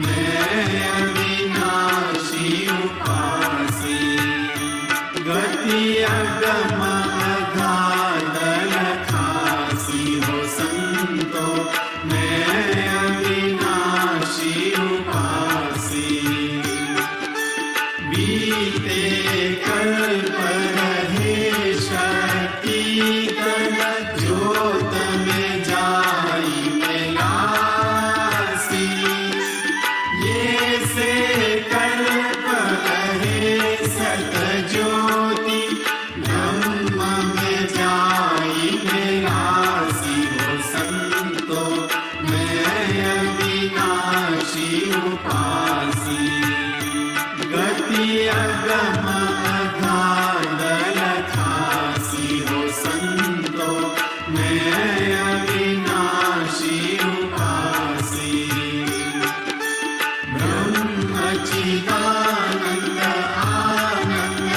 मैं अविनाशी उपासी गति अगम अगाध लखासी हो संतो मैं अविनाशी उपासी बीते कल्प रहे शक्ति तन ज्योत में जाई मिलासी ये से कल्प रहे सत ज्योति ब्रह्म में जाई मिलासी हो संतो मैं अविनाशी उपासी गति अगम अगाध लखासी हो संतो मैं अविनाशी उपासी ब्रह्म चिदानंद आनंद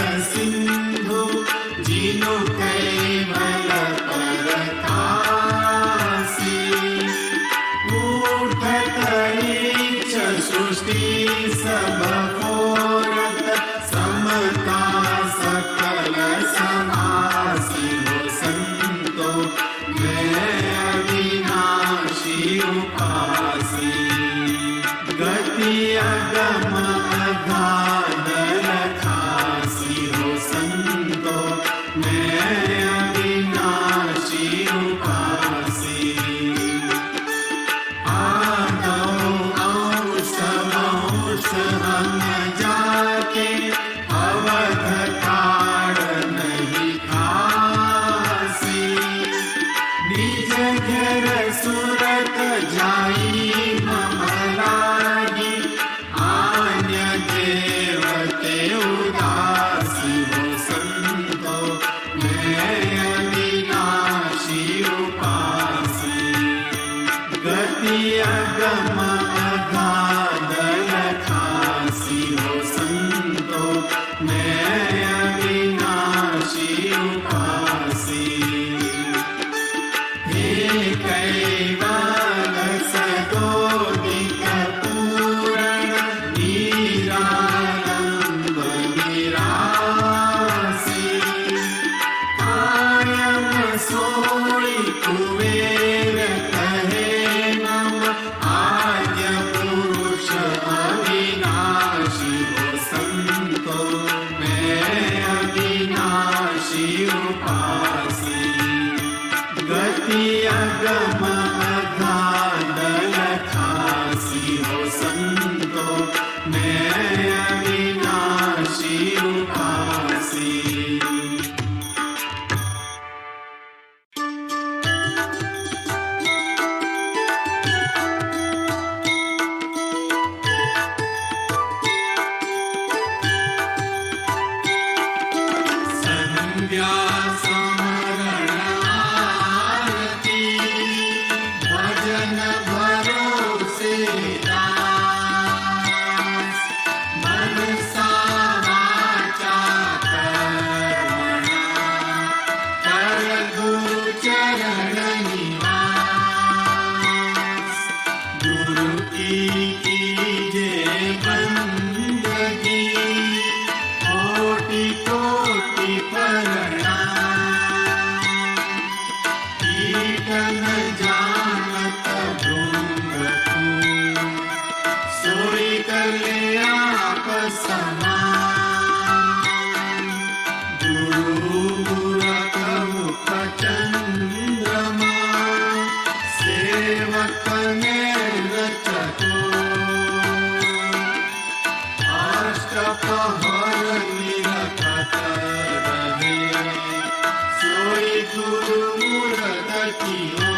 मैं अविनाशी उपासी हे कैवल सदोदित पूरण निरालंब निरासी कायम सोई कुबेर कहे नम आद्य पुरुष अविनाशी हो संतो मैं अविनाशी उपासी गति अगम अगाध यथासी हो संतो मैं अविनाशी उपासी संध्या समरण आरती भजन भरोसे दास मनसा वाचा कर्मणा कर गुरु चरण निवास गुरु की कीजे बंदगी कोटि कोटि प्रणाम कीर्तन जानत भृंग तू सोई कले आप समान गुरु मूरत मुख चंद्रमा सेवक नेत्र चतुर अष्टपहर निरखत रहे सोई गुरु मूरत कियो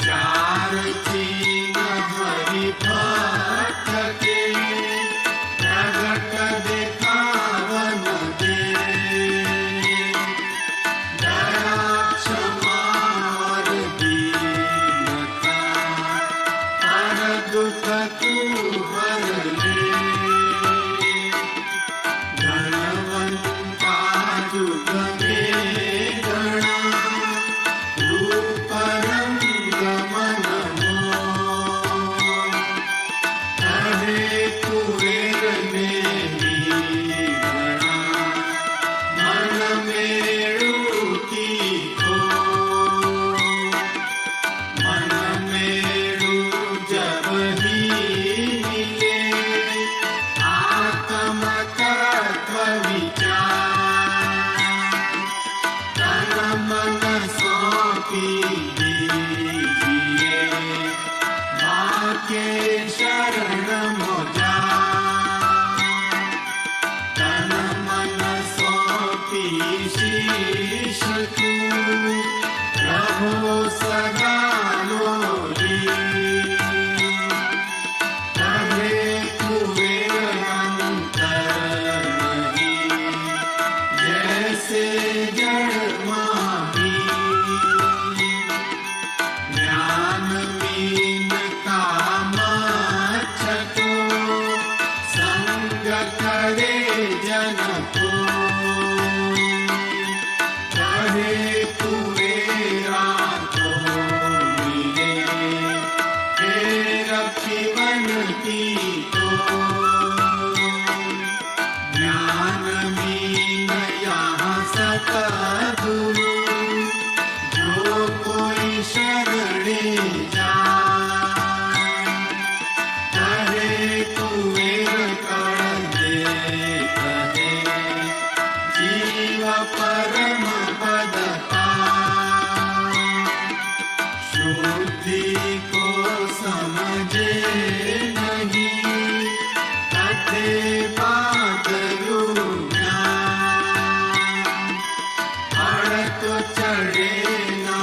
चार चीन हरि भक्त के प्रगट देखावन दे दया क्षमा और दीनता पर दुख तू हर ले धनवंता जुग में गणा रूप रंग मन मोह कहे कुबेर में ही गणा मन मेरु की को मन मेरु जब ही मिले आत्म तत्व विचार तन मन सौंपी दीजिए माँ के शरण मोजा तन मन सौंपी शीश तू प्रभु सदा लोरी कहे कुबेर अंतर नहीं जैसे जड़ माही ज्ञान मीन काम छतो संग करे जन को कहे कुबेरा तो मिले फेर जीवन की तो ज्ञान मीन यहाँ सतगुरु जो कोई शरणे जाए कहे कुबेर कर दे कहे जीव परम पद पाए शुद्धि को समझे नहीं कथे बादलू ज्ञान अड़ तो चढ़े ना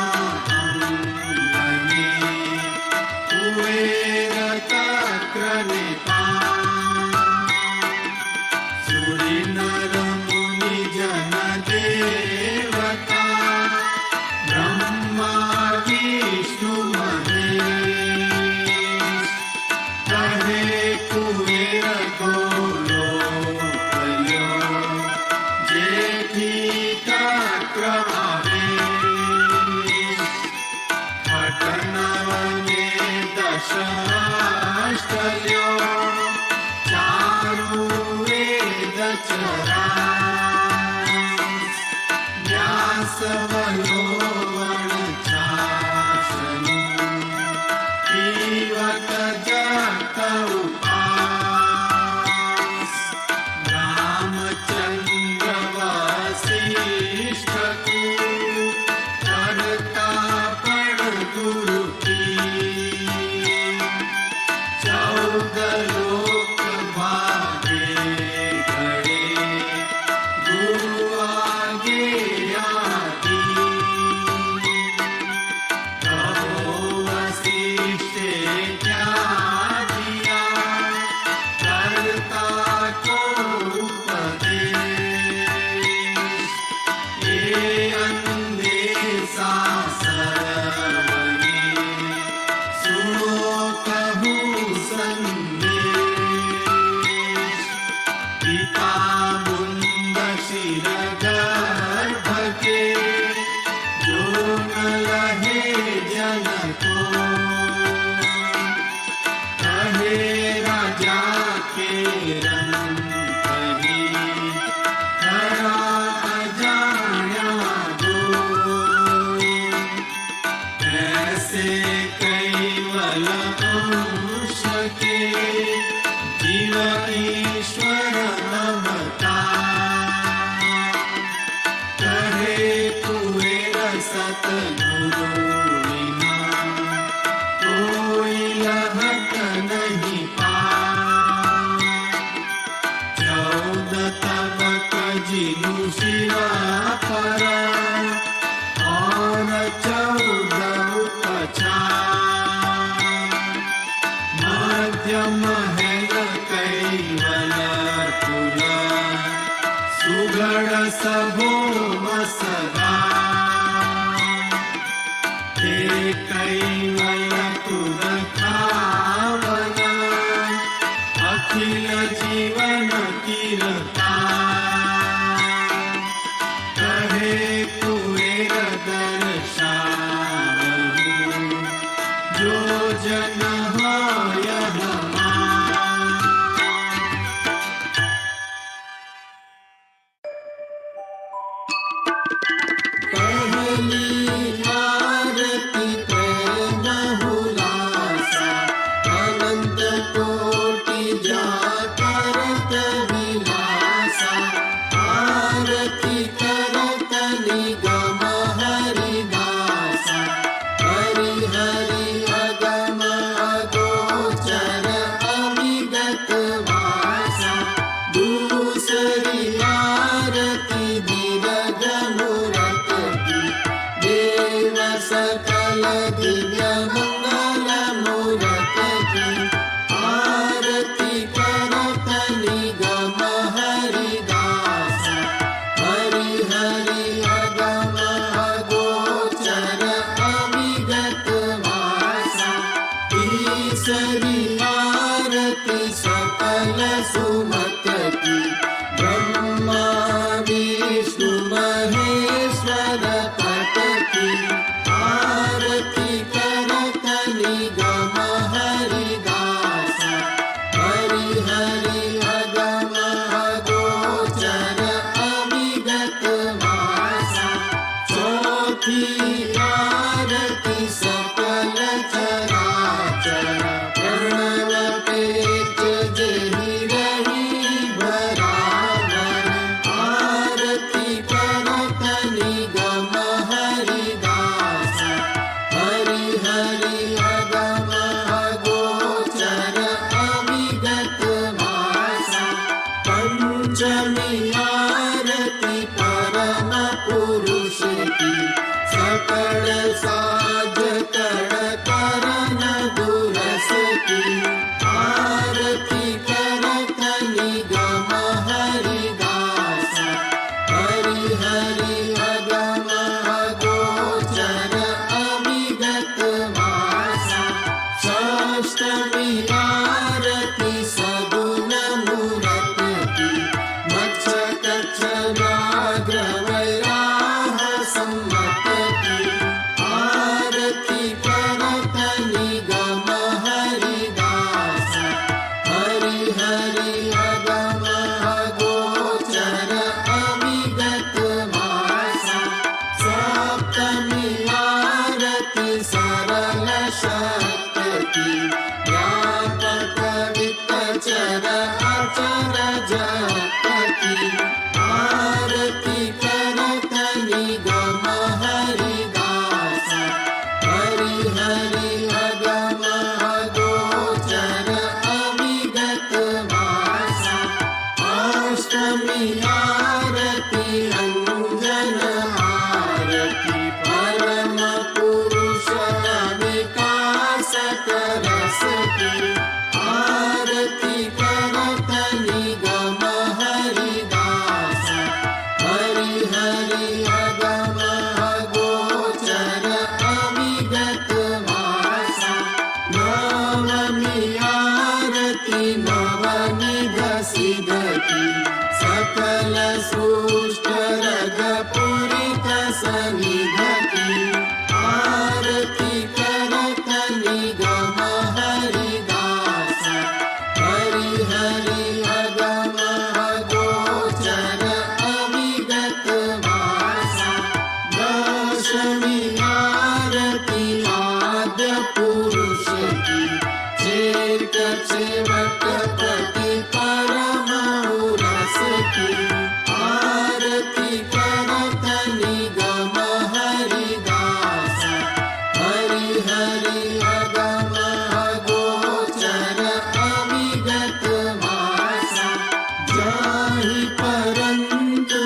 अंगने कुबेर तक्र निपान सूरि नर मुनि जन देवता ब्रह्मा विष्णु महेश कहे कुबेर को लो आरती सगुण मूरत की मत्स्य आरती करत निगम हरिदास हरि हरि अगम अगोचर अविगत वासा अष्टमी आरती अंजन आरती परम पुरुष विकास रस की आरती करत निगम हरिदास हरि हरि अगम अगोचर अविगत वासा नवमी आरती नवनिध सिद्ध की सकल सुष्ट रग पूरित सनिध की आरती करत निगम हरिदास हरि हरि अगम अगोचर अविगत वासा दशमी आरती आद्य पुरुष की चेत सेवक पति परम रस की आरती करत निगम हरिदास हरि हरि अगम अगोचर अविगत वासा जाहि परंतु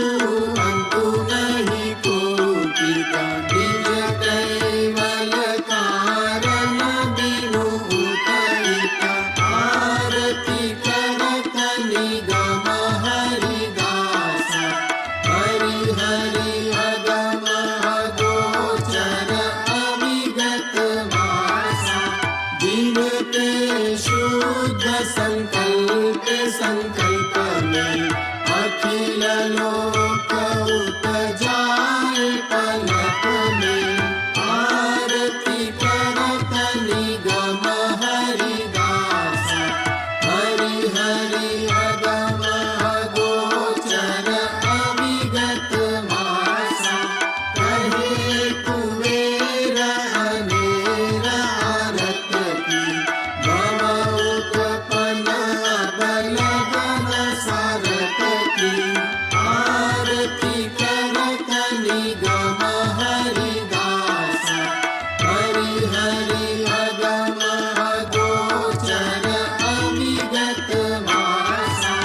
अंतु नहीं कोटिका निज कैवल कारण बिनु उतरिका आरती करत निगम हरिदास हरि हरि अगम अगोचर अविगत वासा दिन के शुद्ध संकल्प संकल्प में अखिल लोक उपजाए पलक में आरती करत निगम हरिदास हरि हरि अगम अगोचर अविगत वासा कहे कुबेर अनेर आरत की भव उत्पन्न बलगन सारत की आरती करत निगम हरिदास हरि हरि अगम अगोचर अविगत वासा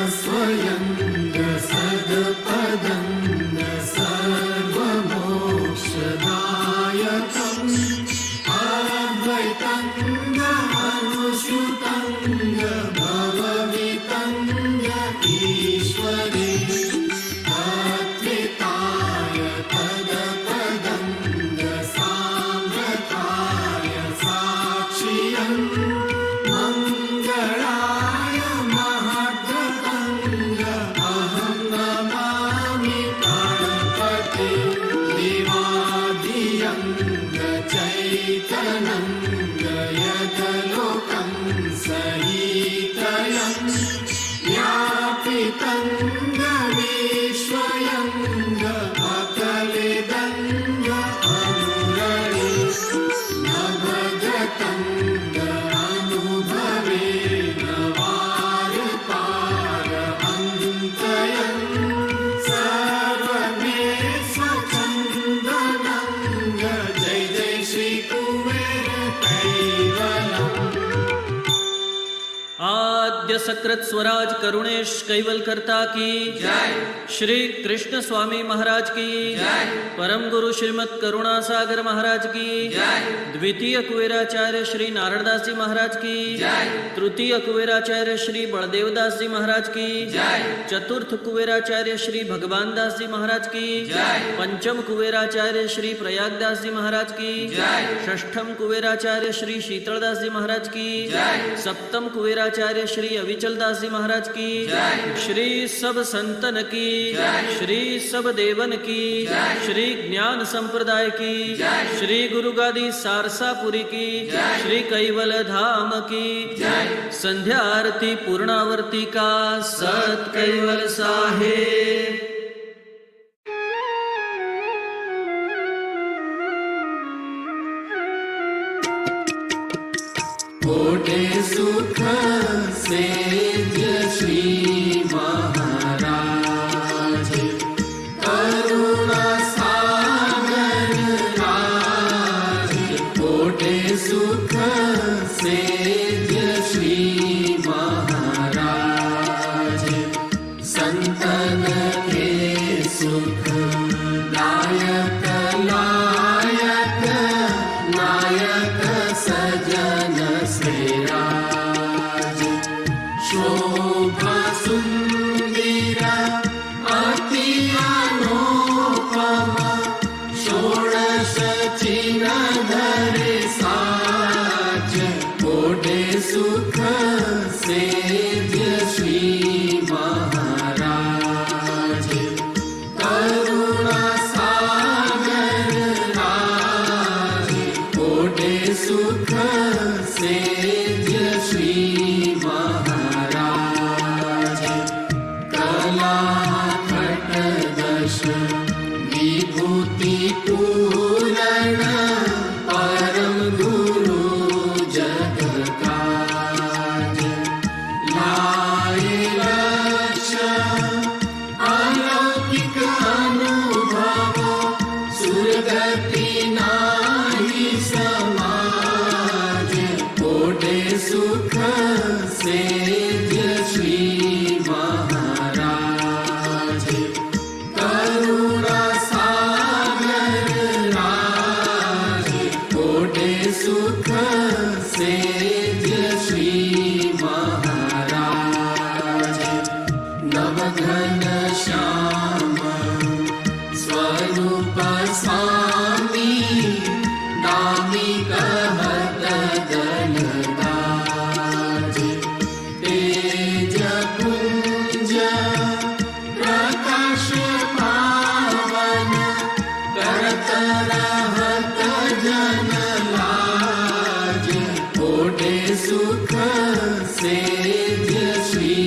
सस्वयंग सदपदंग सर्वमोक्षदायकम् अद्वैतंग अनुश्रुतंग भववितंग ईश्वरे तत्त्विताय तदपदंग साम्रताय साक्षियम् मंगलाय महद्गतंग अहं नमामि गणपति दिवादियंग चैतनंग यदलोकं सहितयं व्यापितंग विश्वयंग अकलिदंग अनुरणे नवगतंग अनुभवे नवार पार अन्तयं सर्वमे स्वच्छन्दनंग जय जय श्री कुबेर कैवलम् आद्य सकृत स्वराज करुणेश कैवल करता की जय। श्री कृष्ण स्वामी महाराज की जय। परम गुरु श्रीमद करुणा सागर महाराज की जय। द्वितीय कुबेराचार्य श्री नारायणदास जी महाराज की जय। तृतीय कुबेराचार्य श्री बलदेवदास जी महाराज की जय। चतुर्थ कुबेराचार्य श्री भगवान दास जी महाराज की जय। पंचम कुबेराचार्य श्री प्रयागदास जी महाराज की जय। षष्ठम कुबेराचार्य श्री शीतलदास जी महाराज की जय। सप्तम कुबेराचार्य श्री अविचल दास जी महाराज की जय। श्री सब संतन की जय। श्री सब देवन की जय। श्री ज्ञान संप्रदाय की जय। श्री गुरु गादी सारसापुरी की जय। श्री कैवल धाम की जय। संध्या आरती पूर्णावर्ती का सत कैवल साहेब। कोटे सुख सेव्य श्री महाराज करुणा सागर राज कोटे सुख सेव्य श्री महाराज संतन के सुख दायक लायक नायक सजन श्रेराज शोभा सुंदर अति अनुपम षोडश चिन्ह धरे साज कोटे सुख सेव्य श्री महाराज करुणा सागर राज कोटे सुख सेव्य श्री महाराज कला खटदश विभूति पूरण परम गुरु जग काज लाए लक्ष्य अलौकिक अनुभव सुरगति नाही समाज कोटे सुख सेव्य श्री महाराज करुणा सागर राज कोटे सुख सेव्य श्री महाराज नवघन श्याम स्वरूप स्वामी नामी कहत दलदाज तेज पुंज प्रकाश पावन करत रहत जन लाज कोटे सुख सेव्य श्री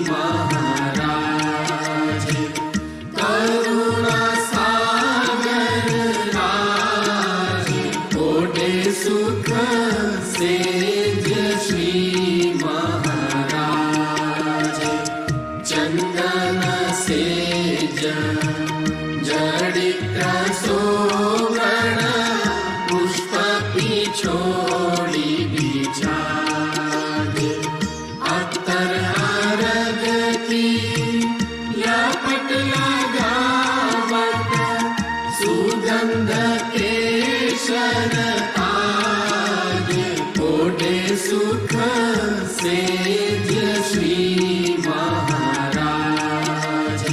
महाराज करुणा सागर राज कोटे सुख सेव्य श्री महाराज चंदन सेज जड़ित सोवर्ण पुष्प पिछोड़ी बिछाद अत्तर अरग की लपट लगावत सुगंध केशर ताज कोटे सुख सेव्य श्री महाराज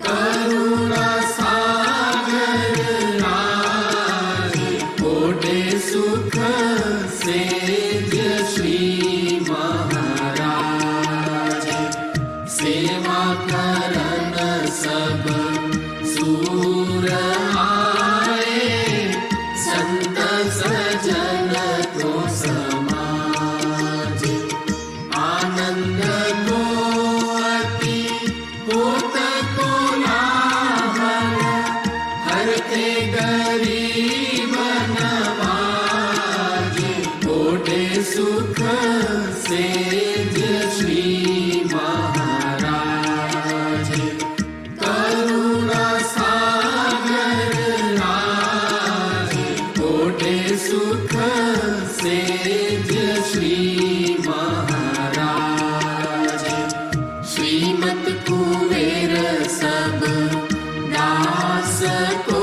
करुणा सागर राज कोटे सुख सेव्य श्री महाराज सेवा करन सब सूर आए संत सजन को समाज आनंद को अति होत को लाभन हरते गरीब नवाज कोटे सुख सेव्य श्री महाराज करुणा सागर राज कोटे सुख सेव्य श्री महाराज श्रीमत कुबेर सब दास को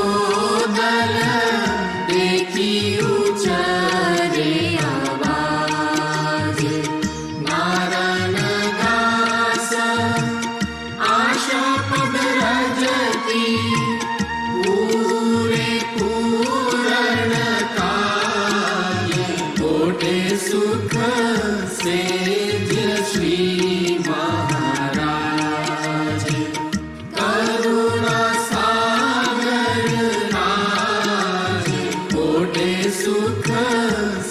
दल देखी उचरे आवाज नारायण दास आशा पद रजती पूरे पूरण काज कोटे सुख सेव्य श्री महाराज करुणा सागर राज कोटे सुख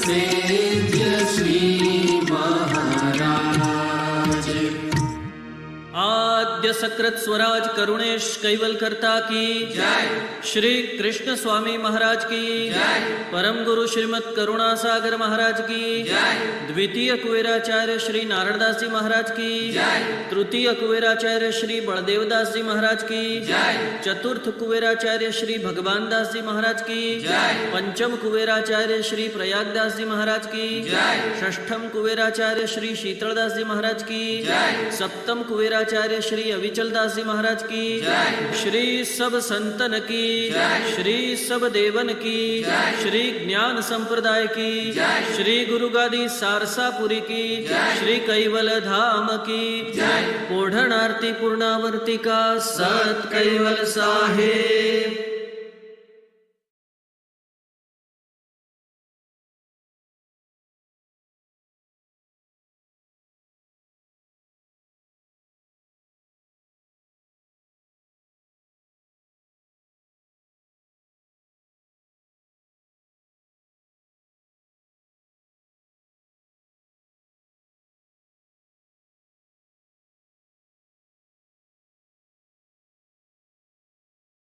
सेव्य श्री महाराज आद्य सकृत स्वराज करुणेश कैवल करता की जय। श्री कृष्ण स्वामी महाराज की जय। परम गुरु श्रीमद करुणा सागर महाराज की जय। द्वितीय कुबेराचार्य श्री नारायणदास जी महाराज की जय। तृतीय कुबेराचार्य श्री बलदेवदास जी महाराज की जय। चतुर्थ कुबेराचार्य श्री भगवान दास जी महाराज की जय। पंचम कुबेराचार्य श्री प्रयागदास जी महाराज की जय। षष्ठम कुबेराचार्य श्री शीतलदास जी महाराज की जय। सप्तम कुबेराचार्य श्री अविचल दास जी महाराज की जय। श्री सब संतन की जय। श्री सब देवन की जय। श्री ज्ञान संप्रदाय की जय। श्री गुरु गादी सारसापुरी की जय। श्री कैवल धाम की जय। ओढ़ण आरती पूर्णावर्ती का सत कैवल साहेब।